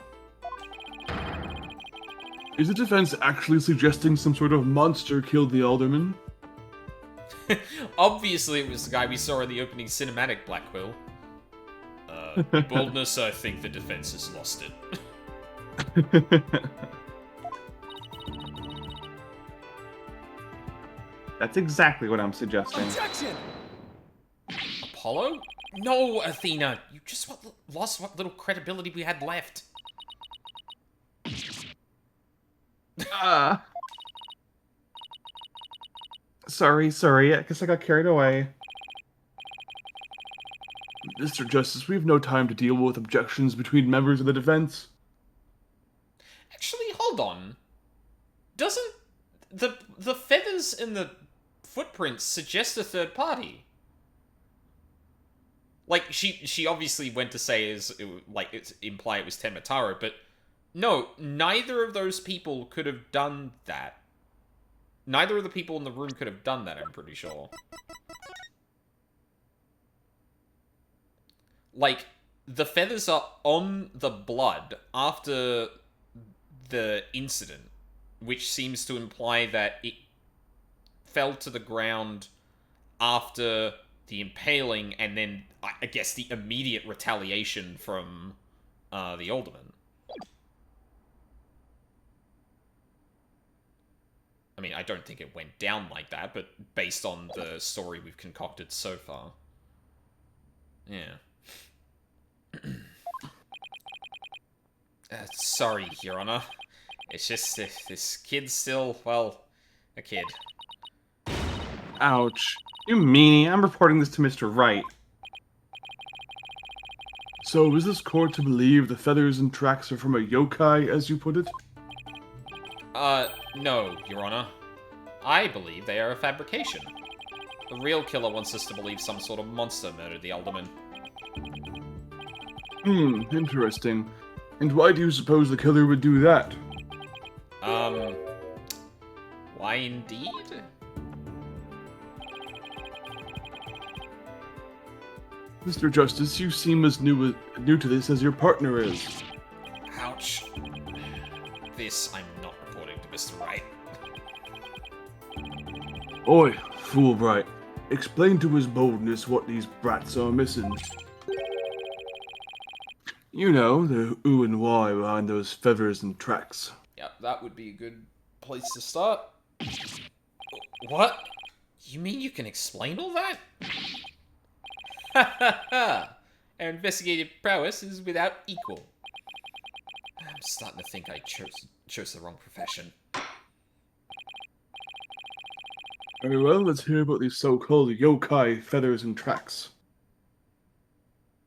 [SPEAKER 6] Is the defense actually suggesting some sort of monster killed the alderman?
[SPEAKER 1] Obviously, it was the guy we saw in the opening cinematic, Black Quill. Boldness, I think the defense has lost it.
[SPEAKER 2] That's exactly what I'm suggesting.
[SPEAKER 4] Objection!
[SPEAKER 1] Apollo? No, Athena! You just lost what little credibility we had left.
[SPEAKER 2] Sorry, I guess I got carried away.
[SPEAKER 6] Mr. Justice, we have no time to deal with objections between members of the defense.
[SPEAKER 1] Actually, hold on. Doesn't the feathers in the footprints suggest a third party? Like, she obviously went to say it's imply it was Tenmataro, but no, neither of those people could have done that. Neither of the people in the room could have done that, I'm pretty sure. Like, the feathers are on the blood after the incident, which seems to imply that it fell to the ground after the impaling and then, I guess, the immediate retaliation from the alderman. I mean, I don't think it went down like that, but based on the story we've concocted so far. Yeah. Sorry, Your Honor. It's just, this kid's still, well, a kid.
[SPEAKER 2] Ouch. You meanie, I'm reporting this to Mr. Wright.
[SPEAKER 6] So, is this court to believe the feathers and tracks are from a yokai, as you put it?
[SPEAKER 1] No, Your Honor. I believe they are a fabrication. The real killer wants us to believe some sort of monster murdered the alderman.
[SPEAKER 6] Interesting. And why do you suppose the killer would do that?
[SPEAKER 1] Why indeed?
[SPEAKER 6] Mr. Justice, you seem as new to this as your partner is.
[SPEAKER 1] Ouch. This I'm not reporting to Mr. Wright.
[SPEAKER 6] Oi, Fulbright. Explain to his boldness what these brats are missing. You know, the who and why behind those feathers and tracks.
[SPEAKER 1] Yep, that would be a good place to start. What? You mean you can explain all that? Ha ha ha! Our investigative prowess is without equal. I'm starting to think I chose the wrong profession.
[SPEAKER 6] Very well, let's hear about these so-called yokai feathers and tracks.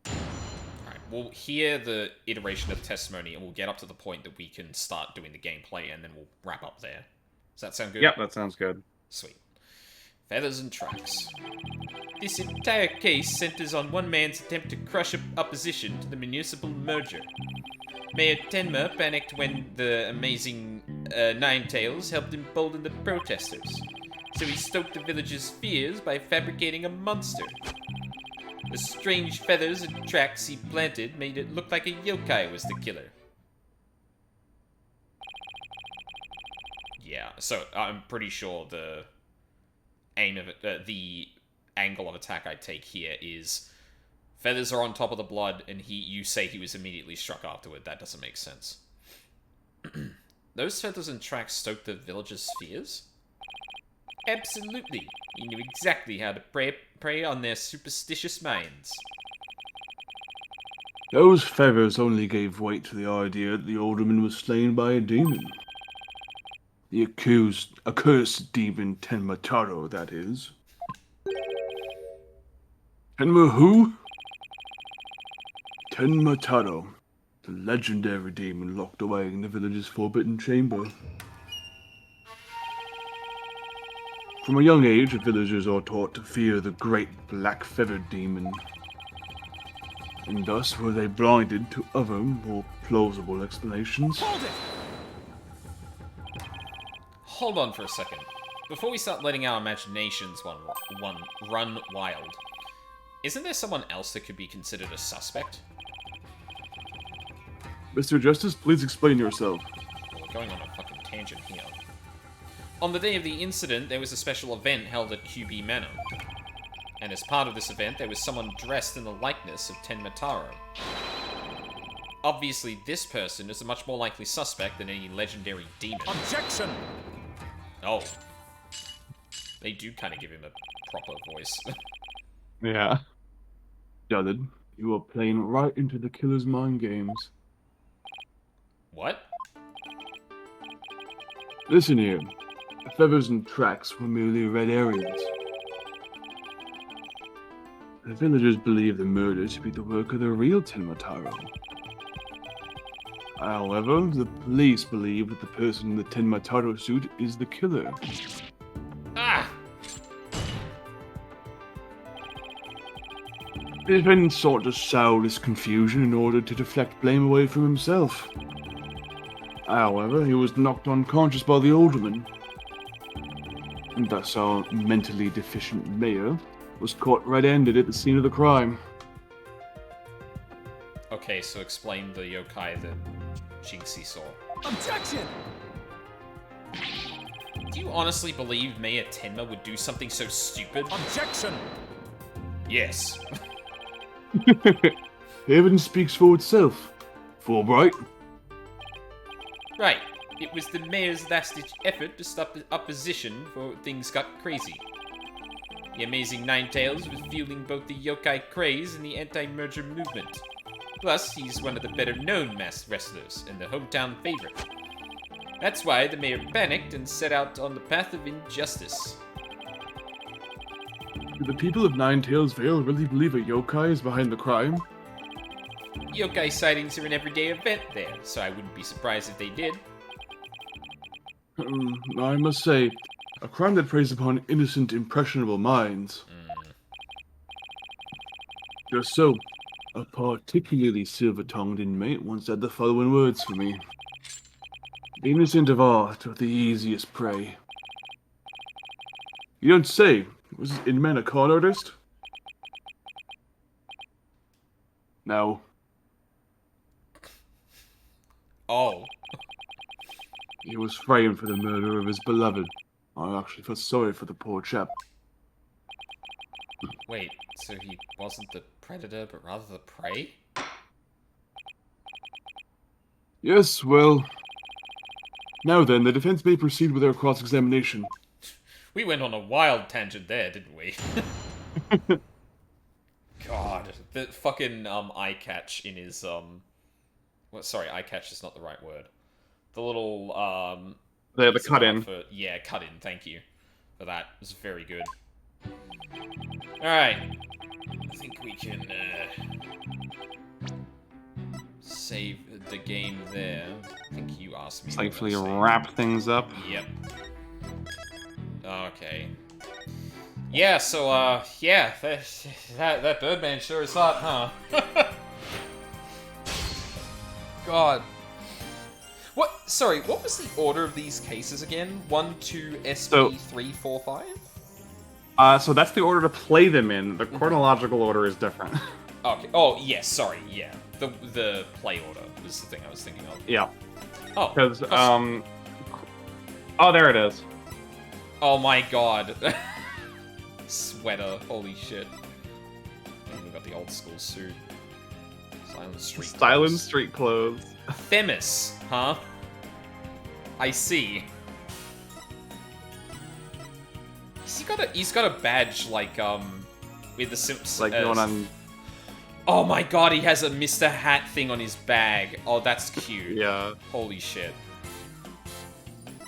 [SPEAKER 1] Alright, we'll hear the iteration of the testimony and we'll get up to the point that we can start doing the gameplay and then we'll wrap up there. Does that sound good?
[SPEAKER 2] Yep, that sounds good.
[SPEAKER 1] Sweet. Feathers and tracks. This entire case centers on one man's attempt to crush opposition to the municipal merger. Mayor Tenma panicked when the amazing Ninetales helped embolden the protesters. So he stoked the villagers' fears by fabricating a monster. The strange feathers and tracks he planted made it look like a yokai was the killer. Yeah, so I'm pretty sure the aim of it, the angle of attack I take here is feathers are on top of the blood, and you say he was immediately struck afterward. That doesn't make sense. Those feathers and tracks stoked the villagers' fears? Absolutely. He knew exactly how to prey on their superstitious minds.
[SPEAKER 6] Those feathers only gave weight to the idea that the alderman was slain by a demon. The accursed demon Tenmataro, that is. Tenma who? Tenmataro, the legendary demon locked away in the village's forbidden chamber. From a young age, villagers are taught to fear the great black-feathered demon, and thus were they blinded to other, more plausible explanations.
[SPEAKER 1] Hold on for a second. Before we start letting our imaginations run wild, isn't there someone else that could be considered a suspect?
[SPEAKER 6] Mr. Justice, please explain yourself.
[SPEAKER 1] We're going on a fucking tangent here. On the day of the incident, there was a special event held at QB Manor. And as part of this event, there was someone dressed in the likeness of Tenmataro. Obviously, this person is a much more likely suspect than any legendary demon.
[SPEAKER 4] Objection!
[SPEAKER 1] Oh. They do kind of give him a proper voice.
[SPEAKER 2] Yeah.
[SPEAKER 6] Dullard, you are playing right into the killer's mind games.
[SPEAKER 1] What?
[SPEAKER 6] Listen here. The feathers and tracks were merely red areas. The villagers believe the murder to be the work of the real Tenmataro. However, the police believe that the person in the Tenmataro suit is the killer.
[SPEAKER 1] Ah!
[SPEAKER 6] The defendant sought to sow this confusion in order to deflect blame away from himself. However, he was knocked unconscious by the alderman. And thus our mentally deficient mayor was caught red-handed at the scene of the crime.
[SPEAKER 1] Okay, so explain the yokai that Jinxie saw.
[SPEAKER 4] Objection!
[SPEAKER 1] Do you honestly believe Mayor Tenma would do something so stupid?
[SPEAKER 4] Objection!
[SPEAKER 1] Yes.
[SPEAKER 6] The evidence speaks for itself. Fulbright?
[SPEAKER 1] Right. It was the mayor's last-ditch effort to stop the opposition before things got crazy. The amazing Ninetales was fueling both the yokai craze and the anti-merger movement. Plus, he's one of the better-known masked wrestlers and the hometown favorite. That's why the mayor panicked and set out on the path of injustice.
[SPEAKER 6] Do the people of Ninetales Vale really believe a yokai is behind the crime?
[SPEAKER 1] Yokai sightings are an everyday event there, so I wouldn't be surprised if they did.
[SPEAKER 6] I must say, a crime that preys upon innocent, impressionable minds. Just so, a particularly silver-tongued inmate once said the following words for me. The innocent of art are the easiest prey. You don't say. Was this inmate a con artist? No.
[SPEAKER 1] Oh.
[SPEAKER 6] He was framed for the murder of his beloved. I actually feel sorry for the poor chap.
[SPEAKER 1] Wait, so he wasn't the predator, but rather the prey?
[SPEAKER 6] Yes, well... Now then, the defense may proceed with their cross-examination.
[SPEAKER 1] We went on a wild tangent there, didn't we? God, the fucking eye catch in his well, sorry, eye catch is not the right word. The little
[SPEAKER 2] The cut in.
[SPEAKER 1] Yeah, cut in. Thank you for that. It was very good. All right, I think we can save the game there. I think you asked me. to
[SPEAKER 2] Safely
[SPEAKER 1] save.
[SPEAKER 2] wrap things up.
[SPEAKER 1] Yep. Okay. Yeah, so, yeah, that Birdman sure is hot, huh? God. What? Sorry, what was the order of these cases again? 1, 2, SP, 3, 4, 5?
[SPEAKER 2] So that's the order to play them in. The chronological order is different.
[SPEAKER 1] Okay. Oh, yes, sorry, yeah. The play order was the thing I was thinking of.
[SPEAKER 2] Yeah.
[SPEAKER 1] Oh.
[SPEAKER 2] Because, oh, there it is.
[SPEAKER 1] Oh my god. Sweater, holy shit. We got the old school suit. Silent street
[SPEAKER 2] Silent
[SPEAKER 1] clothes.
[SPEAKER 2] street clothes.
[SPEAKER 1] Themis, huh? I see. He's got a badge like with the Simpsons.
[SPEAKER 2] Like going on.
[SPEAKER 1] Oh my god, he has a Mr. Hat thing on his bag. Oh, that's cute.
[SPEAKER 2] Yeah.
[SPEAKER 1] Holy shit.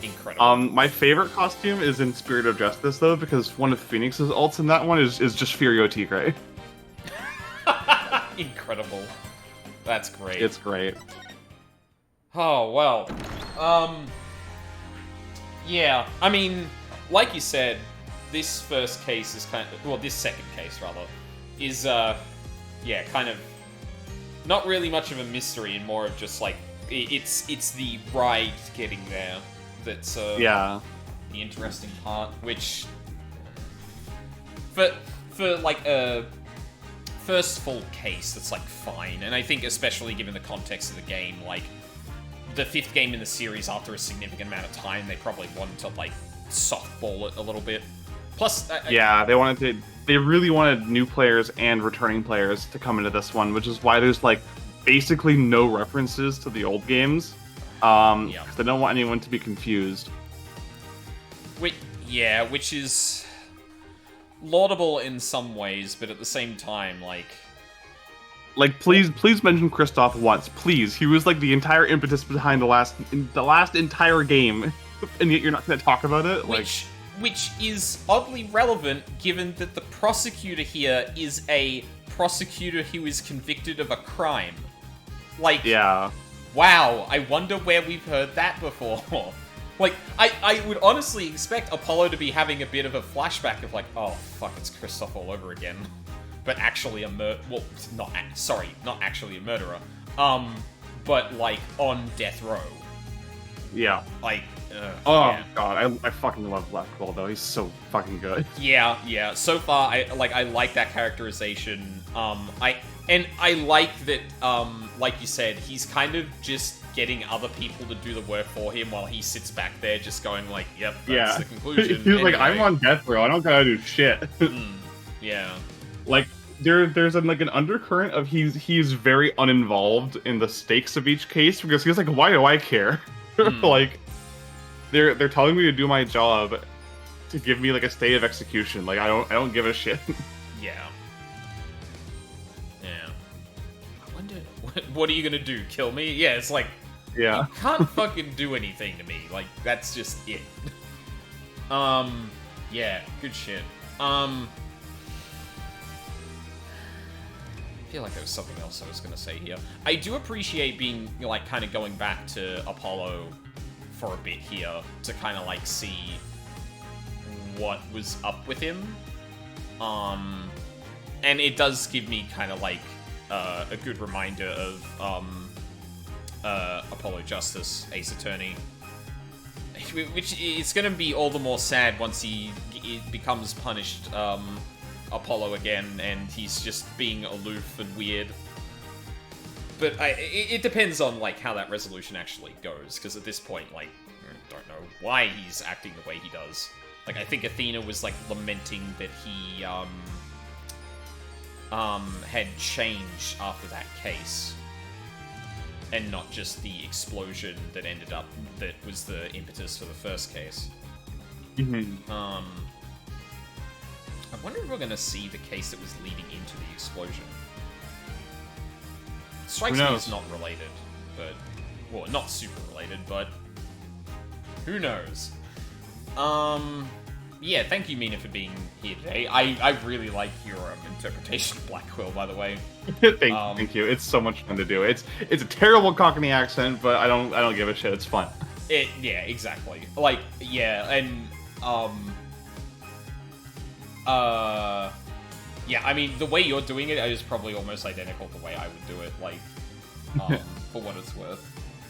[SPEAKER 1] Incredible.
[SPEAKER 2] My favorite costume is in Spirit of Justice though, because one of Phoenix's ults in that one is just Furio Tigre.
[SPEAKER 1] Incredible. That's great.
[SPEAKER 2] It's great.
[SPEAKER 1] Oh, well. Yeah, I mean, like you said, this first case is kind of... Well, this second case, rather, is, yeah, kind of... Not really much of a mystery, and more of just, like, it's the ride getting there that's,
[SPEAKER 2] Yeah.
[SPEAKER 1] the interesting part, which... For like, a first full case, that's, like, fine, and I think especially given the context of the game, like, the 5th game in the series after a significant amount of time, they probably wanted to, like, softball it a little bit. Plus...
[SPEAKER 2] Yeah, they really wanted new players and returning players to come into this one, which is why there's, like, basically no references to the old games. Yeah. 'Cause they don't want anyone to be confused.
[SPEAKER 1] Which is laudable in some ways, but at the same time, like...
[SPEAKER 2] Like, please mention Kristoff once, please. He was, like, the entire impetus behind the last entire game, and yet you're not going to talk about it?
[SPEAKER 1] Which is oddly relevant, given that the prosecutor here is a prosecutor who is convicted of a crime. Like,
[SPEAKER 2] yeah.
[SPEAKER 1] Wow, I wonder where we've heard that before. Like, I would honestly expect Apollo to be having a bit of a flashback of like, oh, fuck, it's Kristoff all over again. But actually well, not actually a murderer. But, like, on death row.
[SPEAKER 2] Yeah.
[SPEAKER 1] Like,
[SPEAKER 2] oh, God, I fucking love Black Quill, though. He's so fucking good.
[SPEAKER 1] Yeah. So far, I like that characterization. I like that, like you said, he's kind of just getting other people to do the work for him while he sits back there just going like, yep, that's the conclusion.
[SPEAKER 2] He's like, I'm on death row, I don't gotta do shit.
[SPEAKER 1] Yeah.
[SPEAKER 2] Like, there's like an undercurrent of he's very uninvolved in the stakes of each case, because he's like, why do I care? Like, they're telling me to do my job to give me like a stay of execution. Like, I don't give a shit.
[SPEAKER 1] Yeah. I wonder, what are you gonna do? Kill me? Yeah, it's like,
[SPEAKER 2] yeah,
[SPEAKER 1] you can't fucking do anything to me. Like, that's just it. Yeah, good shit. I feel like there was something else I was gonna say here. I do appreciate being, like, kind of going back to Apollo for a bit here to kind of, like, see what was up with him. And it does give me kind of, like, a good reminder of, Apollo Justice, Ace Attorney. Which is gonna be all the more sad once he becomes punished, Apollo again, and he's just being aloof and weird. But it depends on, like, how that resolution actually goes, because at this point, like, I don't know why he's acting the way he does. Like, I think Athena was, like, lamenting that he, had changed after that case. And not just the explosion that that was the impetus for the first case. I wonder if we're gonna see the case that was leading into the explosion. Strikes me as not related, but... Well, not super related, but... Who knows? Yeah, thank you, Mina, for being here today. I really like your interpretation of Black Quill, by the way.
[SPEAKER 2] Thank you. It's so much fun to do. It's a terrible Cockney accent, but I don't give a shit. It's fun.
[SPEAKER 1] Yeah, exactly. Like, yeah, and yeah, I mean, the way you're doing it is probably almost identical to the way I would do it, like, for what it's worth.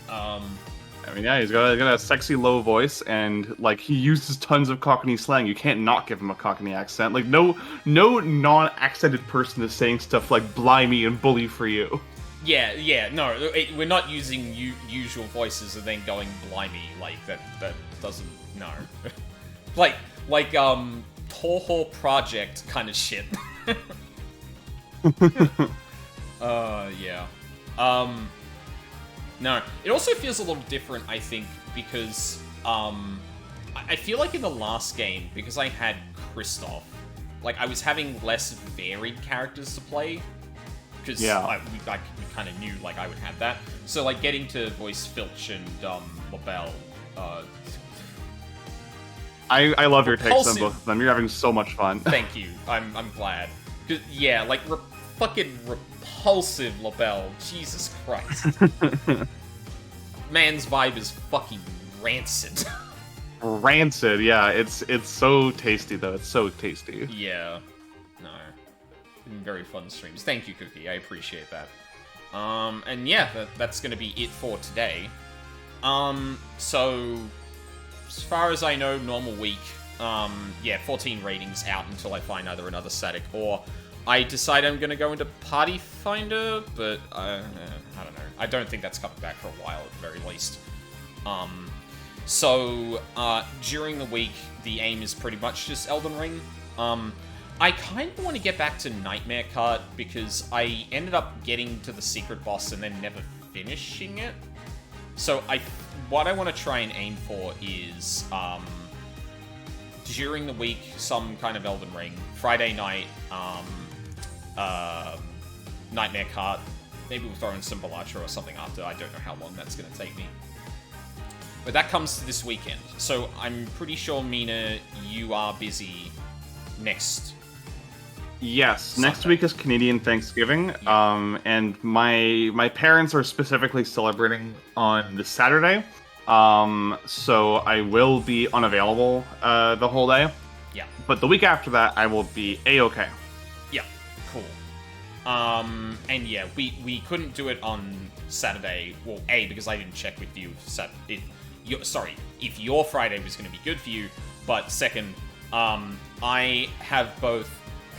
[SPEAKER 2] I mean, yeah, he's got a sexy low voice, and, like, he uses tons of Cockney slang. You can't not give him a Cockney accent. Like, no non-accented person is saying stuff like blimey and bully for you.
[SPEAKER 1] Yeah, no, we're not using usual voices and then going blimey, like, that doesn't, no. like, Toho Project kind of shit. Yeah. No, it also feels a little different, I think, because, I feel like in the last game, because I had Kristoff, like, I was having less varied characters to play, because we kind of knew, like, I would have that. So, like, getting to voice Filch and, LaBelle,
[SPEAKER 2] I love your takes on both of them. You're having so much fun.
[SPEAKER 1] Thank you. I'm glad. 'Cause, yeah, like, fucking repulsive, LaBelle. Jesus Christ. Man's vibe is fucking rancid.
[SPEAKER 2] Rancid, yeah. It's so tasty though. It's so tasty.
[SPEAKER 1] Yeah. No. Very fun streams. Thank you, Cookie. I appreciate that. And yeah, that's gonna be it for today. So as far as I know, normal week. Yeah, 14 ratings out until I find either another static or I decide I'm gonna go into Party Finder, but I don't know. I don't think that's coming back for a while at the very least. So during the week, the aim is pretty much just Elden Ring. I kind of want to get back to Nightmare Cart because I ended up getting to the secret boss and then never finishing it. So what I want to try and aim for is during the week some kind of Elden Ring. Friday night, Nightmare Cart. Maybe we'll throw in some Balatro or something after. I don't know how long that's going to take me. But that comes to this weekend. So I'm pretty sure, Mina, you are busy next.
[SPEAKER 2] Yes,
[SPEAKER 1] Sunday.
[SPEAKER 2] next week is Canadian Thanksgiving, and my parents are specifically celebrating on this Saturday, so I will be unavailable the whole day.
[SPEAKER 1] Yeah.
[SPEAKER 2] But the week after that, I will be A-okay.
[SPEAKER 1] Yeah, cool. And yeah, we couldn't do it on Saturday. Well, A, because I didn't check with you. If your Friday was going to be good for you, but second, I have both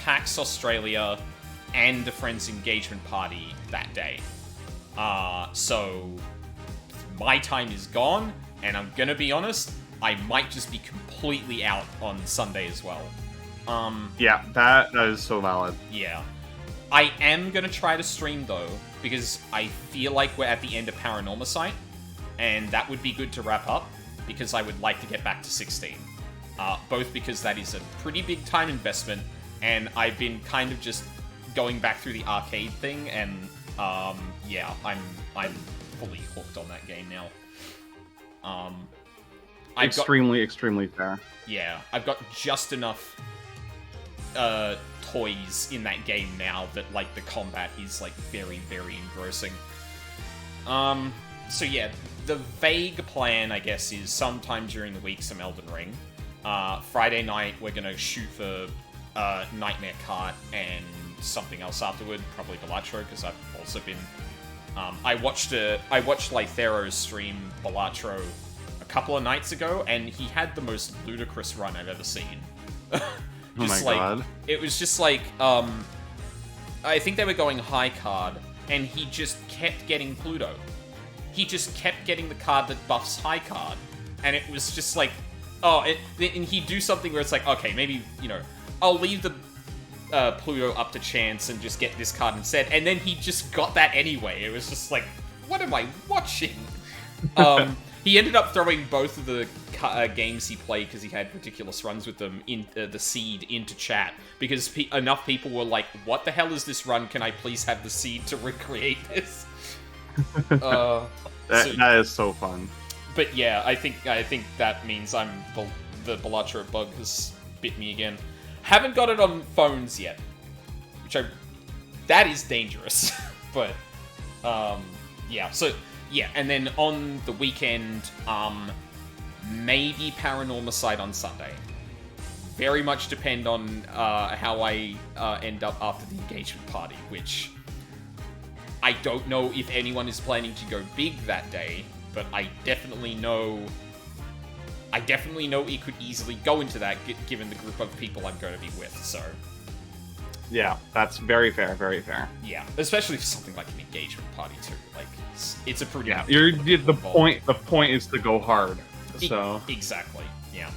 [SPEAKER 1] PAX Australia and a friend's engagement party that day. So my time is gone, and I'm gonna be honest, I might just be completely out on Sunday as well.
[SPEAKER 2] Yeah, that is so valid.
[SPEAKER 1] Yeah. I am gonna try to stream though, because I feel like we're at the end of Paranormicite, and that would be good to wrap up, because I would like to get back to 16. Both because that is a pretty big time investment, and I've been kind of just going back through the arcade thing, and yeah, I'm fully hooked on that game now.
[SPEAKER 2] Extremely fair.
[SPEAKER 1] Yeah, I've got just enough toys in that game now that, like, the combat is, like, very, very engrossing. So yeah, the vague plan, I guess, is sometime during the week some Elden Ring. Friday night, we're gonna shoot for Nightmare Cart and something else afterward, probably Balatro, because I've also been... I watched Lythero's stream Balatro a couple of nights ago, and he had the most ludicrous run I've ever seen. Just
[SPEAKER 2] God.
[SPEAKER 1] It was just like, I think they were going high card, and he just kept getting Pluto. He just kept getting the card that buffs high card, and it was just like, and he'd do something where it's like, okay, maybe, I'll leave the Pluto up to chance and just get this card instead, and then he just got that anyway. It was just like, what am I watching? He ended up throwing both of the games he played, because he had ridiculous runs with them, in the seed into chat, because enough people were like, what the hell is this run? Can I please have the seed to recreate this?
[SPEAKER 2] That is so fun.
[SPEAKER 1] But yeah, I think that means the Balatro bug has bit me again. Haven't got it on phones yet, that is dangerous. But yeah, so yeah, and then on the weekend, maybe Paranormicite on Sunday. Very much depend on how I end up after the engagement party, which I don't know if anyone is planning to go big that day, but I definitely know it could easily go into that, given the group of people I'm going to be with, so...
[SPEAKER 2] Yeah, that's very fair, very fair.
[SPEAKER 1] Yeah, especially for something like an engagement party, too. Like, it's a pretty...
[SPEAKER 2] Yeah, the point is to go hard, so...
[SPEAKER 1] Exactly, yeah.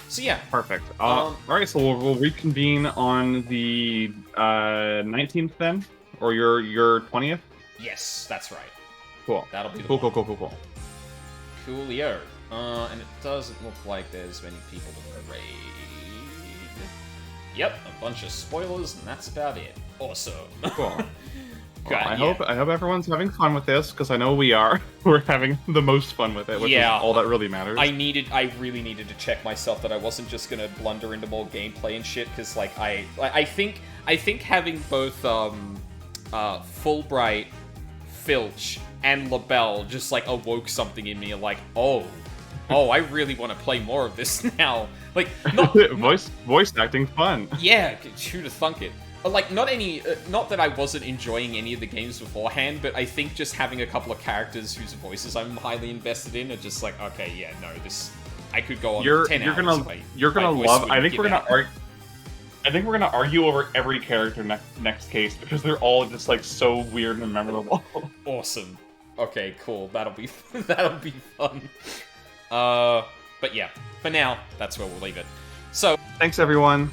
[SPEAKER 1] So, yeah.
[SPEAKER 2] Perfect. Alright, so we'll reconvene on the 19th then? Or your 20th?
[SPEAKER 1] Yes, that's right.
[SPEAKER 2] Cool.
[SPEAKER 1] That'll be the
[SPEAKER 2] Cool.
[SPEAKER 1] Coolio. And it doesn't look like there's many people in the raid. Yep, a bunch of spoilers, and that's about it. Awesome. Cool.
[SPEAKER 2] Well, I hope everyone's having fun with this, because I know we are. We're having the most fun with it, which is all that really matters.
[SPEAKER 1] I really needed to check myself that I wasn't just gonna blunder into more gameplay and shit, because like I think I think having both Fulbright, Filch, and LaBelle just like awoke something in me, like, oh, I really want to play more of this now. Like, not
[SPEAKER 2] voice acting fun.
[SPEAKER 1] yeah, who'd have thunk it? Like, not that I wasn't enjoying any of the games beforehand, but I think just having a couple of characters whose voices I'm highly invested in are just like, okay, yeah, no, this I could go on for 10 hours.
[SPEAKER 2] You're gonna love. I think we're gonna argue over every character next case because they're all just like so weird and memorable.
[SPEAKER 1] Awesome. Okay, cool. That'll be fun. But yeah, for now, that's where we'll leave it. So,
[SPEAKER 2] thanks everyone.